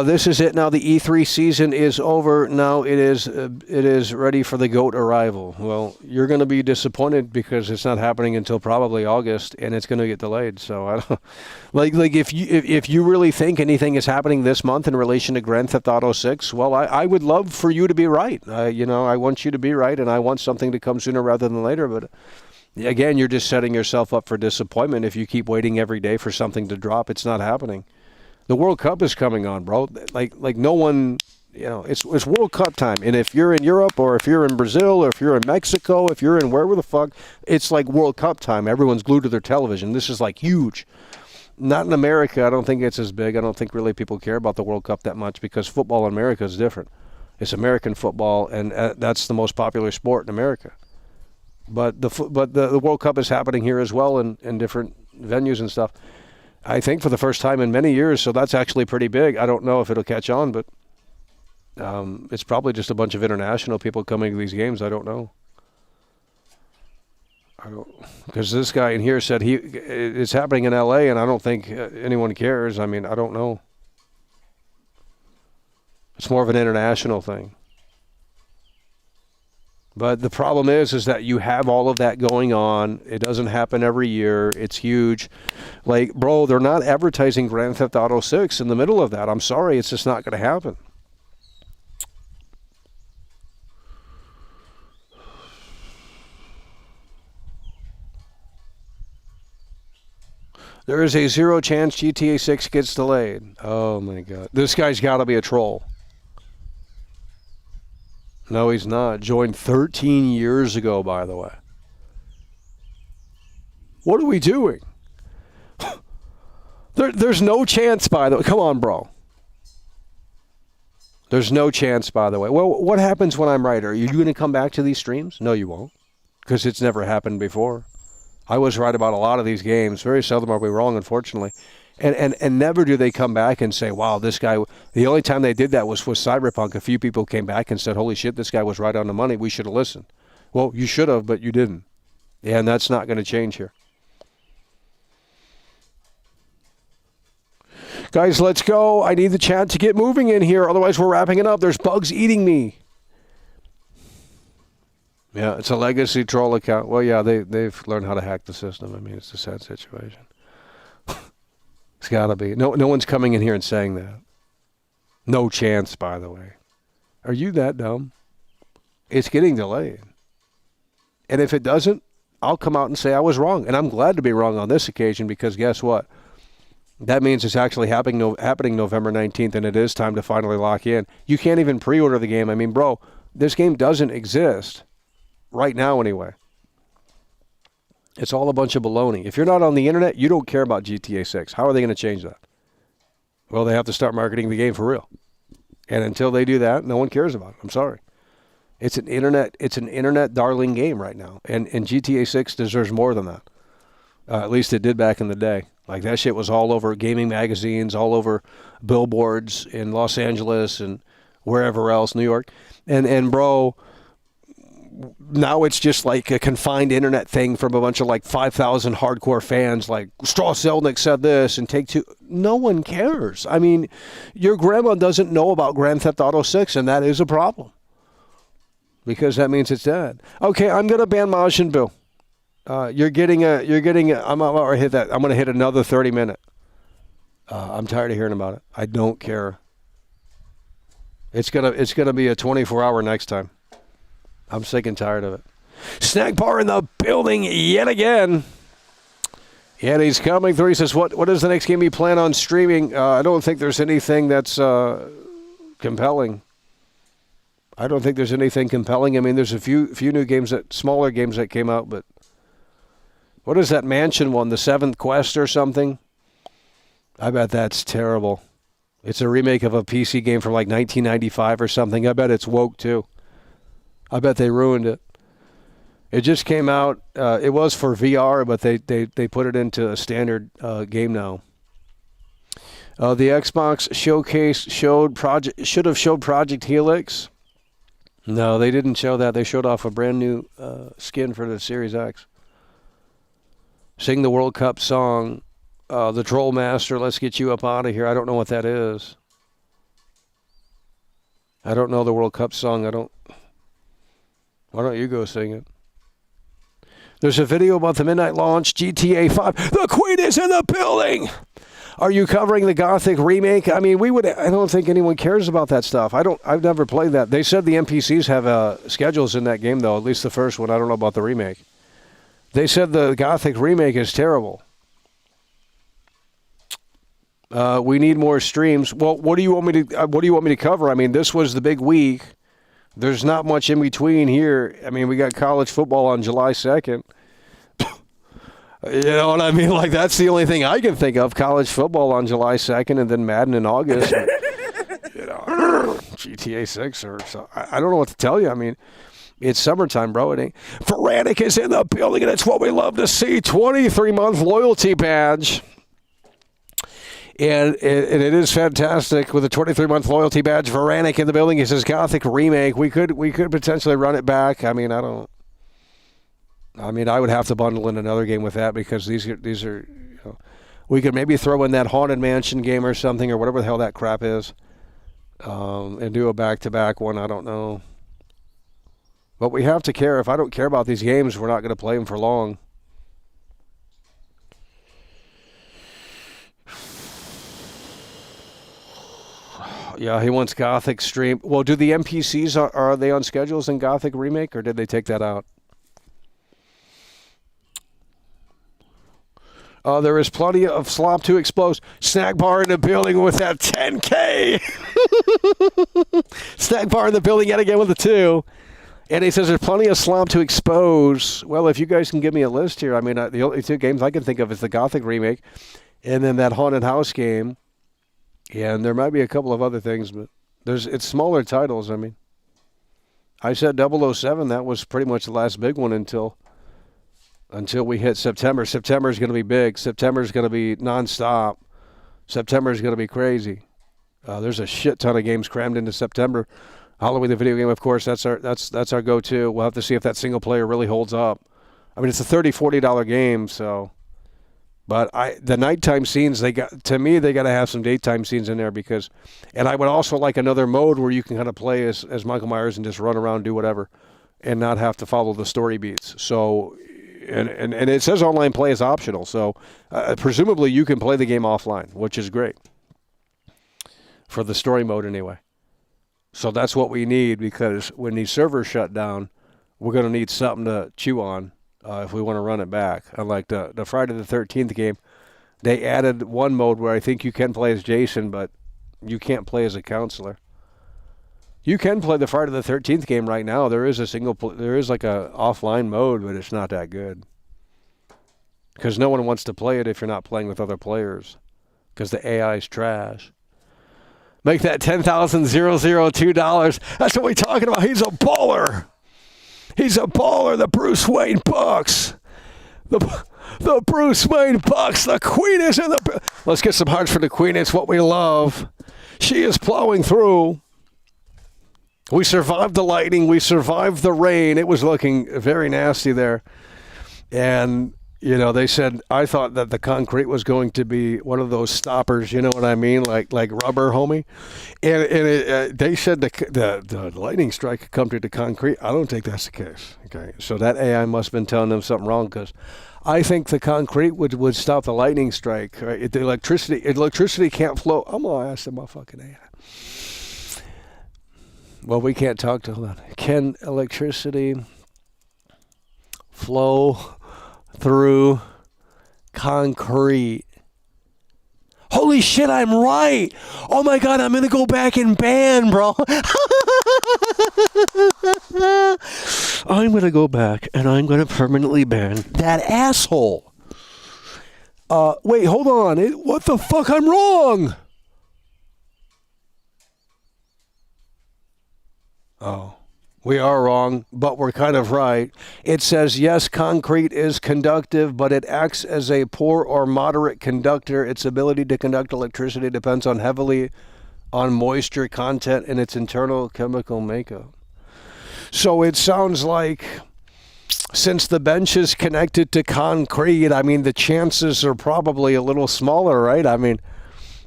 This is it now. The E3 season is over. Now it is ready for the GOAT arrival. Well, you're going to be disappointed because it's not happening until probably August, and it's going to get delayed. So I don't like if you really think anything is happening this month in relation to Grand Theft Auto 6, well, I would love for you to be right. I want you to be right, and I want something to come sooner rather than later. But again, you're just setting yourself up for disappointment if you keep waiting every day for something to drop. It's not happening. The World Cup is coming on, bro. Like no one, it's World Cup time. And if you're in Europe or if you're in Brazil or if you're in Mexico, if you're in wherever the fuck, it's like World Cup time. Everyone's glued to their television. This is like huge. Not in America. I don't think it's as big. I don't think really people care about the World Cup that much because football in America is different. It's American football, and that's the most popular sport in America. But the World Cup is happening here as well in different venues and stuff. I think for the first time in many years, so that's actually pretty big. I don't know if it'll catch on, but It's probably just a bunch of international people coming to these games. I don't know. Because this guy in here said it's happening in L.A. and I don't think anyone cares. I mean, I don't know. It's more of an international thing. But the problem is that you have all of that going on. It doesn't happen every year. It's huge. Like, bro, they're not advertising Grand Theft Auto 6 in the middle of that. I'm sorry, it's just not going to happen. There is a 0 chance GTA 6 gets delayed. Oh, my God. This guy's got to be a troll. No, he's not. Joined 13 years ago, by the way. What are we doing? There's no chance, by the way. Come on, bro. There's no chance, by the way. Well, what happens when I'm right? Are you going to come back to these streams? No, you won't. Because it's never happened before. I was right about a lot of these games. Very seldom are we wrong, unfortunately. And never do they come back and say, wow, this guy, the only time they did that was with Cyberpunk. A few people came back and said, holy shit, this guy was right on the money. We should have listened. Well, you should have, but you didn't. Yeah, and that's not going to change here. Guys, let's go. I need the chat to get moving in here. Otherwise, we're wrapping it up. There's bugs eating me. Yeah, it's a legacy troll account. Well, yeah, they've learned how to hack the system. I mean, it's a sad situation. It's got to be. No one's coming in here and saying that. No chance, by the way. Are you that dumb? It's getting delayed. And if it doesn't, I'll come out and say I was wrong. And I'm glad to be wrong on this occasion because guess what? That means it's actually happening November 19th, and it is time to finally lock in. You can't even pre-order the game. I mean, bro, this game doesn't exist. Right now, anyway. It's all a bunch of baloney. If you're not on the internet, you don't care about GTA 6. How are they going to change that? Well, they have to start marketing the game for real. And until they do that, no one cares about it. I'm sorry. It's an internet darling game right now. And GTA 6 deserves more than that. At least it did back in the day. Like that shit was all over gaming magazines, all over billboards in Los Angeles and wherever else, New York. And bro, now it's just like a confined internet thing from a bunch of like 5,000 hardcore fans like Straw Selnick said this and Take-Two. No one cares. I mean, your grandma doesn't know about Grand Theft Auto 6 and that is a problem. Because that means it's dead. Okay, I'm going to ban Majin Buu. I'm going to hit another 30-minute. I'm tired of hearing about it. I don't care. It's gonna be a 24-hour next time. I'm sick and tired of it. Snack bar in the building yet again. Yeah, he's coming through. He says, what is the next game you plan on streaming? I don't think there's anything that's compelling. I don't think there's anything compelling. I mean, there's a few new games, smaller games that came out, but what is that Mansion one, the Seventh Quest or something? I bet that's terrible. It's a remake of a PC game from like 1995 or something. I bet it's woke too. I bet they ruined it. It just came out. It was for VR, but they put it into a standard game now. The Xbox showcase should have showed Project Helix. No, they didn't show that. They showed off a brand new skin for the Series X. Sing the World Cup song. The Troll Master, let's get you up out of here. I don't know what that is. I don't know the World Cup song. Why don't you go sing it? There's a video about the midnight launch, GTA 5. The Queen is in the building! Are you covering the Gothic remake? I mean, I don't think anyone cares about that stuff. I've never played that. They said the NPCs have schedules in that game, though, at least the first one. I don't know about the remake. They said the Gothic remake is terrible. We need more streams. Well, what do you want me to cover? I mean, this was the big week. There's not much in between here. I mean, we got college football on July 2nd. You know what I mean? Like, that's the only thing I can think of. College football on July 2nd and then Madden in August. GTA 6 or so. I don't know what to tell you. I mean, it's summertime, bro. It ain't. Ferranic is in the building, and it's what we love to see. 23-month loyalty badge. And it is fantastic with a 23-month loyalty badge. Veranik in the building. He says Gothic remake. We could potentially run it back. I mean, I would have to bundle in another game with that because these are we could maybe throw in that Haunted Mansion game or something or whatever the hell that crap is, and do a back-to-back one. I don't know. But we have to care. If I don't care about these games, we're not going to play them for long. Yeah, he wants Gothic stream. Well, do the NPCs, are they on schedules in Gothic Remake, or did they take that out? There is plenty of slop to expose. Snack bar in the building with that 10K. Snack bar in the building yet again with the 2. And he says there's plenty of slop to expose. Well, if you guys can give me a list here, I mean, the only 2 games I can think of is the Gothic Remake and then that Haunted House game. Yeah, and there might be a couple of other things, but it's smaller titles. I mean, I said 007. That was pretty much the last big one until we hit September. September is going to be big. September is going to be nonstop. September is going to be crazy. There's a shit ton of games crammed into September. Halloween, the video game, of course, that's our go-to. We'll have to see if that single player really holds up. I mean, it's a $30, $40 game, so. But the nighttime scenes, they got to have some daytime scenes in there because, and I would also like another mode where you can kind of play as Michael Myers and just run around, do whatever, and not have to follow the story beats. So, and it says online play is optional. So, presumably you can play the game offline, which is great for the story mode anyway. So that's what we need because when these servers shut down, we're going to need something to chew on. If we want to run it back. Unlike the Friday the 13th game, they added one mode where I think you can play as Jason, but you can't play as a counselor. You can play the Friday the 13th game right now. There is like a offline mode, but it's not that good. Because no one wants to play it if you're not playing with other players. Because the AI is trash. Make that $10,002. That's what we're talking about. He's a baller. He's a baller, the Bruce Wayne Bucks. The Bruce Wayne Bucks. The Queen is in the... Let's get some hearts for the Queen. It's what we love. She is plowing through. We survived the lightning. We survived the rain. It was looking very nasty there. And, they said, I thought that the concrete was going to be one of those stoppers, you know what I mean? Like rubber, homie. And they said the lightning strike could come to the concrete. I don't think that's the case. Okay, so that AI must have been telling them something wrong because I think the concrete would stop the lightning strike. Right? The electricity can't flow. I'm going to ask the motherfucking AI. Well, we can't talk to them. Can electricity flow through concrete? Holy shit, I'm right. Oh my God, I'm going to go back and ban, bro. I'm going to go back and I'm going to permanently ban that asshole. Wait, hold on. What the fuck? I'm wrong. Oh. We are wrong, but we're kind of right. It says, yes, concrete is conductive, but it acts as a poor or moderate conductor. Its ability to conduct electricity depends heavily on moisture content and its internal chemical makeup. So it sounds like since the bench is connected to concrete, I mean, the chances are probably a little smaller, right? I mean,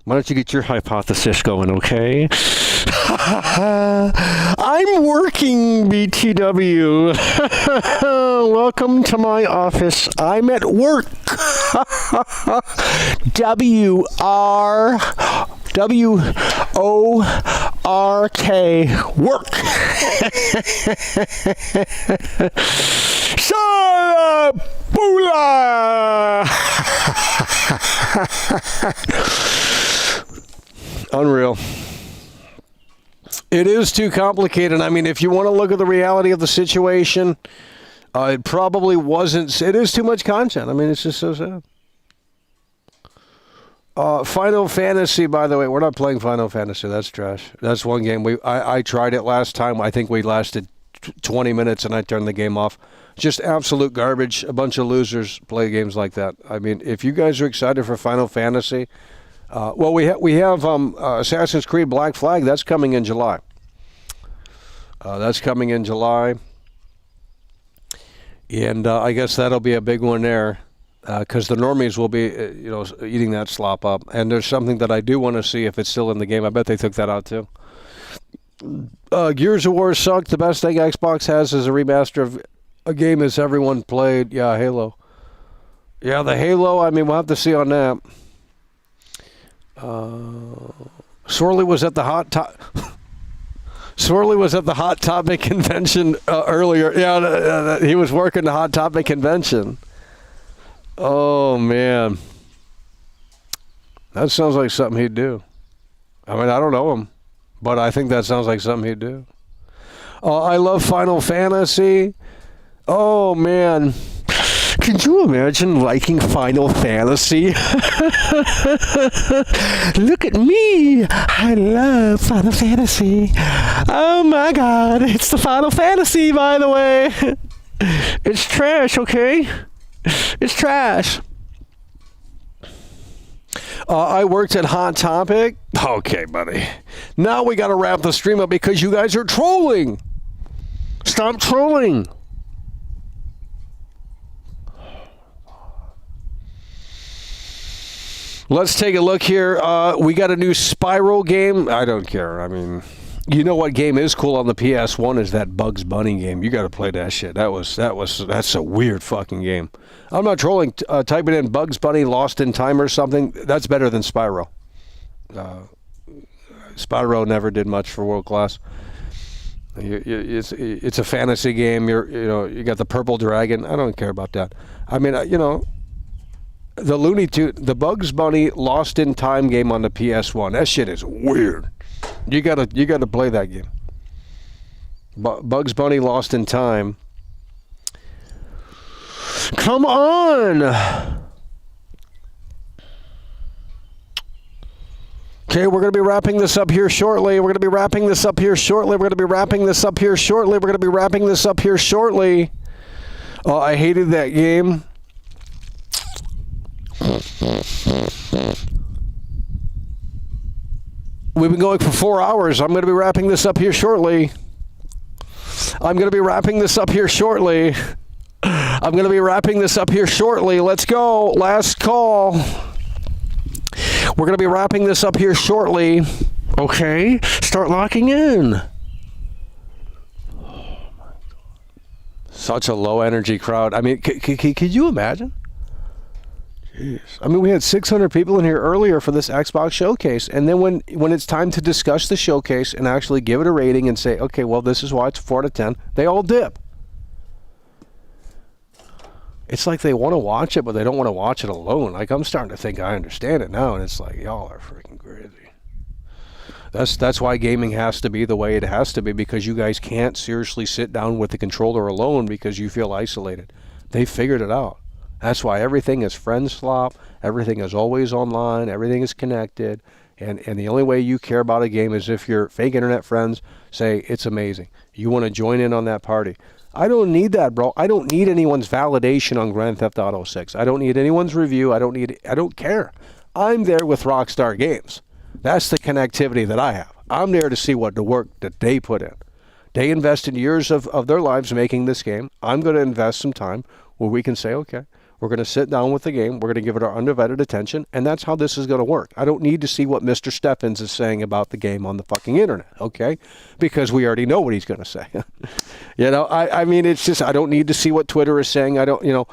why don't you get your hypothesis going, okay? I'm working, BTW. Welcome to my office. I'm at work. W-R-W-O-R-K. Work. Unreal. It is too complicated. I mean, if you want to look at the reality of the situation, it probably wasn't. It is too much content. I mean, it's just so sad. Final Fantasy, by the way, we're not playing Final Fantasy. That's trash. That's one game. I tried it last time. I think we lasted 20 minutes and I turned the game off. Just absolute garbage. A bunch of losers play games like that. I mean, if you guys are excited for Final Fantasy, Well, we have Assassin's Creed Black Flag. That's coming in July. And I guess that'll be a big one there, because the normies will be, eating that slop up. And there's something that I do want to see if it's still in the game. I bet they took that out too. Gears of War sucked. The best thing Xbox has is a remaster of a game as everyone played. Yeah, Halo. Yeah, the Halo. I mean, we'll have to see on that. Sorley was at the Hot Topic convention earlier. Yeah, he was working the Hot Topic convention. Oh, man. That sounds like something he'd do. I mean, I don't know him, but I think that sounds like something he'd do. I love Final Fantasy. Oh, man. Could you imagine liking Final Fantasy? Look at me. I love Final Fantasy. Oh my God. It's the Final Fantasy, by the way. It's trash, okay? It's trash. I worked at Hot Topic. Okay, buddy. Now we got to wrap the stream up because you guys are trolling. Stop trolling. Let's take a look here. We got a new Spyro game. I don't care. I mean, you know what game is cool on the PS1 is that Bugs Bunny game. You got to play that shit. That's a weird fucking game. I'm not trolling. Type it in Bugs Bunny Lost in Time or something. That's better than Spyro. Spyro never did much for world class. It's a fantasy game. You got the purple dragon. I don't care about that. I mean, the Looney Tunes, the Bugs Bunny Lost in Time game on the PS1. That shit is weird. You gotta play that game. Bugs Bunny Lost in Time. Come on. Okay, we're going to be wrapping this up here shortly. I hated that game. We've been going for 4 hours. I'm going to be wrapping this up here shortly. Let's go. Last call. We're going to be wrapping this up here shortly. Okay. Start locking in. Such a low energy crowd. I mean, could you imagine? Jeez. I mean, we had 600 people in here earlier for this Xbox showcase, and then when it's time to discuss the showcase and actually give it a rating and say, okay, well, this is why it's 4 out of 10, they all dip. It's like they want to watch it, but they don't want to watch it alone. Like, I'm starting to think I understand it now, and it's like, y'all are freaking crazy. That's why gaming has to be the way it has to be, because you guys can't seriously sit down with the controller alone because you feel isolated. They figured it out. That's why everything is friend slop, everything is always online, everything is connected, and the only way you care about a game is if your fake internet friends say it's amazing. You want to join in on that party. I don't need that, bro. I don't need anyone's validation on Grand Theft Auto 6. I don't need anyone's review. I don't care. I'm there with Rockstar Games. That's the connectivity that I have. I'm there to see what the work that they put in. They invested years of their lives making this game. I'm going to invest some time where we can say, okay, we're going to sit down with the game. We're going to give it our undivided attention. And that's how this is going to work. I don't need to see what Mr. Steffens is saying about the game on the fucking internet, okay? Because we already know what he's going to say. I mean, it's just, I don't need to see what Twitter is saying. I don't,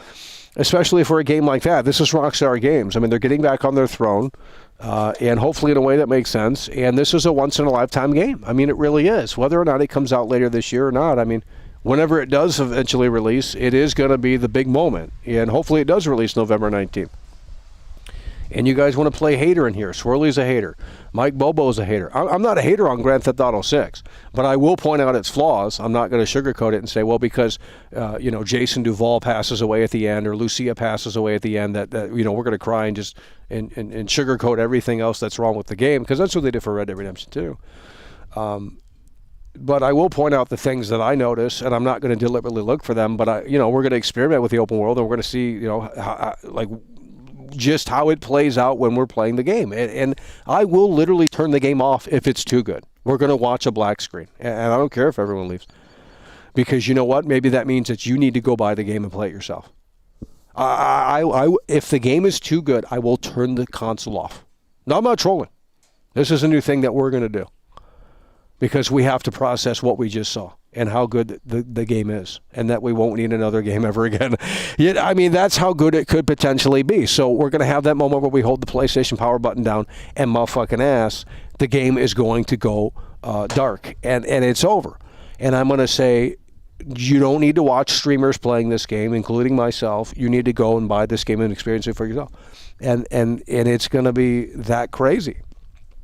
especially for a game like that. This is Rockstar Games. I mean, they're getting back on their throne. And hopefully in a way that makes sense. And this is a once-in-a-lifetime game. I mean, it really is. Whether or not it comes out later this year or not, I mean, whenever it does eventually release, it is going to be the big moment. And hopefully it does release November 19th. And you guys want to play hater in here. Swirly's a hater. Mike Bobo's a hater. I'm not a hater on Grand Theft Auto 6, but I will point out its flaws. I'm not going to sugarcoat it and say, well, because, Jason Duvall passes away at the end or Lucia passes away at the end, that we're going to cry and just and sugarcoat everything else that's wrong with the game, because that's what they did for Red Dead Redemption 2. But I will point out the things that I notice, and I'm not going to deliberately look for them, but we're going to experiment with the open world, and we're going to see, just how it plays out when we're playing the game. And I will literally turn the game off if it's too good. We're going to watch a black screen. And I don't care if everyone leaves. Because you know what? Maybe that means that you need to go buy the game and play it yourself. If the game is too good, I will turn the console off. No, I'm not trolling. This is a new thing that we're going to do. Because we have to process what we just saw and how good the game is, and that we won't need another game ever again. I mean, that's how good it could potentially be. So we're going to have that moment where we hold the PlayStation power button down and motherfucking ass, the game is going to go dark, and it's over. And I'm going to say, you don't need to watch streamers playing this game, including myself. You need to go and buy this game and experience it for yourself. And it's going to be that crazy.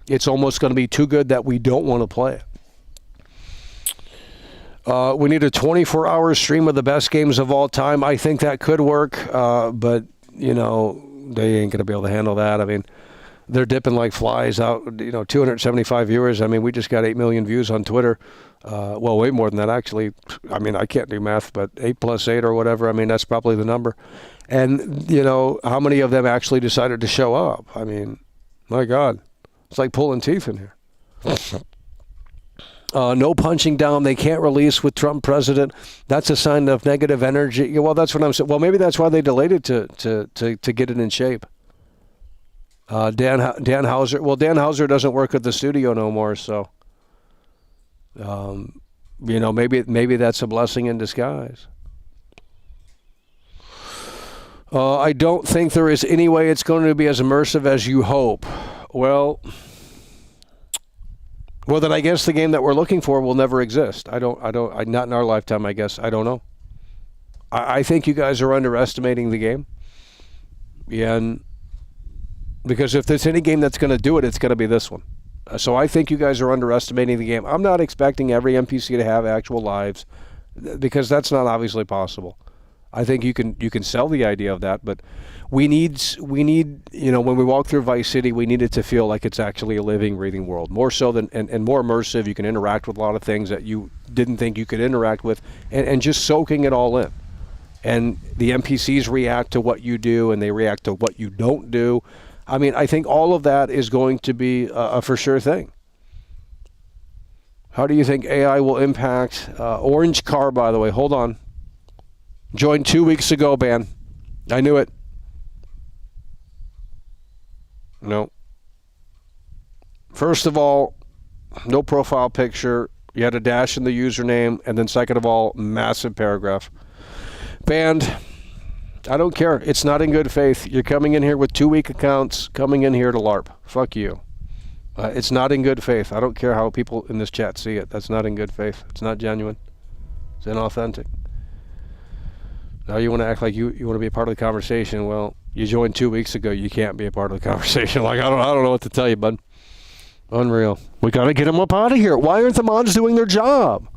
It's almost going to be too good that we don't want to play it. We need a 24-hour stream of the best games of all time. I think that could work, but, you know, they ain't going to be able to handle that. I mean, they're dipping like flies out, 275 viewers. I mean, we just got 8 million views on Twitter. Well, way more than that, actually. I mean, I can't do math, but 8 plus 8 or whatever, I mean, that's probably the number. And, how many of them actually decided to show up? I mean, my God. It's like pulling teeth in here. No punching down. They can't release with Trump president. That's a sign of negative energy. Well, that's what I'm saying. Well, maybe that's why they delayed it to get it in shape. Dan Houser. Well, Dan Houser doesn't work at the studio no more, so maybe that's a blessing in disguise. I don't think there is any way it's going to be as immersive as you hope. Well, then I guess the game that we're looking for will never exist. Not in our lifetime, I guess. I don't know. I think you guys are underestimating the game. And because if there's any game that's going to do it, it's going to be this one. So I think you guys are underestimating the game. I'm not expecting every NPC to have actual lives, because that's not obviously possible. I think you can sell the idea of that, but we need when we walk through Vice City, we need it to feel like it's actually a living, breathing world, more so than and more immersive. You can interact with a lot of things that you didn't think you could interact with, and just soaking it all in. And the NPCs react to what you do, and they react to what you don't do. I mean, I think all of that is going to be a for sure thing. How do you think AI will impact Orange Car? By the way, hold on. Joined 2 weeks ago, ban. I knew it. No. First of all, no profile picture. You had a dash in the username, and then second of all, massive paragraph. Banned. I don't care. It's not in good faith. You're coming in here with 2 weak accounts, coming in here to LARP. Fuck you. It's not in good faith. I don't care how people in this chat see it. That's not in good faith. It's not genuine. It's inauthentic. Now you want to act like you want to be a part of the conversation. Well, you joined 2 weeks ago. You can't be a part of the conversation. Like, I don't know what to tell you, bud. Unreal. We got to get them up out of here. Why aren't the mods doing their job?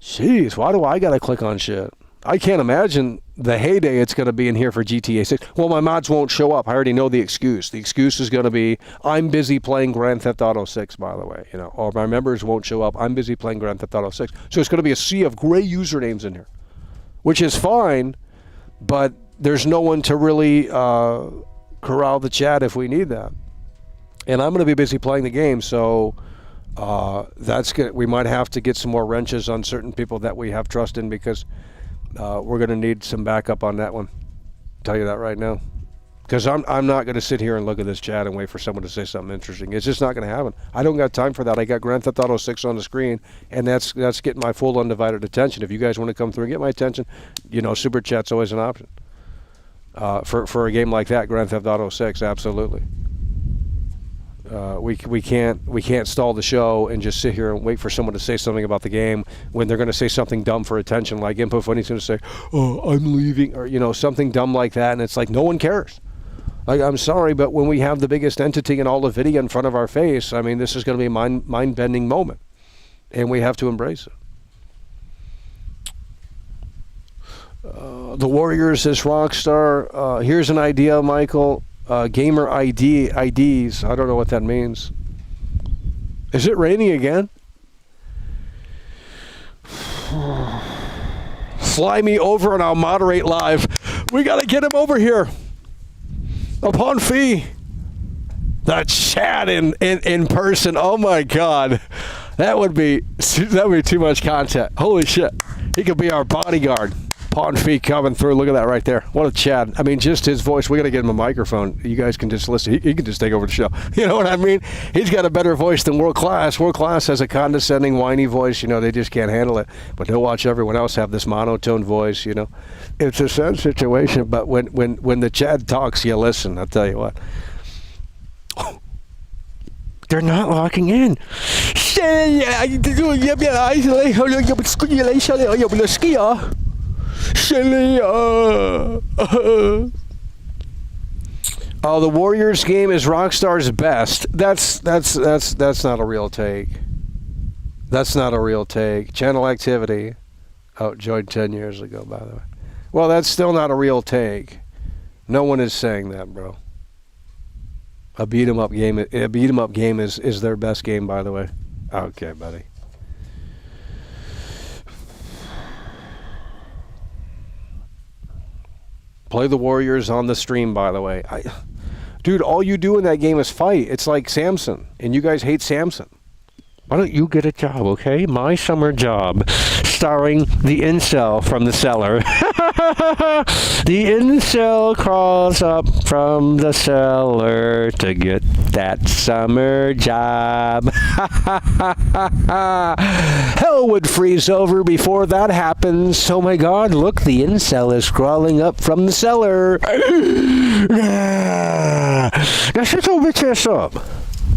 Jeez, why do I got to click on shit? I can't imagine the heyday it's going to be in here for GTA 6. Well, my mods won't show up. I already know the excuse. The excuse is going to be, I'm busy playing Grand Theft Auto 6, by the way. Or my members won't show up. I'm busy playing Grand Theft Auto 6. So it's going to be a sea of gray usernames in here, which is fine, but there's no one to really corral the chat if we need that. And I'm going to be busy playing the game, so that's good. We might have to get some more wrenches on certain people that we have trust in, because we're going to need some backup on that one. I'll tell you that right now. Because I'm not going to sit here and look at this chat and wait for someone to say something interesting. It's just not going to happen. I don't got time for that. I got Grand Theft Auto 6 on the screen, and that's getting my full undivided attention. If you guys want to come through and get my attention, Super Chat's always an option. For a game like that, Grand Theft Auto 6, absolutely. We can't stall the show and just sit here and wait for someone to say something about the game when they're going to say something dumb for attention, like Input Funny's going to say, "Oh, I'm leaving," or something dumb like that, and it's like no one cares. Like, I'm sorry, but when we have the biggest entity in all of video in front of our face, I mean, this is going to be a mind-bending moment, and we have to embrace it. The Warriors is Rockstar. Here's an idea, Michael. Gamer IDs. I don't know what that means. Is it raining again? Fly me over and I'll moderate live. We got to get him over here. Upon fee. That Chad in person. Oh my God. That would be too much content. Holy shit. He could be our bodyguard. Upon fee coming through. Look at that right there. What a Chad. I mean, just his voice. We got to get him a microphone. You guys can just listen. He can just take over the show. You know what I mean? He's got a better voice than World Class. World Class has a condescending, whiny voice. You know, they just can't handle it. But they'll watch everyone else have this monotone voice, you know. It's a sad situation, but when the Chad talks, you listen. I'll tell you what. They're not locking in. Oh, the Warriors game is Rockstar's best. That's not a real take. That's not a real take. Channel Activity. Oh, joined 10 years ago, by the way. Well, that's still not a real take. No one is saying that, bro. A beat 'em up game is their best game, by the way. Okay, buddy. Play the Warriors on the stream, by the way. Dude, all you do in that game is fight. It's like Samson, and you guys hate Samson. Why don't you get a job, okay? My Summer Job, starring the incel from the cellar. The incel crawls up from the cellar to get that summer job. Hell would freeze over before that happens. Oh my God, look, the incel is crawling up from the cellar. Now shut your bitch ass up.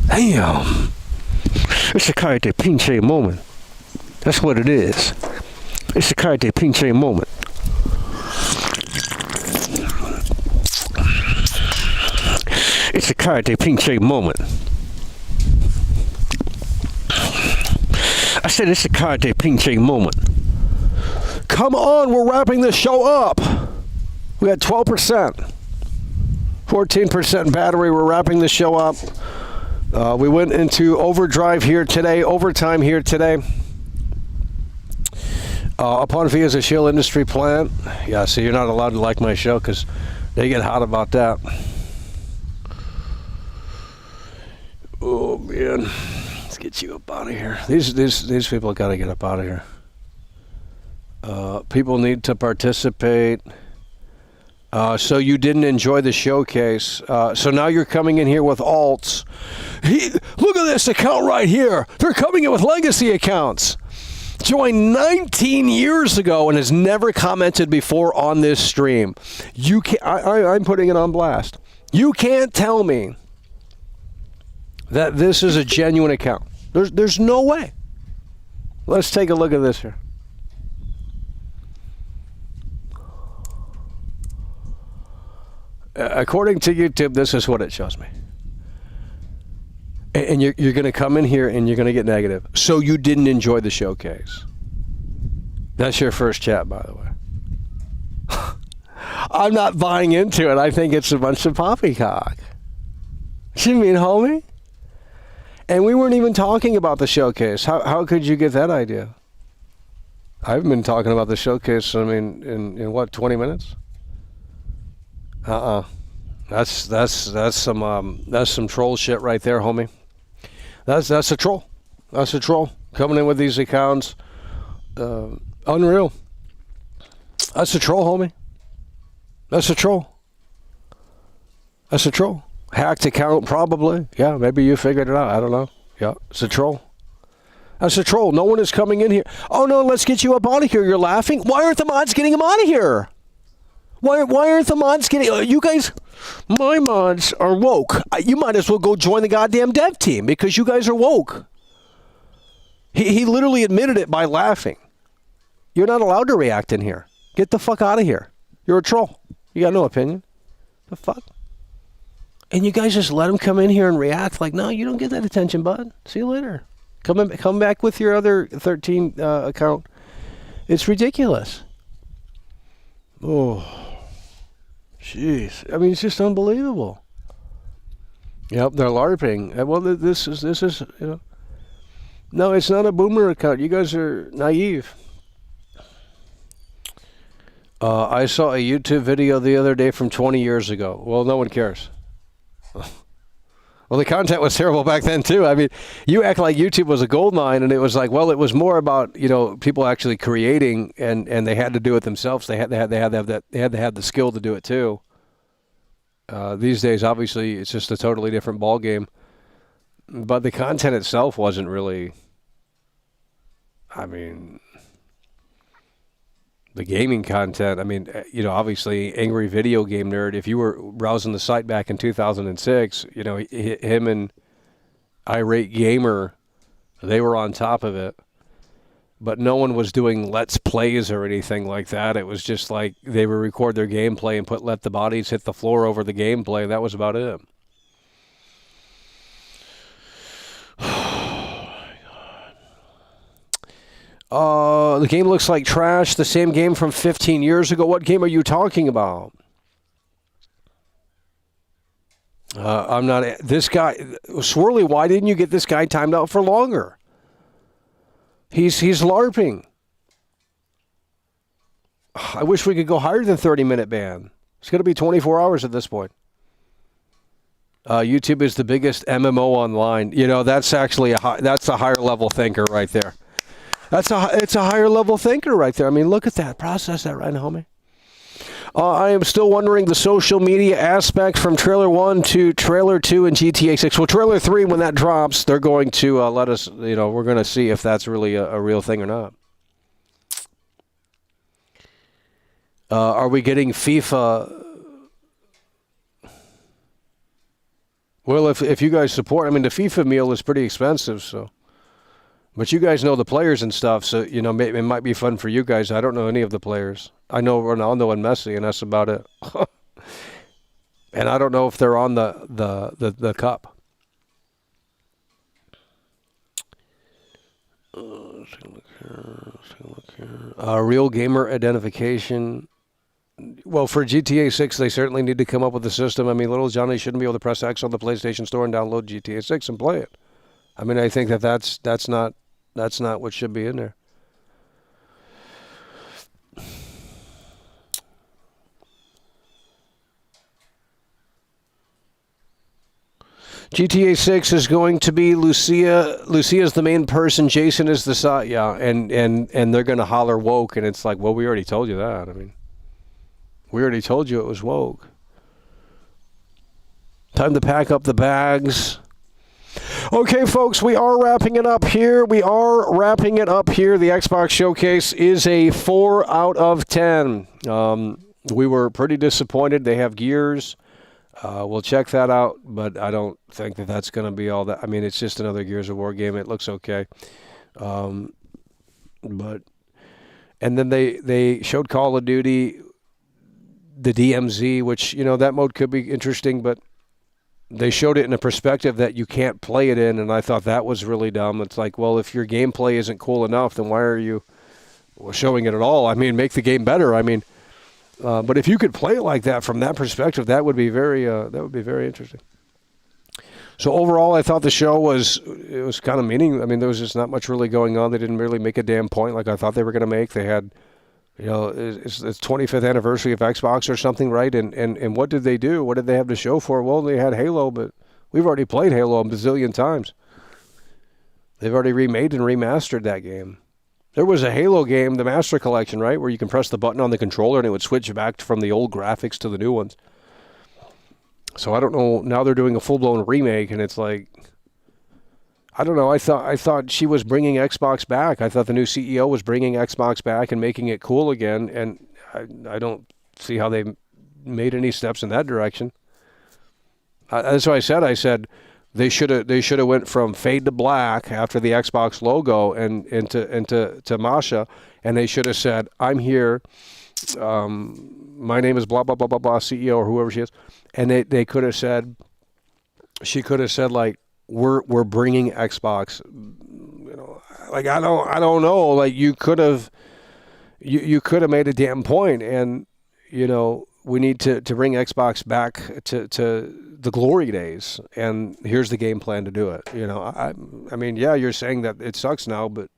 Damn. It's a karate pinche moment. That's what it is. It's a karate pinche moment. It's a karate pinche moment. I said it's a karate pinche moment. Come on, we're wrapping this show up. We had 12%. 14% battery. We're wrapping the show up. We went into overdrive here today, overtime here today. Upon fee is a shield industry plant. Yeah, so you're not allowed to like my show because they get hot about that. Oh man, let's get you up out of here. These people got to get up out of here. People need to participate. So you didn't enjoy the showcase. So now you're coming in here with alts. Look at this account right here. They're coming in with legacy accounts. Joined 19 years ago and has never commented before on this stream. You can't, I'm putting it on blast. You can't tell me that this is a genuine account. There's no way. Let's take a look at this here. According to YouTube, this is what it shows me. And you're going to come in here and you're going to get negative. So you didn't enjoy the showcase. That's your first chat, by the way. I'm not buying into it. I think it's a bunch of poppycock. You mean, homie? And we weren't even talking about the showcase. How could you get that idea? I haven't been talking about the showcase, I mean, in what, 20 minutes? That's some troll shit right there, homie. That's a troll. That's a troll coming in with these accounts. Unreal. That's a troll, homie. That's a troll. That's a troll. Hacked account, probably. Yeah, maybe you figured it out. I don't know. Yeah, it's a troll. That's a troll. No one is coming in here. Oh no, let's get you up out of here. You're laughing. Why aren't the mods getting him out of here? Why aren't the mods getting... You guys... My mods are woke. You might as well go join the goddamn dev team because you guys are woke. He literally admitted it by laughing. You're not allowed to react in here. Get the fuck out of here. You're a troll. You got no opinion. The fuck? And you guys just let him come in here and react like, no, you don't get that attention, bud. See you later. Come back with your other 13 account. It's ridiculous. Oh... Jeez, I mean, it's just unbelievable. Yep, they're LARPing. Well, this is, you know. No, it's not a boomer account. You guys are naive. I saw a YouTube video the other day from 20 years ago. Well, no one cares. Well, the content was terrible back then too. I mean, you act like YouTube was a gold mine, and it was like, well, it was more about people actually creating, and they had to do it themselves. They had to have the skill to do it too. These days, obviously, it's just a totally different ball game. But the content itself wasn't really. I mean, the gaming content. I mean, obviously, Angry Video Game Nerd. If you were browsing the site back in 2006, him and Irate Gamer, they were on top of it. But no one was doing Let's Plays or anything like that. It was just like they would record their gameplay and let the bodies hit the floor over the gameplay. That was about it. The game looks like trash. The same game from 15 years ago. What game are you talking about? I'm not. This guy, Swirly, why didn't you get this guy timed out for longer? He's LARPing. I wish we could go higher than 30-minute ban. It's going to be 24 hours at this point. YouTube is the biggest MMO online. That's actually that's a higher level thinker right there. It's a higher level thinker right there. I mean, look at that. Process that right now, homie. I am still wondering the social media aspect from Trailer 1 to Trailer 2 and GTA 6. Well, Trailer 3, when that drops, they're going to let us, we're going to see if that's really a real thing or not. Are we getting FIFA? Well, if you guys support, I mean, the FIFA meal is pretty expensive, so. But you guys know the players and stuff, so, it might be fun for you guys. I don't know any of the players. I know Ronaldo and Messi, and that's about it. And I don't know if they're on the cup. Real gamer identification. Well, for GTA 6, they certainly need to come up with a system. I mean, little Johnny shouldn't be able to press X on the PlayStation Store and download GTA 6 and play it. I mean, I think that's not what should be in there. GTA 6 is going to be Lucia. Lucia's the main person. Jason is the side. Yeah, and they're going to holler woke, and it's like, well, we already told you that. I mean, we already told you it was woke. Time to pack up the bags. Okay, folks, we are wrapping it up here. The Xbox Showcase is a 4 out of 10. We were pretty disappointed. They have Gears. We'll check that out, but I don't think that's going to be all that. I mean, it's just another Gears of War game. It looks okay. And then they showed Call of Duty, the DMZ, which, that mode could be interesting, but they showed it in a perspective that you can't play it in, and I thought that was really dumb. It's like, well, if your gameplay isn't cool enough, then why are you showing it at all? I mean, make the game better. I mean, but if you could play it like that from that perspective, that would be very interesting. So overall, I thought the show was kind of meaningless. I mean, there was just not much really going on. They didn't really make a damn point like I thought they were going to make. They had, it's 25th anniversary of Xbox or something, right? And what did they do? What did they have to show for? Well, they had Halo, but we've already played Halo a bazillion times. They've already remade and remastered that game. There was a Halo game, the Master Collection, right, where you can press the button on the controller and it would switch back from the old graphics to the new ones. So I don't know. Now they're doing a full-blown remake, and it's like, I don't know. I thought she was bringing Xbox back. I thought the new CEO was bringing Xbox back and making it cool again, and I don't see how they made any steps in that direction. That's what I said they should have went from fade to black after the Xbox logo and into Masha, and they should have said, "I'm here. My name is blah blah blah blah blah CEO," or whoever she is, and they could have said, she could have said, like, we're bringing Xbox, like I don't know, like you could have made a damn point, and we need to bring Xbox back to the glory days, and here's the game plan to do it. I mean, yeah, you're saying that it sucks now, but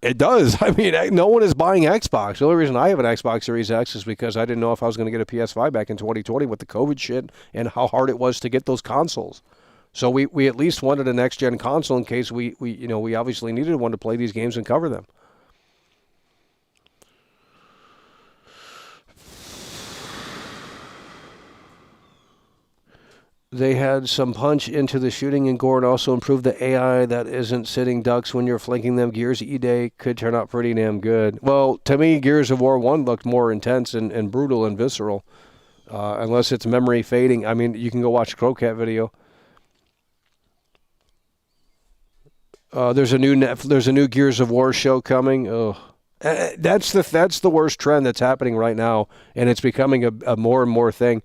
It does. I mean, no one is buying Xbox. The only reason I have an Xbox Series X is because I didn't know if I was going to get a PS5 back in 2020 with the COVID shit and how hard it was to get those consoles. So we at least wanted a next-gen console in case we obviously needed one to play these games and cover them. They had some punch into the shooting and gore and also improved the AI that isn't sitting ducks when you're flanking them. Gears E-Day could turn out pretty damn good. Well, to me, Gears of War 1 looked more intense and brutal and visceral. Unless it's memory fading. I mean, you can go watch a Crocat video. There's a new Gears of War show coming. Oh, that's the worst trend that's happening right now, and it's becoming a more and more thing.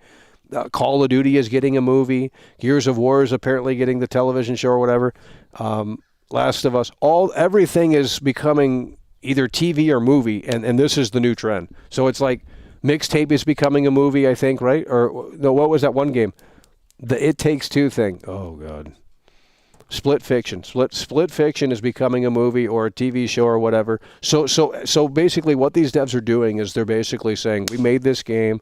Call of Duty is getting a movie. Gears of War is apparently getting the television show or whatever. Last of Us. Everything is becoming either TV or movie, and this is the new trend. So it's like Mixtape is becoming a movie, I think, right? Or no, what was that one game? The It Takes Two thing. Oh God. Split Fiction. Split Fiction is becoming a movie or a TV show or whatever. So basically what these devs are doing is they're basically saying, we made this game,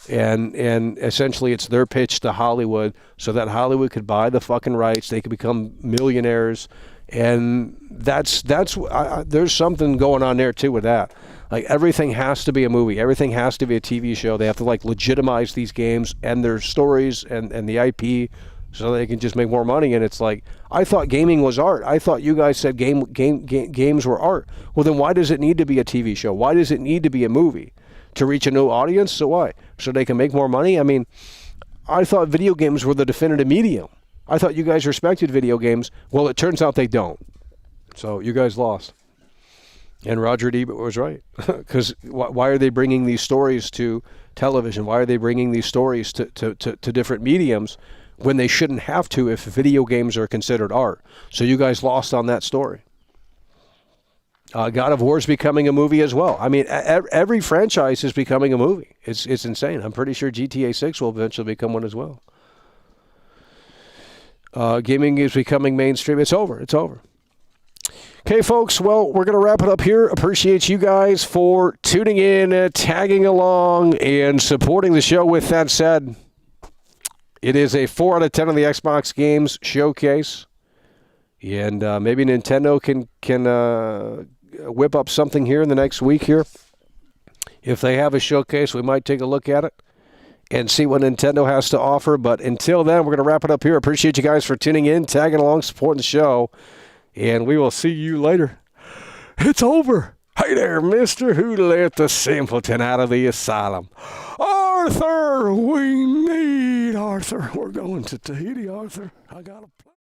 and essentially it's their pitch to Hollywood so that Hollywood could buy the fucking rights. They could become millionaires. And there's something going on there too with that. Like everything has to be a movie. Everything has to be a TV show. They have to like legitimize these games and their stories and the IP so they can just make more money. And it's like, I thought gaming was art. I thought you guys said games were art. Well, then why does it need to be a TV show? Why does it need to be a movie? To reach a new audience? So why? So they can make more money? I mean, I thought video games were the definitive medium. I thought you guys respected video games. Well, it turns out they don't. So you guys lost. And Roger Ebert was right. Because why are they bringing these stories to television? Why are they bringing these stories to different mediums when they shouldn't have to if video games are considered art? So you guys lost on that story. God of War is becoming a movie as well. I mean, every franchise is becoming a movie. It's insane. I'm pretty sure GTA 6 will eventually become one as well. Gaming is becoming mainstream. It's over. It's over. Okay, folks. Well, we're going to wrap it up here. Appreciate you guys for tuning in, tagging along, and supporting the show. With that said, it is a 4 out of 10 on the Xbox Games Showcase. And maybe Nintendo can whip up something here in the next week here. If they have a showcase, we might take a look at it and see what Nintendo has to offer. But until then, we're going to wrap it up here. Appreciate you guys for tuning in, tagging along, supporting the show. And we will see you later. It's over. Hey there, mister, who let the simpleton out of the asylum? Arthur! We need Arthur. We're going to Tahiti, Arthur. I got a plan.